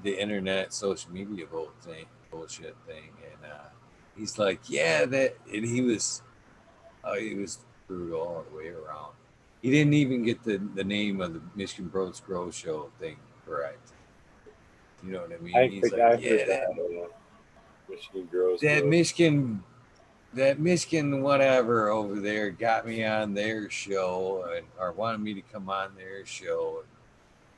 the internet, social media bullshit thing, and he's like, yeah, that, and he was brutal all the way around. He didn't even get the name of the Michigan Bros Grow Show thing correct. You know what I mean? He's like, yeah, that Michigan Grows. That Michigan whatever over there got me on their show or wanted me to come on their show.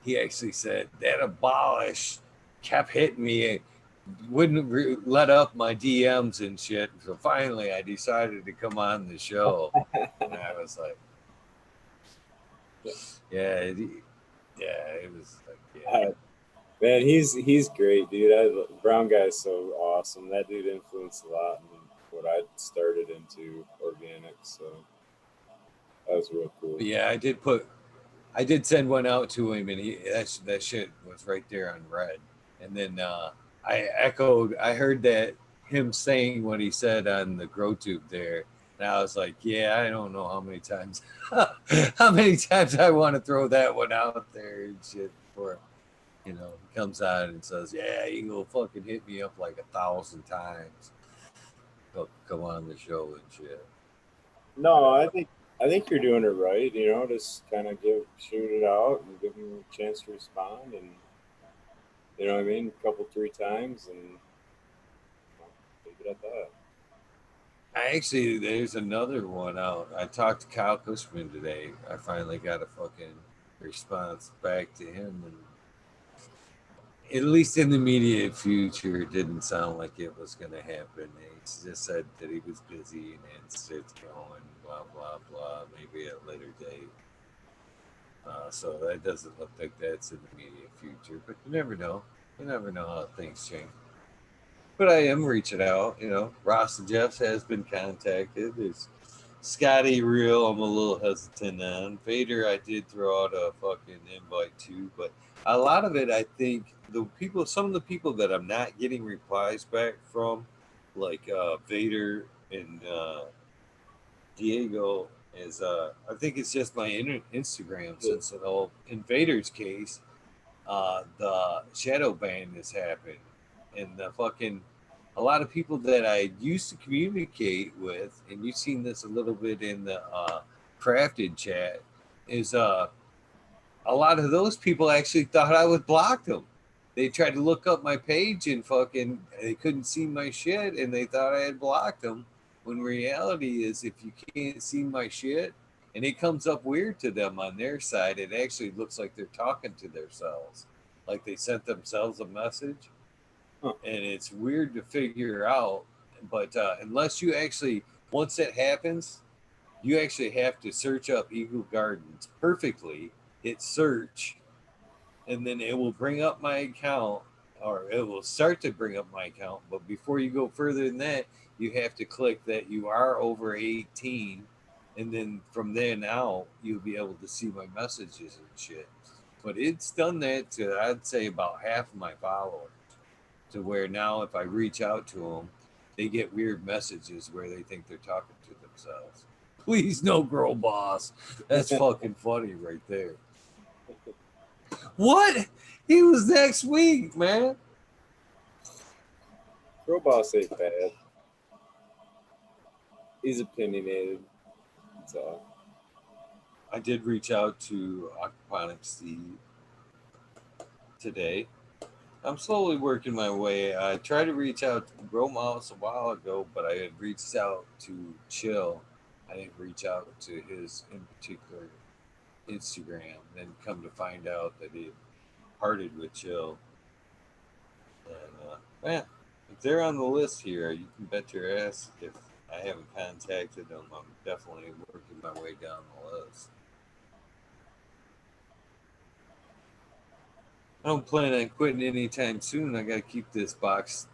He actually said that Abolish kept hitting me, wouldn't let up my DMs and shit. So finally, I decided to come on the show, and I was like, yeah, it was like, yeah. Man, he's great, dude. Brown Guy is so awesome. That dude influenced a lot in what I started into organics. So That was real cool. But yeah, I did send one out to him, and that shit was right there on red. And then I heard that him saying what he said on the GrowTube there, and I was like, yeah, I don't know how many times, how many times I want to throw that one out there and shit before, he comes on and says, yeah, you go fucking hit me up like 1,000 times. Come on the show and shit. No, I think you're doing it right. You know, just kind of shoot it out and give them a chance to respond, and you know what I mean, a couple 3 times, and leave it at that. There's another one out. I talked to Kyle Cushman today. I finally got a fucking response back to him, and at least in the immediate future, it didn't sound like it was going to happen. He just said that he was busy and had shit going, blah blah blah. Maybe at a later date. So that doesn't look like that's in the immediate future, but you never know. You never know how things change. But I am reaching out. Ross and Jeffs has been contacted. There's Scotty Real, I'm a little hesitant on. Vader, I did throw out a fucking invite to, but a lot of it, I think, some of the people that I'm not getting replies back from, like Vader and Diego, is I think it's just my Instagram. Since in Vader's case, the shadow ban has happened, and the fucking a lot of people that I used to communicate with, and you've seen this a little bit in the crafted chat, is a lot of those people actually thought I would block them. They tried to look up my page and fucking they couldn't see my shit, and they thought I had blocked them. When reality is, if you can't see my shit and it comes up weird to them on their side, it actually looks like they're talking to themselves, like they sent themselves a message. And it's weird to figure out, but unless you actually, once that happens, you actually have to search up Eagle Gardens perfectly, hit search, and then it will bring up my account, or it will start to bring up my account. But before you go further than that, you have to click that you are over 18, and then from then out, you'll be able to see my messages and shit. But it's done that to, I'd say, about half of my followers, to where now if I reach out to them, they get weird messages where they think they're talking to themselves. Please no girl boss. That's fucking funny right there. What? He was next week, man. Girl boss ain't bad. He's opinionated. That's all. I did reach out to Aquaponic Steve today. I'm slowly working my way. I tried to reach out to Grow Mouse a while ago, but I had reached out to Chill. I didn't reach out to his in particular Instagram. Then come to find out that he parted with Chill. And man, if they're on the list here, you can bet your ass if I haven't contacted them, I'm definitely working my way down the list. I don't plan on quitting anytime soon. I got to keep those boxes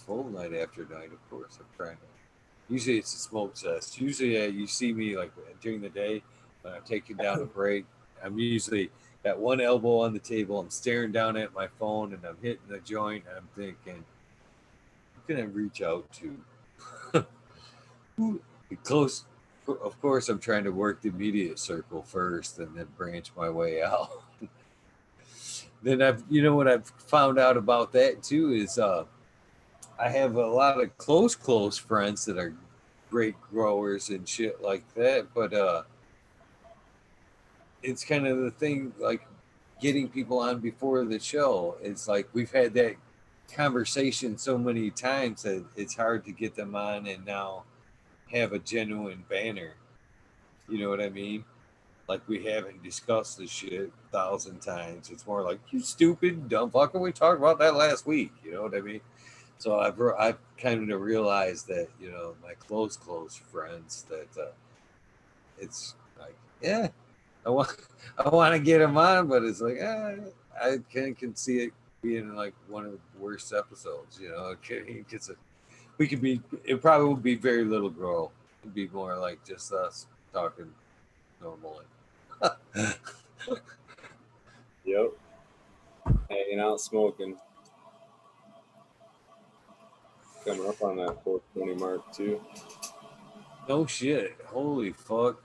full night after night. Of course, I'm trying to. Usually it's a smoke test. Usually you see me like during the day when I'm taking down a break. I'm usually got one elbow on the table. I'm staring down at my phone and I'm hitting the joint. And I'm thinking, who can I reach out to? Close. Of course, I'm trying to work the immediate circle first and then branch my way out. Then what I've found out about that too is I have a lot of close friends that are great growers and shit like that, but it's kind of the thing, like getting people on before the show. It's like we've had that conversation so many times that it's hard to get them on and now have a genuine banner. You know what I mean? Like we haven't discussed this shit 1,000 times. It's more like, you stupid dumb fucker, we talked about that last week. You know what I mean? So I've kind of realized that my close friends that it's like, yeah, I want to get them on, but it's like I can see it being like one of the worst episodes. It probably would be very little grow. It'd be more like just us talking normally. Yep. Hanging out, smoking. Coming up on that 420 mark too. No shit. Holy fuck.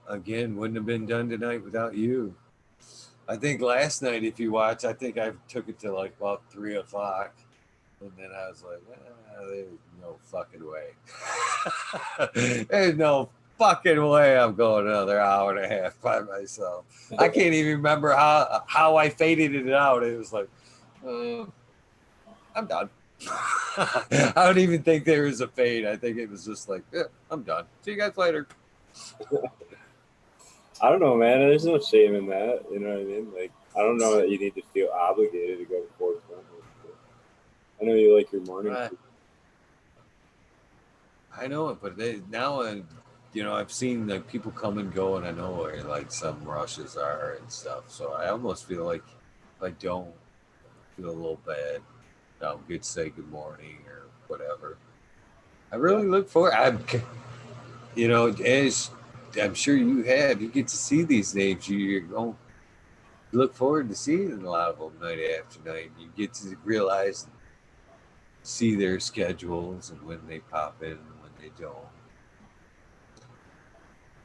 Again, wouldn't have been done tonight without you. I think last night, if you watch, I think I took it to like about 3 o'clock. And then I was like, there's no fucking way. There's no fucking way I'm going another hour and a half by myself. I can't even remember how I faded it out. It was like, I'm done. I don't even think there was a fade. I think it was just like, I'm done. See you guys later. I don't know, man. There's no shame in that. You know what I mean? Like, I don't know that you need to feel obligated to go to 420. I know you like your morning. I know it, but now, I've seen like people come and go, and I know where like some rushes are and stuff. So I almost feel like if I don't feel a little bad, I'll get say good morning or whatever. I really look forward. As I'm sure you have, you get to see these names. You're going look forward to seeing a lot of them night after night. You get to realize, see their schedules and when they pop in and when they don't.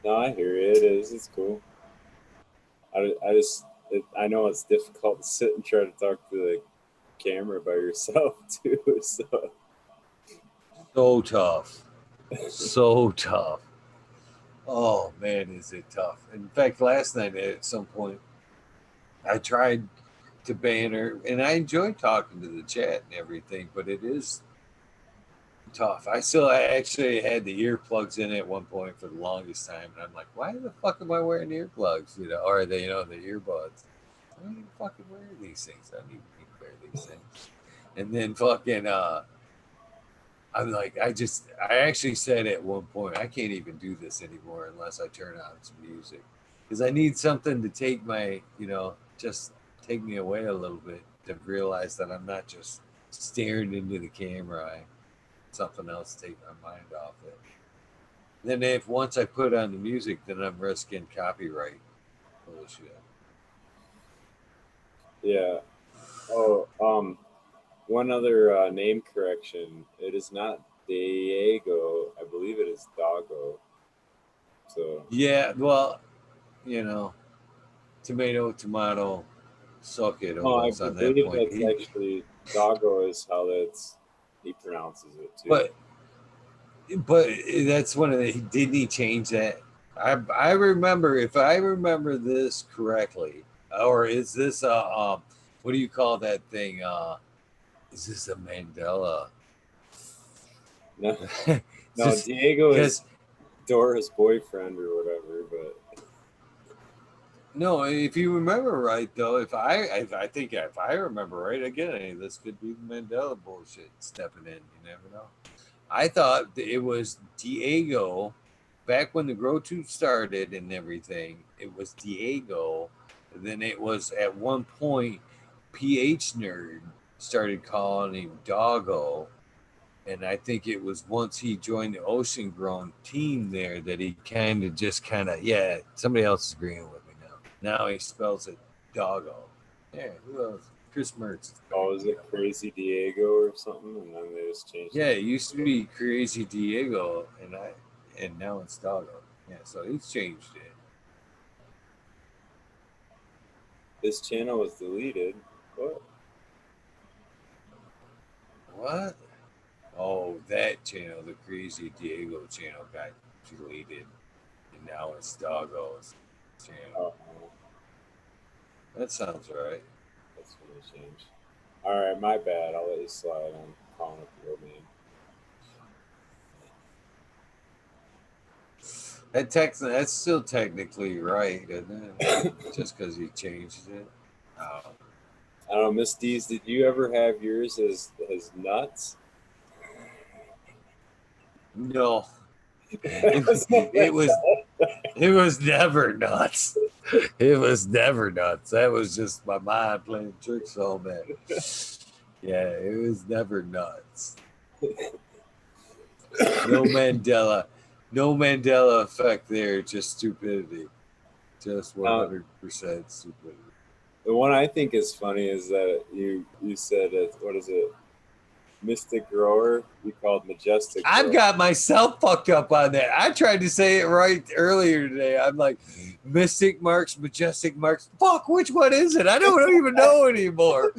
No, I hear you. It is. It's cool. I know it's difficult to sit and try to talk to the camera by yourself too. So tough. So tough. Oh man, is it tough. In fact, last night at some point, I tried to banner, and I enjoy talking to the chat and everything, but it is tough. I actually had the earplugs in at one point for the longest time, and I'm like, why the fuck am I wearing earplugs? Or the earbuds. I don't even fucking wear these things. I don't even wear these things. And then fucking I'm like, I actually said at one point, I can't even do this anymore unless I turn on some music. Because I need something to take my, just take me away a little bit to realize that I'm not just staring into the camera. Something else to take my mind off it. Then if once I put on the music, then I'm risking copyright bullshit. Yeah. Oh, one other name correction. It is not Diego. I believe it is Dago. So yeah, well, tomato, suck it no, I almost on that believe point. that's actually Dago is how he pronounces it too. But that's one of the. Didn't he change that? I remember, if I remember this correctly, or is this a what do you call that thing? Is this a Mandela? No, no, Diego is Dora's boyfriend or whatever. But no, if you remember right, though, if I remember right, again, this could be Mandela bullshit stepping in. You never know. I thought it was Diego back when the Grow Tube started and everything. It was Diego. Then it was at one point PH Nerd started calling him Doggo. And I think it was once he joined the Ocean Grown team there that he yeah, somebody else is agreeing with me now. Now he spells it Doggo. Yeah, who else? Chris Mertz. oh, is it Crazy Diego or something? And then they just changed Yeah, it. it used to be Crazy Diego, and now it's Doggo. Yeah, so he's changed it. This channel was deleted. What? What? Oh, that channel, the Crazy Diego channel, got deleted, and now it's Doggo's channel. Oh, That sounds right. that's when they changed. All right, my bad. I'll let you slide. I'm calling up your name. That's still technically right, isn't it? Just because he changed it. I don't know, Miss Dees, did you ever have yours as nuts? No, it was never nuts. It was never nuts. That was just my mind playing tricks on me. Yeah, it was never nuts. No Mandela effect there, just stupidity. Just 100% stupid. The one I think is funny is that you said it, what is it? Mystic Grower. You called Majestic. I've Grower. got myself fucked up on that. I tried to say it right earlier today. I'm like, Mystic Marks, Majestic Marks. Fuck, which one is it? I don't even know anymore.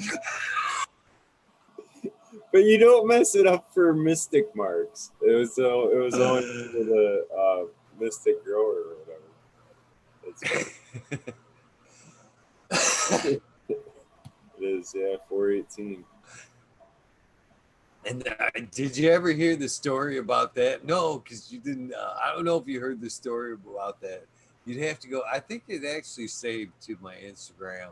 But you don't mess it up for Mystic Marks. It was only for the Mystic Grower or whatever. It is, yeah, 418. And did you ever hear the story about that? No, because you didn't. I don't know if you heard the story about that. You'd have to go. I think it actually saved to my Instagram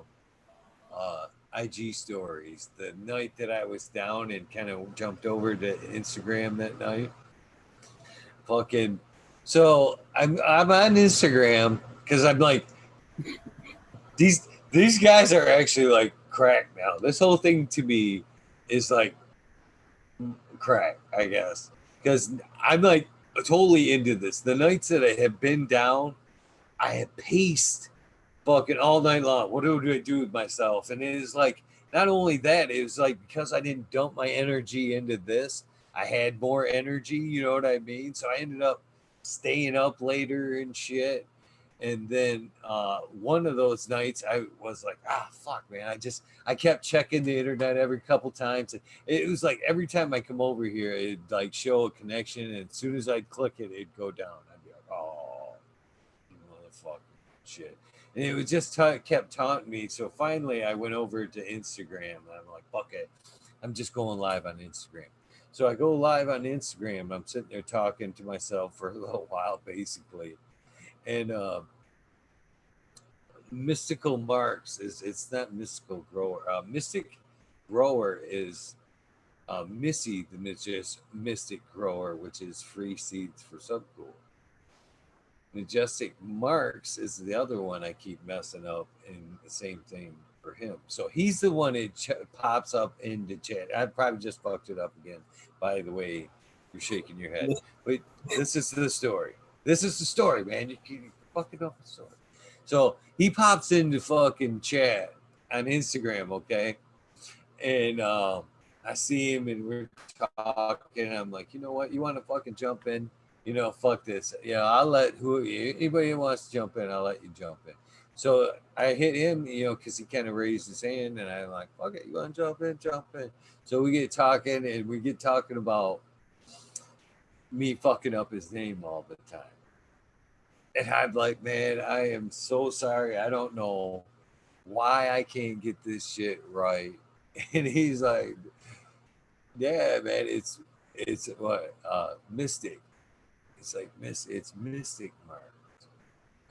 IG stories the night that I was down and kind of jumped over to Instagram that night. Fucking. So I'm on Instagram because I'm like, these guys are actually like crack now. This whole thing to me is like crack, I guess, because I'm like totally into this. The nights that I have been down, I have paced fucking all night long. What do I do with myself? And it is like not only that, it was like because I didn't dump my energy into this, I had more energy. You know what I mean? So I ended up staying up later and shit. And then one of those nights, I was like, fuck, man. I kept checking the internet every couple times. It was like every time I come over here, it'd like show a connection. And as soon as I'd click it, it'd go down. I'd be like, oh, motherfucker, shit. And it was just kept taunting me. So finally, I went over to Instagram. And I'm like, fuck it. I'm just going live on Instagram. So I go live on Instagram. I'm sitting there talking to myself for a little while, basically. And Mystical Marks it's not Mystical Grower. Mystic Grower is Missy the Mystic Grower, which is free seeds for Subcool. Majestic Marks is the other one I keep messing up, and the same thing for him. So he's the one that pops up in the chat. I probably just fucked it up again. By the way, you're shaking your head, but this is the story. This is the story, man. You're fucking up the story. So he pops into fucking chat on Instagram, okay? And I see him and we're talking. I'm like, you know what? You want to fucking jump in? You know, fuck this. Yeah, I'll let anybody who wants to jump in, I'll let you jump in. So I hit him, you know, because he kind of raised his hand, and I'm like, fuck it, you want to jump in? Jump in. So we get talking, and we get talking about me fucking up his name all the time. And I'm like, man, I am so sorry. I don't know why I can't get this shit right. And he's like, yeah, man, it's what Mystic. It's like it's Mystic Mark.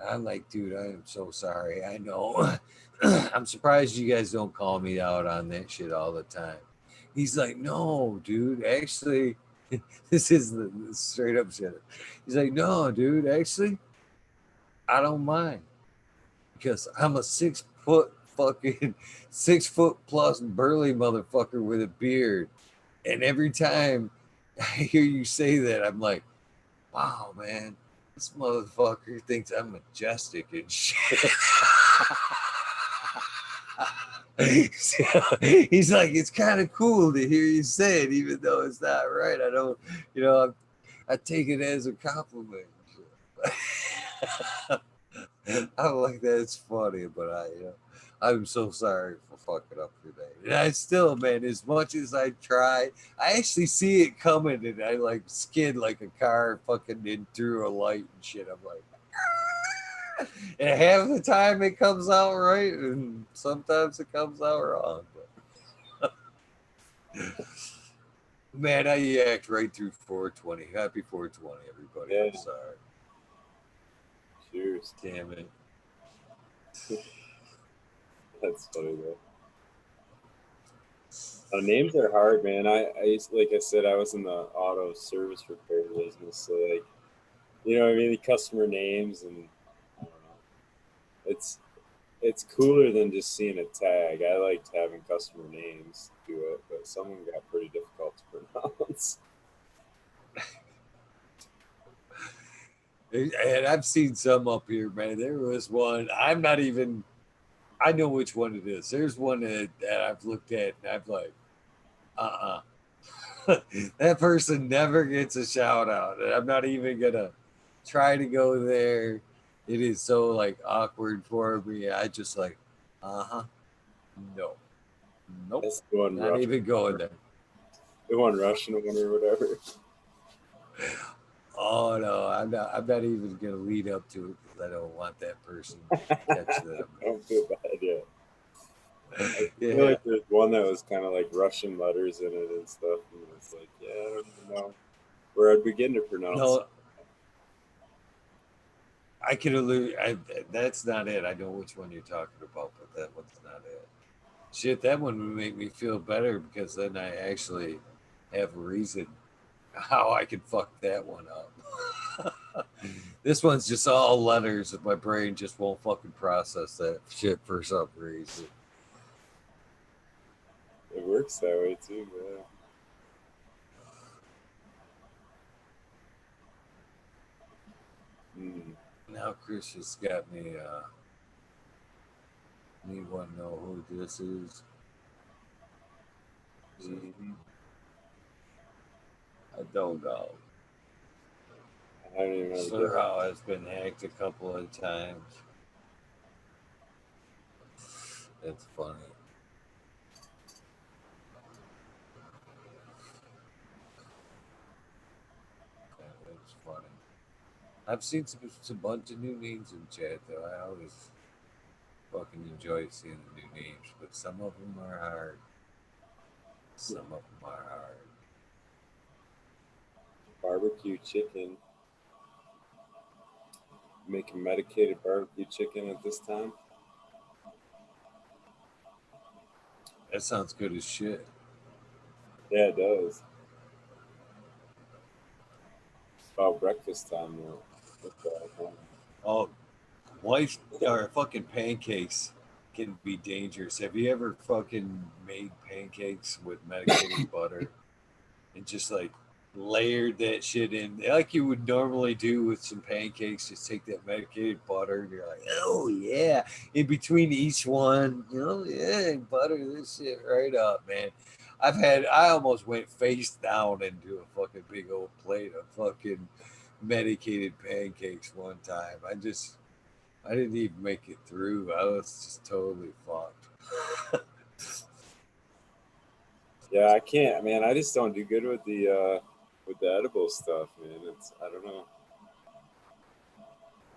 I'm like, dude, I am so sorry. I know. I'm surprised you guys don't call me out on that shit all the time. He's like, no, dude, actually, this is the straight up shit. He's like, no, dude, actually, I don't mind because I'm a 6 foot fucking 6 foot plus burly motherfucker with a beard. And every time I hear you say that, I'm like, wow, man, this motherfucker thinks I'm majestic and shit. He's like, it's kind of cool to hear you say it, even though it's not right. I don't, you know, I take it as a compliment. I'm like, that's funny, but I'm so sorry for fucking up your day. And I still, man, as much as I try, I actually see it coming, and I like skid like a car fucking in through a light and shit. I'm like, and half the time it comes out right, and sometimes it comes out wrong. But man, I yacked right through 420. Happy 420, everybody. Yeah. I'm sorry. Cheers. Damn it. That's funny though. Names are hard, man. I used, like I said, I was in the auto service repair business, so like, you know what I mean, the customer names, and I don't know. It's cooler than just seeing a tag. I liked having customer names do it, but some of them got pretty difficult to pronounce. And I've seen some up here, man. There was one. I'm not even. I know which one it is. There's one that I've looked at and I've like, that person never gets a shout out. And I'm not even gonna try to go there. It is so like awkward for me. I just like, no, nope, That's the one not even going there. The one Russian one or whatever. Oh no, I'm not even gonna lead up to it because I don't want that person to catch them. I don't feel bad yet. I feel Yeah. like there's one that was kind of like Russian letters in it and stuff, and it's like, yeah, I don't even know where I'd begin to pronounce it. No, I can allude. That's not it. I know which one you're talking about, but that one's not it. Shit, that one would make me feel better because then I actually have a reason how I can fuck that one up. This one's just all letters, and my brain just won't fucking process that shit for some reason. It works that way too, yeah. Mm. Now Chris just got me. Me want to know who this is. Mhm. I don't know. I don't even know how to Sure, get how it's been hacked a couple of times. It's funny. It's funny. I've seen some bunch of new names in chat though. I always fucking enjoy seeing the new names, but some of them are hard. Some of them are hard. barbecue chicken. Making medicated barbecue chicken at this time. That sounds good as shit. Yeah, it does. It's about breakfast time though. Oh, wife or fucking pancakes can be dangerous. Have you ever fucking made pancakes with medicated butter and just like layered that shit in like you would normally do with some pancakes? Just take that medicated butter and you're like, oh yeah. In between each one, yeah, butter this shit right up, man. I almost went face down into a fucking big old plate of fucking medicated pancakes one time. I didn't even make it through. I was just totally fucked. Yeah, I can't, man. I just don't do good with the edible stuff, man. It's I don't know.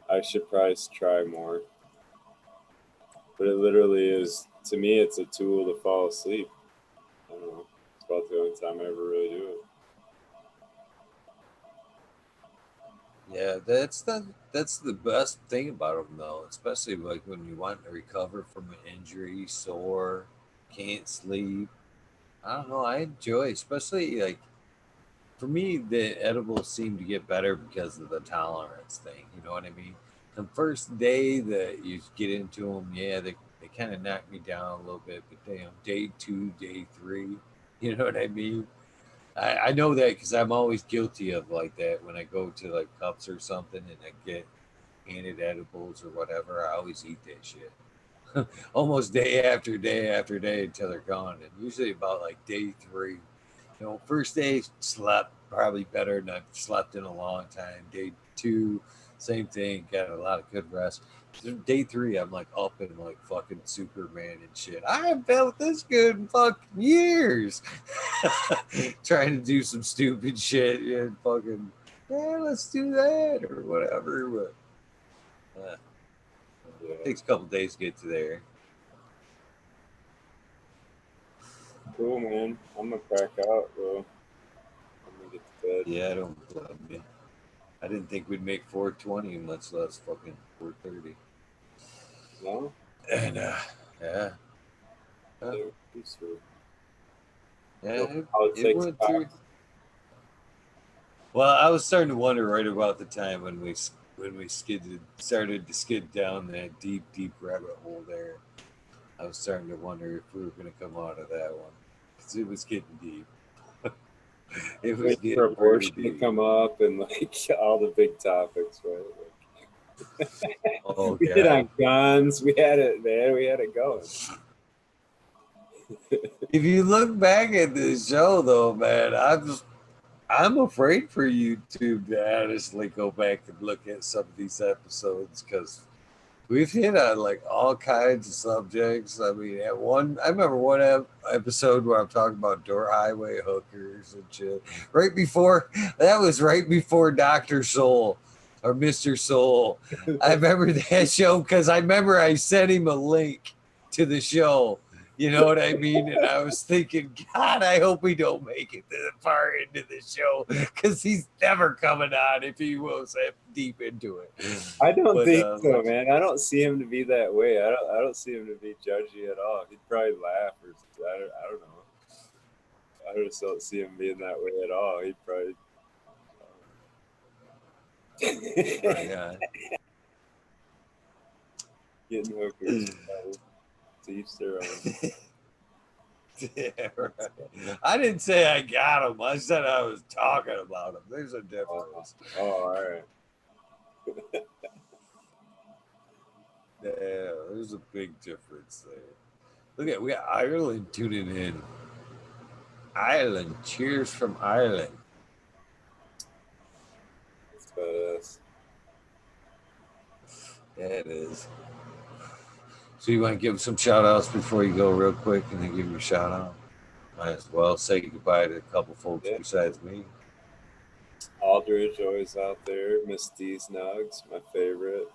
I should probably try more. But it literally is to me. It's a tool to fall asleep. I don't know. It's about the only time I ever really do it. Yeah, that's the best thing about them though, especially like when you want to recover from an injury, sore, can't sleep. I don't know. I enjoy, especially like for me, the edibles seem to get better because of the tolerance thing. You know what I mean? The first day that you get into them, yeah, they kind of knock me down a little bit, but day two, day three, you know what I mean? I know that because I'm always guilty of like that when I go to like cups or something and I get handed edibles or whatever. I always eat that shit almost day after day until they're gone. And usually about like day three, first day slept probably better than I've slept in a long time. Day two, same thing, got a lot of good rest. Day three, I'm like up and like fucking Superman and shit. I haven't felt this good in fucking years. Trying to do some stupid shit and fucking, yeah, let's do that or whatever. But Yeah. takes a couple days to get to there. Cool, man. I'm gonna crack out, bro. I'm gonna get to bed. Yeah, I don't blame you. I didn't think we'd make 420, much less fucking 430. No? And yeah, yeah, Yeah, peaceful. yeah, No it politics went through. talk. Well, I was starting to wonder right about the time when we started to skid down that deep rabbit hole there. I was starting to wonder if we were going to come out of that one because it was getting deep. It was Waiting for getting abortion to pretty. come up and like all the big topics, right? Oh We hit god. on guns. We had it, man. We had it going. If you look back at this show, though, man, I'm afraid for YouTube to honestly go back and look at some of these episodes because we've hit on like all kinds of subjects. I mean, I remember one episode where I'm talking about door highway hookers and shit. That was right before Dr. Soul or Mr. Soul. I remember that show because I remember I sent him a link to the show. You know what I mean? And I was thinking, God, I hope we don't make it this far into the show because he's never coming on if he was that deep into it. I don't But, think so, man. I don't see him to be that way. I don't see him to be judgy at all. He'd probably laugh or I don't know. I just don't see him being that way at all. He'd probably. Yeah. Getting hookers. To each their own. Yeah, right. I didn't say I got him. I said I was talking about him. There's a difference. Oh, all right. Yeah, there's a big difference there. Look at we got Ireland tuning in. Ireland, cheers from Ireland. That's badass. Yeah, it is. So you want to give some shout outs before you go real quick and then give you a shout out? Might as well say goodbye to a couple folks besides me. Aldridge always out there. Miss D's Nugs, my favorite.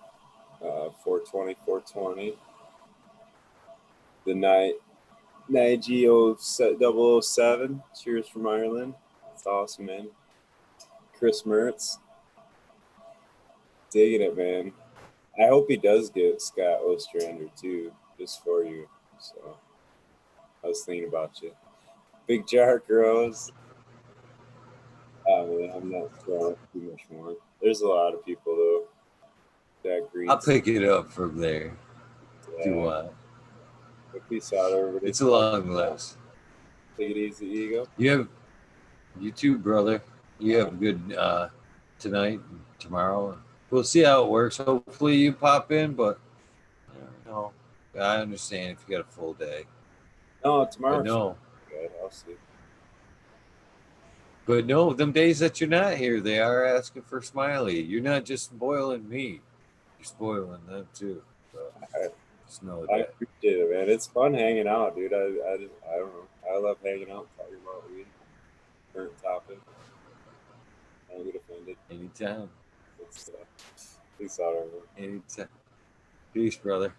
420, 420. The night Nige 007. Cheers from Ireland. That's awesome, man. Chris Mertz. Digging it, man. I hope he does get Scott Ostrander too, just for you. So I was thinking about you. Big Jar Grows. Oh man, I'm not throwing up too much more. There's a lot of people though. That greets. I'll pick it up from there if you want. Peace out, everybody. It's a long list. Take it easy, Ego. You too, brother. You have a good tonight and tomorrow. We'll see how it works. Hopefully you pop in, but I understand if you got a full day. No, tomorrow. No. Good, I'll see. But no, them days that you're not here, they are asking for Smiley. You're not just spoiling me. You're spoiling them too. So just know that. I appreciate it, man. It's fun hanging out, dude. I don't know. I love hanging out, talking about weed. Current topic. I don't get offended. Anytime. Peace out, everyone. Anytime. Peace, brother.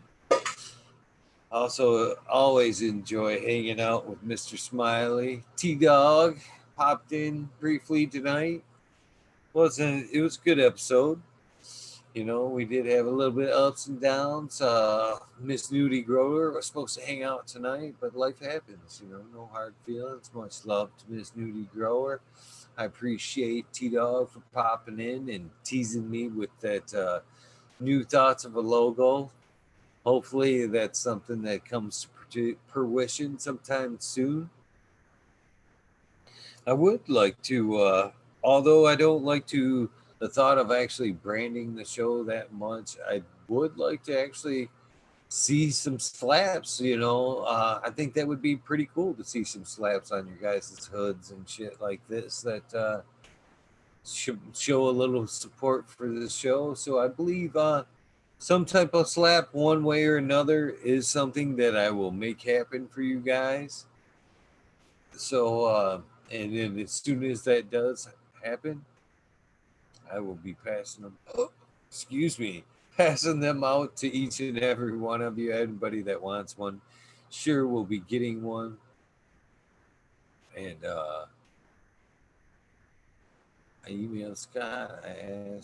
Also, always enjoy hanging out with Mr. Smiley. T-Dog popped in briefly tonight. It was a good episode. You know, we did have a little bit of ups and downs. Miss Nudie Grower was supposed to hang out tonight, but life happens. You know, no hard feelings. Much love to Miss Nudie Grower. I appreciate T-Dog for popping in and teasing me with that new thoughts of a logo. Hopefully that's something that comes to fruition sometime soon. I would like to, although I don't like the thought of actually branding the show that much, I would like to actually see some slaps, you know. I think that would be pretty cool to see some slaps on your guys' hoods and shit like this that show a little support for the show. So I believe some type of slap one way or another is something that I will make happen for you guys. So and then as soon as that does happen, I will be passing them passing them out to each and every one of you. Anybody that wants one sure will be getting one. And I emailed Scott. I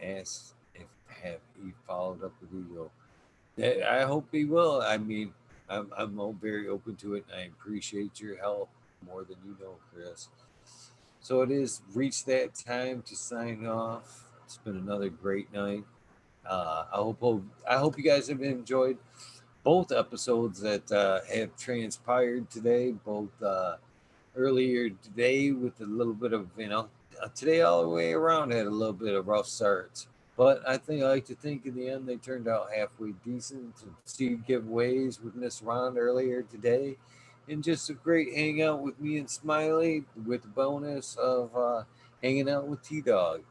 asked if he followed up with Ego. I hope he will. I mean, I'm very open to it. And I appreciate your help more than you know, Chris. So it is reached that time to sign off. It's been another great night. I hope you guys have enjoyed both episodes that have transpired today. Both earlier today with a little bit of, today all the way around had a little bit of rough starts. But I like to think in the end they turned out halfway decent. Some seed giveaways with Miss Ron earlier today. And just a great hangout with me and Smiley with the bonus of hanging out with T Dog.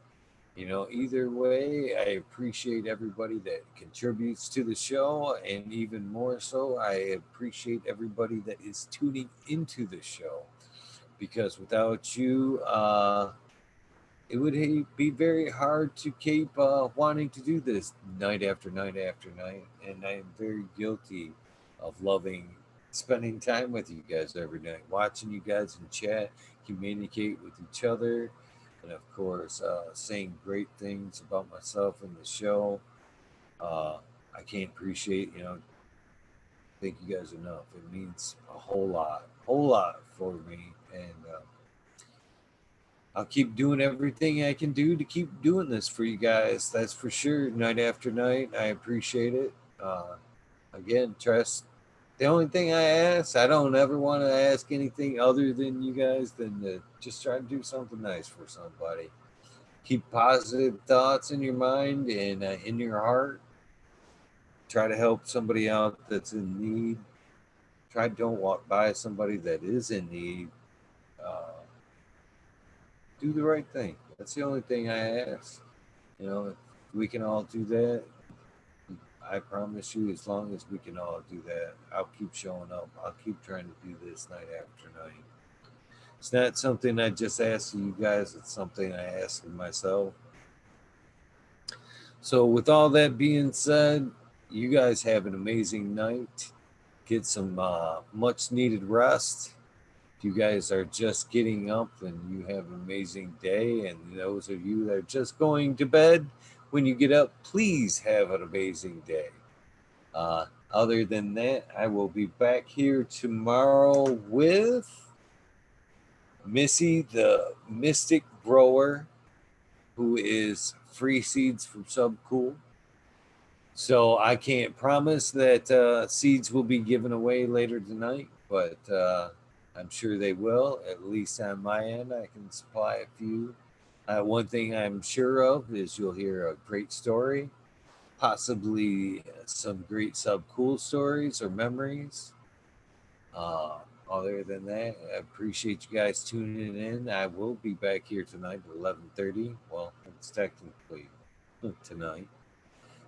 Either way, I appreciate everybody that contributes to the show, and even more so, I appreciate everybody that is tuning into the show. Because without you, it would be very hard to keep wanting to do this night after night after night. And I am very guilty of loving spending time with you guys every night, watching you guys in chat, communicate with each other, and of course, saying great things about myself and the show. Uh, I can't appreciate, thank you guys enough. It means a whole lot for me. And I'll keep doing everything I can do to keep doing this for you guys. That's for sure. Night after night, I appreciate it. Uh, Again, trust. The only thing I ask, I don't ever want to ask anything other than you guys than to just try to do something nice for somebody. Keep positive thoughts in your mind and in your heart. Try to help somebody out that's in need. Try don't walk by somebody that is in need. Uh, do the right thing. That's the only thing I ask. If we can all do that, I promise you, as long as we can all do that, I'll keep showing up. I'll keep trying to do this night after night. It's not something I just ask of you guys, it's something I ask of myself. So, with all that being said, you guys have an amazing night. Get some much needed rest. If you guys are just getting up, then you have an amazing day. And those of you that are just going to bed, when you get up, please have an amazing day. Other than that, I will be back here tomorrow with Missy, the Mystic Grower, who is free seeds from Subcool. So I can't promise that seeds will be given away later tonight, but I'm sure they will. At least on my end, I can supply a few. One thing I'm sure of is you'll hear a great story, possibly some great sub cool stories or memories. Uh, Other than that, I appreciate you guys tuning in. I will be back here tonight at 11:30. Well, it's technically tonight.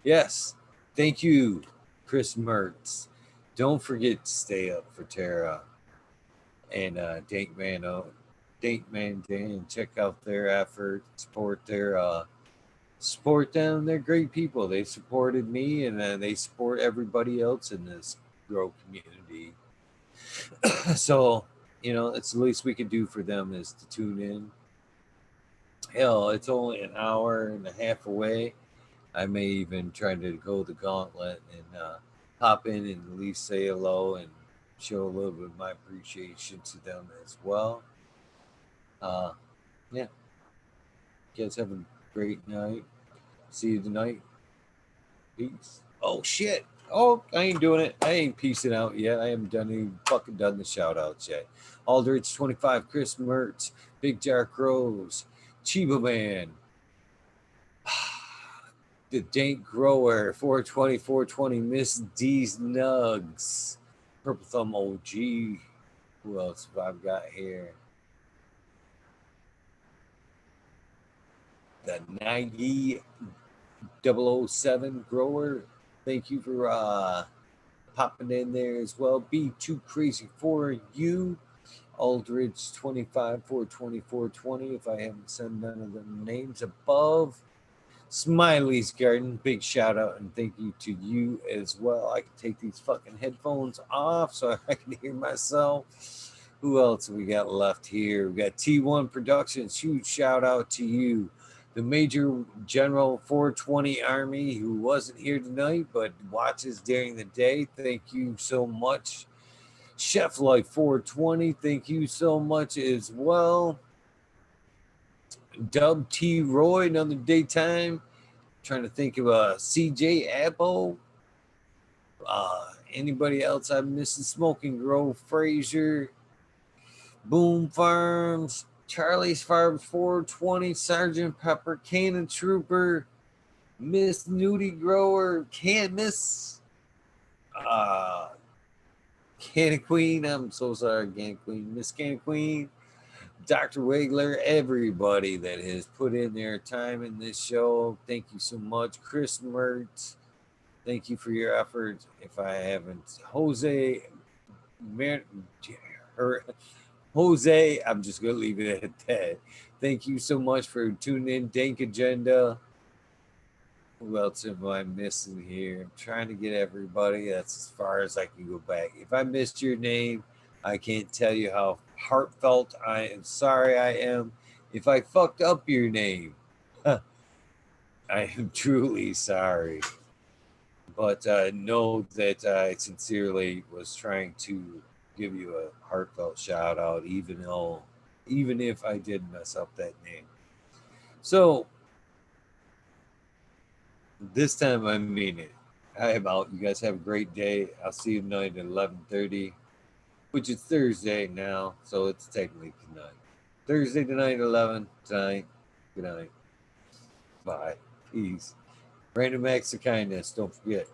Yes. Thank you, Chris Mertz. Don't forget to stay up for Tara and Dank Man Dan. Check out their effort, support them. They're great people. They supported me, and they support everybody else in this grow community. So, it's the least we can do for them is to tune in. Hell, it's only an hour and a half away. I may even try to go the gauntlet and hop in and at least say hello and show a little bit of my appreciation to them as well. Uh, yeah, you guys have a great night. See you tonight. Peace. Oh shit. Oh, I ain't doing it. I ain't piecing out yet. I haven't fucking done the shout outs yet. Aldrich 25, Chris Mertz, Big Jar Crows, Chiba Man, the Dank Grower, 420, 420, Miss D's Nugs, Purple Thumb OG. Who else have I got here? The 90 007 Grower. Thank you for popping in there as well. Be too crazy for you. Aldridge 25 420 420. If I haven't said none of the names above. Smiley's Garden, big shout out and thank you to you as well. I can take these fucking headphones off so I can hear myself. Who else we got left here? We got T1 Productions. Huge shout out to you. The Major General 420 Army who wasn't here tonight but watches during the day. Thank you so much. Chef Life 420, thank you so much as well. Dub T Roy, another daytime. Trying to think of CJ Apple. Anybody else I'm missing? Smoking Grove Frazier. Boom Farms, Charlie's Farms 420, Sergeant Pepper, Cannon Trooper, Miss Nudie Grower, Can't Miss Cannon Queen. I'm so sorry, Cannon Queen. Miss Cannon Queen, Dr. Wigler, everybody that has put in their time in this show. Thank you so much. Chris Mertz, thank you for your efforts. If I haven't, Jose, I'm just going to leave it at that. Thank you so much for tuning in. Dank Agenda. Who else am I missing here? I'm trying to get everybody. That's as far as I can go back. If I missed your name, I can't tell you how heartfelt I am. Sorry I am. If I fucked up your name, I am truly sorry. But know that I sincerely was trying to give you a heartfelt shout out, even if I did mess up that name. So this time I mean it. I am out. You guys have a great day. I'll see you tonight at 11:30, which is Thursday now, so it's technically tonight. Thursday tonight, 11 tonight. Good night. Bye. Peace. Random acts of kindness. Don't forget.